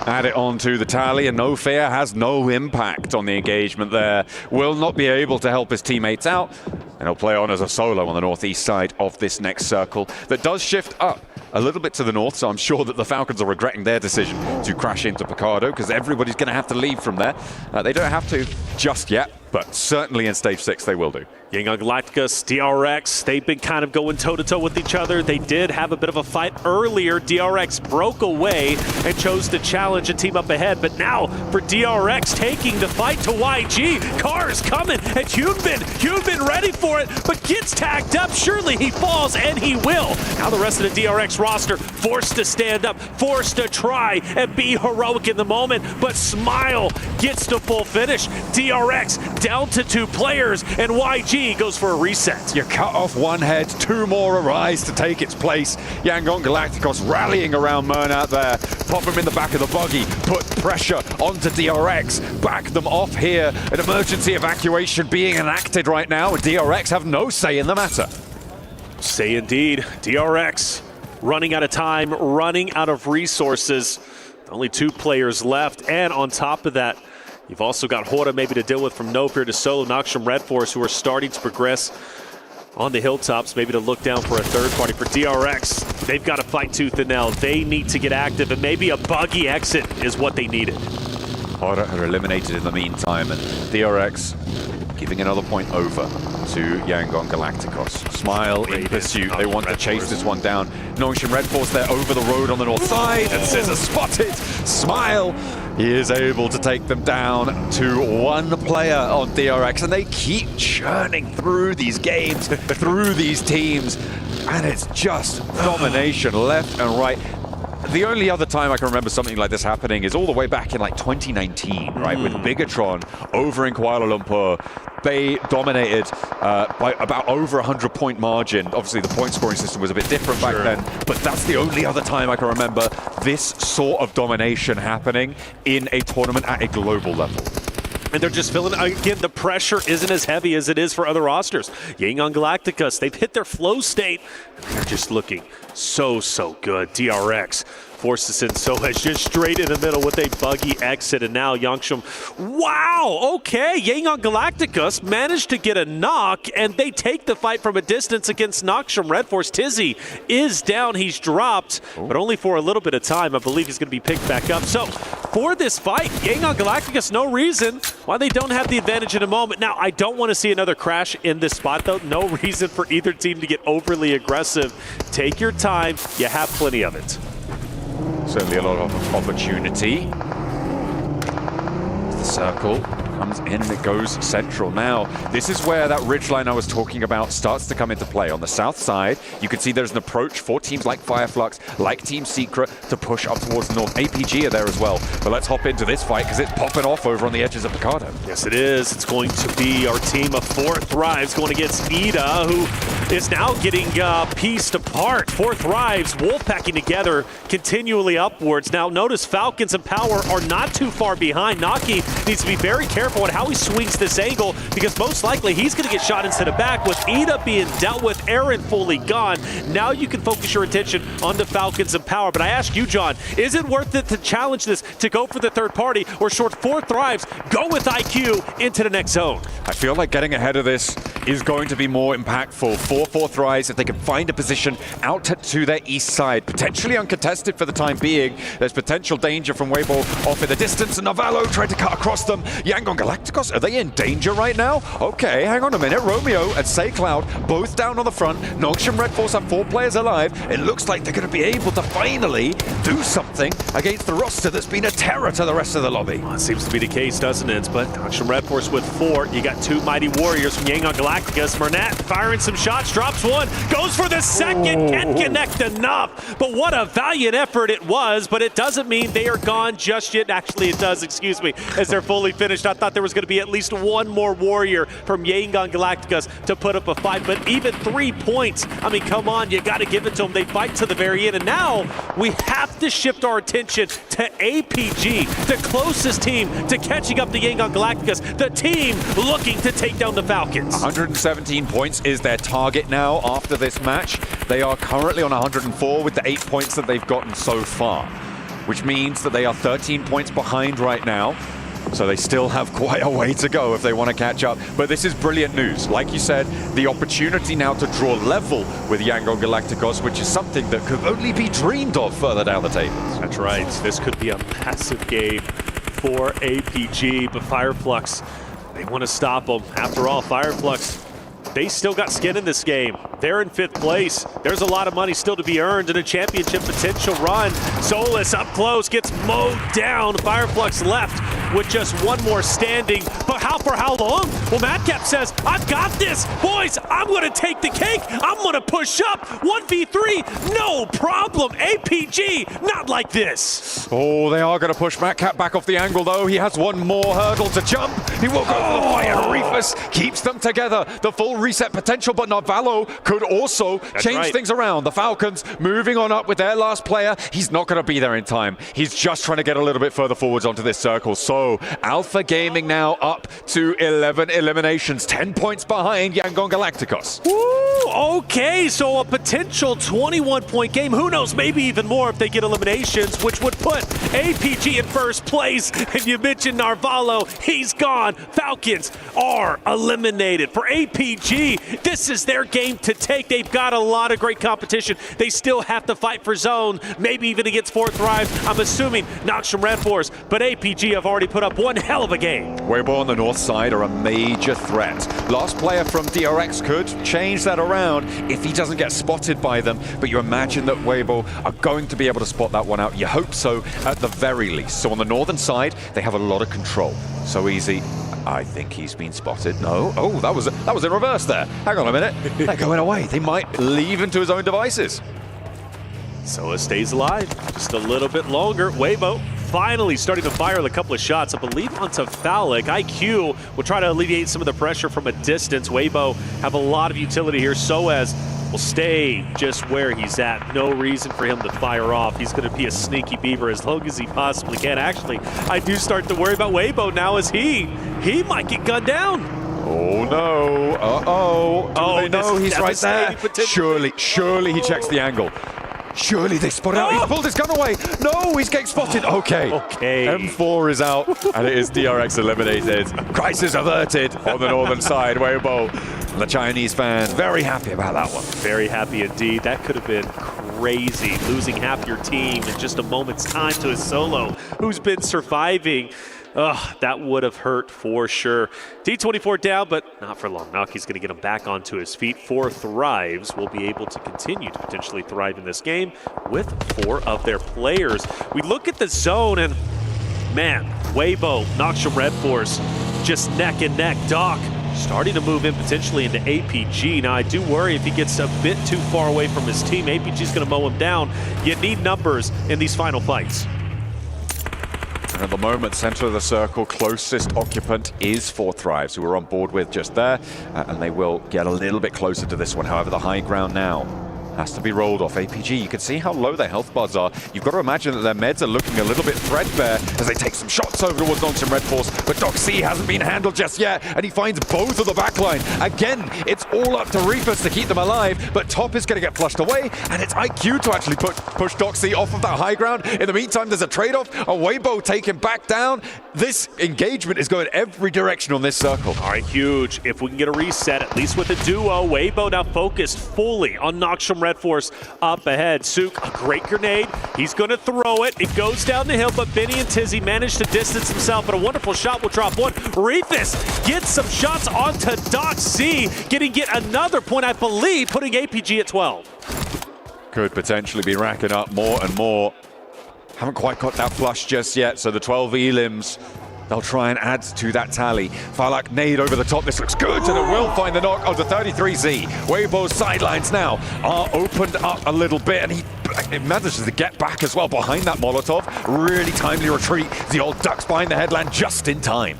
Add it onto the tally, and No Fear has no impact on the engagement there. Will not be able to help his teammates out, and he'll play on as a solo on the northeast side of this next circle that does shift up a little bit to the north, so I'm sure that the Falcons are regretting their decision to crash into Picardo, because everybody's going to have to leave from there. They don't have to just yet, but certainly in Stage 6 they will do. Yangong Galacticus, DRX, they've been kind of going toe-to-toe with each other. They did have a bit of a fight earlier. DRX broke away and chose to challenge and team up ahead. But now for DRX taking the fight to YG. Cars coming and Hyunbin ready for it, but gets tagged up. Surely he falls, and he will. Now the rest of the DRX roster forced to stand up, forced to try and be heroic in the moment. But Smile gets to full finish. DRX down to 2 players, and YG goes for a reset. You cut off one head, 2 more arise to take its place. Yangong Galacticos rallying around Mernat there. Pop him in the back of the buggy, put pressure onto DRX, back them off here. An emergency evacuation being enacted right now, and DRX have no say in the matter. Say indeed. DRX running out of time, running out of resources. Only 2 players left, and on top of that, you've also got Hora maybe to deal with from No Fear to Solo, Noxium Red Force, who are starting to progress on the hilltops, maybe to look down for a third party. For DRX, they've got to fight tooth and nail. They need to get active, and maybe a buggy exit is what they needed. Hora are eliminated in the meantime, and DRX giving another point over to Yangong Galacticos. Smile in pursuit. They want to chase this one down. Noxium Red Force there over the road on the north side, and Scissor spotted. Smile, he is able to take them down to 1 player on DRX, and they keep churning through these games, through these teams, and it's just domination left and right. The only other time I can remember something like this happening is all the way back in like 2019, right? With Bigatron over in Kuala Lumpur. They dominated by about over 100-point margin. Obviously, the point scoring system was a bit different back then, but that's the only other time I can remember this sort of domination happening in a tournament at a global level. And they're just feeling, again, the pressure isn't as heavy as it is for other rosters. Yangong Galacticus, they've hit their flow state. They're just looking so good. DRX forces in Sohej just straight in the middle with a buggy exit, and now Yangshum, wow, okay, Yangong Galacticus managed to get a knock, and they take the fight from a distance against Noxium Red Force. Tizzy is down, he's dropped, but only for a little bit of time. I believe he's going to be picked back up. So for this fight, Yangong Galacticus, no reason why they don't have the advantage in a moment. Now, I don't want to see another crash in this spot, though. No reason for either team to get overly aggressive. Take your time, you have plenty of it. Certainly a lot of opportunity. The circle comes in and it goes central. Now, this is where that ridgeline I was talking about starts to come into play. On the south side, you can see there's an approach for teams like Fireflux, like Team Secret, to push up towards the north. APG are there as well. But let's hop into this fight because it's popping off over on the edges of Picardo. Yes, it is. It's going to be our team of 4 Thrives going against Ida, who is now getting pieced apart. 4 Thrives, wolfpacking together continually upwards. Now, notice Falcons and Power are not too far behind. Naki needs to be very careful on how he swings this angle, because most likely he's going to get shot instead of back. With Ida being dealt with, Aaron fully gone, now you can focus your attention on the Falcons and Power. But I ask you, John, is it worth it to challenge this, to go for the third party, or short 4 Thrives, go with IQ into the next zone? I feel like getting ahead of this is going to be more impactful for 4 Thrives if they can find a position out to their east side, potentially uncontested for the time being. There's potential danger from Weibo off in the distance, and Navallo tried to cut across them. Yangong Galacticos, are they in danger right now? Okay, hang on a minute. Romeo and SayCloud both down on the front. Noxium Red Force have 4 players alive. It looks like they're going to be able to finally do something against the roster that's been a terror to the rest of the lobby. Well, it seems to be the case, doesn't it? But Noxium Red Force with 4. You got 2 mighty warriors from Yangong Galacticus. Mernat firing some shots, drops 1, goes for the second, can't connect enough. But what a valiant effort it was, but it doesn't mean they are gone just yet. Actually, it does, excuse me, as they're fully finished. I thought there was going to be at least 1 more warrior from Yangong Galacticus to put up a fight, but even 3 points, I mean, come on, you got to give it to them. They fight to the very end, and now we have to shift our attention to APG, the closest team to catching up to Yangong Galacticus, the team looking to take down the Falcons. 117 points is their target now after this match. They are currently on 104 with the 8 points that they've gotten so far, which means that they are 13 points behind right now. So they still have quite a way to go if they want to catch up. But this is brilliant news. Like you said, the opportunity now to draw level with Yangon Galacticos, which is something that could only be dreamed of further down the tables. That's right. This could be a massive game for APG, but Fireflux, they want to stop them. After all, Fireflux, they still got skin in this game. They're in 5th place. There's a lot of money still to be earned in a championship potential run. Solus up close, gets mowed down. Fireflux left with just one more standing. But for how long? Well, Madcap says, I've got this. Boys, I'm going to take the cake. I'm going to push up. 1v3, no problem. APG, not like this. Oh, they are going to push Madcap back off the angle, though. He has one more hurdle to jump. He will go for the fire. Reefus keeps them together. The full reset potential, but Narvalo could also change things around. The Falcons moving on up with their last player. He's not going to be there in time. He's just trying to get a little bit further forwards onto this circle. So Alpha Gaming now up to 11 eliminations, 10 points behind Yangon Galacticos. Ooh, okay, so a potential 21-point game. Who knows, maybe even more if they get eliminations, which would put APG in 1st place. And you mentioned Narvalo, he's gone. Falcons are eliminated. For APG, this is their game to take. They've got a lot of great competition. They still have to fight for zone, maybe even against 4th Thrive. I'm assuming Noxium Red Force, but APG have already put up one hell of a game. Weibo on the north side are a major threat. Last player from DRX could change that around if he doesn't get spotted by them, but you imagine that Weibo are going to be able to spot that one out. You hope so at the very least. So on the northern side, they have a lot of control. So easy. I think he's been spotted. No. Oh, that was in reverse there. Hang on a minute. They're going away. They might leave into his own devices. So it stays alive just a little bit longer. Weibo finally starting to fire a couple of shots, I believe onto Phallic. IQ will try to alleviate some of the pressure from a distance. Weibo have a lot of utility here. Soaz will stay just where he's at. No reason for him to fire off. He's going to be a sneaky beaver as long as he possibly can. Actually, I do start to worry about Weibo now as he might get gunned down. Oh no. Uh-oh. Oh, no, he's right there. Surely he checks the angle. Surely they spot out. He's pulled his gun away. No, he's getting spotted. Okay. M4 is out, and it is DRX eliminated. Crisis averted on the northern side. Weibo, the Chinese fans, very happy about that one. Very happy indeed. That could have been crazy, losing half your team in just a moment's time to a solo who's been surviving. That would have hurt for sure. D24 down, but not for long. Naki's going to get him back onto his feet. 4 Thrives will be able to continue to potentially thrive in this game with 4 of their players. We look at the zone, and man, Weibo, Noxium Red Force, just neck and neck. Doc starting to move in potentially into APG. Now, I do worry if he gets a bit too far away from his team. APG's going to mow him down. You need numbers in these final fights. And at the moment, center of the circle, closest occupant is 4 Thrives, who we're on board with just there. And they will get a little bit closer to this one. However, the high ground now has to be rolled off. APG, you can see how low their health bars are. You've got to imagine that their meds are looking a little bit threadbare as they take some shots over towards Noxium Red Force, but Doc C hasn't been handled just yet, and he finds both of the backline. Again, it's all up to Reefus to keep them alive, but Top is going to get flushed away, and it's IQ to actually push Doc C off of that high ground. In the meantime, there's a trade-off. A Weibo taken back down. This engagement is going every direction on this circle. All right, huge. If we can get a reset, at least with the duo, Weibo now focused fully on Noxium Red Force up ahead. Sook, a great grenade. He's going to throw it. It goes down the hill, but Benny and Tizzy managed to distance himself, but a wonderful shot will drop one. Reefus gets some shots onto Doc C, getting yet another point, I believe, putting APG at 12. Could potentially be racking up more and more. Haven't quite got that flush just yet, so the 12 elims, they'll try and add to that tally. Phallic nade over the top. This looks good, and it will find the knock of the 33Z. Weibo's sidelines now are opened up a little bit, and he manages to get back as well behind that Molotov. Really timely retreat. The old ducks behind the headland just in time.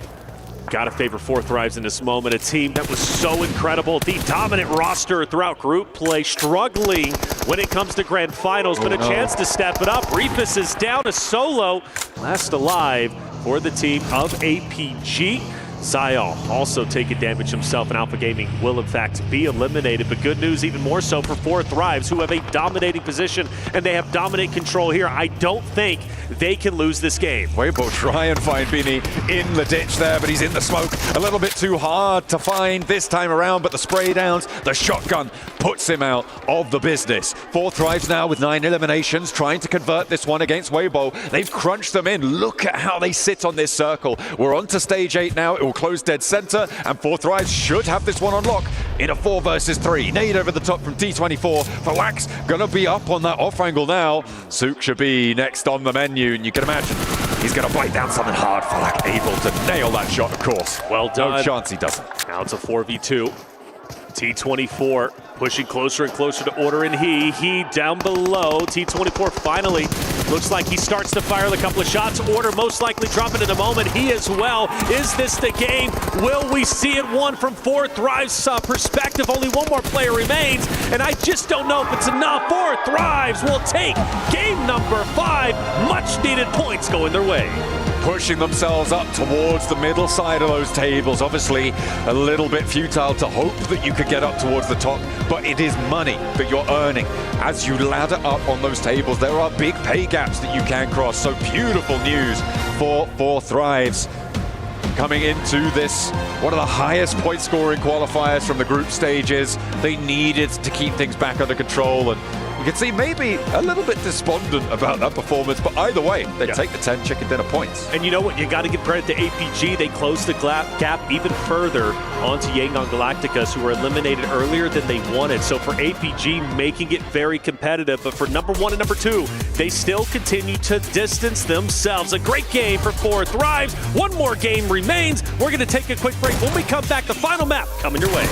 Gotta favor 4 Thrives in this moment. A team that was so incredible. The dominant roster throughout group play, struggling when it comes to grand finals, but a chance to step it up. Reefus is down a solo. Last alive for the team of APG. Sayal also taking damage himself, and Alpha Gaming will in fact be eliminated. But good news even more so for 4 Thrives, who have a dominating position and they have dominant control here. I don't think they can lose this game. Weibo try and find Bini in the ditch there, but he's in the smoke. A little bit too hard to find this time around, but the spray downs, the shotgun puts him out of the business. 4 Thrives now with 9 eliminations, trying to convert this one against Weibo. They've crunched them in. Look at how they sit on this circle. We're on to stage 8 now. It will close dead center, and 4 Thrives should have this one on lock in a 4 versus 3. Nade over the top from T24. Falak's gonna be up on that off angle now. Sook should be next on the menu, and you can imagine he's gonna bite down something hard. Falak able to nail that shot, of course. Well done. No chance he doesn't. Now it's a 4v2. T24 pushing closer and closer to Order, and he down below. T24 finally looks like he starts to fire a couple of shots. Order most likely dropping in a moment. He as well. Is this the game? Will we see it won from 4 Thrives perspective? Only one more player remains, and I just don't know if it's enough. 4 Thrives will take game number 5. Much needed points going their way. Pushing themselves up towards the middle side of those tables. Obviously, a little bit futile to hope that you could get up towards the top, but it is money that you're earning. As you ladder up on those tables, there are big pay gaps that you can cross. So beautiful news for 4 Thrives. Coming into this, one of the highest point scoring qualifiers from the group stages. They needed to keep things back under control, and you can see maybe a little bit despondent about that performance, but either way, they take the 10 chicken dinner points. And you know what? You got to give credit to APG. They closed the gap even further onto Yangon Galacticos, who were eliminated earlier than they wanted. So for APG, making it very competitive. But for number 1 and number 2, they still continue to distance themselves. A great game for 4 Thrives. One more game remains. We're going to take a quick break. When we come back, the final map coming your way.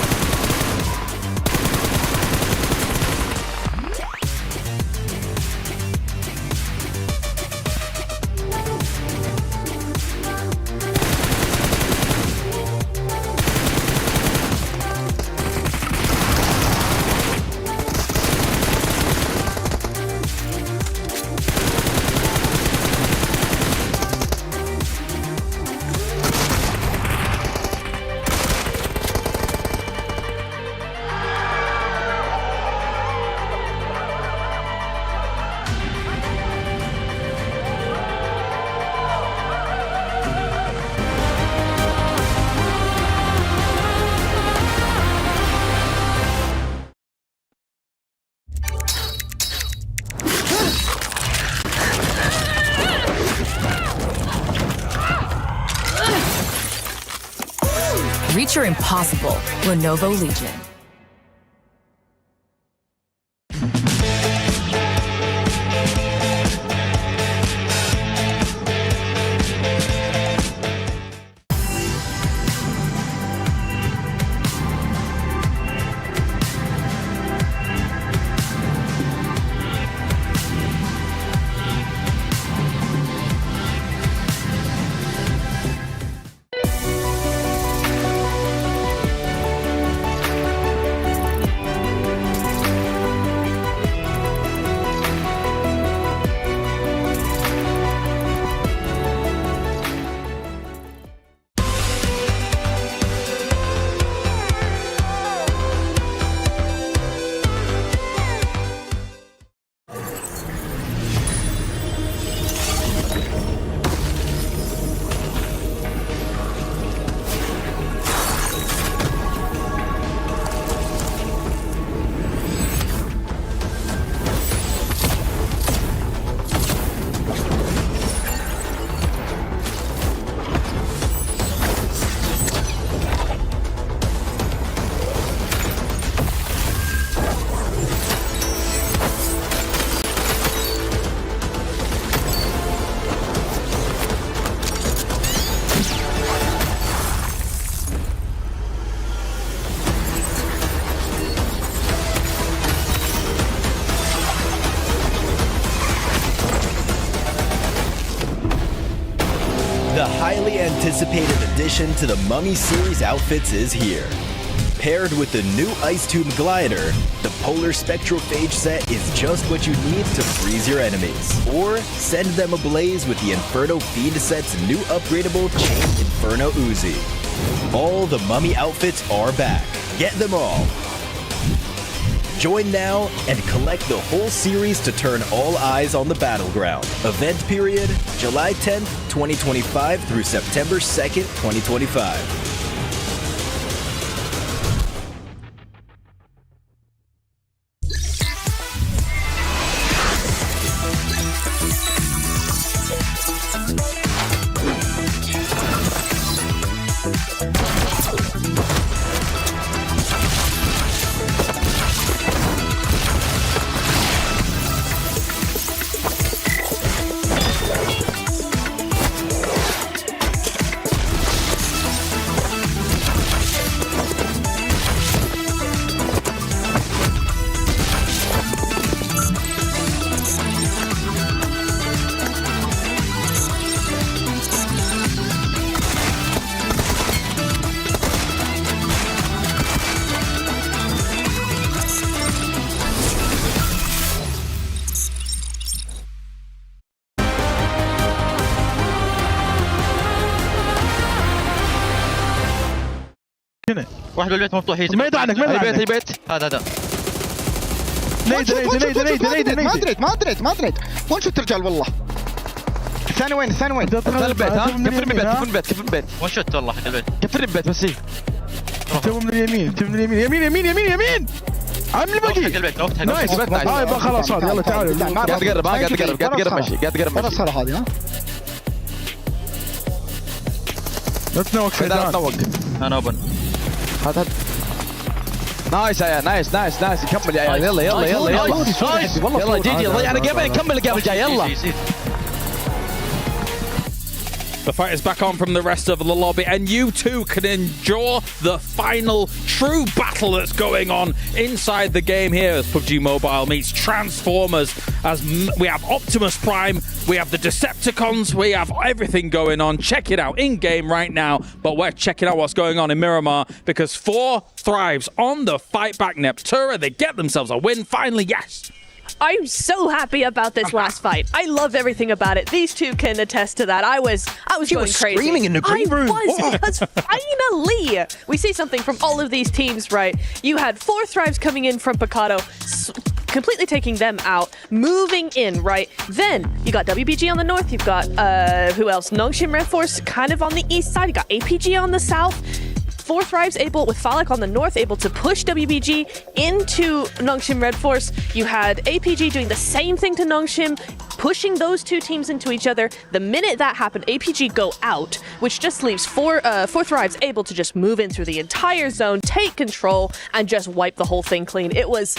Reach your impossible. Lenovo Legion. The highly anticipated addition to the Mummy series outfits is here. Paired with the new Ice Tube Glider, the Polar Spectrophage set is just what you need to freeze your enemies. Or send them ablaze with the Inferno Feed set's new upgradable Chain Inferno Uzi. All the Mummy outfits are back. Get them all. Join now and collect the whole series to turn all eyes on the battleground. Event period, July 10th, 2025 through September 2nd, 2025. واحد بالبيت مفتوح يجي ما يدعي عنك ما يدعي عنك البيت هذا نيد ما ادري وين شوت رجال والله الثاني وين كفر البيت ها كفر البيت وين شوت والله حق البيت كفر البيت بس تبوا من اليمين يمين عامل باقي نايس هاي خلاص هذا يلا تعالوا قاعد تقرب ماشي خلاص هذه ها لا تنوق انا اوبن هات نايس يا نايس كمل يا عيال يلا جي ضيعنا جيمين نكمل الجيم الجاي يلا The fight is back on from the rest of the lobby, and you too can endure the final true battle that's going on inside the game here as PUBG Mobile meets Transformers. As we have Optimus Prime, we have the Decepticons, we have everything going on. Check it out in-game right now, but we're checking out what's going on in Miramar because 4 thrives on the fight back. Neptura, they get themselves a win finally, yes! I'm so happy about this last fight. I love everything about it. These two can attest to that. I was going crazy. Screaming in the green room. Because finally we see something from all of these teams, right? You had 4 thrives coming in from Picado, completely taking them out, moving in, right? Then you got WBG on the north. You've got who else? Nongshim Red Force kind of on the east side. You got APG on the south. 4 thrives able with Falak on the north, able to push WBG into Nongshim Red Force. You had APG doing the same thing to Nongshim, pushing those 2 teams into each other. The minute that happened, APG go out, which just leaves 4 thrives able to just move in through the entire zone, take control, and just wipe the whole thing clean. It was,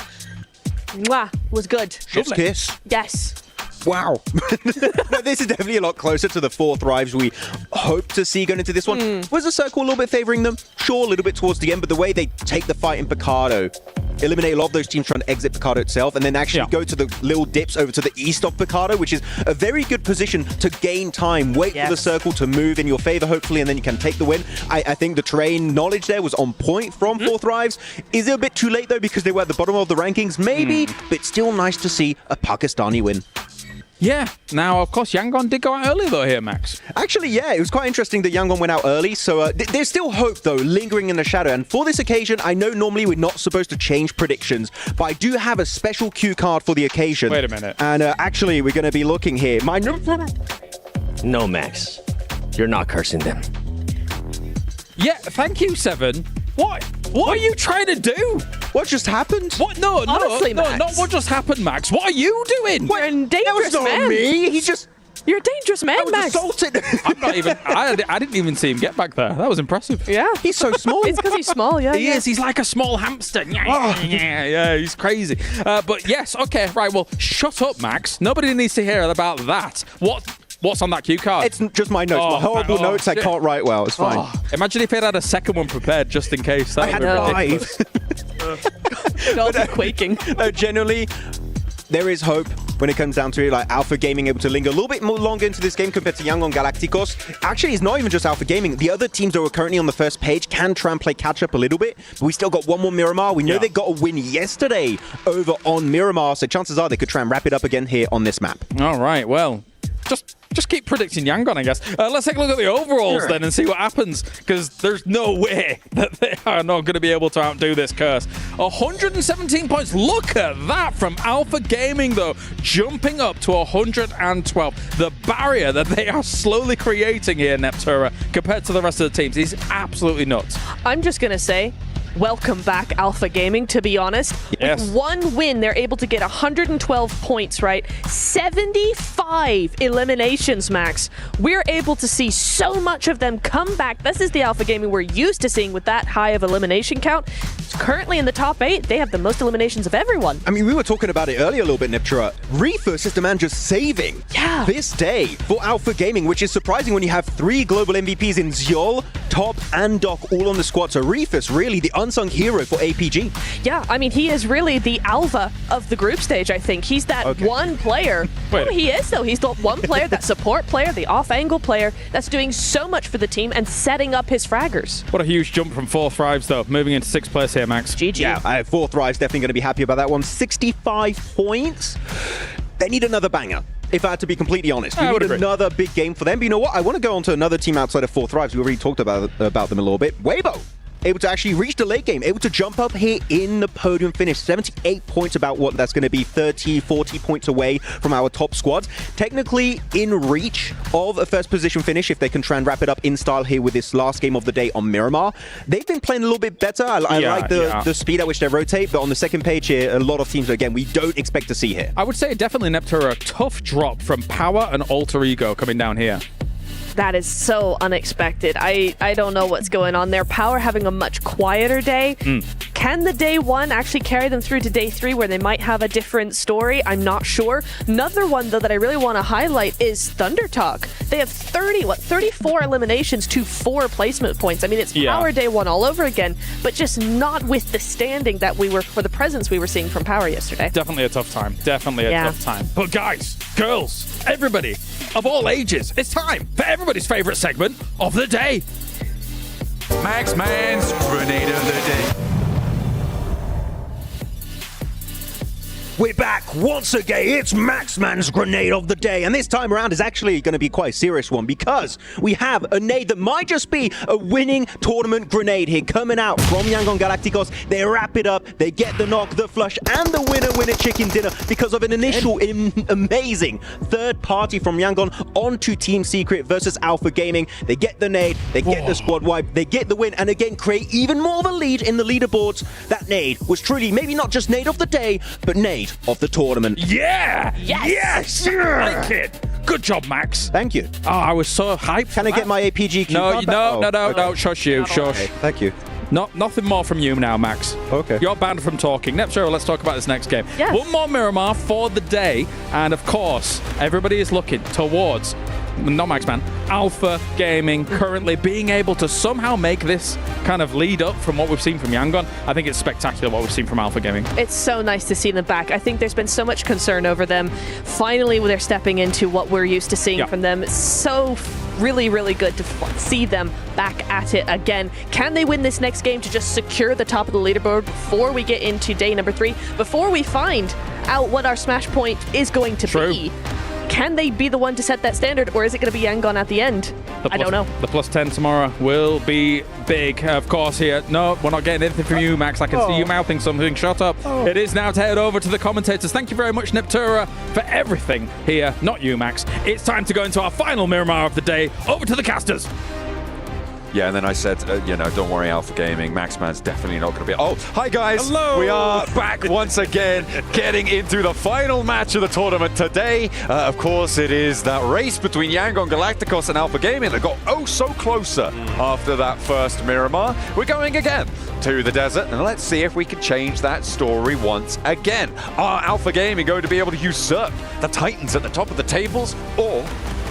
was good. Chef's kiss. Yes. Wow. No, this is definitely a lot closer to the 4 thrives we hope to see going into this one. Was the circle a little bit favoring them? Sure, a little bit towards the end, but the way they take the fight in Picado, eliminate a lot of those teams trying to exit Picado itself, and then actually go to the little dips over to the east of Picado, which is a very good position to gain time, wait for the circle to move in your favor, hopefully, and then you can take the win. I think the terrain knowledge there was on point from 4 thrives. Is it a bit too late, though, because they were at the bottom of the rankings? Maybe, but still nice to see a Pakistani win. Yeah. Now, of course, Yangon did go out early, though, here, Max. Actually, yeah, it was quite interesting that Yangon went out early. So there's still hope, though, lingering in the shadow. And for this occasion, I know normally we're not supposed to change predictions, but I do have a special cue card for the occasion. Wait a minute. And actually, we're going to be looking here. No, Max. You're not cursing them. Yeah, thank you, Seven. What are you trying to do? What just happened? What? No, Honestly, Max. not what just happened, Max. What are you doing? You're a dangerous man. Me. He's just... You're a dangerous man, Max. Assaulted. I'm not even... I didn't even see him get back there. That was impressive. Yeah. He's so small. It's because he's small, yeah. He is. He's like a small hamster. Yeah, he's crazy. But yes, okay, right. Well, shut up, Max. Nobody needs to hear about that. What's on that cue card? It's just my notes. My horrible notes I can't write well. It's fine. Imagine if it had a second one prepared just in case. I had 5. I'll be quaking. No, generally, there is hope when it comes down to it. Like Alpha Gaming able to linger a little bit more longer into this game compared to Yangon Galacticos. Actually, it's not even just Alpha Gaming. The other teams that were currently on the first page can try and play catch up a little bit. But we still got one more Miramar. We know they got a win yesterday over on Miramar. So chances are they could try and wrap it up again here on this map. All right, well, just just keep predicting Yangon, I guess. Let's take a look at the overalls then and see what happens, because there's no way that they are not going to be able to outdo this curse. 117 points. Look at that from Alpha Gaming, though, jumping up to 112. The barrier that they are slowly creating here, Neptura, compared to the rest of the teams, is absolutely nuts. I'm just going to say, welcome back, Alpha Gaming, to be honest. Yes. With one win, they're able to get 112 points, right? 75 eliminations, Max. We're able to see so much of them come back. This is the Alpha Gaming we're used to seeing with that high of elimination count. Currently in the top 8, they have the most eliminations of everyone. I mean, we were talking about it earlier a little bit, Neptura. Reefus is the man just saving this day for Alpha Gaming, which is surprising when you have 3 global MVPs in Zyol, Top, and Doc all on the squad. So Reefus, really the unsung hero for APG. Yeah, I mean, he is really the alpha of the group stage, I think. He's that one player. Wait. Oh, he is, though. He's the one player, that support player, the off-angle player, that's doing so much for the team and setting up his fraggers. What a huge jump from 4th Thrives, though, moving into 6th place here, Max. GG. Yeah, 4th Thrives definitely going to be happy about that one. 65 points. They need another banger, if I had to be completely honest. We need another big game for them. But you know what? I want to go on to another team outside of 4th Thrives. We already talked about them a little bit. Weibo, able to actually reach the late game, able to jump up here in the podium finish. 78 points, about what that's going to be 30, 40 points away from our top squads. Technically in reach of a first position finish if they can try and wrap it up in style here with this last game of the day on Miramar. They've been playing a little bit better. I like the speed at which they rotate, but on the second page here, a lot of teams, again, we don't expect to see here. I would say definitely Neptura, a tough drop from Power and Alter Ego coming down here. That is so unexpected. I don't know what's going on there. Power having a much quieter day. Can the day 1 actually carry them through to day 3 where they might have a different story? I'm not sure. Another one, though, that I really want to highlight is Thunder Talk. They have 34 eliminations to 4 placement points. I mean, it's Power day 1 all over again, but just not with the standing that we were, for the presence we were seeing from Power yesterday. Definitely a tough time. Definitely a tough time. But guys, girls, everybody of all ages, it's time for everybody's favorite segment of the day. Max Man's Grenade of the Day. We're back once again. It's Maxman's Grenade of the Day. And this time around is actually going to be quite a serious one because we have a nade that might just be a winning tournament grenade here coming out from Yangon Galacticos. They wrap it up. They get the knock, the flush, and the winner chicken dinner because of an initial amazing third party from Yangon onto Team Secret versus Alpha Gaming. They get the nade. They get the squad wipe. They get the win and again create even more of a lead in the leaderboards. That nade was truly maybe not just nade of the day, but nade of the tournament. Yeah! Yes! I like it! Good job, Max. Thank you. Oh, I was so hyped. Can I get my APG cue card back? No, shush you, shush. Okay, thank you. Nothing more from you now, Max. Okay. You're banned from talking. Neptura, let's talk about this next game. Yes. One more Miramar for the day, and of course, everybody is looking towards, not Max Man, Alpha Gaming currently being able to somehow make this kind of lead up from what we've seen from Yangon. I think it's spectacular what we've seen from Alpha Gaming. It's so nice to see them back. I think there's been so much concern over them. Finally, they're stepping into what we're used to seeing from them. It's so really, really good to see them back at it again. Can they win this next game to just secure the top of the leaderboard before we get into day number 3? Before we find out what our smash point is going to be? Can they be the one to set that standard, or is it going to be Yangon at the end? I don't know. The +10 tomorrow will be big, of course, here. No, we're not getting anything from you, Max. I can see you mouthing something. Shut up. It is now to head over to the commentators. Thank you very much, Neptura, for everything here. Not you, Max. It's time to go into our final Miramar of the day. Over to the casters. Yeah, and then I said, don't worry, Alpha Gaming. Maxman's definitely not going to be... Oh, hi, guys. Hello. We are back once again, getting into the final match of the tournament today. Of course, it is that race between Yangon Galacticos and Alpha Gaming that got so closer after that first Miramar. We're going again to the desert, and let's see if we can change that story once again. Are Alpha Gaming going to be able to usurp the Titans at the top of the tables, or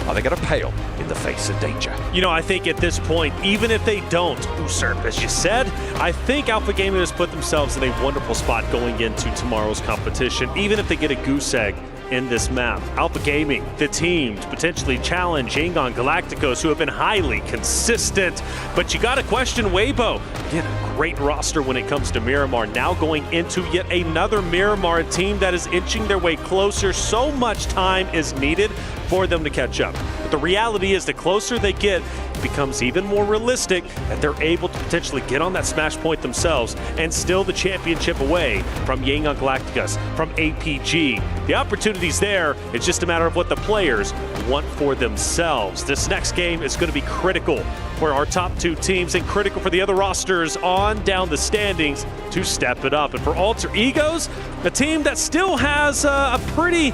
are they going to pale in the face of danger? I think at this point, even if they don't usurp, as you said, I think Alpha Gaming has put themselves in a wonderful spot going into tomorrow's competition. Even if they get a goose egg in this map. Alpha Gaming, the team to potentially challenge Yangon Galacticos, who have been highly consistent. But you got to question Weibo. Again, a great roster when it comes to Miramar. Now going into yet another Miramar team that is inching their way closer. So much time is needed for them to catch up. But the reality is the closer they get, it becomes even more realistic that they're able to potentially get on that smash point themselves and steal the championship away from Yangon Galacticos, from APG. The opportunity's there. It's just a matter of what the players want for themselves. This next game is going to be critical for our top two teams and critical for the other rosters on down the standings to step it up. And for Alter Egos, a team that still has a pretty,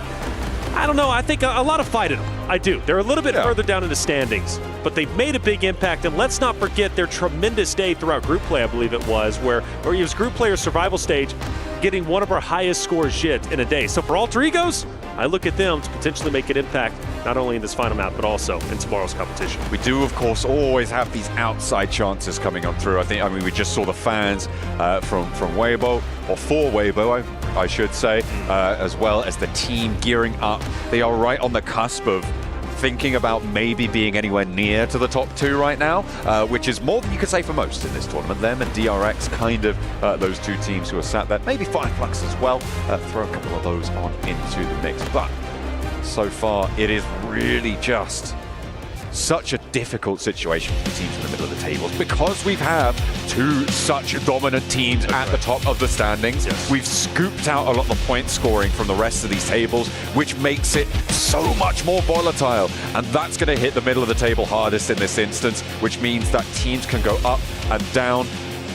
I don't know, I think a lot of fight in them. I do. They're a little bit further down in the standings, but they've made a big impact. And let's not forget their tremendous day throughout group play, I believe it was, where it was group player survival stage, getting one of our highest scores yet in a day. So for Alter Egos, I look at them to potentially make an impact, not only in this final map, but also in tomorrow's competition. We do, of course, always have these outside chances coming on through. I mean, we just saw the fans from Weibo, or for Weibo, I should say, as well as the team gearing up. They are right on the cusp of thinking about maybe being anywhere near to the top two right now, which is more than you could say for most in this tournament. Them and DRX, kind of those two teams who are sat there. Maybe Fireflux as well. Throw a couple of those on into the mix. But so far, it is really just such a difficult situation for the teams in the middle of the tables because we've had two such dominant teams at the top of the standings. We've scooped out a lot of the point scoring from the rest of these tables, which makes it so much more volatile. And that's going to hit the middle of the table hardest in this instance, which means that teams can go up and down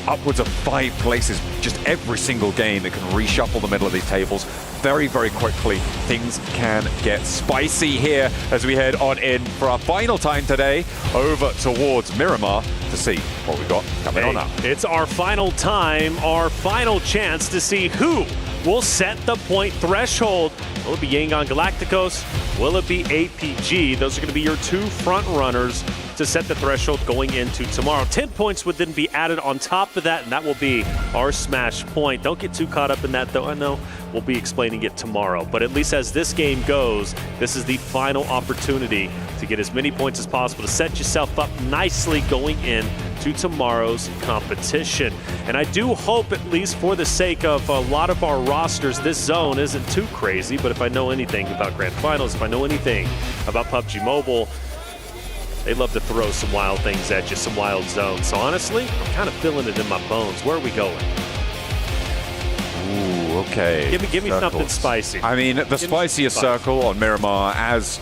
upwards of 5 places just every single game. It can reshuffle the middle of these tables very, very quickly. Things can get spicy here as we head on in for our final time today over towards Miramar to see what we got coming on up. It's our final time, our final chance to see who will set the point threshold. Will it be Yangon Galacticos? Will it be APG? Those are going to be your two front runners to set the threshold going into tomorrow. 10 points would then be added on top of that, and that will be our smash point. Don't get too caught up in that, though. I know we'll be explaining it tomorrow, but at least as this game goes, this is the final opportunity to get as many points as possible to set yourself up nicely going in to tomorrow's competition. And I do hope, at least for the sake of a lot of our rosters, this zone isn't too crazy, but if I know anything about Grand Finals, if I know anything about PUBG Mobile, they love to throw some wild things at you, some wild zones. So honestly, I'm kind of feeling it in my bones. Where are we going? Ooh, okay. Give me something spicy. I mean, the spiciest circle on Miramar, as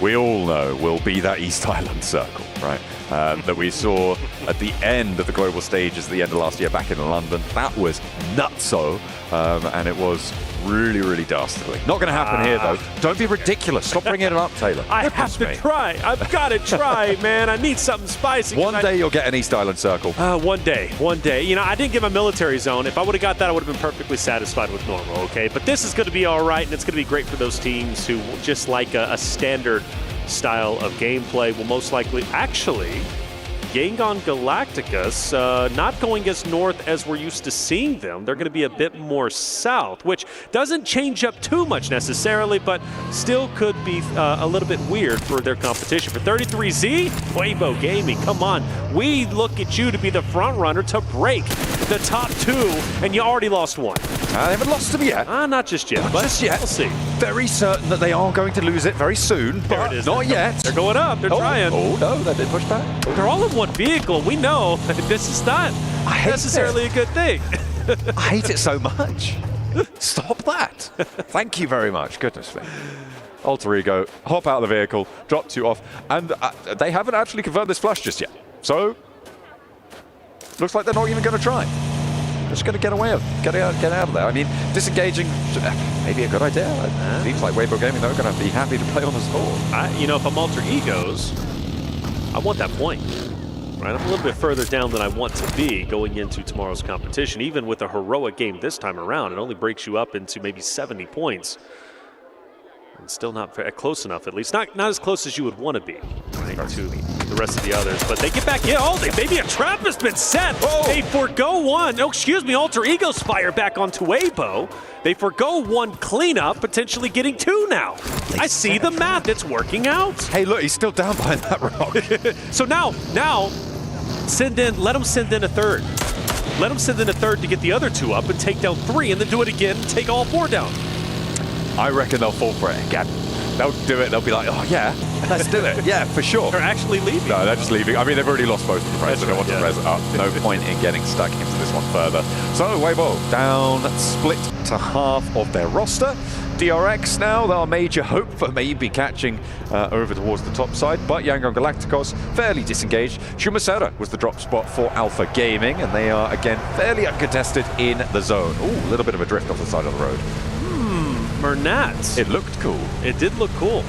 we all know, will be that East Island circle, right? That we saw at the end of the global stages at the end of last year back in London. That was nutso, and it was really, really dastardly. Not going to happen here, though. Don't be ridiculous. Stop bringing it up, Taylor. I have to try. I've got to try, man. I need something spicy. One day you'll get an East Island circle. One day. You know, I didn't get my military zone. If I would have got that, I would have been perfectly satisfied with normal, okay? But this is going to be all right, and it's going to be great for those teams who just like a standard style of gameplay will most likely, actually, Yangon Galacticos not going as north as we're used to seeing them. They're going to be a bit more south, which doesn't change up too much necessarily, but still could be a little bit weird for their competition. For 33Z, Weibo Gaming, come on. We look at you to be the front runner to break the top two, and you already lost one. They haven't lost them yet. Not just yet. Not just yet. We'll see. Very certain that they are going to lose it very soon, but not yet. They're going up. They're trying. Oh, no, they did push back. They're all in one vehicle. We know this is not necessarily a good thing. I hate it so much. Stop that. Thank you very much. Goodness me. Alter Ego, hop out of the vehicle, drop two off, and they haven't actually confirmed this flush just yet. So, looks like they're not even going to try. They're just going to get away with it. Get out of there. I mean, disengaging, maybe a good idea. It seems like Weibo Gaming, they're going to be happy to play on the score. You know, if I'm Alter Egos, I want that point. Right, I'm a little bit further down than I want to be going into tomorrow's competition. Even with a heroic game this time around, it only breaks you up into maybe 70 points. And still not very close enough, at least. Not as close as you would want to be. to the rest of the others. But they get back in. Oh, maybe a trap has been set. Whoa. They forgo one. Oh, excuse me, Alter Ego's fire back onto Weibo. They forgo one cleanup, potentially getting two now. I see the math. It's working out. Hey, look, he's still down behind that rock. So now, let him send in a third. Let him send in a third to get the other two up and take down three, and then do it again and take all four down. I reckon they'll fall for it again. They'll do it. They'll be like, oh, yeah, let's do it. Yeah, for sure. They're actually leaving. No, they're just leaving. I mean, they've already lost both of the press. They don't want to press it up. No point in getting stuck into this one further. So, Weibo down, split to half of their roster. DRX now, our major hope for maybe catching over towards the top side, but Yangon Galacticos fairly disengaged. Shumasera was the drop spot for Alpha Gaming, and they are, again, fairly uncontested in the zone. Ooh, a little bit of a drift off the side of the road. Mernat. It looked cool. It did look cool.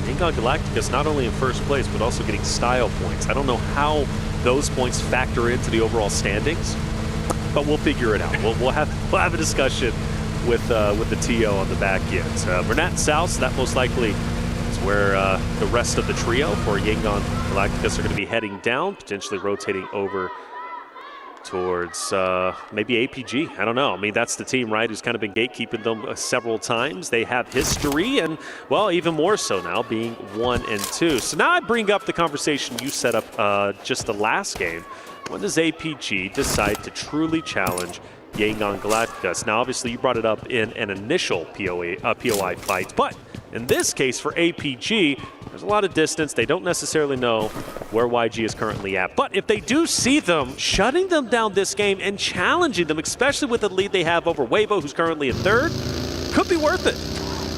Yangon Galacticos not only in first place, but also getting style points. I don't know how those points factor into the overall standings, but we'll figure it out. We'll have a discussion with the TO on the back end. Mernat South, that most likely is where the rest of the trio for Yangon Galacticos are going to be heading down, potentially rotating over towards maybe APG. I don't know. I mean, that's the team, right, who's kind of been gatekeeping them several times. They have history, and, well, even more so now, being 1 and 2. So now I bring up the conversation you set up just the last game. When does APG decide to truly challenge Yangon Galacticos? Now, obviously, you brought it up in an initial POI fight, but in this case, for APG, there's a lot of distance. They don't necessarily know where YG is currently at. But if they do see them, shutting them down this game and challenging them, especially with the lead they have over Weibo, who's currently in third, could be worth it.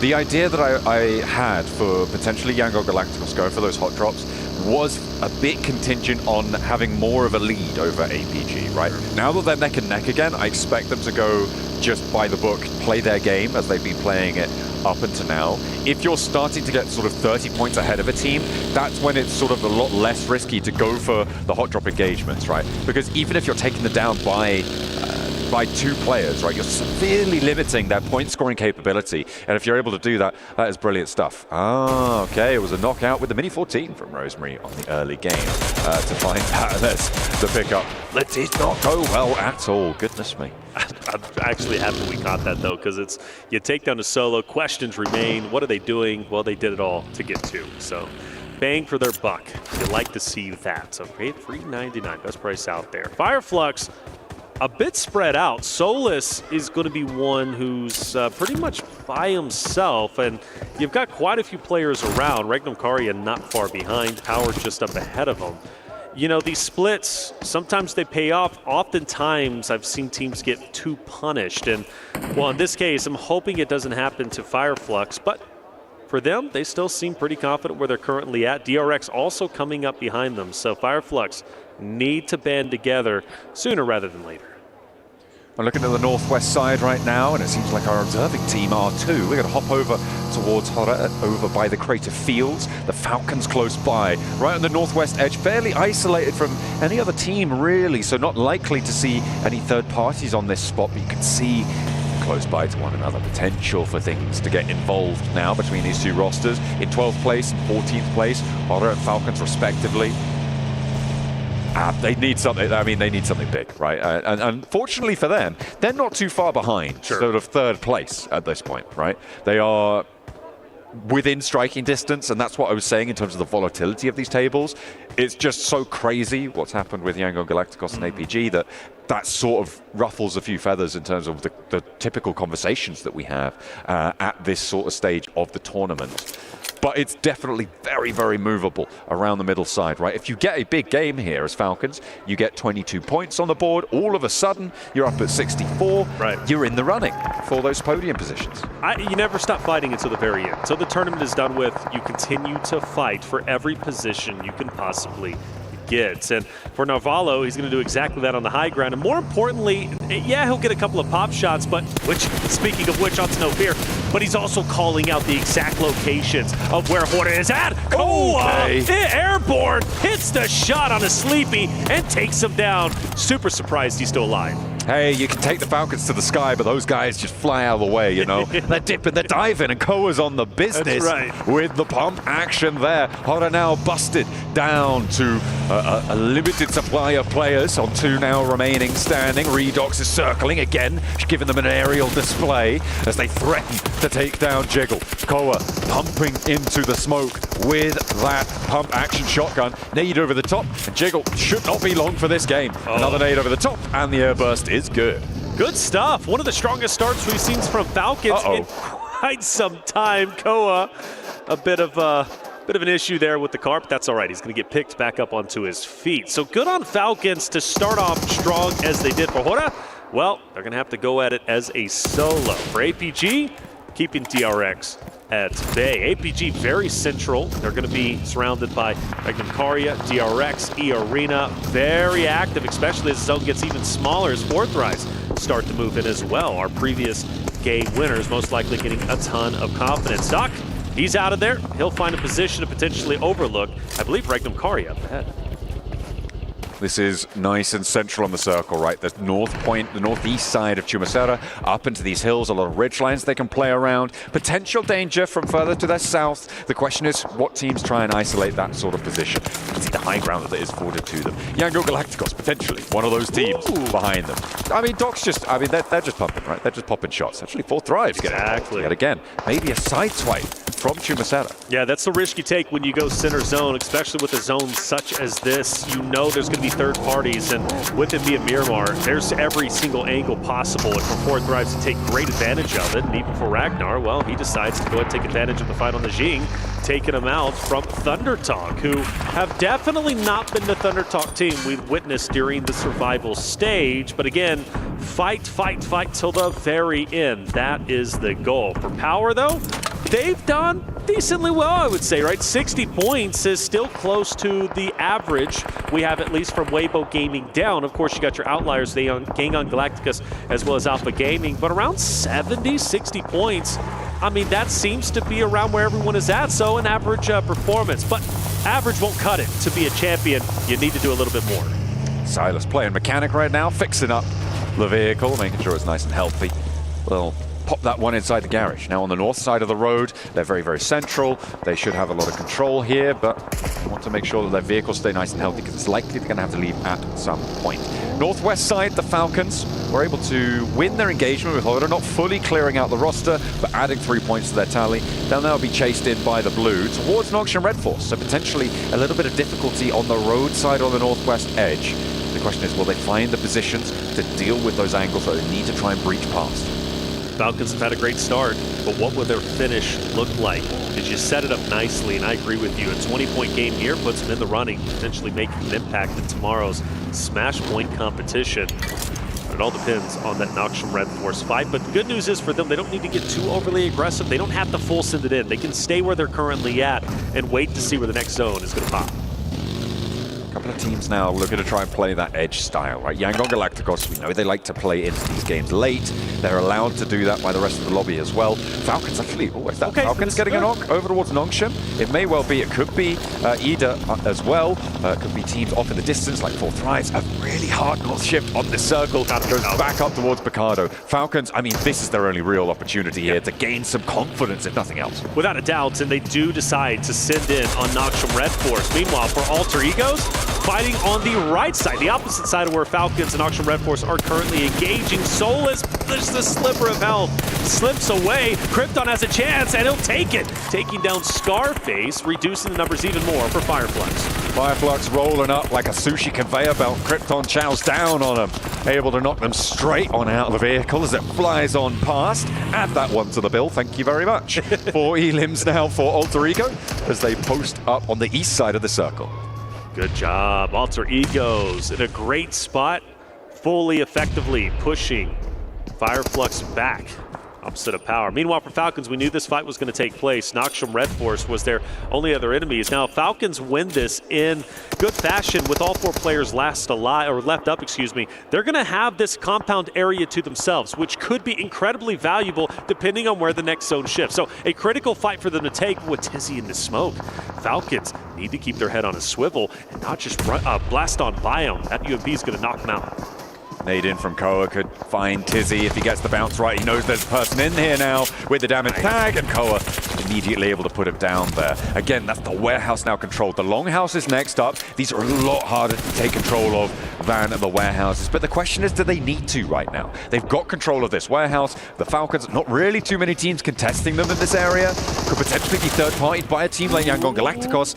The idea that I had for potentially Yangon Galacticos going for those hot drops was a bit contingent on having more of a lead over APG, right? Now that they're neck and neck again, I expect them to go just by the book, play their game as they've been playing it up until now. If you're starting to get sort of 30 points ahead of a team, that's when it's sort of a lot less risky to go for the hot drop engagements, right? Because even if you're taking them down by 2 players, right, you're severely limiting their point scoring capability. And if you're able to do that, that is brilliant stuff. Ah, okay, it was a knockout with the Mini 14 from Rosemary on the early game to find that. That's the pickup. That did not go well at all. Goodness me. I'm actually happy we caught that, though, because it's you take down a solo, questions remain. What are they doing? Well, they did it all to get 2. So bang for their buck. You like to see that. So $3.99, best price out there. Fireflux, a bit spread out. Solus is going to be one who's pretty much by himself, and you've got quite a few players around. Regnum Karya not far behind. Power just up ahead of him. You know, these splits, sometimes they pay off. Oftentimes, I've seen teams get too punished. And, well, in this case, I'm hoping it doesn't happen to Fireflux. But for them, they still seem pretty confident where they're currently at. DRX also coming up behind them. So Fireflux need to band together sooner rather than later. I'm looking at the northwest side right now, and it seems like our observing team are too. We're going to hop over towards Hora, over by the Crater Fields. The Falcons close by, right on the northwest edge, fairly isolated from any other team, really, so not likely to see any third parties on this spot, but you can see close by to one another. Potential for things to get involved now between these two rosters. In 12th place and 14th place, Hora and Falcons respectively. They need something. I mean, they need something big, right? And unfortunately for them, they're not too far behind, sort of third place at this point, right? They are within striking distance, and that's what I was saying in terms of the volatility of these tables. It's just so crazy what's happened with Yangon Galacticos and APG that sort of ruffles a few feathers in terms of the typical conversations that we have at this sort of stage of the tournament. But it's definitely very, very movable around the middle side, right? If you get a big game here as Falcons, you get 22 points on the board. All of a sudden, you're up at 64. Right. You're in the running for those podium positions. You never stop fighting until the very end. So the tournament is done with, you continue to fight for every position you can possibly get. And for Narvalo, he's going to do exactly that on the high ground. And more importantly, yeah, he'll get a couple of pop shots, but speaking of which, onto no fear, but he's also calling out the exact locations of where Hora is at. Airborne hits the shot on a sleepy and takes him down. Super surprised he's still alive. Hey, you can take the Falcons to the sky, but those guys just fly out of the way, you know? They're dipping, they're diving, and Koa's on the business. That's right. With the pump action there. Hora now busted down to a limited supply of players on 2 now remaining standing. Redox is circling again, giving them an aerial display as they threaten to take down Jiggle. Koa pumping into the smoke with that pump action shotgun. Nade over the top, and Jiggle should not be long for this game. Another nade over the top, and the airburst is good. Good stuff. One of the strongest starts we've seen from Falcons in quite some time. Koa, a bit of an issue there with the car, but that's all right. He's going to get picked back up onto his feet. So good on Falcons to start off strong as they did. For Hora, well, they're going to have to go at it as a solo. For APG, keeping DRX at bay. APG very central. They're going to be surrounded by Magnum Caria, DRX, E-Arena. Very active, especially as the zone gets even smaller as Fourth Rise start to move in as well. Our previous game winners most likely getting a ton of confidence. Doc, he's out of there. He'll find a position to potentially overlook, I believe, Magnum Caria up ahead. This is nice and central on the circle, right? The north point, the northeast side of Chumacera, up into these hills, a lot of ridge lines they can play around. Potential danger from further to their south. The question is, what teams try and isolate that sort of position? You can see the high ground that is afforded to them. Yango Galacticos, potentially, one of those teams behind them. I mean, Doc's just, I mean, they're just pumping, right? They're just popping shots. Actually, Fourth Thrives getting yet again. Maybe a side swipe from Chumacera. Yeah, that's the risk you take when you go center zone, especially with a zone such as this. You know there's going to be third parties, and with it being Miramar, there's every single angle possible, and for Fourth Thrives to take great advantage of it. And even for Ragnar, well, he decides to go ahead and take advantage of the fight on the Jing, taking him out from Thunder Talk, who have definitely not been the Thunder Talk team we've witnessed during the survival stage. But again, fight, fight, fight till the very end. That is the goal. For Power, though, they've done decently well, I would say, right? 60 points is still close to the average we have, at least from Weibo Gaming down. Of course, you got your outliers, they on Gangon Galacticus as well as Alpha Gaming, but around 70, 60 points. I mean, that seems to be around where everyone is at, so an average performance. But average won't cut it. To be a champion, you need to do a little bit more. Silas playing mechanic right now, fixing up the vehicle, making sure it's nice and healthy. Well, pop that one inside the garage. Now on the north side of the road, they're very, very central. They should have a lot of control here, but they want to make sure that their vehicles stay nice and healthy because it's likely they're going to have to leave at some point. Northwest side, the Falcons were able to win their engagement with Hoda, not fully clearing out the roster, but adding 3 points to their tally. They'll now be chased in by the blue towards Noxian Red Force, so potentially a little bit of difficulty on the road side on the northwest edge. The question is, will they find the positions to deal with those angles that they need to try and breach past? Falcons have had a great start, but what will their finish look like? Because you set it up nicely, and I agree with you. A 20-point game here puts them in the running, potentially making an impact in tomorrow's Smash Point competition. But it all depends on that Noxian Red Force fight. But the good news is for them, they don't need to get too overly aggressive. They don't have to full send it in. They can stay where they're currently at and wait to see where the next zone is going to pop. Couple of teams now looking to try and play that edge style, right? Yangon Galacticos, we know they like to play into these games late. They're allowed to do that by the rest of the lobby as well. Falcons actually, oh, is that Falcons getting a knock over towards Nongshan? It may well be, it could be Ida as well. It could be teams off in the distance like Fourth Rise. A really hard north shift on this circle. Goes back up towards Picardo. Falcons, I mean, this is their only real opportunity here to gain some confidence, if nothing else. Without a doubt, and they do decide to send in on Noxian Red Force. Meanwhile, for Alter Egos, fighting on the right side, the opposite side of where Falcons and Noxian Red Force are currently engaging. Soulless, just a sliver of health, slips away. Krypton has a chance, and he'll take it. Taking down Scarface, reducing the numbers even more for Fireflux. Fireflux rolling up like a sushi conveyor belt. Krypton chows down on them, able to knock them straight on out of the vehicle as it flies on past. Add that one to the bill, thank you very much. 4 elims now for Alter Ego as they post up on the east side of the circle. Good job, Alter Egos in a great spot, fully effectively pushing Fireflux back. Opposite of Power. Meanwhile, for Falcons, we knew this fight was going to take place. Noxian Red Force was their only other enemies. Now, Falcons win this in good fashion with all 4 players left up, excuse me. They're going to have this compound area to themselves, which could be incredibly valuable depending on where the next zone shifts. So, a critical fight for them to take with Tizzy in the smoke. Falcons need to keep their head on a swivel and not just blast on Biome. That UMP is going to knock them out. Nade in from Koa could find Tizzy if he gets the bounce right. He knows there's a person in here now with the damage tag, and Koa immediately able to put him down there. Again, that's the warehouse now controlled. The longhouse is next up. These are a lot harder to take control of than the warehouses. But the question is, do they need to right now? They've got control of this warehouse. The Falcons, not really too many teams contesting them in this area. Could potentially be third-partied by a team like Yangon Galacticos.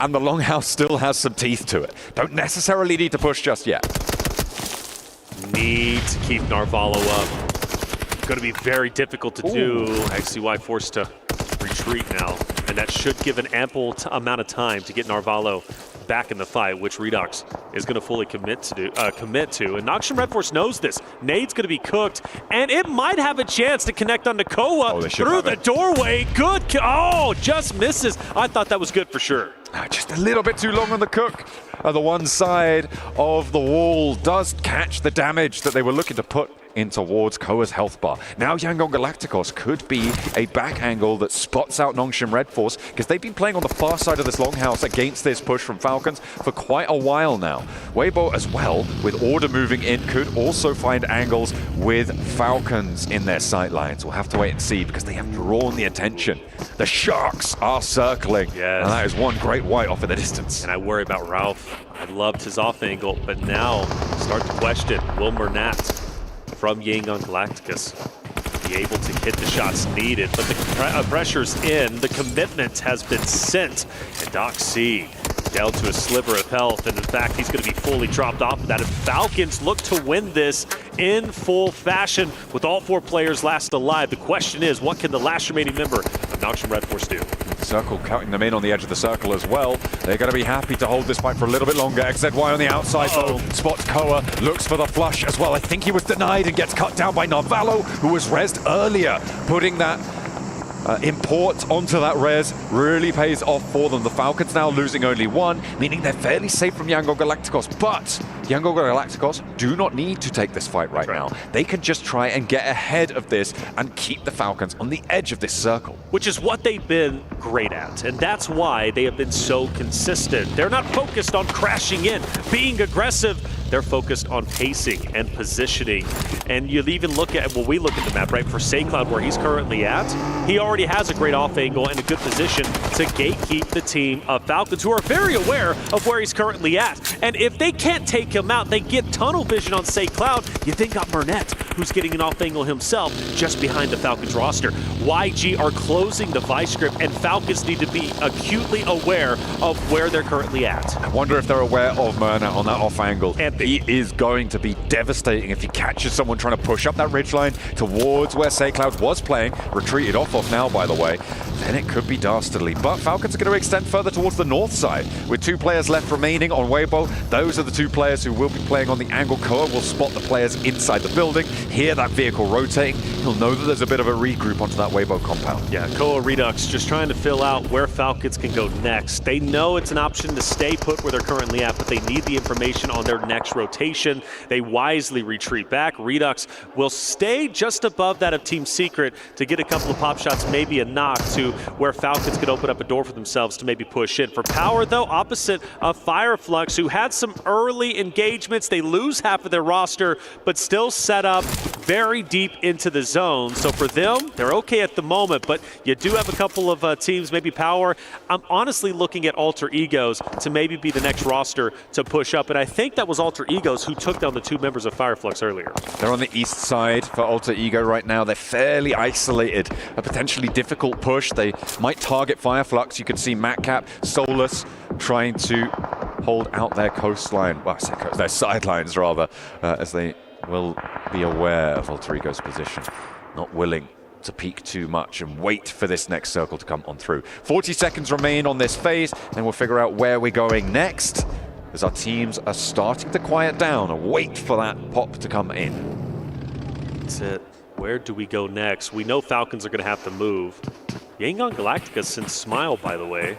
And the longhouse still has some teeth to it. Don't necessarily need to push just yet. Need to keep Narvalo up. Going to be very difficult to do. XCY forced to retreat now, and that should give an ample amount of time to get Narvalo back in the fight, which Redux is going to fully commit to. And Noxian Red Force knows this. Nade's going to be cooked, and it might have a chance to connect onto Koa through the doorway. Good. Just misses. I thought that was good for sure. Just a little bit too long on the cook. The one side of the wall does catch the damage that they were looking to put in towards Koa's health bar. Now Yangon Galacticos could be a back angle that spots out Nongshim Red Force, because they've been playing on the far side of this longhouse against this push from Falcons for quite a while now. Weibo as well, with Order moving in, could also find angles with Falcons in their sight lines. We'll have to wait and see, because they have drawn the attention. The Sharks are circling, and that is one great white off in the distance. And I worry about Ralph. I loved his off angle, but now start to question, will Mernat from Yangon Galacticos be able to hit the shots needed? But the pressure's in, the commitment has been sent, and Doc C down to a sliver of health, and in fact he's going to be fully dropped off of that. And Falcons look to win this in full fashion with all 4 players last alive. The question is, what can the last remaining member of Noxian Red Force do? Circle counting them in on the edge of the circle as well. They're going to be happy to hold this fight for a little bit longer. XZY on the outside though, spots Koa, looks for the flush as well. I think he was denied and gets cut down by Narvalo, who was rezzed earlier. Putting that import onto that res really pays off for them. The Falcons now losing only 1, meaning they're fairly safe from Yangon Galacticos. But Yangon Galacticos do not need to take this fight right now. They can just try and get ahead of this and keep the Falcons on the edge of this circle. Which is what they've been great at, and that's why they have been so consistent. They're not focused on crashing in, being aggressive. They're focused on pacing and positioning. And you'll even look at, well, we look at the map, right? For SayCloud, where he's currently at, he already has a great off angle and a good position to gatekeep the team of Falcons, who are very aware of where he's currently at. And if they can't take him out, they get tunnel vision on SayCloud. You then got Burnett, who's getting an off angle himself just behind the Falcons roster. YG are closing the vice grip, and Falcons need to be acutely aware of where they're currently at. I wonder if they're aware of Myrna on that off angle. And he is going to be devastating if he catches someone trying to push up that ridgeline towards where SayCloud was playing. Retreated off now, by the way. Then it could be dastardly. But Falcons are going to extend further towards the north side with 2 players left remaining on Weibo. Those are the 2 players who will be playing on the angle. Koa will spot the players inside the building, hear that vehicle rotating. He'll know that there's a bit of a regroup onto that Weibo compound. Yeah, Koa Redux just trying to fill out where Falcons can go next. They know it's an option to stay put where they're currently at, but they need the information on their next rotation. They wisely retreat back. Redux will stay just above that of Team Secret to get a couple of pop shots, maybe a knock to where Falcons could open up a door for themselves to maybe push in. For Power, though, opposite of Fireflux, who had some early engagements. They lose half of their roster, but still set up very deep into the zone. So for them, they're okay at the moment, but you do have a couple of teams, maybe Power. I'm honestly looking at Alter Egos to maybe be the next roster to push up, and I think that was Alter Egos who took down the 2 members of Fireflux earlier. They're on the east side for Alter Ego right now. They're fairly isolated. A potentially difficult push. They might target Fireflux. You can see Matcap, Solus trying to hold out their coastline. Well, I say their sidelines rather, as they will be aware of Alter Ego's position. Not willing to peek too much and wait for this next circle to come on through. 40 seconds remain on this phase, and we'll figure out where we're going next, as our teams are starting to quiet down and wait for that pop to come in. That's it. Where do we go next? We know Falcons are going to have to move. Yangon Galactica since Smile, by the way.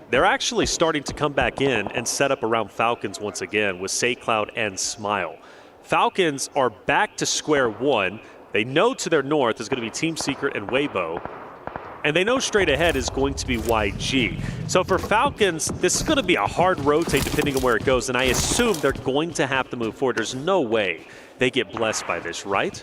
They're actually starting to come back in and set up around Falcons once again with SayCloud and Smile. Falcons are back to square one. They know to their north is going to be Team Secret and Weibo. and they know straight ahead is going to be YG. So for Falcons, this is going to be a hard rotate depending on where it goes, and I assume they're going to have to move forward. There's no way they get blessed by this, right?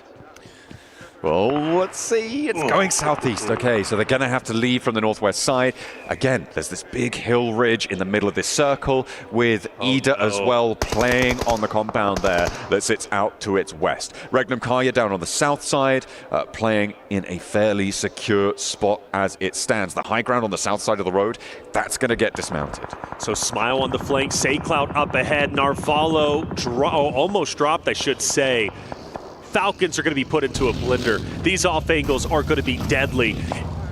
Well, let's see. It's going southeast. Okay, so they're going to have to leave from the northwest side. Again, there's this big hill ridge in the middle of this circle with Ida as well playing on the compound there that sits out to its west. Regnum Karya down on the south side, playing in a fairly secure spot as it stands. The high ground on the south side of the road, that's going to get dismounted. So Smile on the flank, SayCloud up ahead, Narvalo almost dropped, I should say. Falcons are going to be put into a blender. These off angles are going to be deadly.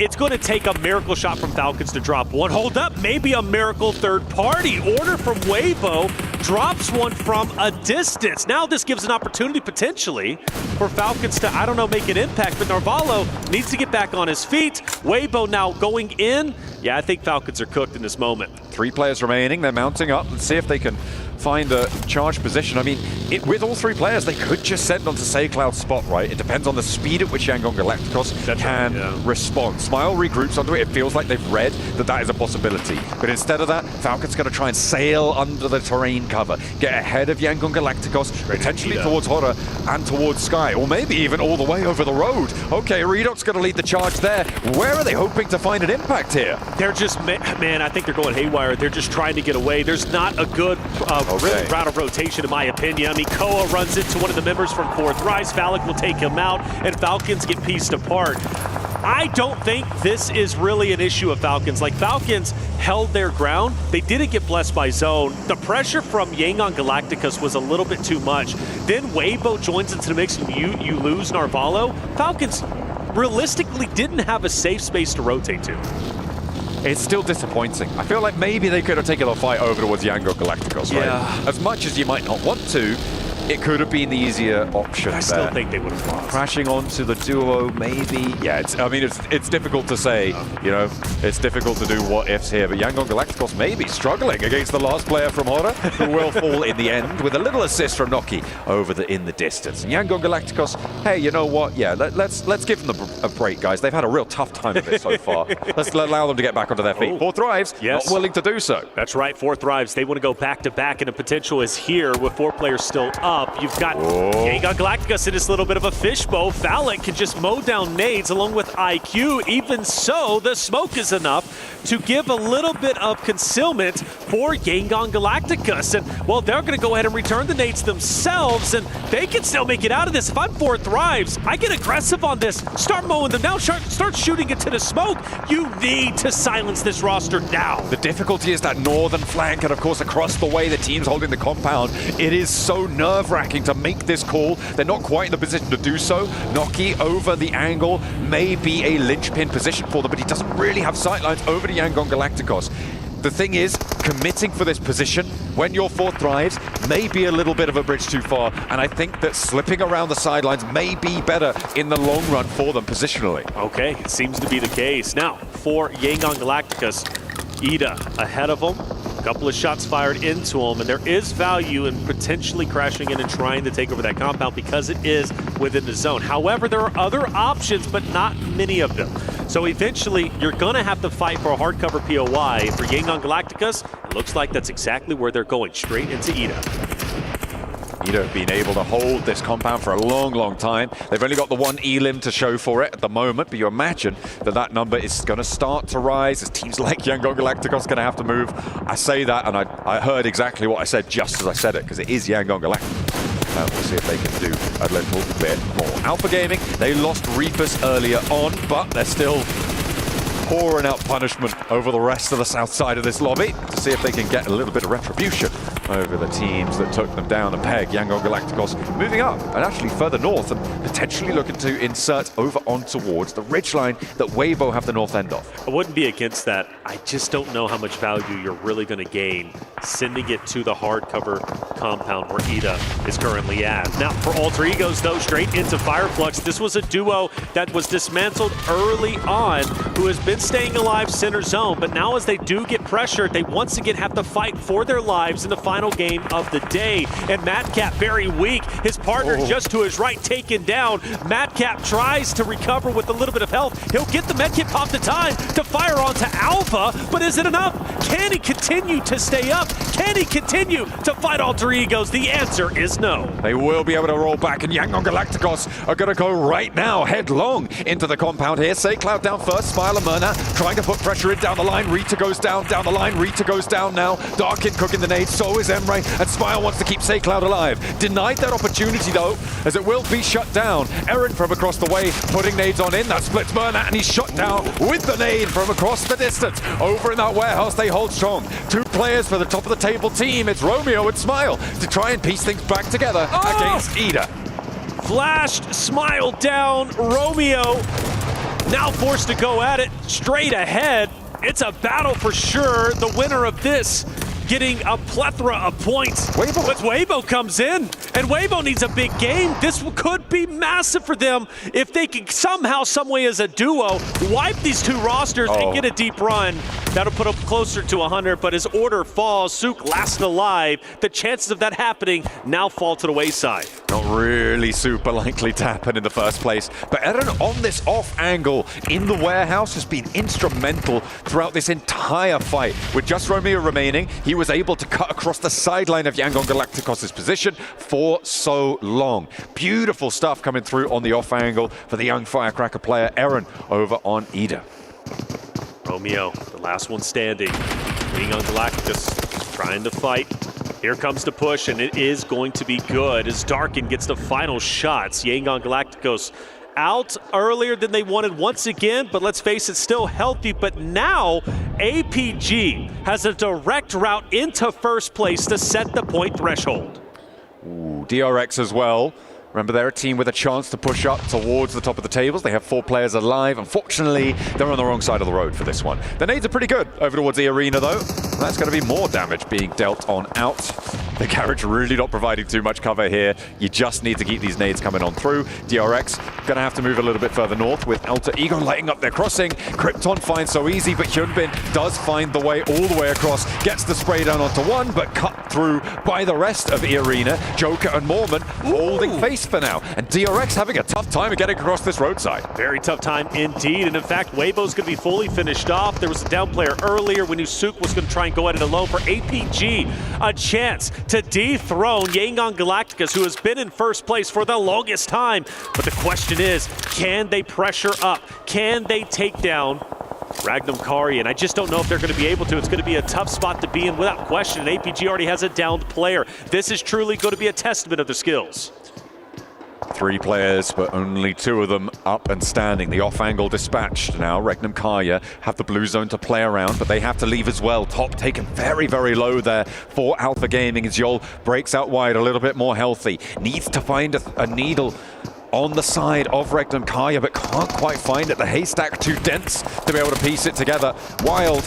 It's going to take a miracle shot from Falcons to drop one. Hold up, maybe a miracle third party. Order from Weibo drops one from a distance. Now this gives an opportunity potentially for Falcons to, I don't know, make an impact, but Narvalo needs to get back on his feet. Weibo now going in. Yeah, I think Falcons are cooked in this moment. 3 players remaining. They're mounting up. Let's see if they can find a charge position. I mean, with all 3 players, they could just send onto SayCloud's spot, right? It depends on the speed at which Yangon Galacticos can respond. Smile regroups onto it. It feels like they've read that that is a possibility. But instead of that, Falcon's going to try and sail under the terrain cover, get ahead of Yangon Galacticos, potentially towards Horror and towards Sky, or maybe even all the way over the road. Okay, Redot's going to lead the charge there. Where are they hoping to find an impact here? They're just, man, I think they're going haywire. They're just trying to get away. There's not a good really route of rotation, in my opinion. I mean, Koa runs into one of the members from Fourth Rise. Phallic will take him out, and Falcons get pieced apart. I don't think this is really an issue of Falcons. Like, Falcons held their ground. They didn't get blessed by zone. The pressure from Yangon Galacticos was a little bit too much. Then Weibo joins into the mix, and you lose Narvalo. Falcons realistically didn't have a safe space to rotate to. It's still disappointing. I feel like maybe they could have taken the fight over towards Yangon Galacticos, right? Yeah. As much as you might not want to, it could have been the easier option. I still think they would have lost. Crashing onto the duo, maybe. Yeah, it's difficult to say. You know, it's difficult to do what ifs here. But Yangon Galacticos maybe struggling against the last player from Horror, who will fall in the end with a little assist from Noki in the distance. And Yangon Galacticos, hey, you know what? Yeah, let's give them a break, guys. They've had a real tough time of it so far. Let's allow them to get back onto their feet. Fourth Thrives, not willing to do so. That's right, Fourth Thrives. They want to go back to back, and the potential is here with 4 players still up. You've got Yangon Galacticos in this little bit of a fishbowl. Phallic can just mow down nades along with IQ. Even so, the smoke is enough to give a little bit of concealment for Yangon Galacticos. And, well, they're going to go ahead and return the nades themselves, and they can still make it out of this. If I'm Fourth Thrives, I get aggressive on this. Start mowing them now. Start shooting into the smoke. You need to silence this roster now. The difficulty is that northern flank, and of course across the way the team's holding the compound. It is so nerve-wracking to make this call. They're not quite in the position to do so. Noki over the angle may be a linchpin position for them, but he doesn't really have sightlines over to Yangon Galacticos. The thing is, committing for this position when your Fourth Thrives may be a little bit of a bridge too far, and I think that slipping around the sidelines may be better in the long run for them positionally. Okay, it seems to be the case. Now, for Yangon Galacticos, Ida ahead of them. A couple of shots fired into him, and there is value in potentially crashing in and trying to take over that compound because it is within the zone. However, there are other options, but not many of them. So eventually, you're going to have to fight for a hardcover POI. For Yangon Galacticos, it looks like that's exactly where they're going, straight into Ida. Ida have been able to hold this compound for a long, long time. They've only got the 1 elim to show for it at the moment, but you imagine that that number is going to start to rise as teams like Yangon Galacticos going to have to move. I say that, and I heard exactly what I said just as I said it, because it is Yangon Galacticos. We'll see if they can do a little bit more. Alpha Gaming, they lost Reapers earlier on, but they're still pouring out punishment over the rest of the south side of this lobby to see if they can get a little bit of retribution over the teams that took them down a peg. Yangon Galacticos moving up and actually further north and potentially looking to insert over on towards the ridgeline that Weibo have the north end of. I wouldn't be against that. I just don't know how much value you're really going to gain sending it to the hardcover compound where Ida is currently at. Now, for Alter Egos, though, straight into Fireflux. This was a duo that was dismantled early on, who has been staying alive center zone, but now as they do get pressured, they once again have to fight for their lives in the final game of the day. And Madcap very weak. His partner just to his right taken down. Madcap tries to recover with a little bit of health. He'll get the medkit pop in time to fire onto Alpha, but is it enough? Can he continue to stay up? Can he continue to fight alter egos? The answer is no. They will be able to roll back, and Yangon Galacticos are going to go right now, headlong into the compound here. SaeCloud down first, Smile and Myrna trying to put pressure in down the line. Rita goes down the line. Rita goes down now. Darkin cooking the nade, so is Emre, and Smile wants to keep SaeCloud alive. Denied that opportunity though, as it will be shut down. Eren from across the way, putting nades on in. That splits Myrna, and he's shot down with the nade from across the distance. Over in that warehouse, they hold strong. 2 players for the top of the table team. It's Romeo and Smile to try and piece things back together against Ida. Flashed, Smile down, Romeo now forced to go at it straight ahead. It's a battle for sure. The winner of this getting a plethora of points. But Weibo comes in, and Weibo needs a big game. This could be massive for them if they can somehow, someway as a duo, wipe these 2 rosters and get a deep run. That'll put up closer to 100, but as order falls, Sook last alive. The chances of that happening now fall to the wayside. Not really super likely to happen in the first place, but Eren on this off angle in the warehouse has been instrumental throughout this entire fight. With just Romeo remaining, he was able to cut across the sideline of Yangon Galacticos' position for so long. Beautiful stuff coming through on the off angle for the young Firecracker player, Eren, over on Ida. Romeo, the last one standing. Yangon Galacticos trying to fight. Here comes the push, and it is going to be good as Darkin gets the final shots. Yangon Galacticos out earlier than they wanted once again, but let's face it, still healthy. But now APG has a direct route into first place to set the point threshold. Ooh, DRX as well. Remember, they're a team with a chance to push up towards the top of the tables. They have 4 players alive. Unfortunately, they're on the wrong side of the road for this one. The nades are pretty good over towards the arena, though. That's going to be more damage being dealt on out. The garage really not providing too much cover here. You just need to keep these nades coming on through. DRX going to have to move a little bit further north with Alter Ego lighting up their crossing. Krypton finds so easy, but Hyunbin does find the way all the way across. Gets the spray down onto one, but cut through by the rest of the arena. Joker and Mormon holding face for now. And DRX having a tough time of getting across this roadside. Very tough time indeed. And in fact, Weibo's going to be fully finished off. There was a down player earlier. We knew Sook was going to try and go at it alone. For APG, a chance to dethrone Yangon Galacticos, who has been in first place for the longest time. But the question is, can they pressure up? Can they take down Ragnar Kari? And I just don't know if they're going to be able to. It's going to be a tough spot to be in without question. And APG already has a downed player. This is truly going to be a testament of their skills. 3 players, but only 2 of them up and standing. The off-angle dispatched now. Regnum Karya have the blue zone to play around, but they have to leave as well. Top taken very, very low there for Alpha Gaming as Yol breaks out wide, a little bit more healthy. Needs to find a needle on the side of Regnum Karya, but can't quite find it. The haystack too dense to be able to piece it together. Wild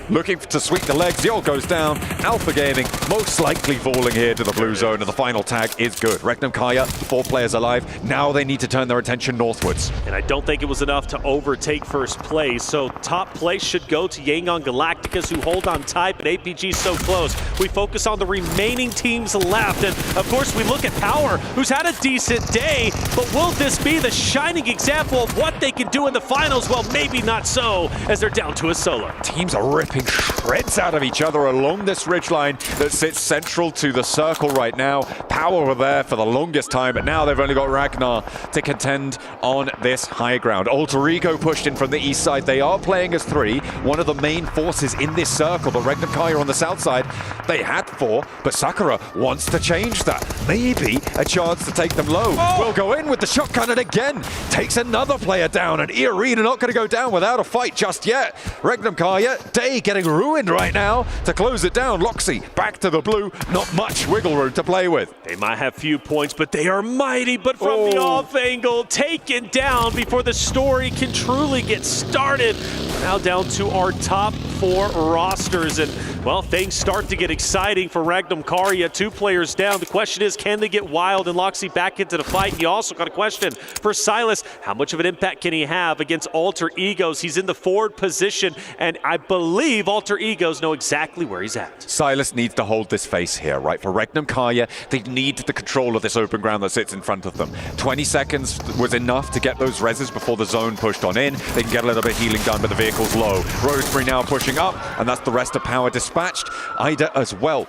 looking to sweep the legs. Yol goes down. Alpha Gaming most likely falling here to the blue zone, and the final tag is good. Regnum Karya, 4 players alive. Now they need to turn their attention northwards. And I don't think it was enough to overtake first place, so top place should go to Yangon Galacticos, who hold on tight, but APG so close. We focus on the remaining teams left, and of course we look at Power, who's had a decent day, but will this be the shining example of what they can do in the finals? Well, maybe not so, as they're down to a solo. Teams are ripping shreds out of each other along this ridgeline that sits central to the circle right now. Power were there for the longest time, but now they've only got Ragnar to contend on this high ground. Alter Ego pushed in from the east side. They are playing as 3, one of the main forces in this circle. But Ragnar Kaya on the south side, they had 4, but Sakura wants to change that. Maybe a chance to take them low. Will go in with the shotgun and again takes another player down, and Irina not going to go down without a fight just yet. Regnum Kaya, Day getting ruined right now to close it down. Loxy back to the blue, not much wiggle room to play with. They might have few points, but they are mighty. But from the off angle, taken down before the story can truly get started. Now down to our top 4 rosters. And, well, things start to get exciting for Regnum Karya. 2 players down. The question is, can they get Wild and Loxy back into the fight? You also got a question for Silas. How much of an impact can he have against Alter Egos? He's in the forward position, and I believe Alter Egos know exactly where he's at. Silas needs to hold this face here, right? For Regnum Karya, they need the control of this open ground that sits in front of them. 20 seconds was enough to get those reses before the zone pushed on in. They can get a little bit of healing done, but the vehicle's low. Rosemary now pushing up, and that's the rest of power dispatched. Ida as well,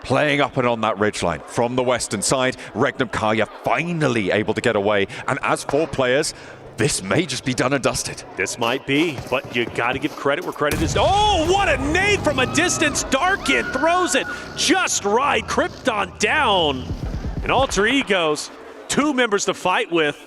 playing up and on that ridgeline from the western side. Regnum Karya finally able to get away, and as 4 players, this may just be done and dusted. This might be, but you got to give credit where credit is. Oh, what a nade from a distance. Darkin throws it just right. Krypton down. And Alter Egos, 2 members to fight with.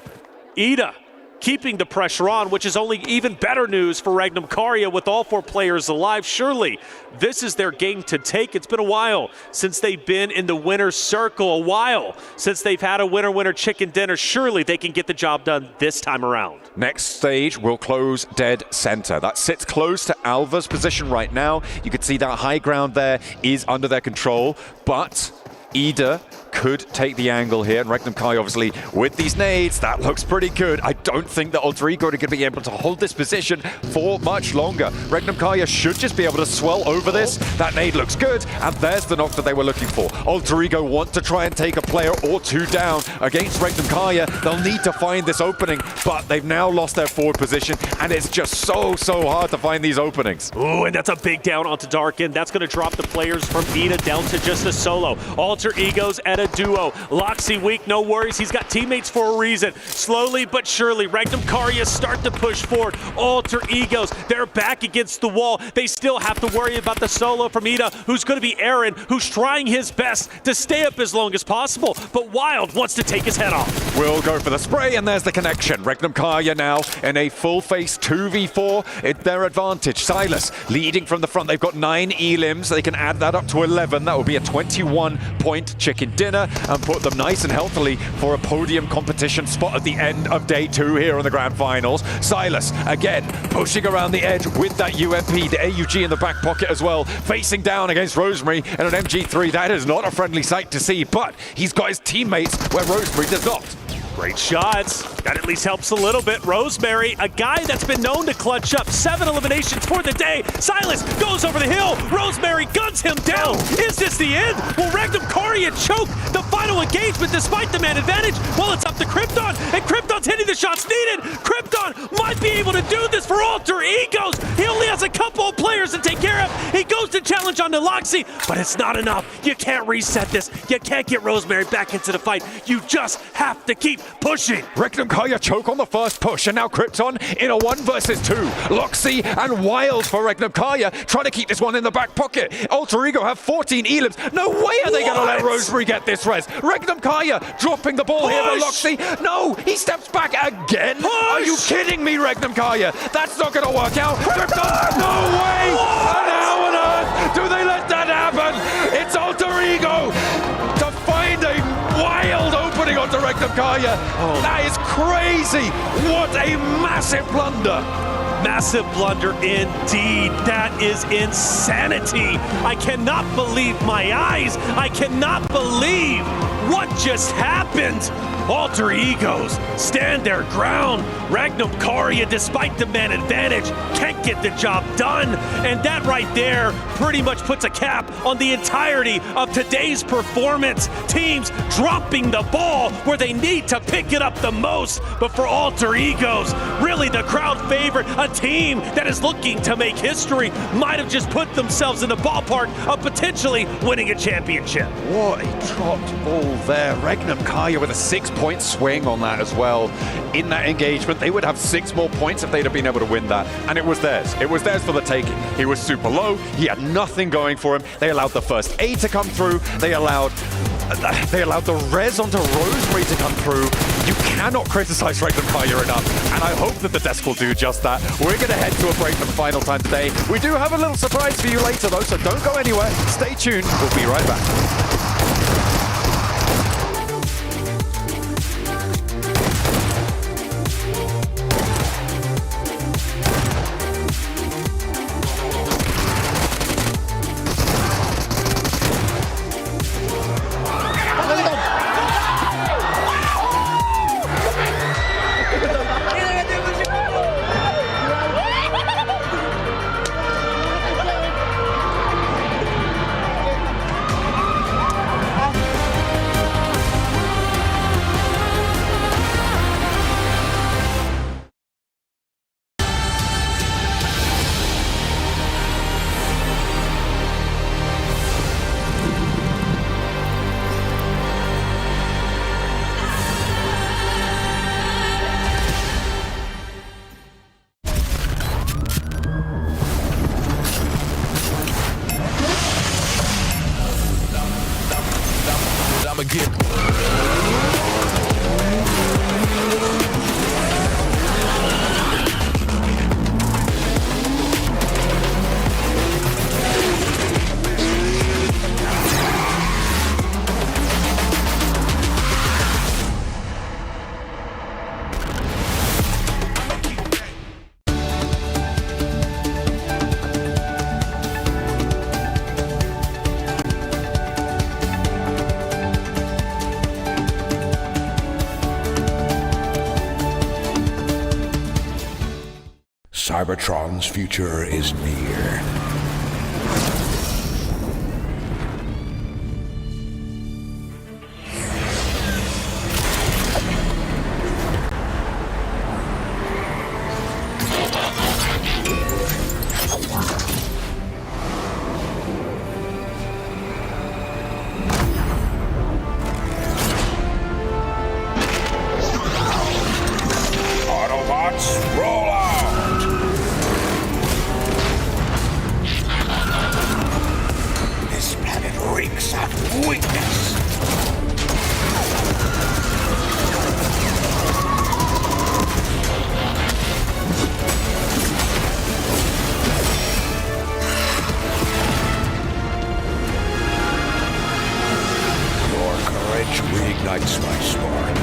Ida keeping the pressure on, which is only even better news for Regnum Karya with all 4 players alive. Surely this is their game to take. It's been a while since they've been in the winner's circle, a while since they've had a winner chicken dinner. Surely they can get the job done this time around. Next stage will close dead center. That sits close to Alva's position right now. You can see that high ground there is under their control, but Ida could take the angle here, and Regnum Karya obviously with these nades, that looks pretty good. I don't think that Alter Ego are going to be able to hold this position for much longer. Regnum Karya should just be able to swell over this. That nade looks good, and there's the knock that they were looking for. Alter Ego want to try and take a player or 2 down against Regnum Karya. They'll need to find this opening, but they've now lost their forward position, and it's just so hard to find these openings. Ooh, and that's a big down onto Darkin. That's going to drop the players from Ida down to just a solo. Alter Egos at a duo. Loxy weak, no worries. He's got teammates for a reason. Slowly but surely, Regnum Karya start to push forward. Alter Egos, they're back against the wall. They still have to worry about the solo from Ida, who's going to be Aaron, who's trying his best to stay up as long as possible. But Wild wants to take his head off. We'll go for the spray, and there's the connection. Regnum Karya now in a full face 2v4. It's their advantage. Silas leading from the front. They've got 9 elims. They can add that up to 11. That will be a 21-point chicken dinner, and put them nice and healthily for a podium competition spot at the end of day 2 here in the grand finals. Silas again pushing around the edge with that UMP, the AUG in the back pocket as well, facing down against Rosemary and an MG3. That is not a friendly sight to see, but he's got his teammates where Rosemary does not. Great shots. That at least helps a little bit. Rosemary, a guy that's been known to clutch up 7 eliminations for the day. Silas goes over the hill. Rosemary guns him down. Is this the end? Will Regnum Karya choke the final engagement despite the man advantage? Well, it's up to Krypton, and Krypton's hitting the shots needed. Krypton might be able to do this for Alter Egos. He only has a couple of players to take care of. He goes to challenge on Loxy, but it's not enough. You can't reset this. You can't get Rosemary back into the fight. You just have to keep pushing. Regnum Karya choke on the first push, and now Krypton in a 1 versus 2. Loxy and Wild for Regnum Karya, trying to keep this one in the back pocket. Alter Ego have 14 elims. No way are they going to let Rosemary get this res. Regnum Karya dropping the ball here, but Loxy, no, he steps back again. Are you kidding me, Regnum Karya? That's not going to work out. Krypton, no way! And how on earth do they let that happen? It's Alter Ego to find a wild opening onto Regnum Karya. That is crazy. What a massive blunder. Massive blunder indeed. That is insanity. I cannot believe my eyes. I cannot believe what just happened. Alter Egos stand their ground. Regnum Karya, despite the man advantage, can't get the job done. And that right there pretty much puts a cap on the entirety of today's performance. Teams dropping the ball where they need to pick it up the most. But for Alter Egos, really the crowd favorite, a team that is looking to make history, might have just put themselves in the ballpark of potentially winning a championship. What a dropped ball there. Regnum Karya with a 6-point swing on that as well. In that engagement, they would have 6 more points if they'd have been able to win that. And it was theirs. It was theirs for the taking. He was super low. He had nothing going for him. They allowed the first A to come through. They allowed the res onto Rosemary to come through. You cannot criticize Regnum Karya enough, and I hope that the desk will do just that. We're going to head to a break for the final time today. We do have a little surprise for you later, though, so don't go anywhere. Stay tuned. We'll be right back. time again. Cybertron's future is near. Autobots, roll out! This planet reeks of weakness. Your courage reignites my spark.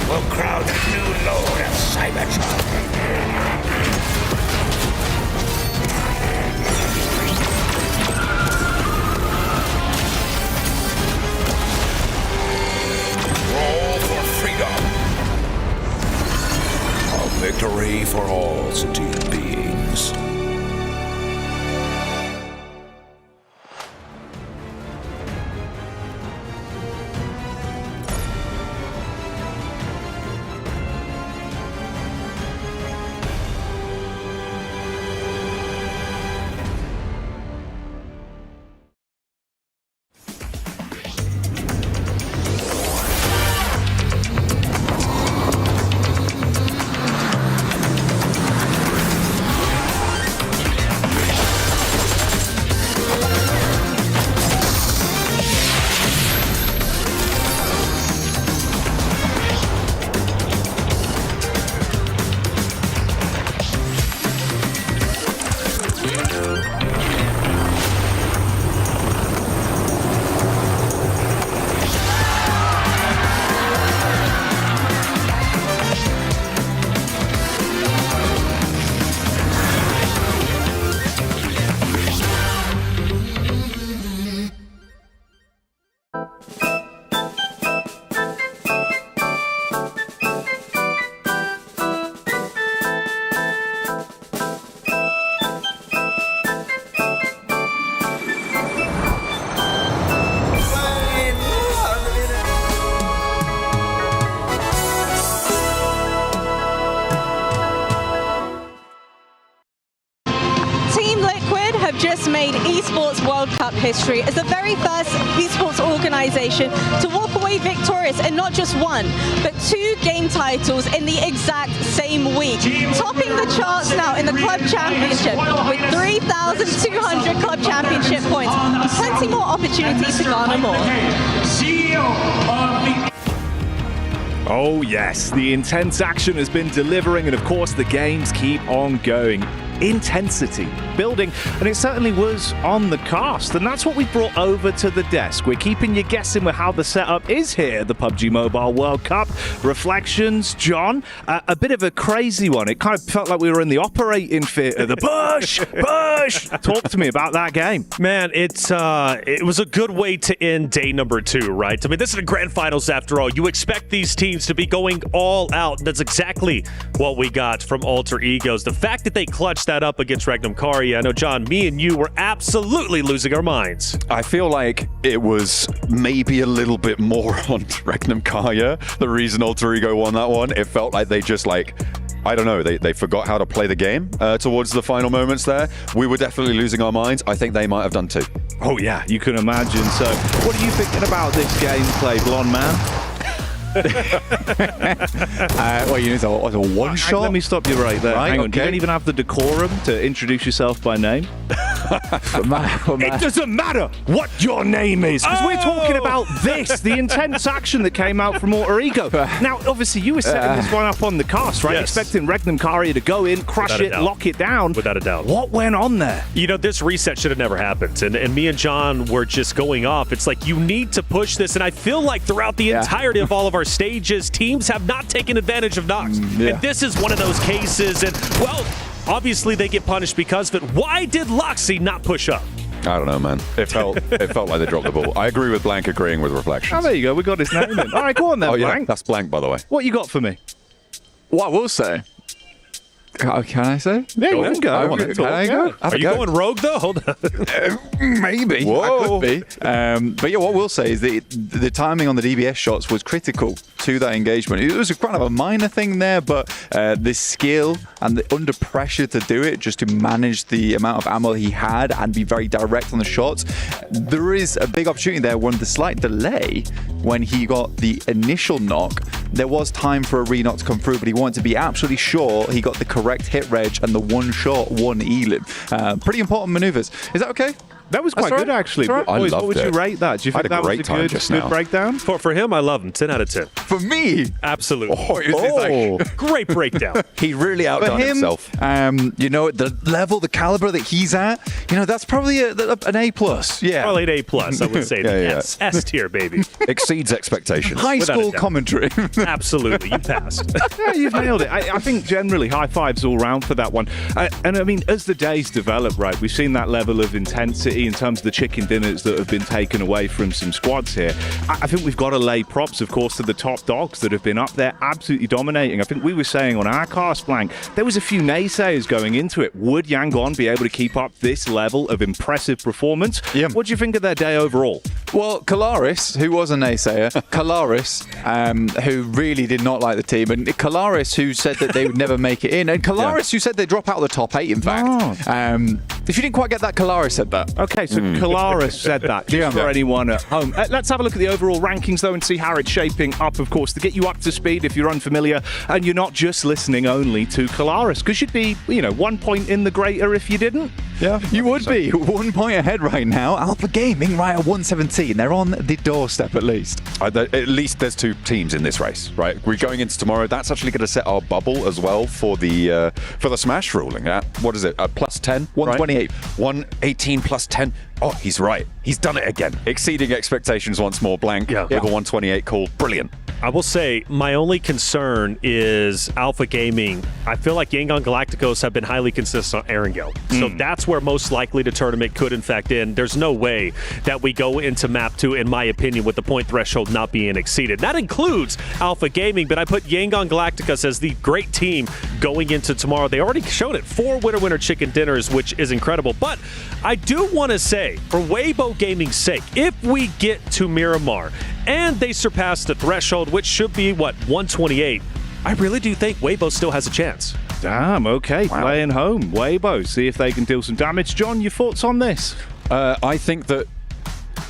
We'll crowd a new load of Cybertron. Roll for freedom. A victory for all sentient beings. Just made Esports World Cup history as the very first esports organization to walk away victorious in not just one, but 2 game titles in the exact same week, topping the charts now in the club championship with 3,200 club championship points and plenty more opportunities to garner more. Oh yes, the intense action has been delivering, and of course the games keep on going. Intensity, building, and it certainly was on the cast, and that's what we brought over to the desk. We're keeping you guessing with how the setup is here, the PUBG Mobile World Cup. Reflections, John, a bit of a crazy one. It kind of felt like we were in the operating theatre. The push! Talk to me about that game. Man, it was a good way to end day number 2, right? I mean, this is the grand finals after all. You expect these teams to be going all out. That's exactly what we got from Alter Egos. The fact that they clutched that up against Regnum Karya, I know, John, me and you were absolutely losing our minds. I feel like it was maybe a little bit more on Regnum Karya. The reason Alter Ego won that one, it felt like they just I don't know, they forgot how to play the game towards the final moments there. We were definitely losing our minds. I think they might have done too. Oh yeah, you can imagine. So what are you thinking about this gameplay, blonde man? Well, you need a one shot. Let me stop you right there. Right, Hang on. okay. You don't even have the decorum to introduce yourself by name. It doesn't matter what your name is, because we're talking about this, the intense action that came out from Alter Ego. Now, obviously, you were setting this one up on the cast, right? Yes. Expecting Regnum Karia to go in, crush it, lock it down. Without a doubt. What went on there? You know, this reset should have never happened. And me and John were just going off. It's like, you need to push this. And I feel like throughout the entirety of all of our stages, teams have not taken advantage of Nox. And this is one of those cases. And, well, obviously they get punished because of it. Why did Loxy not push up? I don't know, man. It felt like they dropped the ball. I agree with Blank agreeing with Reflections. Oh, there you go. We got his name in. All right, go on then, Blank. That's Blank, by the way. What you got for me? What I will say. Can I say? Yeah, you can go. I want to. Can I go? Are you going rogue, though? Hold on. Maybe. Whoa. I could be. But yeah, what we'll say is that the timing on the DBS shots was critical to that engagement. It was kind of a minor thing there, but the skill and the under pressure to do it, just to manage the amount of ammo he had and be very direct on the shots, there is a big opportunity there. When the slight delay, when he got the initial knock, there was time for a re-knock to come through, but he wanted to be absolutely sure he got the correct hit reg and the one shot, one elim. Pretty important maneuvers. Is that okay? That was quite good, actually. Right. Boys, what would you rate that? Do you think that was a good breakdown? For him, I love him. 10 out of 10. For me? Absolutely. Great breakdown. He really outdone himself. You know, the level, the caliber that he's at, you know, that's probably an A+. Yeah. Probably an A+, I would say. S tier, baby. Exceeds expectations. High school commentary. Absolutely. You passed. Yeah, you've nailed it. I think generally high fives all round for that one. And I mean, as the days develop, right, we've seen that level of intensity in terms of the chicken dinners that have been taken away from some squads here. I think we've got to lay props, of course, to the top dogs that have been up there absolutely dominating. I think we were saying on our cast, Blank, there was a few naysayers going into it. Would Yangon be able to keep up this level of impressive performance? Yeah. What do you think of their day overall? Well, Kalaris, who was a naysayer, Kalaris, who really did not like the team, and Kalaris, who said that they would never make it in, and Kalaris, who said they'd drop out of the top 8, in fact. If you didn't quite get that, Kalaris said that. Okay, so Kalaris said that, just for anyone at home. Let's have a look at the overall rankings, though, and see how it's shaping up, of course, to get you up to speed if you're unfamiliar, and you're not just listening only to Kalaris, because you'd be, 1 point in the greater if you didn't. Yeah, you would be 1 point ahead right now. Alpha Gaming right at 117. They're on the doorstep at least. At least there's 2 teams in this race, right? We're going into tomorrow. That's actually going to set our bubble as well for the smash ruling. What is it? Plus 10, 128, 118 plus 10. Oh, he's right. He's done it again. Exceeding expectations once more. Blank with a 128 call. Brilliant. I will say my only concern is Alpha Gaming. I feel like Yangon Galacticos have been highly consistent on Erangel. So that's where most likely the tournament could in fact end. There's no way that we go into map 2, in my opinion, with the point threshold not being exceeded. That includes Alpha Gaming, but I put Yangon Galacticos as the great team going into tomorrow. They already showed it. 4 winner chicken dinners, which is incredible. But I do want to say, for Weibo Gaming's sake, if we get to Miramar and they surpass the threshold, which should be, 128, I really do think Weibo still has a chance. Damn, okay. Wow. Playing home. Weibo, see if they can deal some damage. John, your thoughts on this? I think that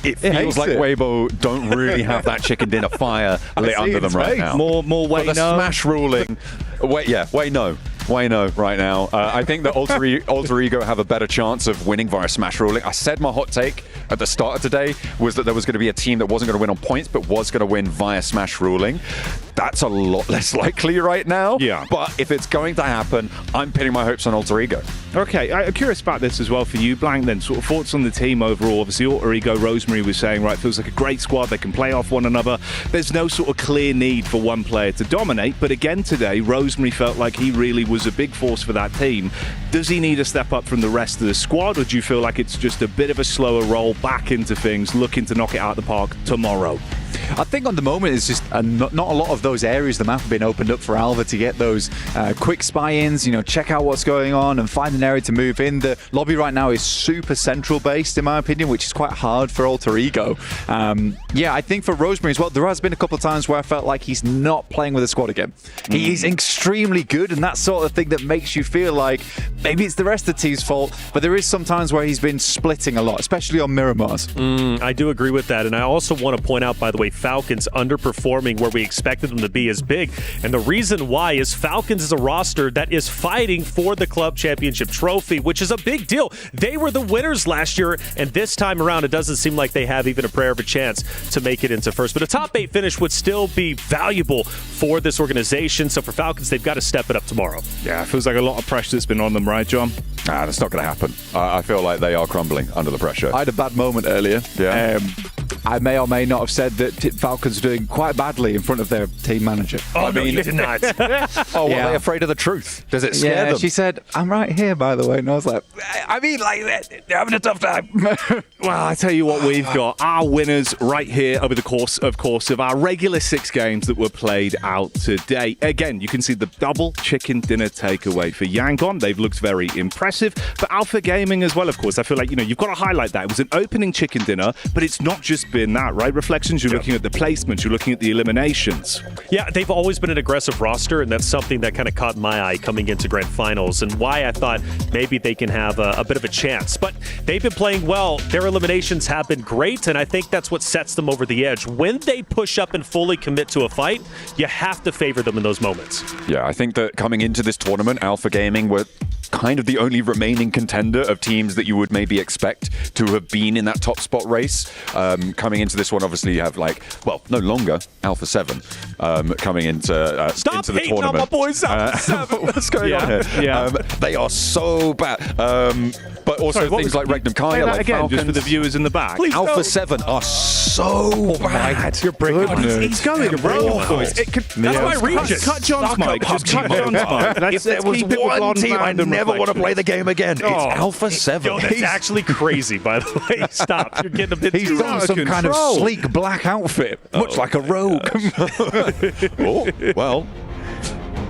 it feels like Weibo don't really have that chicken dinner fire lit under them right now. More way the no. Smash ruling. Way no right now. I think that Alter Ego have a better chance of winning via Smash ruling. I said my hot take at the start of today was that there was going to be a team that wasn't going to win on points, but was going to win via Smash ruling. That's a lot less likely right now. Yeah. But if it's going to happen, I'm pinning my hopes on Alter Ego. Okay, I'm curious about this as well for you, Blank, then. Sort of thoughts on the team overall. Obviously, Alter Ego, Rosemary was saying, right, feels like a great squad. They can play off one another. There's no sort of clear need for one player to dominate. But again today, Rosemary felt like he really was a big force for that team. Does he need a step up from the rest of the squad, or do you feel like it's just a bit of a slower roll back into things, looking to knock it out of the park tomorrow? I think on the moment it's just not a lot of those areas of the map have been opened up for Alva to get those quick spy-ins, check out what's going on and find an area to move in. The lobby right now is super central based in my opinion, which is quite hard for Alter Ego. I think for Rosemary as well, there has been a couple of times where I felt like he's not playing with the squad again. He's extremely good, and that sort of thing that makes you feel like maybe it's the rest of the team's fault, but there is some times where he's been splitting a lot, especially on Miramars. I do agree with that, and I also want to point out, by the way, Falcons underperforming where we expected them them to be as big. And the reason why is Falcons is a roster that is fighting for the club championship trophy, which is a big deal. They were the winners last year, and this time around, it doesn't seem like they have even a prayer of a chance to make it into first. But a top 8 finish would still be valuable for this organization. So for Falcons, they've got to step it up tomorrow. Yeah, it feels like a lot of pressure that's been on them, right, John? That's not going to happen. I feel like they are crumbling under the pressure. I had a bad moment earlier. Yeah. I may or may not have said that Falcons are doing quite badly in front of their team manager. Oh, no, you did not. Oh, were they afraid of the truth? Does it scare them? She said, I'm right here, by the way. And I was like, I mean, like, they're having a tough time. Well, I tell you what, we've got our winners right here over the course, of our regular 6 games that were played out today. Again, you can see the double chicken dinner takeaway for Yangon. They've looked very impressive. For Alpha Gaming as well, of course. I feel like, you've got to highlight that. It was an opening chicken dinner, but it's not just been that, right? Reflections, you're looking at the placements, you're looking at the eliminations. Yeah, they've always been an aggressive roster, and that's something that kind of caught my eye coming into grand finals and why I thought maybe they can have a bit of a chance. But they've been playing well. Their eliminations have been great, and I think that's what sets them over the edge. When they push up and fully commit to a fight, you have to favor them in those moments. Yeah, I think that coming into this tournament, Alpha Gaming were kind of the only remaining contender of teams that you would maybe expect to have been in that top spot race. Coming into this one, obviously you have no longer Alpha 7 coming into the tournament. On my boys Alpha 7. What's going on here? Yeah. They are so bad. But also things like Regnum Kaya, like again, Falcons. just for the viewers in the back. Please Alpha don't. 7 are so bad. You're breaking He's going awful. That's my region. Cut John's mic. Just cut John's mic. If there was one team I never want to play the game again, it's Alpha 7. Yo, that's actually crazy, by the way. Stop. You're getting a bit He's too done some kind of sleek black outfit, much like a rogue. Well,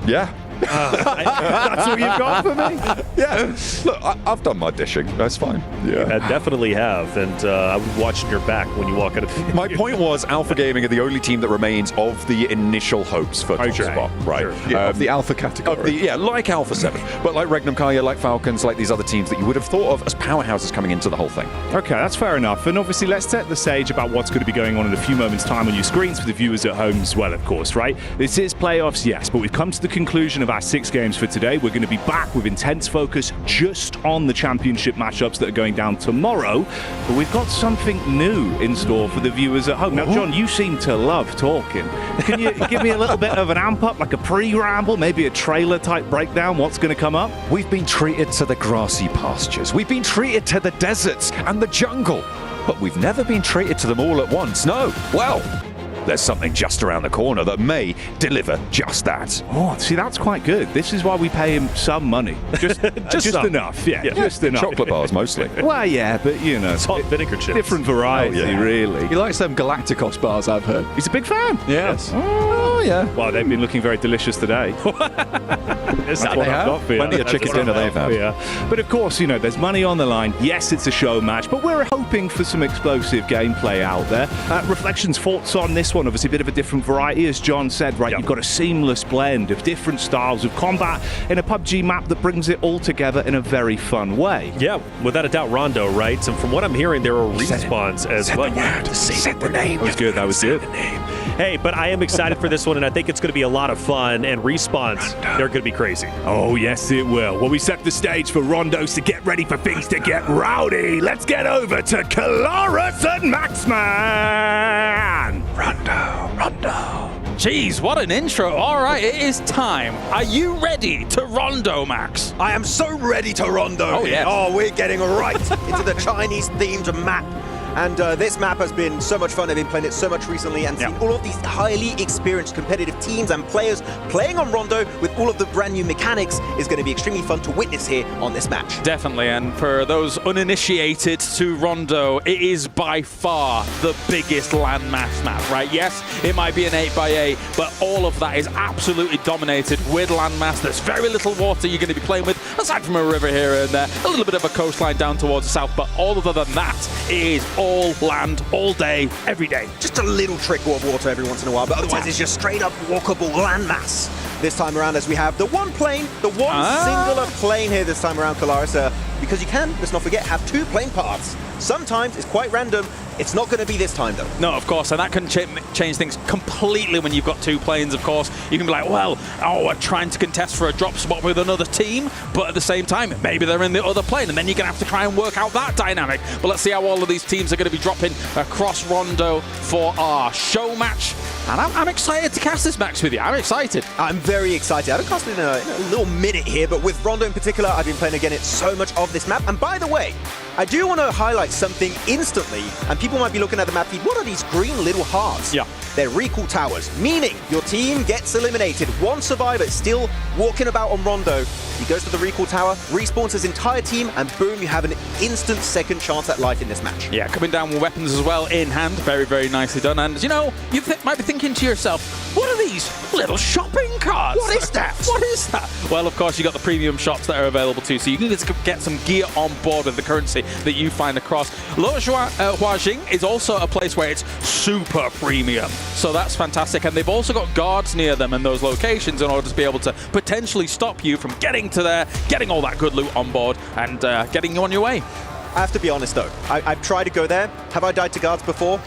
yeah. That's all you've got for me? Yeah. Look, I've done my dishing. That's fine. Yeah. I definitely have, and I'm watching your back when you walk out of. My point was, Alpha Gaming are the only team that remains of the initial hopes for top spot, right? Sure. Yeah, of the Alpha category. Like Alpha 7, but like Regnum Kaya, like Falcons, like these other teams that you would have thought of as powerhouses coming into the whole thing. Okay, that's fair enough. And obviously, let's set the stage about what's going to be going on in a few moments' time on your screens for the viewers at home as well, of course, right? This is playoffs, yes, but we've come to the conclusion of our 6 games for today. We're going to be back with intense focus just on the championship matchups that are going down tomorrow, but we've got something new in store for the viewers at home. Now, John, you seem to love talking. Can you give me a little bit of an amp up, like a pre-ramble, maybe a trailer type breakdown? What's going to come up? We've been treated to the grassy pastures. We've been treated to the deserts and the jungle, but we've never been treated to them all at once. No. Well, there's something just around the corner that may deliver just that. Oh, see, that's quite good. This is why we pay him some money. Just enough. Yeah, just enough. Chocolate bars, mostly. Well, yeah, but, salt and vinegar chips. Different variety, really. He likes them Galacticos bars, I've heard. He's a big fan. Yes. Oh, yeah. Well, they've been looking very delicious today. That's what I've got for you. Plenty of chicken dinner they've had. Yeah. But, of course, there's money on the line. Yes, it's a show match, but we're hoping for some explosive gameplay out there. Reflections, thoughts on this one? Obviously, a bit of a different variety, as John said, right? You've got a seamless blend of different styles of combat in a PUBG map that brings it all together in a very fun way. Yeah, without a doubt, Rondo, right? And from what I'm hearing, there are respawns as well. Said the name. That was good. That was good. Hey, but I am excited for this one, and I think it's going to be a lot of fun, and respawns, they're going to be crazy. Oh, yes, it will. Well, we set the stage for Rondos to get ready for things to get rowdy. Let's get over to Kalaris and Maxman. Rondo. Jeez, what an intro. All right, it is time. Are you ready to Rondo, Max? I am so ready to Rondo. Oh, yes. Oh, we're getting right into the Chinese-themed map. And this map has been so much fun. I've been playing it so much recently and seen all of these highly experienced competitive teams and players playing on Rondo with all of the brand new mechanics is going to be extremely fun to witness here on this match. Definitely, and for those uninitiated to Rondo, it is by far the biggest landmass map, right? Yes, it might be an 8x8, but all of that is absolutely dominated with landmass. There's very little water you're going to be playing with, aside from a river here and there, a little bit of a coastline down towards the south, but all other than that, it is all land, all day, every day. Just a little trickle of water every once in a while, but otherwise it's just straight up walkable landmass. This time around, as we have the one plane, the one singular plane here this time around, Kalaris, because you can, let's not forget, have 2 plane paths. Sometimes it's quite random, It's not going to be this time, though. No, of course, and that can change things completely when you've got two planes, of course. You can be like, well, we're trying to contest for a drop spot with another team, but at the same time, maybe they're in the other plane, and then you're going to have to try and work out that dynamic. But let's see how all of these teams are going to be dropping across Rondo for our show match. And I'm excited to cast this match with you. I'm excited. I'm very excited. I haven't cast it in a little minute here, but with Rondo in particular, I've been playing against so much of this map. And by the way, I do want to highlight something instantly, and people might be looking at the map feed. What are these green little hearts? Yeah. They're recall towers, meaning your team gets eliminated. One survivor is still walking about on Rondo. He goes to the recall tower, respawns his entire team, and boom, you have an instant second chance at life in this match. Yeah, coming down with weapons as well in hand. Very, very nicely done. And, you know, you might be thinking to yourself, what are these little shopping carts? What is that? What is that? Well, of course, you got the premium shops that are available too, so you can just get some gear on board with the currency that you find across. Huajing is also a place where it's super premium, so that's fantastic. And they've also got guards near them in those locations in order to be able to potentially stop you from getting to there, getting all that good loot on board, and getting you on your way. I have to be honest, though. I've tried to go there. Have I died to guards before?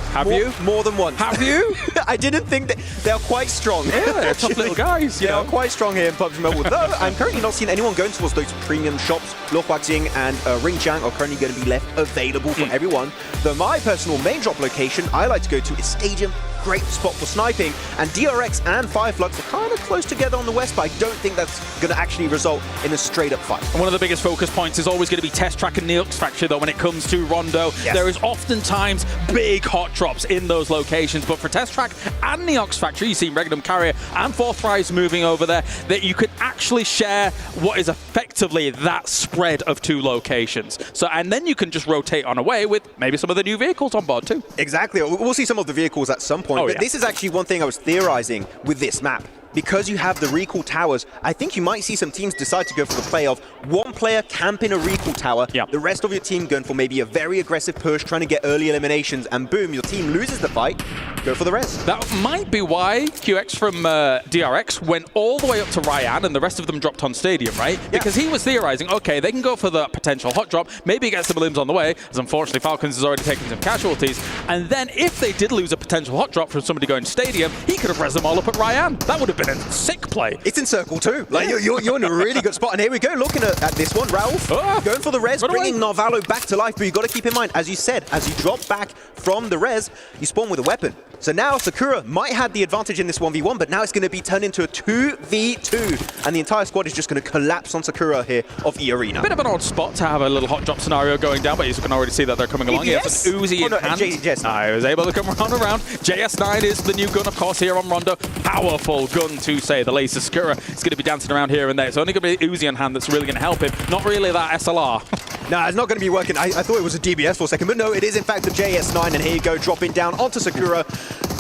Have you? More than once. Have you? I didn't think that they are quite strong. Yeah, they're tough little guys. They are quite strong here in PUBG Mobile. Though I'm currently not seeing anyone going towards those premium shops. Huajing and Riyadh are currently going to be left available for everyone. Though my personal main drop location I like to go to is Stadium. Great spot for sniping, and DRX and Fireflux are kind of close together on the west, but I don't think that's going to actually result in a straight-up fight. And one of the biggest focus points is always going to be Test Track and Neox Factory, though, when it comes to Rondo. Yes. There is oftentimes big hot drops in those locations, but for Test Track and Neox Factory, you see Regnum Carrier and 4thRives moving over there, that you can actually share what is effectively that spread of two locations. So, and then you can just rotate on away with maybe some of the new vehicles on board too. Exactly. We'll see some of the vehicles at some point. But this is actually one thing I was theorizing with this map. Because you have the recall towers, I think you might see some teams decide to go for the play of one player camping a recall tower, the rest of your team going for maybe a very aggressive push, trying to get early eliminations, and boom, your team loses the fight, go for the rest. That might be why QX from DRX went all the way up to Riyadh and the rest of them dropped on Stadium, right? Yeah. Because he was theorizing, okay, they can go for the potential hot drop, maybe get some limbs on the way, as unfortunately Falcons has already taken some casualties, and then if they did lose a potential hot drop from somebody going to Stadium, he could have res them all up at Riyadh. That would have been a sick play. It's in circle too. Like you're in a really good spot. And here we go, looking at this one, Ralph. Going for the res, bringing Narvalo back to life. But you've got to keep in mind, as you said, as you drop back from the res, you spawn with a weapon. So now Sakura might have the advantage in this 1v1, but now it's going to be turned into a 2v2. And the entire squad is just going to collapse on Sakura here of E Arena. Bit of an odd spot to have a little hot drop scenario going down, but you can already see that they're coming along. He has an Uzi in hand. I was able to come around. JS9 is the new gun, of course, here on Rondo. Powerful gun to say the least. Sakura is going to be dancing around here and there. It's only going to be Uzi in hand that's really going to help him. Not really that SLR. No, it's not going to be working. I thought it was a DBS for a second, but no, it is in fact the JS9, and here you go, dropping down onto Sakura.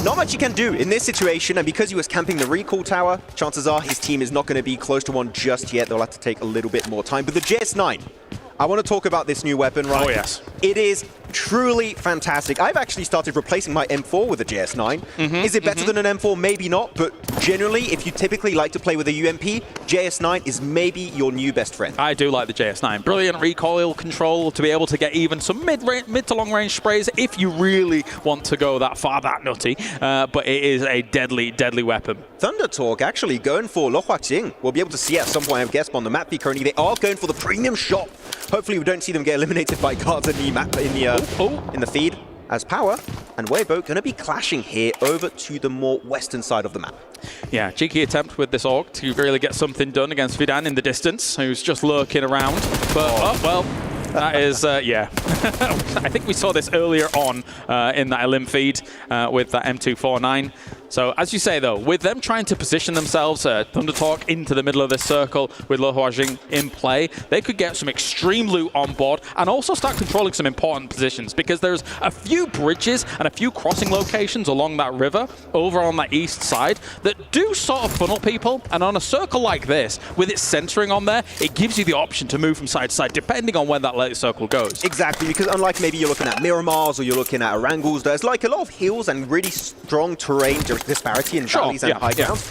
Not much you can do in this situation, and because he was camping the recall tower, chances are his team is not going to be close to one just yet. They'll have to take a little bit more time. But the JS9, I want to talk about this new weapon, right? Oh, yes. It is truly fantastic. I've actually started replacing my M4 with a JS9. Is it better than an M4? Maybe not, but generally, if you typically like to play with a UMP, JS9 is maybe your new best friend. I do like the JS9. Brilliant recoil control to be able to get even some mid to long range sprays if you really want to go that far, that nutty. But it is a deadly, deadly weapon. Thunder Talk actually going for Huajing. We'll be able to see at some point, I guess, on the map feed currently. They are going for the premium shop. Hopefully we don't see them get eliminated by guards in the map in the feed, as Power and Weibo going to be clashing here over to the more western side of the map. Yeah, cheeky attempt with this AUG to really get something done against Vidan in the distance, who's just lurking around. But, well, that is, yeah. I think we saw this earlier on in that Elim feed with that M249. So, as you say, though, with them trying to position themselves, Thunder Talk into the middle of this circle with Huajing in play, they could get some extreme loot on board and also start controlling some important positions, because there's a few bridges and a few crossing locations along that river over on that east side that do sort of funnel people. And on a circle like this, with it centering on there, it gives you the option to move from side to side depending on where that late circle goes. Exactly, because unlike maybe you're looking at Miramars or you're looking at Orangles, there's like a lot of hills and really strong terrain disparity in valleys and high grounds.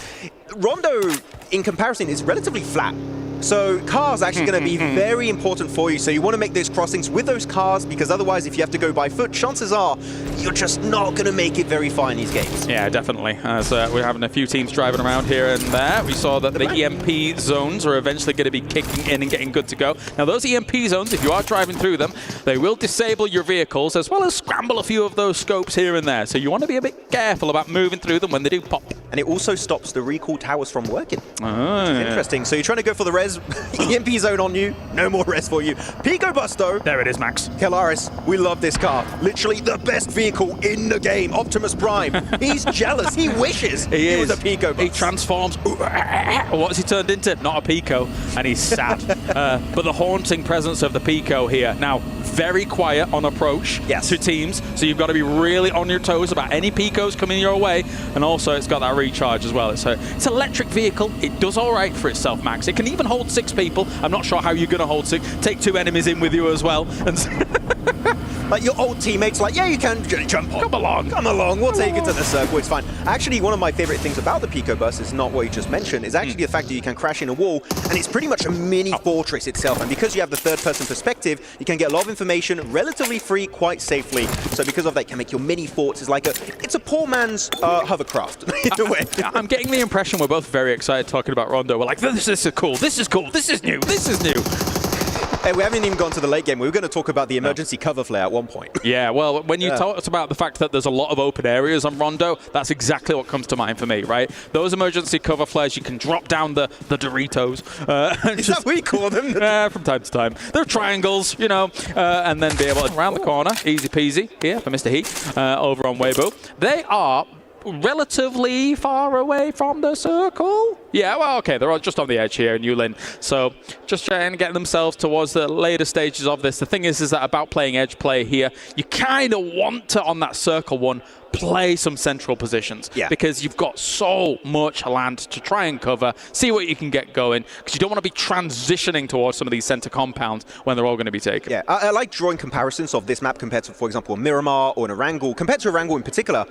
Rondo, in comparison, is relatively flat. So cars actually going to be very important for you. So you want to make those crossings with those cars, because otherwise if you have to go by foot, chances are you're just not going to make it very far in these games. Yeah, definitely. As we're having a few teams driving around here and there, we saw that the EMP zones are eventually going to be kicking in and getting good to go. Now those EMP zones, if you are driving through them, they will disable your vehicles as well as scramble a few of those scopes here and there. So you want to be a bit careful about moving through them when they do pop. And it also stops the recall towers from working. Oh, which is yeah. interesting. So you're trying to go for the res, EMP zone on you, no more res for you. Pico Busto. There it is, Max. Kelaris, we love this car. Literally the best vehicle in the game. Optimus Prime. He's jealous. He wishes he was a Pico Bus. He transforms. What's he turned into? Not a Pico. And he's sad. But the haunting presence of the Pico here. Now, very quiet on approach to teams. So you've got to be really on your toes about any Picos coming your way. And also, it's got that recharge as well. It's an electric vehicle. It does all right for itself, Max. It can even hold 6 people. I'm not sure how you're going to hold 6. Take 2 enemies in with you as well. And like your old teammates, like, yeah, you can jump on. Come along. We'll take it to the circle. It's fine. Actually, one of my favorite things about the Pico Bus is not what you just mentioned. Is actually the fact that you can crash in a wall, and it's pretty much a mini fortress itself. And because you have the third-person perspective, you can get a lot of information relatively free, quite safely. So because of that, you can make your mini forts. It's a poor man's hovercraft in a way. I'm getting the impression we're both very excited talking about Rondo. We're like, this is cool. This is cool. This is new. This is new. Hey, we haven't even gone to the late game. We were going to talk about the emergency cover flare at one point. Yeah, well, when you talked about the fact that there's a lot of open areas on Rondo, that's exactly what comes to mind for me, right? Those emergency cover flares, you can drop down the Doritos. Is that what you call them? From time to time. They're triangles, you know, and then be able to around the corner, easy peasy, here for Mr. Heat, over on Weibo. They are relatively far away from the circle. Yeah, well, okay, they're just on the edge here in Yulin. So just trying to get themselves towards the later stages of this. The thing is that about playing edge play here, you kind of want to, on that circle one, play some central positions. Yeah. Because you've got so much land to try and cover, see what you can get going, because you don't want to be transitioning towards some of these center compounds when they're all going to be taken. Yeah, I like drawing comparisons of this map compared to, for example, a Miramar or an Erangel. Compared to Erangel in particular,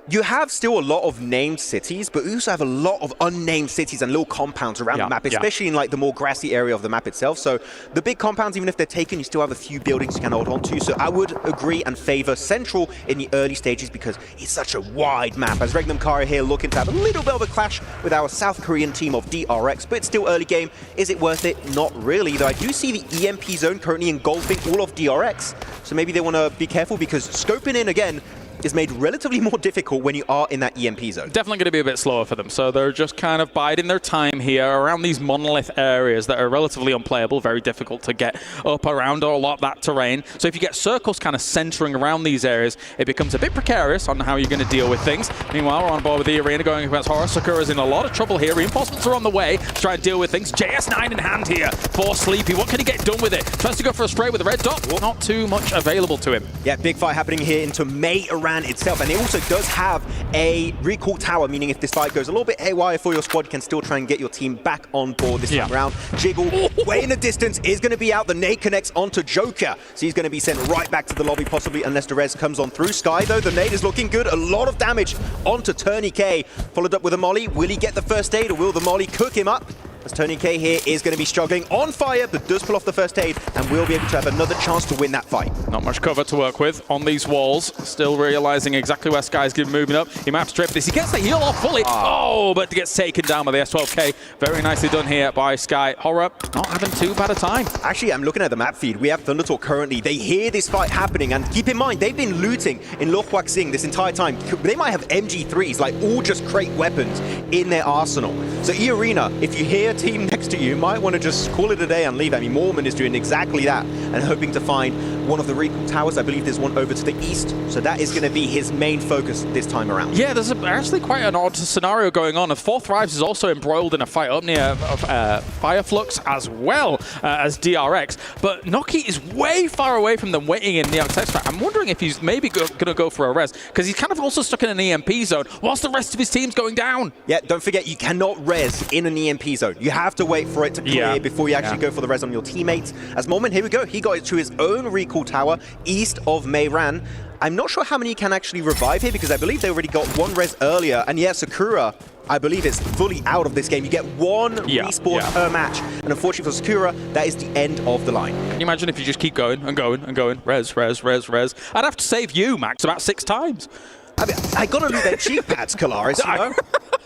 you have still a lot of named cities, but you also have a lot of unnamed cities and little compounds around the map, especially in like the more grassy area of the map itself. So the big compounds, even if they're taken, you still have a few buildings you can hold on to. So I would agree and favor Central in the early stages because it's such a wide map. As Regnum Kara here looking to have a little bit of a clash with our South Korean team of DRX, but it's still early game. Is it worth it? Not really, though I do see the EMP zone currently engulfing all of DRX. So maybe they want to be careful because scoping in again is made relatively more difficult when you are in that EMP zone. Definitely going to be a bit slower for them. So they're just kind of biding their time here around these monolith areas that are relatively unplayable, very difficult to get up around a lot of that terrain. So if you get circles kind of centering around these areas, it becomes a bit precarious on how you're going to deal with things. Meanwhile, we're on board with the arena going against Horror. Sakura's in a lot of trouble here. Reinforcements are on the way to try and deal with things. JS9 in hand here for Sleepy. What can he get done with it? Tries to go for a spray with the red dot. Not too much available to him. Yeah, big fight happening here into Meiran itself, and it also does have a recall tower, meaning if this fight goes a little bit haywire for your squad, you can still try and get your team back on board this time around. Jiggle, way in the distance, is going to be out. The nade connects onto Joker, so he's going to be sent right back to the lobby, possibly, unless the res comes on through. Sky, though, the nade is looking good. A lot of damage onto Turney K, followed up with a molly. Will he get the first aid, or will the molly cook him up? As Tony K here is going to be struggling on fire, but does pull off the first aid and will be able to have another chance to win that fight. Not much cover to work with on these walls. Still realizing exactly where Sky's going to be moving up. He might have to trip this. He gets the heal off fully. Oh, but gets taken down by the S12K. Very nicely done here by Sky. Horror not having too bad a time. Actually, I'm looking at the map feed. We have Thundertalk currently. They hear this fight happening, and keep in mind, they've been looting in Lo Huac Xing this entire time. They might have MG3s, like all just crate weapons in their arsenal. So E-Arena, if you hear a team next to you, might want to just call it a day and leave. I mean, Mormon is doing exactly that and hoping to find one of the recall towers. I believe there's one over to the east, so that is going to be his main focus this time around. Yeah, there's actually quite an odd scenario going on. 4 Thrives is also embroiled in a fight up near Fireflux as well as DRX, but Noki is way far away from them waiting in the X track. I'm wondering if he's maybe going to go for a res, because he's kind of also stuck in an EMP zone whilst the rest of his team's going down. Yeah, don't forget, you cannot res in an EMP zone. You have to wait for it to clear before you actually go for the res on your teammates. As Moment, here we go. He got it to his own recall tower east of Meiran. I'm not sure how many he can actually revive here, because I believe they already got one res earlier. And yeah, Sakura, I believe it's fully out of this game. You get one respawn per match. And unfortunately for Sakura, that is the end of the line. Can you imagine if you just keep going and going and going? Res. I'd have to save you, Max, about 6 times. I mean, I gotta lose their cheek pads, Kalaris, you know?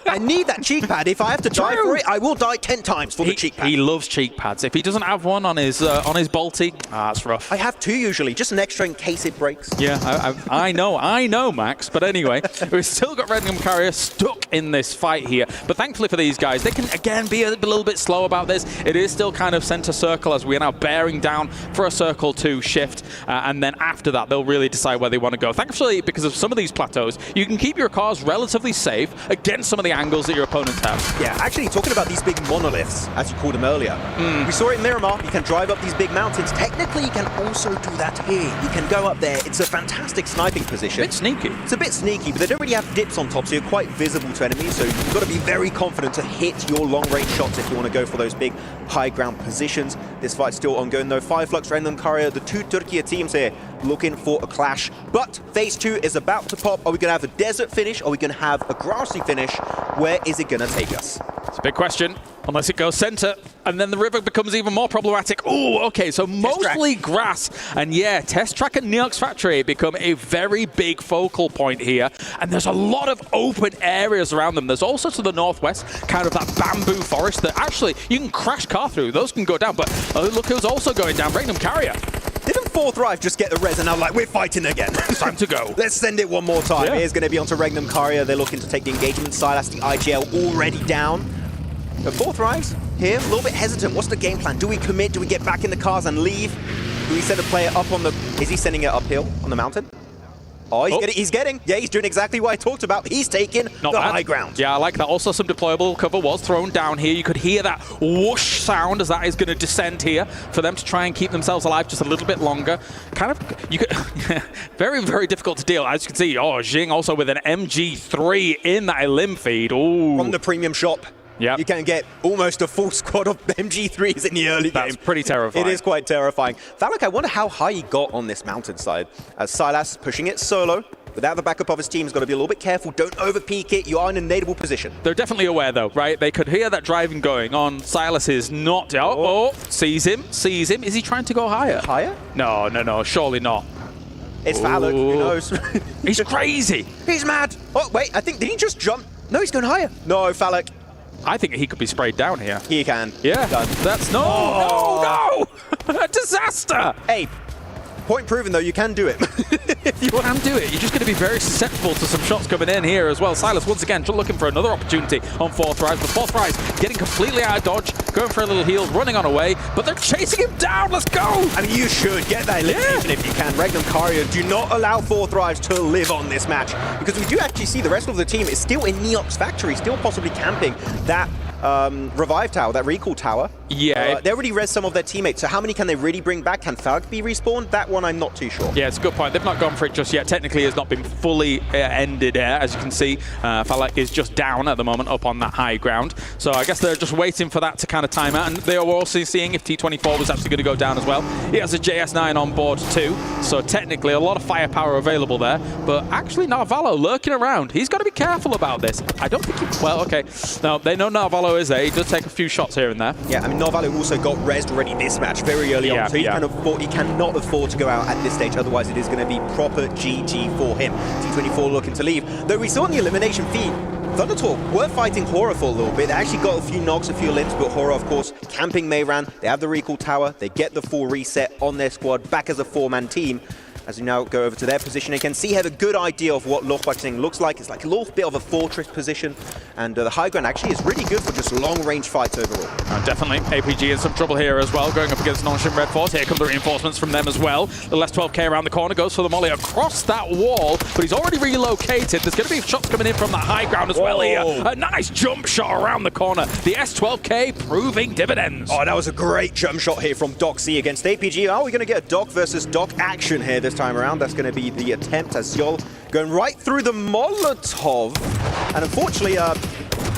I need that cheek pad. If I have to die for it, I will die 10 times for the cheek pad. He loves cheek pads. If he doesn't have one on his bolty, that's rough. I have 2 usually, just an extra in case it breaks. Yeah, I know, Max. But anyway, we've still got Regnum Carrier stuck in this fight here. But thankfully for these guys, they can again be a little bit slow about this. It is still kind of center circle as we are now bearing down for a circle 2 shift. And then after that, they'll really decide where they want to go. Thankfully, because of some of these plateaus, you can keep your cars relatively safe against some of the angles that your opponents have. Yeah, actually talking about these big monoliths, as you called them earlier. We saw it in Miramar. You can drive up these big mountains. Technically, you can also do that here. You can go up there. It's a fantastic sniping position. A bit sneaky. It's a bit sneaky, but they don't really have dips on top, so you're quite visible to enemies. So you've got to be very confident to hit your long-range shots if you want to go for those big high ground positions. This fight's still ongoing though. Fireflux, Regnum Carrier, the 2 Turkey teams here looking for a clash. But phase 2 is about to pop. Are we going to have a desert finish? Or are we going to have a grassy finish? Where is it going to take us? It's a big question. Unless it goes center, and then the river becomes even more problematic. Oh, okay, so mostly grass. And yeah, Test Track and Neox Factory become a very big focal point here. And there's a lot of open areas around them. There's also to the northwest, kind of that bamboo forest that actually you can crash car through. Those can go down, but look who's also going down, Regnum Carrier. Didn't 4th Rive just get the res and now like, we're fighting again? Time to go. Let's send it one more time. Here's going to be onto Regnum Carrier. They're looking to take the engagement side. That's the IGL already down. But 4th Rive here, a little bit hesitant. What's the game plan? Do we commit? Do we get back in the cars and leave? Do we send a player up on the... Is he sending it uphill on the mountain? Oh, he's getting. Yeah, he's doing exactly what I talked about. He's taking the high ground. Yeah, I like that. Also, some deployable cover was thrown down here. You could hear that whoosh sound as that is going to descend here for them to try and keep themselves alive just a little bit longer. Kind of, you could, very, very difficult to deal. As you can see, Jing also with an MG3 in that limb feed. Ooh. From the premium shop. Yeah, you can get almost a full squad of MG3s in the early game. That's pretty terrifying. It is quite terrifying. Falak, I wonder how high he got on this mountainside. As Silas pushing it solo. Without the backup of his team, he's got to be a little bit careful. Don't over-peak it. You are in a nadeable position. They're definitely aware, though, right? They could hear that driving going on. Silas is not. Sees him. Is he trying to go higher? Higher? No. Surely not. It's Falak. Who knows? He's crazy. He's mad. Oh, wait. I think, did he just jump? No, he's going higher. No, Falak. I think he could be sprayed down here. He can. Yeah. Done. That's no. A disaster. Hey, point proven though, you can do it. You can do it. You're just going to be very susceptible to some shots coming in here as well. Silas once again looking for another opportunity on 4th Rise. But 4th Rise getting completely out of dodge, going for a little heal, running on away, but they're chasing him down. Let's go. I mean, you should get that elimination if you can. Regnum Carrier, do not allow 4th Rise to live on this match, because we do actually see the rest of the team is still in Neox Factory, still possibly camping that revive tower, that recall tower. Yeah. They already res some of their teammates, so how many can they really bring back? Can Falk be respawned? That one I'm not too sure. Yeah, it's a good point. They've not gone for it just yet. Technically, it's not been fully ended, as you can see. Falak is just down at the moment, up on that high ground. So I guess they're just waiting for that to kind of time out. And they are also seeing if T24 was actually going to go down as well. He has a JS9 on board too. So technically, a lot of firepower available there. But actually, Narvalo lurking around. He's got to be careful about this. I don't think he... Well, okay. No, they know Narvalo is there. He does take a few shots here and there. Yeah, I mean, Narvalo also got rezzed already this match very early on. So he cannot afford to go out at this stage. Otherwise, it is going to be proper GG for him. T24 looking to leave. Though we saw in the elimination feed, Thundertalk were fighting Horror for a little bit. They actually got a few knocks, a few limbs, but Horror, of course, camping Mayran. They have the recall tower. They get the full reset on their squad, back as a 4-man team. As we now go over to their position, you can see have a good idea of what Lochbaching looks like. It's like a little bit of a fortress position, and the high ground actually is really good for just long-range fights overall. Definitely. APG in some trouble here as well, going up against Non-Shim Red Force. Here come the reinforcements from them as well. The last 12k around the corner goes for the molly across that wall, but he's already relocated. There's going to be shots coming in from that high ground as well here. A nice jump shot around the corner. The S12k proving dividends. Oh, that was a great jump shot here from Doc C against APG. Are we going to get a Doc versus Doc action here this time around? That's going to be the attempt as Yol going right through the Molotov. And unfortunately,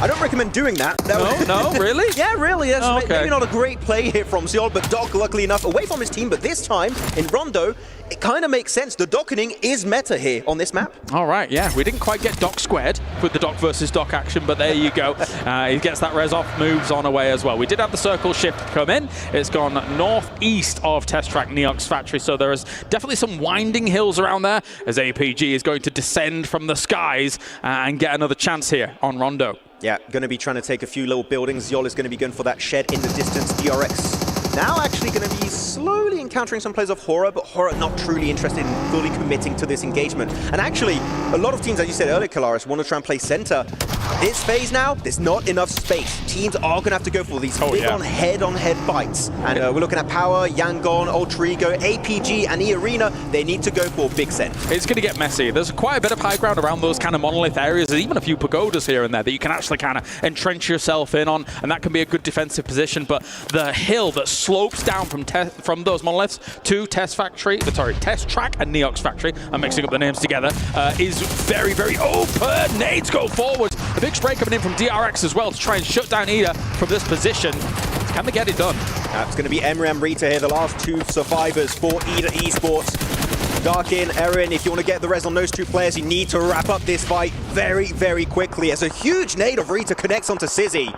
I don't recommend doing that. No, really? Yeah, really. That's okay. maybe not a great play here from Zeol, but Doc, luckily enough, away from his team. But this time, in Rondo, it kind of makes sense. The dockening is meta here on this map. All right, yeah. We didn't quite get Doc squared with the Doc versus Doc action, but there you go. He gets that res off, moves on away as well. We did have the circle shift come in. It's gone northeast of Test Track Neox factory, so there is definitely some winding hills around there as APG is going to descend from the skies and get another chance here on Rondo. Yeah, going to be trying to take a few little buildings. Zeol is going to be going for that shed in the distance. DRX now actually going to be slowly encountering some players of Horror, but Horror not truly interested in fully committing to this engagement. And actually, a lot of teams, as you said earlier, Kalaris, want to try and play center. This phase now, there's not enough space. Teams are going to have to go for these big-on head-on-head fights. And we're looking at Power, Yangon, Ultra Ego, APG, and E-Arena. They need to go for big send. It's going to get messy. There's quite a bit of high ground around those kind of monolith areas. There's even a few pagodas here and there that you can actually kind of entrench yourself in on, and that can be a good defensive position. But the hill that slopes down from those monoliths to Test Track and Neox Factory, I'm mixing up the names together, is very, very open. Nades go forward. A big spray coming in from DRX as well to try and shut down Ida from this position. Can they get it done? It's going to be Emre and Rita here, the last two survivors for Ida Esports. Darkin, Erin, if you want to get the res on those two players, you need to wrap up this fight very, very quickly as a huge nade of Rita connects onto Sizzy.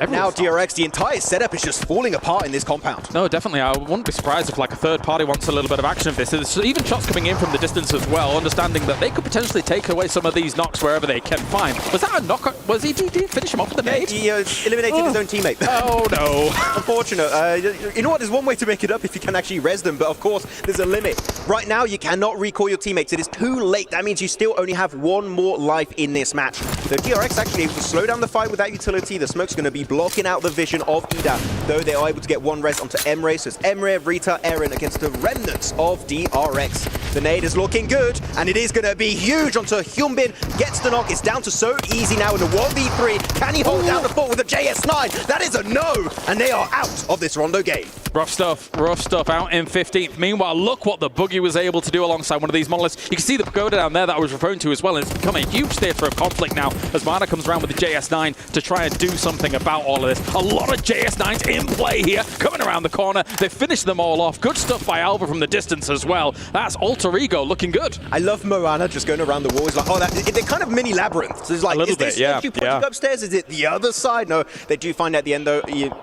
Now DRX, the entire setup is just falling apart in this compound. No, definitely. I wouldn't be surprised if like a third party wants a little bit of action of this. There's even shots coming in from the distance as well, understanding that they could potentially take away some of these knocks wherever they can find. Was that a knock? Was he did he finish him off with the nade? He eliminated his own teammate. Oh no. Unfortunate. You know what? There's one way to make it up if you can actually res them, but of course, there's a limit. Right now, you cannot recall your teammates. It is too late. That means you still only have one more life in this match. So DRX actually able to slow down the fight with that utility. The smoke's going to be blocking out the vision of Ida, though they are able to get one res onto Emre. So it's Emre, Rita, Erin against the remnants of DRX. The nade is looking good, and it is going to be huge onto Hyunbin. Gets the knock. It's down to so easy now in the 1v3. Can he hold down the fort with a JS9? That is a no, and they are out of this Rondo game. Rough stuff out in 15th. Meanwhile, look what the Boogie was able to do alongside one of these monoliths. You can see the pagoda down there that I was referring to as well, and it's become a huge theatre of conflict now as Mana comes around with the JS9 to try and do something about all of this. A lot of JS9s in play here, coming around the corner. They finished them all off. Good stuff by Alva from the distance as well. That's Alter Ego looking good. I love Moana just going around the wall. It's like, oh, they're kind of mini labyrinths. So it's like, is this you pushing upstairs? Is it the other side? No, they do find at the end, though,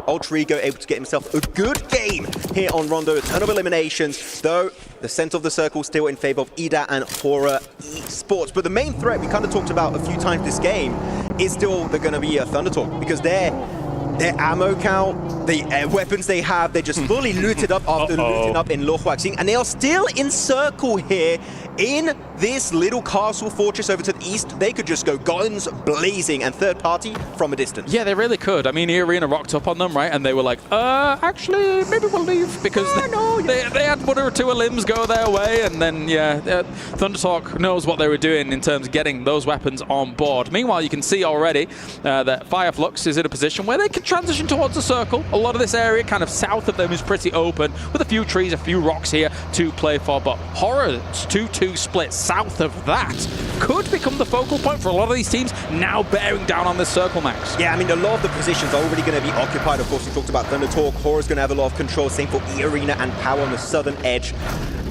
Alter Ego able to get himself a good game here on Rondo. A ton of eliminations, though the center of the circle still in favor of Ida and Horror Esports. But the main threat we kind of talked about a few times this game is still they're going to be a Thunder Talk, because their ammo count, the weapons they have, they're just fully looted up after looting up in Lohuaxing, and they are still in circle here in this little castle fortress over to the east. They could just go guns blazing and third party from a distance. Yeah, they really could. I mean, E-Arena rocked up on them, right? And they were like, actually, maybe we'll leave, because they had one or two limbs go their way, and then, Thunder Talk knows what they were doing in terms of getting those weapons on board. Meanwhile, you can see already that Fireflux is in a position where they can transition towards the circle. A lot of this area kind of south of them is pretty open, with a few trees, a few rocks here to play for, but Horror's 2-2 split south of that could become the focal point for a lot of these teams now bearing down on this circle, Max. Yeah, I mean, a lot of the positions are already going to be occupied. Of course, we talked about Thunder Talk. Horror's going to have a lot of control. Same for E-Arena and Power on the southern edge.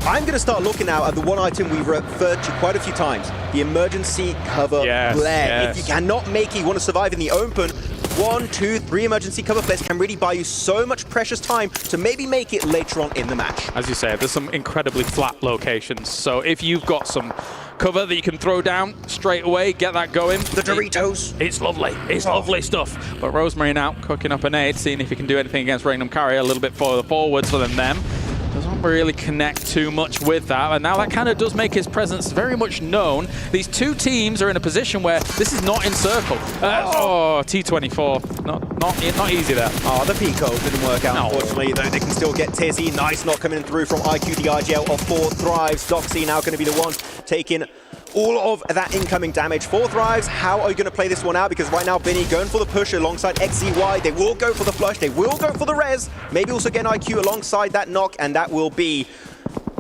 I'm going to start looking now at the one item we've referred to quite a few times, the emergency cover flare. If you cannot make it, you want to survive in the open, 1, 2, 3 emergency cover flares can really buy you so much precious time to maybe make it later on in the match. As you say, there's some incredibly flat locations, so if you've got some cover that you can throw down straight away, get that going. The Doritos. It's lovely. It's lovely stuff. But Rosemary now cooking up an aid, seeing if he can do anything against Raynham Carrier a little bit further forwards than them. Doesn't really connect too much with that, and now that kind of does make his presence very much known. These two teams are in a position where this is not in circle. T24, not easy there. Oh, the Pico didn't work out, unfortunately, though they can still get Tizzy. Nice knock coming through from IQ the IGL of 4 Thrives. Doxy now going to be the one taking all of that incoming damage. 4 Thrives, how are you going to play this one out? Because right now, Benny going for the push alongside XCY. They will go for the flush. They will go for the res. Maybe also get an IQ alongside that knock, and that will be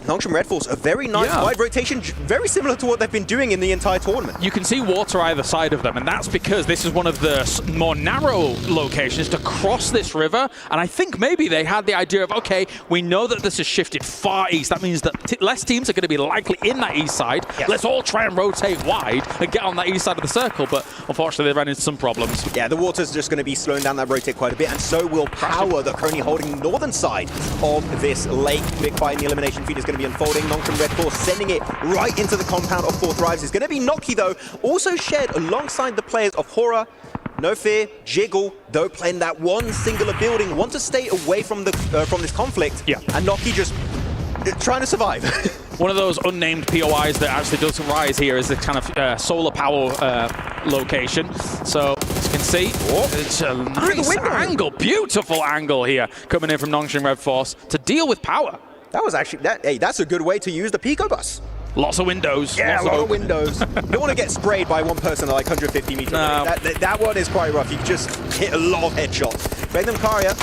Nongshim Red Force, a very nice wide rotation, very similar to what they've been doing in the entire tournament. You can see water either side of them, and that's because this is one of the more narrow locations to cross this river. And I think maybe they had the idea of, okay, we know that this has shifted far east. That means that less teams are going to be likely in that east side. Yes. Let's all try and rotate wide and get on that east side of the circle. But unfortunately, they ran into some problems. Yeah, the water's just going to be slowing down that rotate quite a bit, and so will Power, that currently holding northern side of this lake. Big fight in the elimination feed is going to be unfolding. Nongshim Red Force sending it right into the compound of 4 Thrives. It's going to be Noki, though, also shared alongside the players of Horror, No Fear, Jiggle, though playing that one singular building, want to stay away from the from this conflict. Yeah. And Noki just trying to survive. One of those unnamed POIs that actually does rise here is the kind of solar power location. So, as you can see, it's a nice angle, beautiful angle here coming in from Nongshim Red Force to deal with Power. That was actually, that's a good way to use the Pico bus. Lots of windows. Yeah, a lot of windows. Don't want to get sprayed by one person at like 150 meters. No. That one is quite rough. You just hit a lot of headshots. Regnum Karia,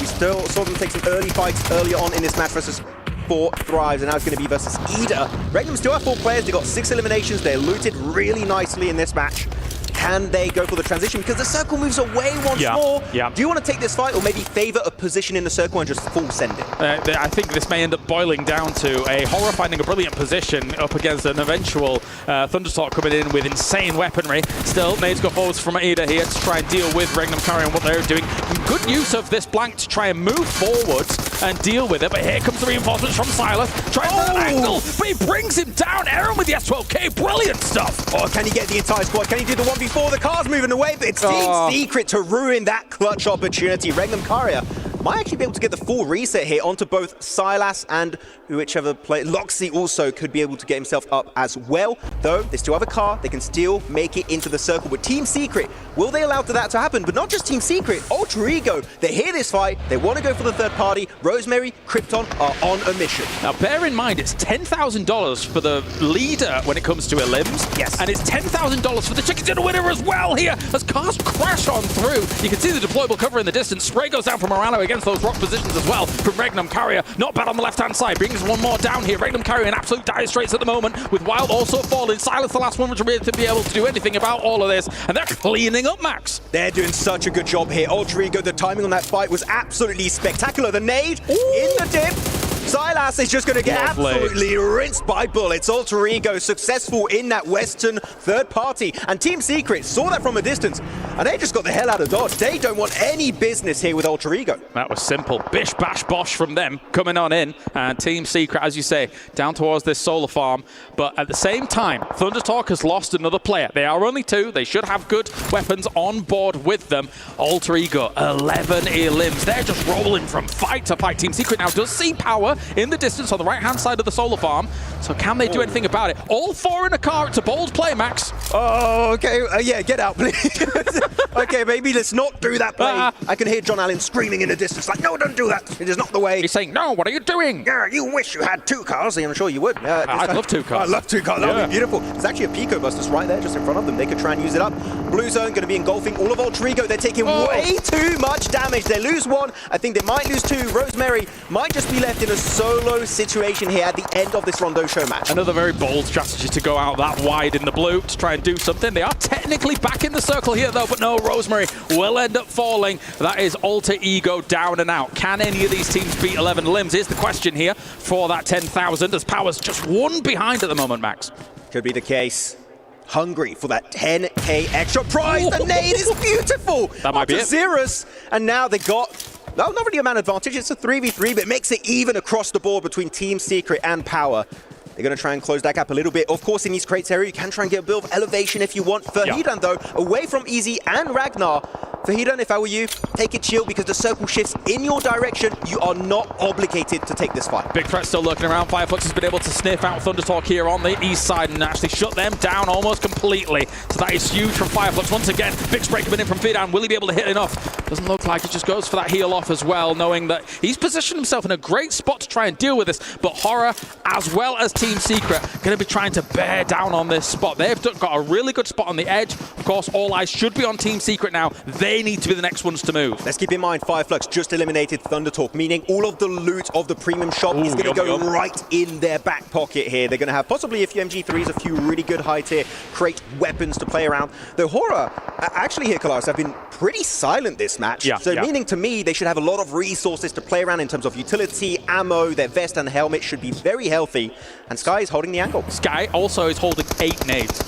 we still saw them take some early fights earlier on in this match versus 4 Thrives, and now it's going to be versus Ida. Regnum still have 4 players. They got 6 eliminations. They're looted really nicely in this match. Can they go for the transition? Because the circle moves away once more. Yeah. Do you want to take this fight or maybe favor a position in the circle and just full send it? I think this may end up boiling down to a Horror finding a brilliant position up against an eventual Thunderstork coming in with insane weaponry. Still, nades go forwards from Ida here to try and deal with Regnum Karia and what they're doing. Good use of this blank to try and move forwards and deal with it. But here comes the reinforcements from Silas. Trying for an angle, but he brings him down. Aaron with the S12K, brilliant stuff. Oh, can he get the entire squad? Can he do the 1v4? The car's moving away, but it's Team Secret to ruin that clutch opportunity. Regnum Karia might actually be able to get the full reset here onto both Silas and whichever player. Loxy also could be able to get himself up as well. Though, they still have a car, they can still make it into the circle. But Team Secret, will they allow that to happen? But not just Team Secret, Ultra Ego, they hear this fight, they want to go for the third party. Rosemary, Krypton are on a mission. Now bear in mind, it's $10,000 for the leader when it comes to elims. Yes. And it's $10,000 for the chicken dinner winner as well here, as cars crash on through. You can see the deployable cover in the distance. Spray goes down from Morano against those rock positions as well from Regnum Karia. Not bad on the left-hand side. Brings one more down here. Regnum Karia in absolute dire straits at the moment, with Wild also falling. Silas the last one to be able to do anything about all of this, and they're cleaning up, Max. They're doing such a good job here. Ultra Ego, the timing on that fight was absolutely spectacular. The nade in the dip. Silas is just going to get absolutely rinsed by bullets. Ultra Ego successful in that Western third party. And Team Secret saw that from a distance, and they just got the hell out of Dodge. They don't want any business here with Ultra Ego. That was simple. Bish, bash, bosh from them coming on in. And Team Secret, as you say, down towards this solar farm. But at the same time, Thunderstork has lost another player. They are only 2. They should have good weapons on board with them. Ultra Ego, 11 elims. They're just rolling from fight to fight. Team Secret now does see Power in the distance on the right-hand side of the solar farm. So can they do anything about it? All 4 in a car. It's a bold play, Max. Oh, okay. Yeah, get out, please. Okay, maybe let's not do that play. I can hear John Allen screaming in the distance, like, no, don't do that. It is not the way. He's saying, no, what are you doing? Yeah, you wish you had 2 cars. I'm sure you would. I'd love 2 cars. I'd love 2 cars. That would be beautiful. There's actually a Pico bus that's right there, just in front of them. They could try and use it up. Blue zone going to be engulfing all of Ultra Ego. They're taking way too much damage. They lose 1. I think they might lose 2. Rosemary might just be left in a solo situation here at the end of this Rondo show match. Another very bold strategy to go out that wide in the blue to try and do something. They are technically back in the circle here, though, but no, Rosemary will end up falling. That is Ultra Ego down and out. Can any of these teams beat 11 limbs is the question here for that 10,000, as Power's just 1 behind at the moment, Max. Could be the case. Hungry for that 10k extra prize. The nade is beautiful. That might be it. Xerus, and now they got, well, not really a man advantage. It's a 3v3, but it makes it even across the board between Team Secret and Power. They're going to try and close that gap a little bit. Of course, in these crates area, you can try and get a bit of elevation if you want. Fahidan, though, away from Easy and Ragnar. Fahidan, if I were you, take it chill, because the circle shifts in your direction. You are not obligated to take this fight. Big threat still lurking around. Fireflux has been able to sniff out Thunderstork here on the east side and actually shut them down almost completely. So that is huge from Fireflux. Once again, big spray coming in from Fahidan. Will he be able to hit enough? Doesn't look like it. Just goes for that heal off as well, knowing that he's positioned himself in a great spot to try and deal with this. But Horror, as well as Team Secret, going to be trying to bear down on this spot. They've got a really good spot on the edge. Of course, all eyes should be on Team Secret now. They they need to be the next ones to move. Let's keep in mind, Fireflux just eliminated Thundertalk, meaning all of the loot of the premium shop is going to go right in their back pocket here. They're going to have possibly a few MG3s, a few really good high-tier crate weapons to play around. The Horror, actually here, Kalaris, have been pretty silent this match. Meaning to me, they should have a lot of resources to play around in terms of utility, ammo, their vest and helmet should be very healthy. And Sky is holding the angle. Sky also is holding 8 nades.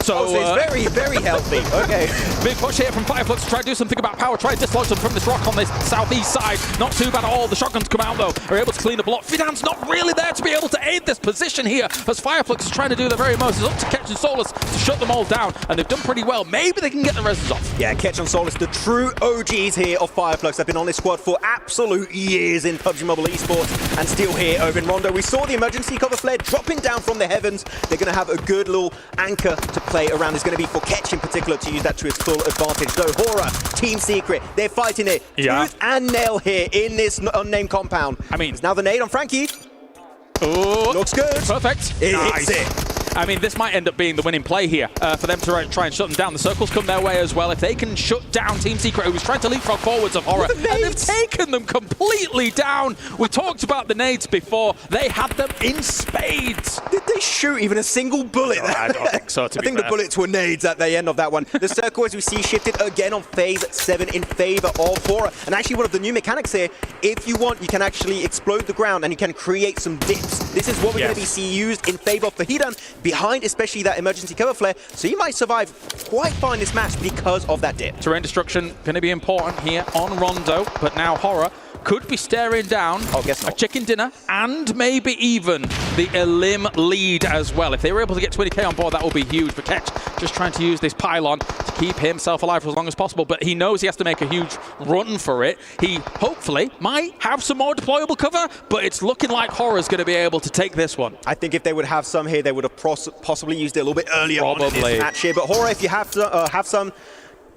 So it's very, very healthy. Okay. Big push here from Fireflux to try to do something about power. Try to dislodge them from this rock on this southeast side. Not too bad at all. The shotguns come out, though. Are able to clean up a lot. Fidan's not really there to be able to aid this position here, as Fireflux is trying to do the very most. It's up to Ketch and Solus to shut them all down, and they've done pretty well. Maybe they can get the reses off. Yeah, Ketch and Solus, the true OGs here of Fireflux. They've been on this squad for absolute years in PUBG Mobile Esports, and still here over in Rondo. We saw the emergency cover flare dropping down from the heavens. They're going to have a good little anchor to play around. There's going to be for Ketch in particular to use that to his full advantage. Though Horror, Team Secret, they're fighting it tooth and nail here in this unnamed compound. I mean, it's now the nade on Frankie. Oh, looks good. Perfect. It nice. hits it. I mean, this might end up being the winning play here for them to try and shut them down. The circles come their way as well. If they can shut down Team Secret, who was trying to leapfrog forwards of Horror, and they've taken them completely down. We talked about the nades before. They had them in spades. Did they shoot even a single bullet? No, I don't think so, I think the bullets were nades at the end of that one. The circle, as we see, shifted again on phase 7 in favor of Horror. And actually, one of the new mechanics here, if you want, you can actually explode the ground and you can create some dips. This is what we're going to see used in favor of Fahidan, behind especially that emergency cover flare, so you might survive quite fine this match because of that dip. Terrain destruction going to be important here on Rondo, but now Horror could be staring down a chicken dinner and maybe even the Elim lead as well. If they were able to get 20k on board, that would be huge for Ketch. Just trying to use this pylon to keep himself alive for as long as possible, but he knows he has to make a huge run for it. He hopefully might have some more deployable cover, but it's looking like Horror's going to be able to take this one. I think if they would have some here, they would have possibly used it a little bit earlier on in this match here. But Horror, if you have some,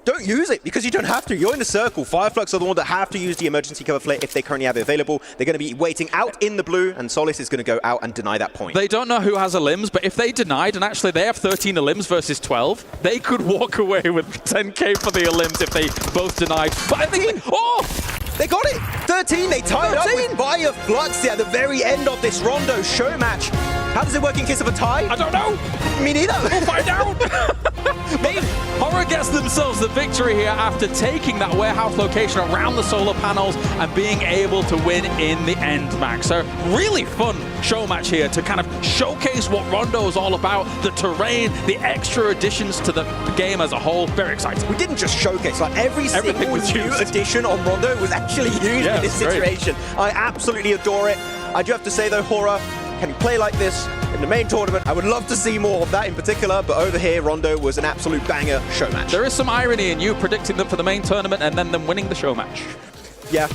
don't use it, because you don't have to. You're in the circle. Fireflux are the one that have to use the emergency cover flare if they currently have it available. They're going to be waiting out in the blue, and Solis is going to go out and deny that point. They don't know who has Elims, but if they denied, and actually they have 13 Elims versus 12, they could walk away with 10k for the Elims if they both denied. But I think they got it! 13, they tied up with Fireflux at the very end of this Rondo show match. How does it work in case of a tie? I don't know. Me neither. We'll find out. Maybe Horror gets themselves the victory here after taking that warehouse location around the solar panels and being able to win in the end, Max. So really fun show match here to kind of showcase what Rondo is all about, the terrain, the extra additions to the game as a whole. Very exciting. We didn't just showcase, like every single new addition on Rondo was actually used in this situation. I absolutely adore it. I do have to say though, Horror, can you play like this in the main tournament? I would love to see more of that in particular, but over here, Rondo was an absolute banger show match. There is some irony in you predicting them for the main tournament and then them winning the show match. Yeah,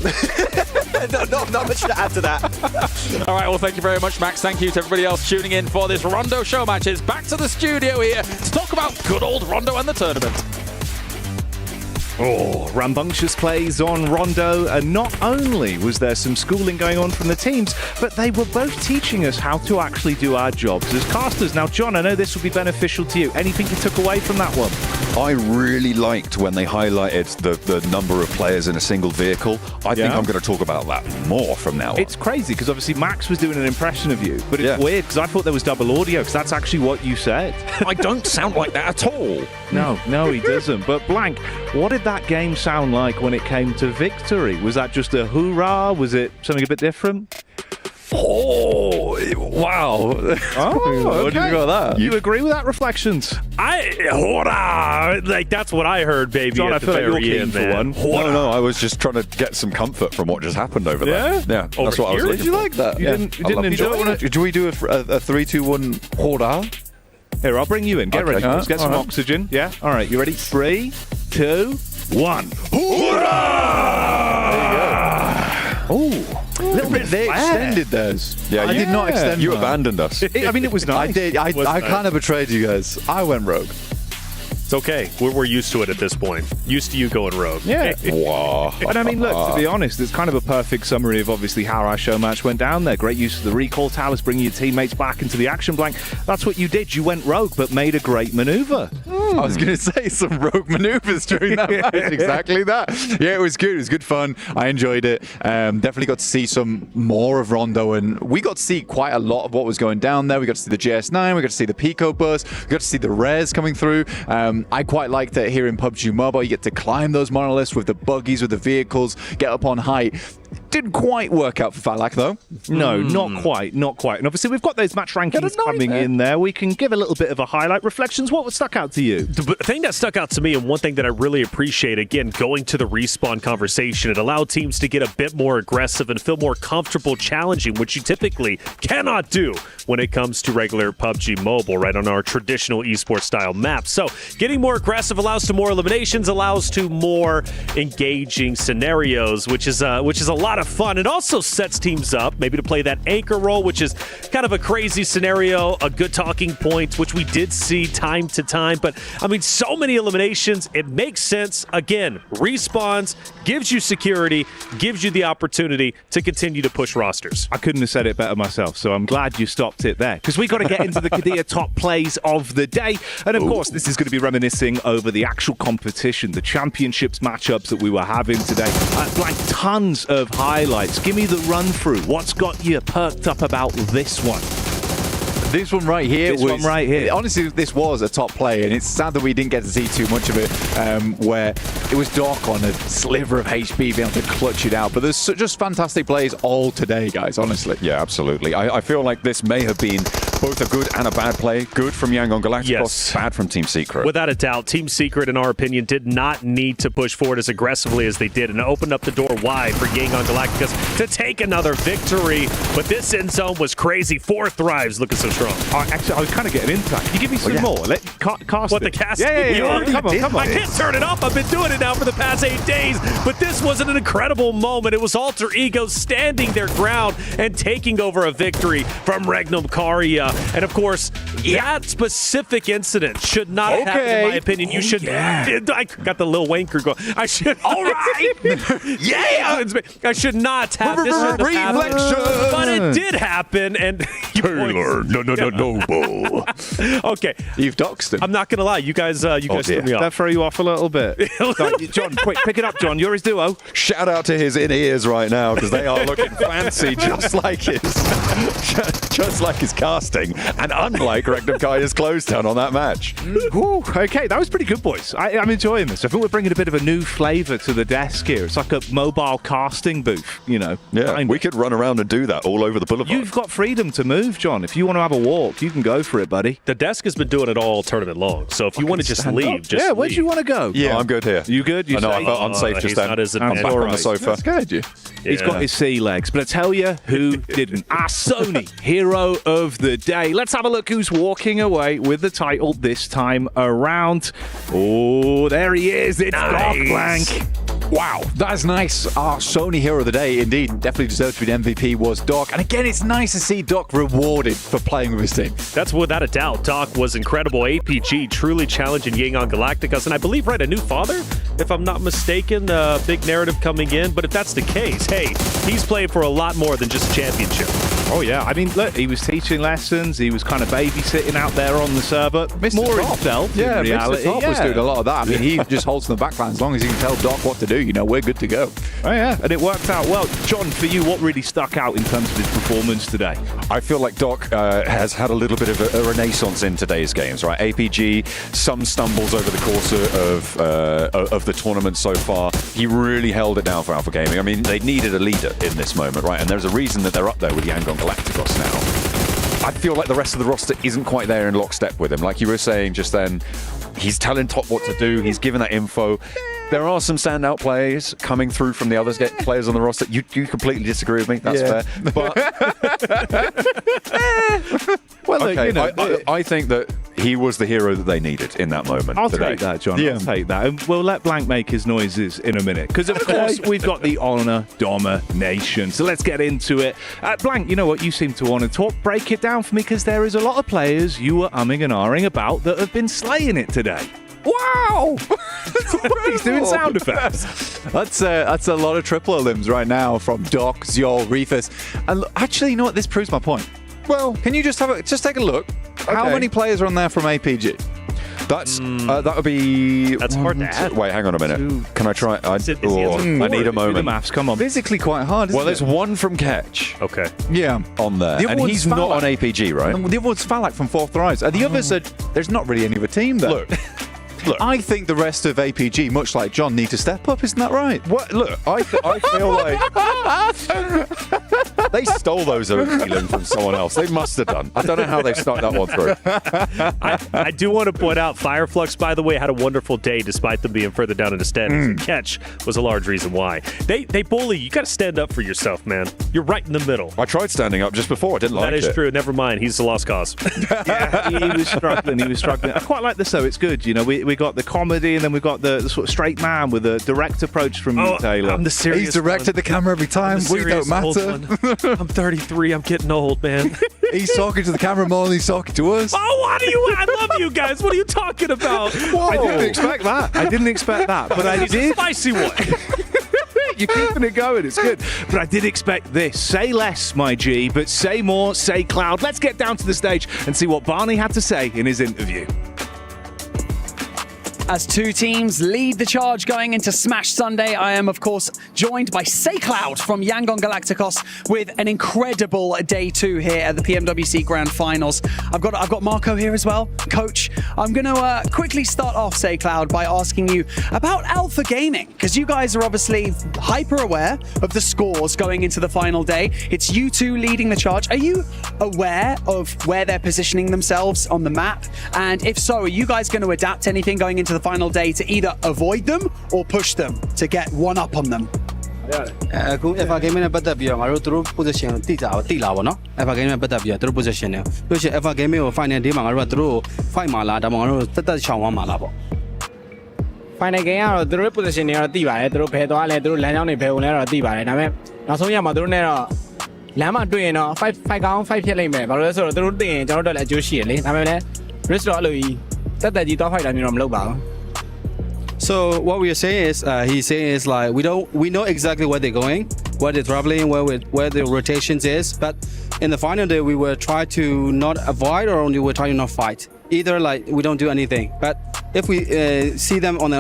not much to add to that. All right, well, thank you very much, Max. Thank you to everybody else tuning in for this Rondo show matches. Back to the studio here to talk about good old Rondo and the tournament. Oh, rambunctious plays on Rondo, and not only was there some schooling going on from the teams, but they were both teaching us how to actually do our jobs as casters. Now, John, I know this will be beneficial to you. Anything you took away from that one? I really liked when they highlighted the number of players in a single vehicle. I think I'm going to talk about that more from now on. It's crazy, because obviously Max was doing an impression of you, but it's weird, because I thought there was double audio, because that's actually what you said. I don't sound like that at all. No, he doesn't. But Blank, what did that game sound like when it came to victory? Was that just a hoorah? Was it something a bit different? Oh, wow. Oh, what do you think about that? You agree with that, Reflections? Hoorah! Like, that's what I heard, baby. John, at I feel the like you're very keen end, for man. one. No, I was just trying to get some comfort from what just happened over there. Yeah? That's what I was looking Did you for. like that? You didn't enjoy it? Do we do a 3-2-1 hoorah? Here, I'll bring you in. Get ready. Let's get some oxygen. Yeah? All right, you ready? 3, 2, 1. Hoorah! There you go. Oh, a little bit They extended theirs. Yeah, you did not extend. You abandoned us. I mean, it was nice. I did. I kind of betrayed you guys. I went rogue. It's okay. We're used to it at this point. Used to you going rogue. Yeah. Wow. And I mean, look, to be honest, it's kind of a perfect summary of obviously how our show match went down there. Great use of the recall towers, bringing your teammates back into the action blank. That's what you did. You went rogue, but made a great maneuver. I was going to say some rogue maneuvers during that match. Exactly that. Yeah, it was good. It was good fun. I enjoyed it. Definitely got to see some more of Rondo, and we got to see quite a lot of what was going down there. We got to see the JS9, we got to see the Pico bus, we got to see the Rez coming through. I quite liked that here in PUBG Mobile, you get to climb those monoliths with the buggies, with the vehicles, get up on height. Didn't quite work out for Falak, though. No, not quite. And obviously, we've got those match rankings coming in there. We can give a little bit of a highlight. Reflections, what stuck out to you? The thing that stuck out to me, and one thing that I really appreciate, again, going to the respawn conversation, it allowed teams to get a bit more aggressive and feel more comfortable challenging, which you typically cannot do when it comes to regular PUBG Mobile, right, on our traditional esports style maps. So getting more aggressive allows to more eliminations, allows to more engaging scenarios, which is a lot of fun. It also sets teams up maybe to play that anchor role, which is kind of a crazy scenario, a good talking point, which we did see time to time. But I mean, so many eliminations, it makes sense. Again, respawns, gives you security, gives you the opportunity to continue to push rosters. I couldn't have said it better myself, so I'm glad you stopped it there, because we got to get into the Kadir top plays of the day. And of course, this is going to be reminiscing over the actual competition, the championships matchups that we were having today. Like tons of highlights. Give me the run through. What's got you perked up about this one? This one right here honestly, this was a top play, and it's sad that we didn't get to see too much of it, where it was Doc on a sliver of HP being able to clutch it out. But there's just fantastic plays all today, guys, honestly. Yeah, absolutely. I feel like this may have been both a good and a bad play. Good from Yangon Galacticos, yes. Bad from Team Secret. Without a doubt, Team Secret, in our opinion, did not need to push forward as aggressively as they did, and opened up the door wide for Yangon Galacticos to take another victory. But this end zone was crazy. 4 thrives looking so strong. Actually, I was kind of getting into that. Can you give me some more? Cast what, it. the cast? Yeah. Come on. I can't turn it off. I've been doing it now for the past 8 days. But this was an incredible moment. It was Alter Ego standing their ground and taking over a victory from Regnum Karya. And of course, that specific incident should not have happened, in my opinion. You should. I got the Lil Wanker going. I should. All right. Yeah. I should not have this. Reflection. But it did happen. And Taylor, no. Okay. You've doxed him. I'm not going to lie. You guys threw me off. That throw you off a little bit. John, quick, pick it up, John. You're his duo. Shout out to his in-ears right now, because they are looking fancy, just like his casting, and unlike Regnum Karya's close down on that match. Ooh, okay, that was pretty good, boys. I'm enjoying this. I think we're bringing a bit of a new flavour to the desk here. It's like a mobile casting booth, you know. Yeah, we could run around and do that all over the boulevard. You've got freedom to move, John. If you want to have a walk, you can go for it, buddy. The desk has been doing it all tournament long, so if you want to just leave, just leave. Where do you want to go? Yeah, I'm good here. You good? I know, I felt unsafe just then. I'm back on the sofa. Scared you. He's got his sea legs, but I tell you who didn't. Our Sony hero of the day. Let's have a look who's walking away with the title this time around. Oh, there he is. It's Doc Blank. Wow, that's nice. Our Sony hero of the day, indeed, definitely deserves to be the MVP, was Doc. And again, it's nice to see Doc rewarded for playing with his team. That's without a doubt. Doc was incredible. APG truly challenging Yangon Galacticos, and I believe, right, a new father, if I'm not mistaken. Big narrative coming in, but if that's the case, hey, he's playing for a lot more than just a championship. Oh, yeah. I mean, look, he was teaching lessons. He was kind of babysitting out there on the server. More himself, in reality. Mr. Top was doing a lot of that. I mean, he just holds in the backline. As long as he can tell Doc what to do, you know, we're good to go. Oh, yeah. And it worked out well. John, for you, what really stuck out in terms of his performance today? I feel like Doc has had a little bit of a renaissance in today's games, right? APG, some stumbles over the course of the tournament so far. He really held it down for Alpha Gaming. I mean, they needed a leader in this moment, right? And there's a reason that they're up there with Yangon Galacticos now. I feel like the rest of the roster isn't quite there in lockstep with him. Like you were saying just then, he's telling Top what to do. He's giving that info. There are some standout players coming through from the other players on the roster. You completely disagree with me. That's fair. But well, okay, you know, I think that he was the hero that they needed in that moment. I'll today. take that, John. I'll take that. And we'll let Blank make his noises in a minute. Because, of course, we've got the Honor Domination. So let's get into it. Blank, you know what? You seem to want to talk. Break it down for me, because there is a lot of players you were umming and ahhing about that have been slaying it today. Wow! He's doing sound effects. That's a lot of triple limbs right now from Doc, Ziol, Reefus. And actually, you know what? This proves my point. Well, can you just take a look? Okay. How many players are on there from APG? That's that would be. That's hard to add. Wait, hang on a minute. Can I try? I need a moment. Do the maths, come on. Physically quite hard. Well, there's one from Ketch. Okay. Yeah. On there, The other and one's he's not on APG, right? The other one's Falak from Fourth Thrives. And the others are. There's not really any other team there. Look, I think the rest of APG, much like John, need to step up. Isn't that right? What? Look, I feel like they stole those feelings from someone else. They must have done. I don't know how they've stuck that one through. I do want to point out Fireflux, by the way, had a wonderful day despite them being further down in the standings. And Ketch was a large reason why. They bully. You got to stand up for yourself, man. You're right in the middle. I tried standing up just before. I didn't like it. That is true. Never mind. He's the lost cause. Yeah, he was struggling. I quite like this, though. It's good. You know, we got the comedy and then we've got the sort of straight man with a direct approach from Taylor. I'm the serious He's directed the camera every time. We don't matter. I'm 33. I'm getting old, man. He's talking to the camera more than he's talking to us. Oh, what are you? I love you guys. What are you talking about? I didn't expect that. But I did. Spicy one. You're keeping it going. It's good. But I did expect this. Say less, my G, but say more, say Cloud. Let's get down to the stage and see what Barney had to say in his interview. As two teams lead the charge going into Smash Sunday, I am, of course, joined by SayCloud from Yangon Galacticos with an incredible day 2 here at the PMWC Grand Finals. I've got Marco here as well, coach. I'm going to quickly start off, SayCloud, by asking you about Alpha Gaming, because you guys are obviously hyper aware of the scores going into the final day. It's you two leading the charge. Are you aware of where they're positioning themselves on the map? And if so, are you guys going to adapt anything going into the final day to either avoid them or push them to get one up on them? အခု Alpha Gaming နဲ့ပတ်သက်ပြီးတော့ငါတို့သူတို့ position ကိုတိလာပါတော့ Alpha Gaming နဲ့ပတ်သက်ပြီးတော့သူတို့ position နဲ့လို့ရှိရင် Alpha Gaming ကို final day မှာငါတို့ကသူတို့ fight မှာလားဒါမှမဟုတ်ငါတို့တက်ချောင်သွားမှာလားပေါ့ final game ကတော့သူတို့ position တွေကတော့တိပါတယ်သူတို့ဘယ်သွားလဲသူတို့လမ်းကြောင်းတွေဘယ်ဝင်လဲတော့တိပါတယ်ဒါပေမဲ့နောက်ဆုံးရမှာသူတို့နဲ့တော့လမ်းမှာတွေ့ရင်တော့ fight ကောင်း fight ဖြစ်လိမ့်မယ်ဘာလို့လဲဆိုတော့သူတို့သိရင်ကျွန်တော်တို့လည်းအကျိုးရှိရလေဒါပေမဲ့လည်း risk တော့အဲ့လိုကြီးတက်ကြီးသွား fight တာမျိုးတော့မလုပ်ပါဘူး So what we are saying is he's saying is like we know exactly where they're going, where they're traveling, where the rotations is, but in the final day we will try to not avoid or only we'll try to not fight. Either like we don't do anything, but if we see them on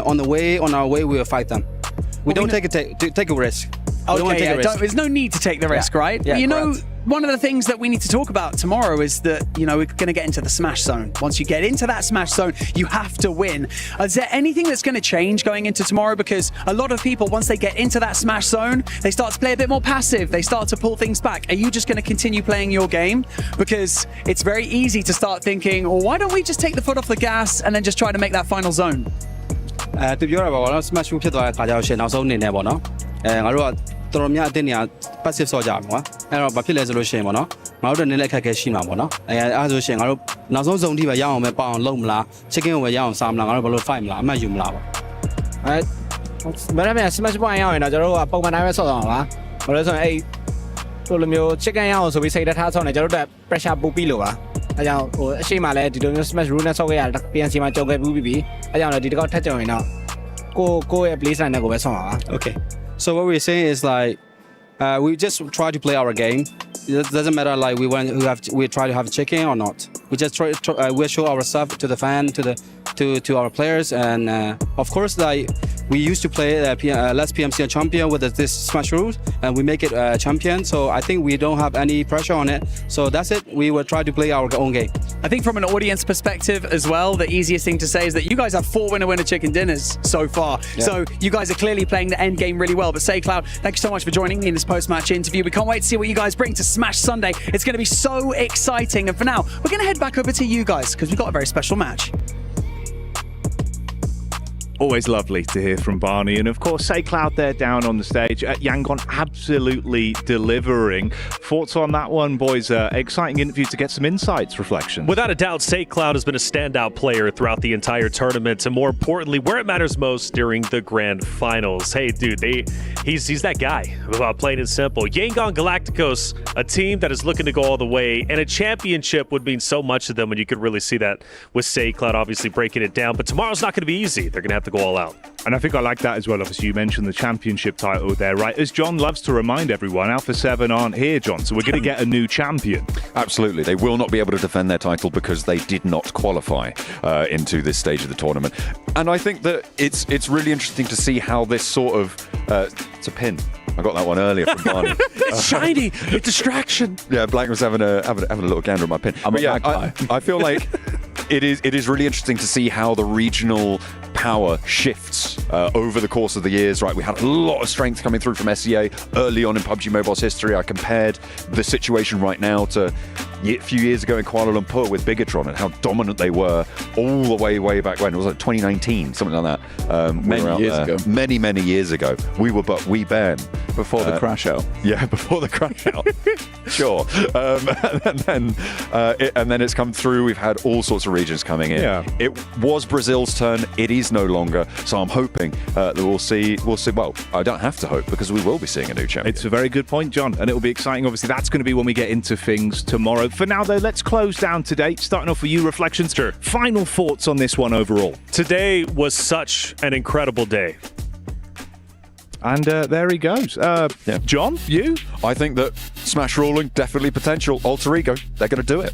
our way we will fight them. We don't take a risk. Okay, there's no need to take the risk, right? Yeah, you know, one of the things that we need to talk about tomorrow is that, you know, we're going to get into the Smash Zone. Once you get into that Smash Zone, you have to win. Is there anything that's going to change going into tomorrow? Because a lot of people, once they get into that Smash Zone, they start to play a bit more passive. They start to pull things back. Are you just going to continue playing your game? Because it's very easy to start thinking, well, why don't we just take the foot off the gas and then just try to make that final zone? သူပြောတာပါဘောနော် Smash ဖြစ်သွားတဲ့ခါကျတော့ရှင်နောက်ဆုံးအနေနဲ့ပေါ့နော်ငါတို့ကတော်တော်များအတင်းနေရ passive ဆော့ကြမှာကွာအဲ့တော့ဘာဖြစ်လဲဆိုလို့ရှိရင်ပေါ့နော်ငါတို့နည်းနည်းအခက်အခဲရှိမှာပေါ့နော်အဲ့ဆိုရှင်ငါတို့နောက်ဆုံး zone ထိပဲရအောင်ပဲပေါ့အောင်လုပ်မလား chicken ကိုပဲရအောင်စားမလားငါတို့ဘယ်လို fight မလားအမှတ်ယူမလားပေါ့ဘယ်နဲ့ Smash point ရအောင်တော့ကျွန်တော်တို့ကပုံမှန်တိုင်းပဲဆော့တော့မှာပါဘာလို့လဲဆိုရင်အဲ့ဟိုလိုမျိုး chicken ရအောင်ဆိုပြီးစိတ်တထားဆော့နေကျွန်တော်တို့ pressure ပို့ပြီးလို့ပါအဲကြောင့်ဟိုအရှိမလဲဒီလိုမျိုး Smash rule နဲ့ဆော့ခဲ့ရတာ PNC မှာကြောက်ခဲ့ပြီးအဲကြောင့်လည်းဒီတစ်ခေါက်ထပ်ကြုံရင်တော့ကိုရဲ့ play line နဲ့ကိုပဲဆော့ပါပါ Okay so what we're saying is like we just try to play our game. It doesn't matter like we try to have chicken or not. We just we show ourselves to the fan, to our players, and of course like we used to play last PMC champion with this Smash rule, and we make it champion. So I think we don't have any pressure on it. So that's it. We will try to play our own game. I think from an audience perspective as well, the easiest thing to say is that you guys have 4 winner chicken dinners so far. Yeah. So you guys are clearly playing the end game really well. But SayCloud, thank you so much for joining me in this post-match interview. We can't wait to see what you guys bring to Smash Sunday. It's going to be so exciting. And for now, we're going to head back over to you guys because we've got a very special match. Always lovely to hear from Barney. And of course, SayCloud there down on the stage at Yangon, absolutely delivering. Thoughts on that one, boys? Exciting interview to get some insights, reflections. Without a doubt, SayCloud has been a standout player throughout the entire tournament. And more importantly, where it matters most during the grand finals. Hey, dude, he's that guy, plain and simple. Yangon Galacticos, a team that is looking to go all the way. And a championship would mean so much to them. And you could really see that with SayCloud obviously breaking it down. But tomorrow's not going to be easy. They're going to have to go all out. And I think I like that as well. Obviously, you mentioned the championship title there, right? As John loves to remind everyone, Alpha 7 aren't here, John, so we're going to get a new champion. Absolutely. They will not be able to defend their title because they did not qualify into this stage of the tournament. And I think that it's really interesting to see how this sort of... it's a pin. I got that one earlier from Barney. It's shiny. It's distraction. Yeah, Blank was having a little gander at my pin. But yeah, I feel like it is really interesting to see how the regional power shifts over the course of the years. Right, we had a lot of strength coming through from SEA early on in PUBG Mobile's history. I compared the situation right now to a few years ago in Kuala Lumpur with Bigatron and how dominant they were all the way back when. It was like 2019, something like that. Many years ago. Many years ago. We were but we ban. Before the crash out. Yeah, before the crash out. Sure. And then it's come through. We've had all sorts of regions coming in. Yeah. It was Brazil's turn. It is no longer. So I'm hoping that we'll see. Well, I don't have to hope because we will be seeing a new champion. It's a very good point, John, and it'll be exciting. Obviously, that's going to be when we get into things tomorrow. For now, though, let's close down today. Starting off with you, Reflections. Sure. Final thoughts on this one overall. Today was such an incredible day. And there he goes. John, you? I think that Smash Ruling, definitely potential. Alter Ego, they're going to do it.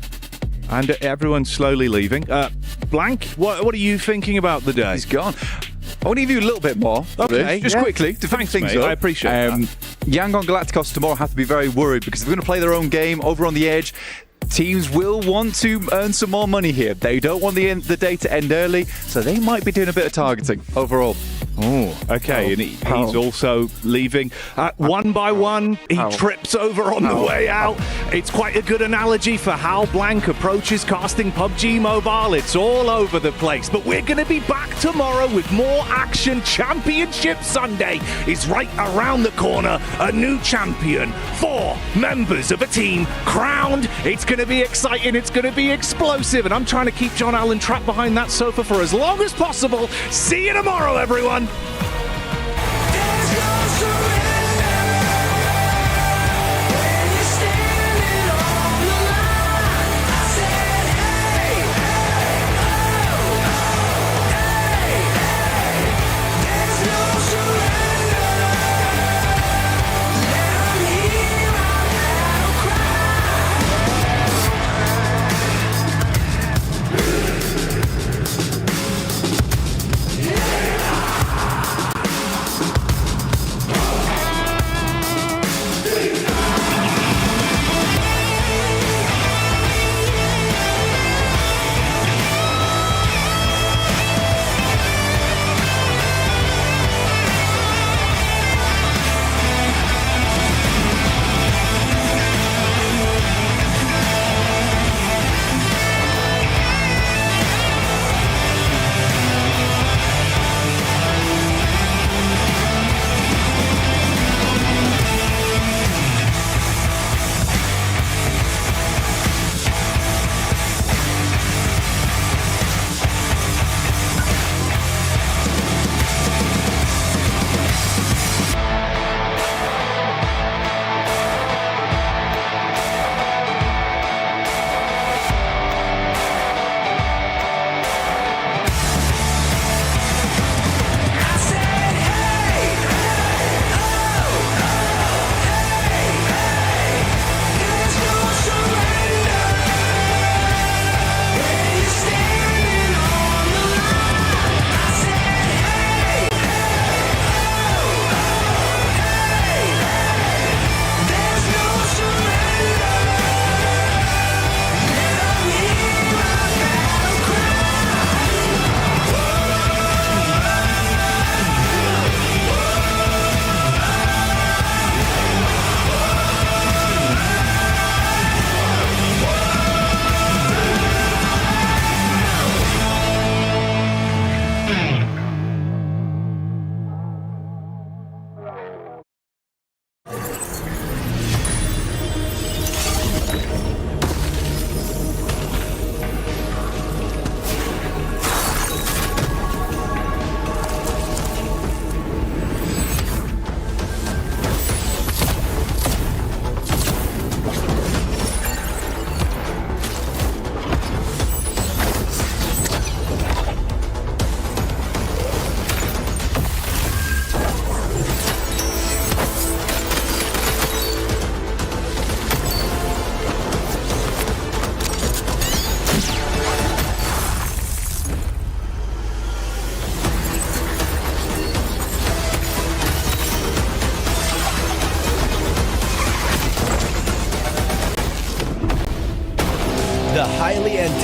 And everyone's slowly leaving. Blank, what are you thinking about the day? He's gone. I want to give you a little bit more. Okay. Just quickly to finish things mate. up. I appreciate that. Yangon Galacticos tomorrow have to be very worried because if they're going to play their own game over on the edge, teams will want to earn some more money here. They don't want the day to end early, so they might be doing a bit of targeting overall. Oh, okay. And he's also leaving. One by one, he trips over on the way out. It's quite a good analogy for how Blank approaches casting PUBG Mobile. It's all over the place. But we're going to be back tomorrow with more action. Championship Sunday is right around the corner. A new champion. 4 members of a team crowned. It's going to be exciting. It's going to be explosive. And I'm trying to keep John Allen trapped behind that sofa for as long as possible. See you tomorrow, everyone.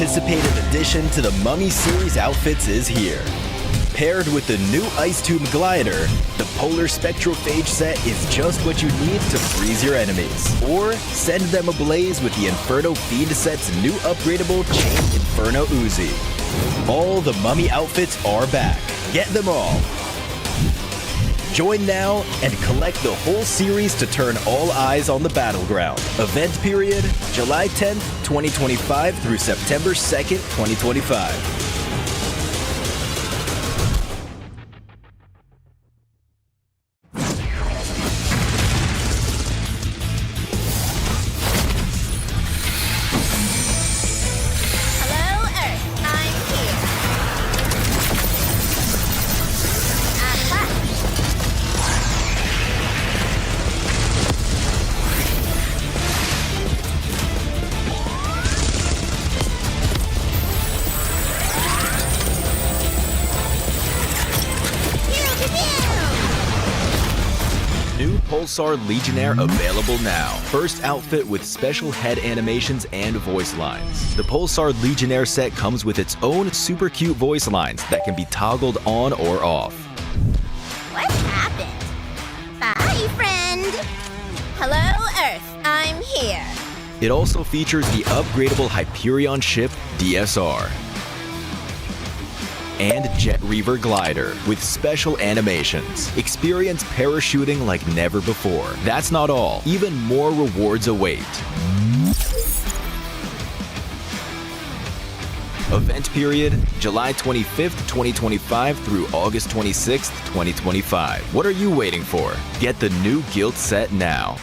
anticipated addition to the Mummy Series outfits is here. Paired with the new Ice Tomb Glider, the Polar Spectrophage set is just what you need to freeze your enemies. Or send them ablaze with the Inferno Fiend set's new upgradable Chain Inferno Uzi. All the Mummy outfits are back. Get them all. Join now and collect the whole series to turn all eyes on the battleground. Event period, July 10th, 2025 through September 2nd, 2025. Pulsar Legionnaire available now. First outfit with special head animations and voice lines. The Pulsar Legionnaire set comes with its own super cute voice lines that can be toggled on or off. What happened? Bye, friend. Hello, Earth. I'm here. It also features the upgradable Hyperion ship DSR and Jet Reaver glider with special animations. Experience parachuting like never before. That's not all. Even more rewards await. Event period, July 25th, 2025 through August 26th, 2025. What are you waiting for? Get the new Guild set now.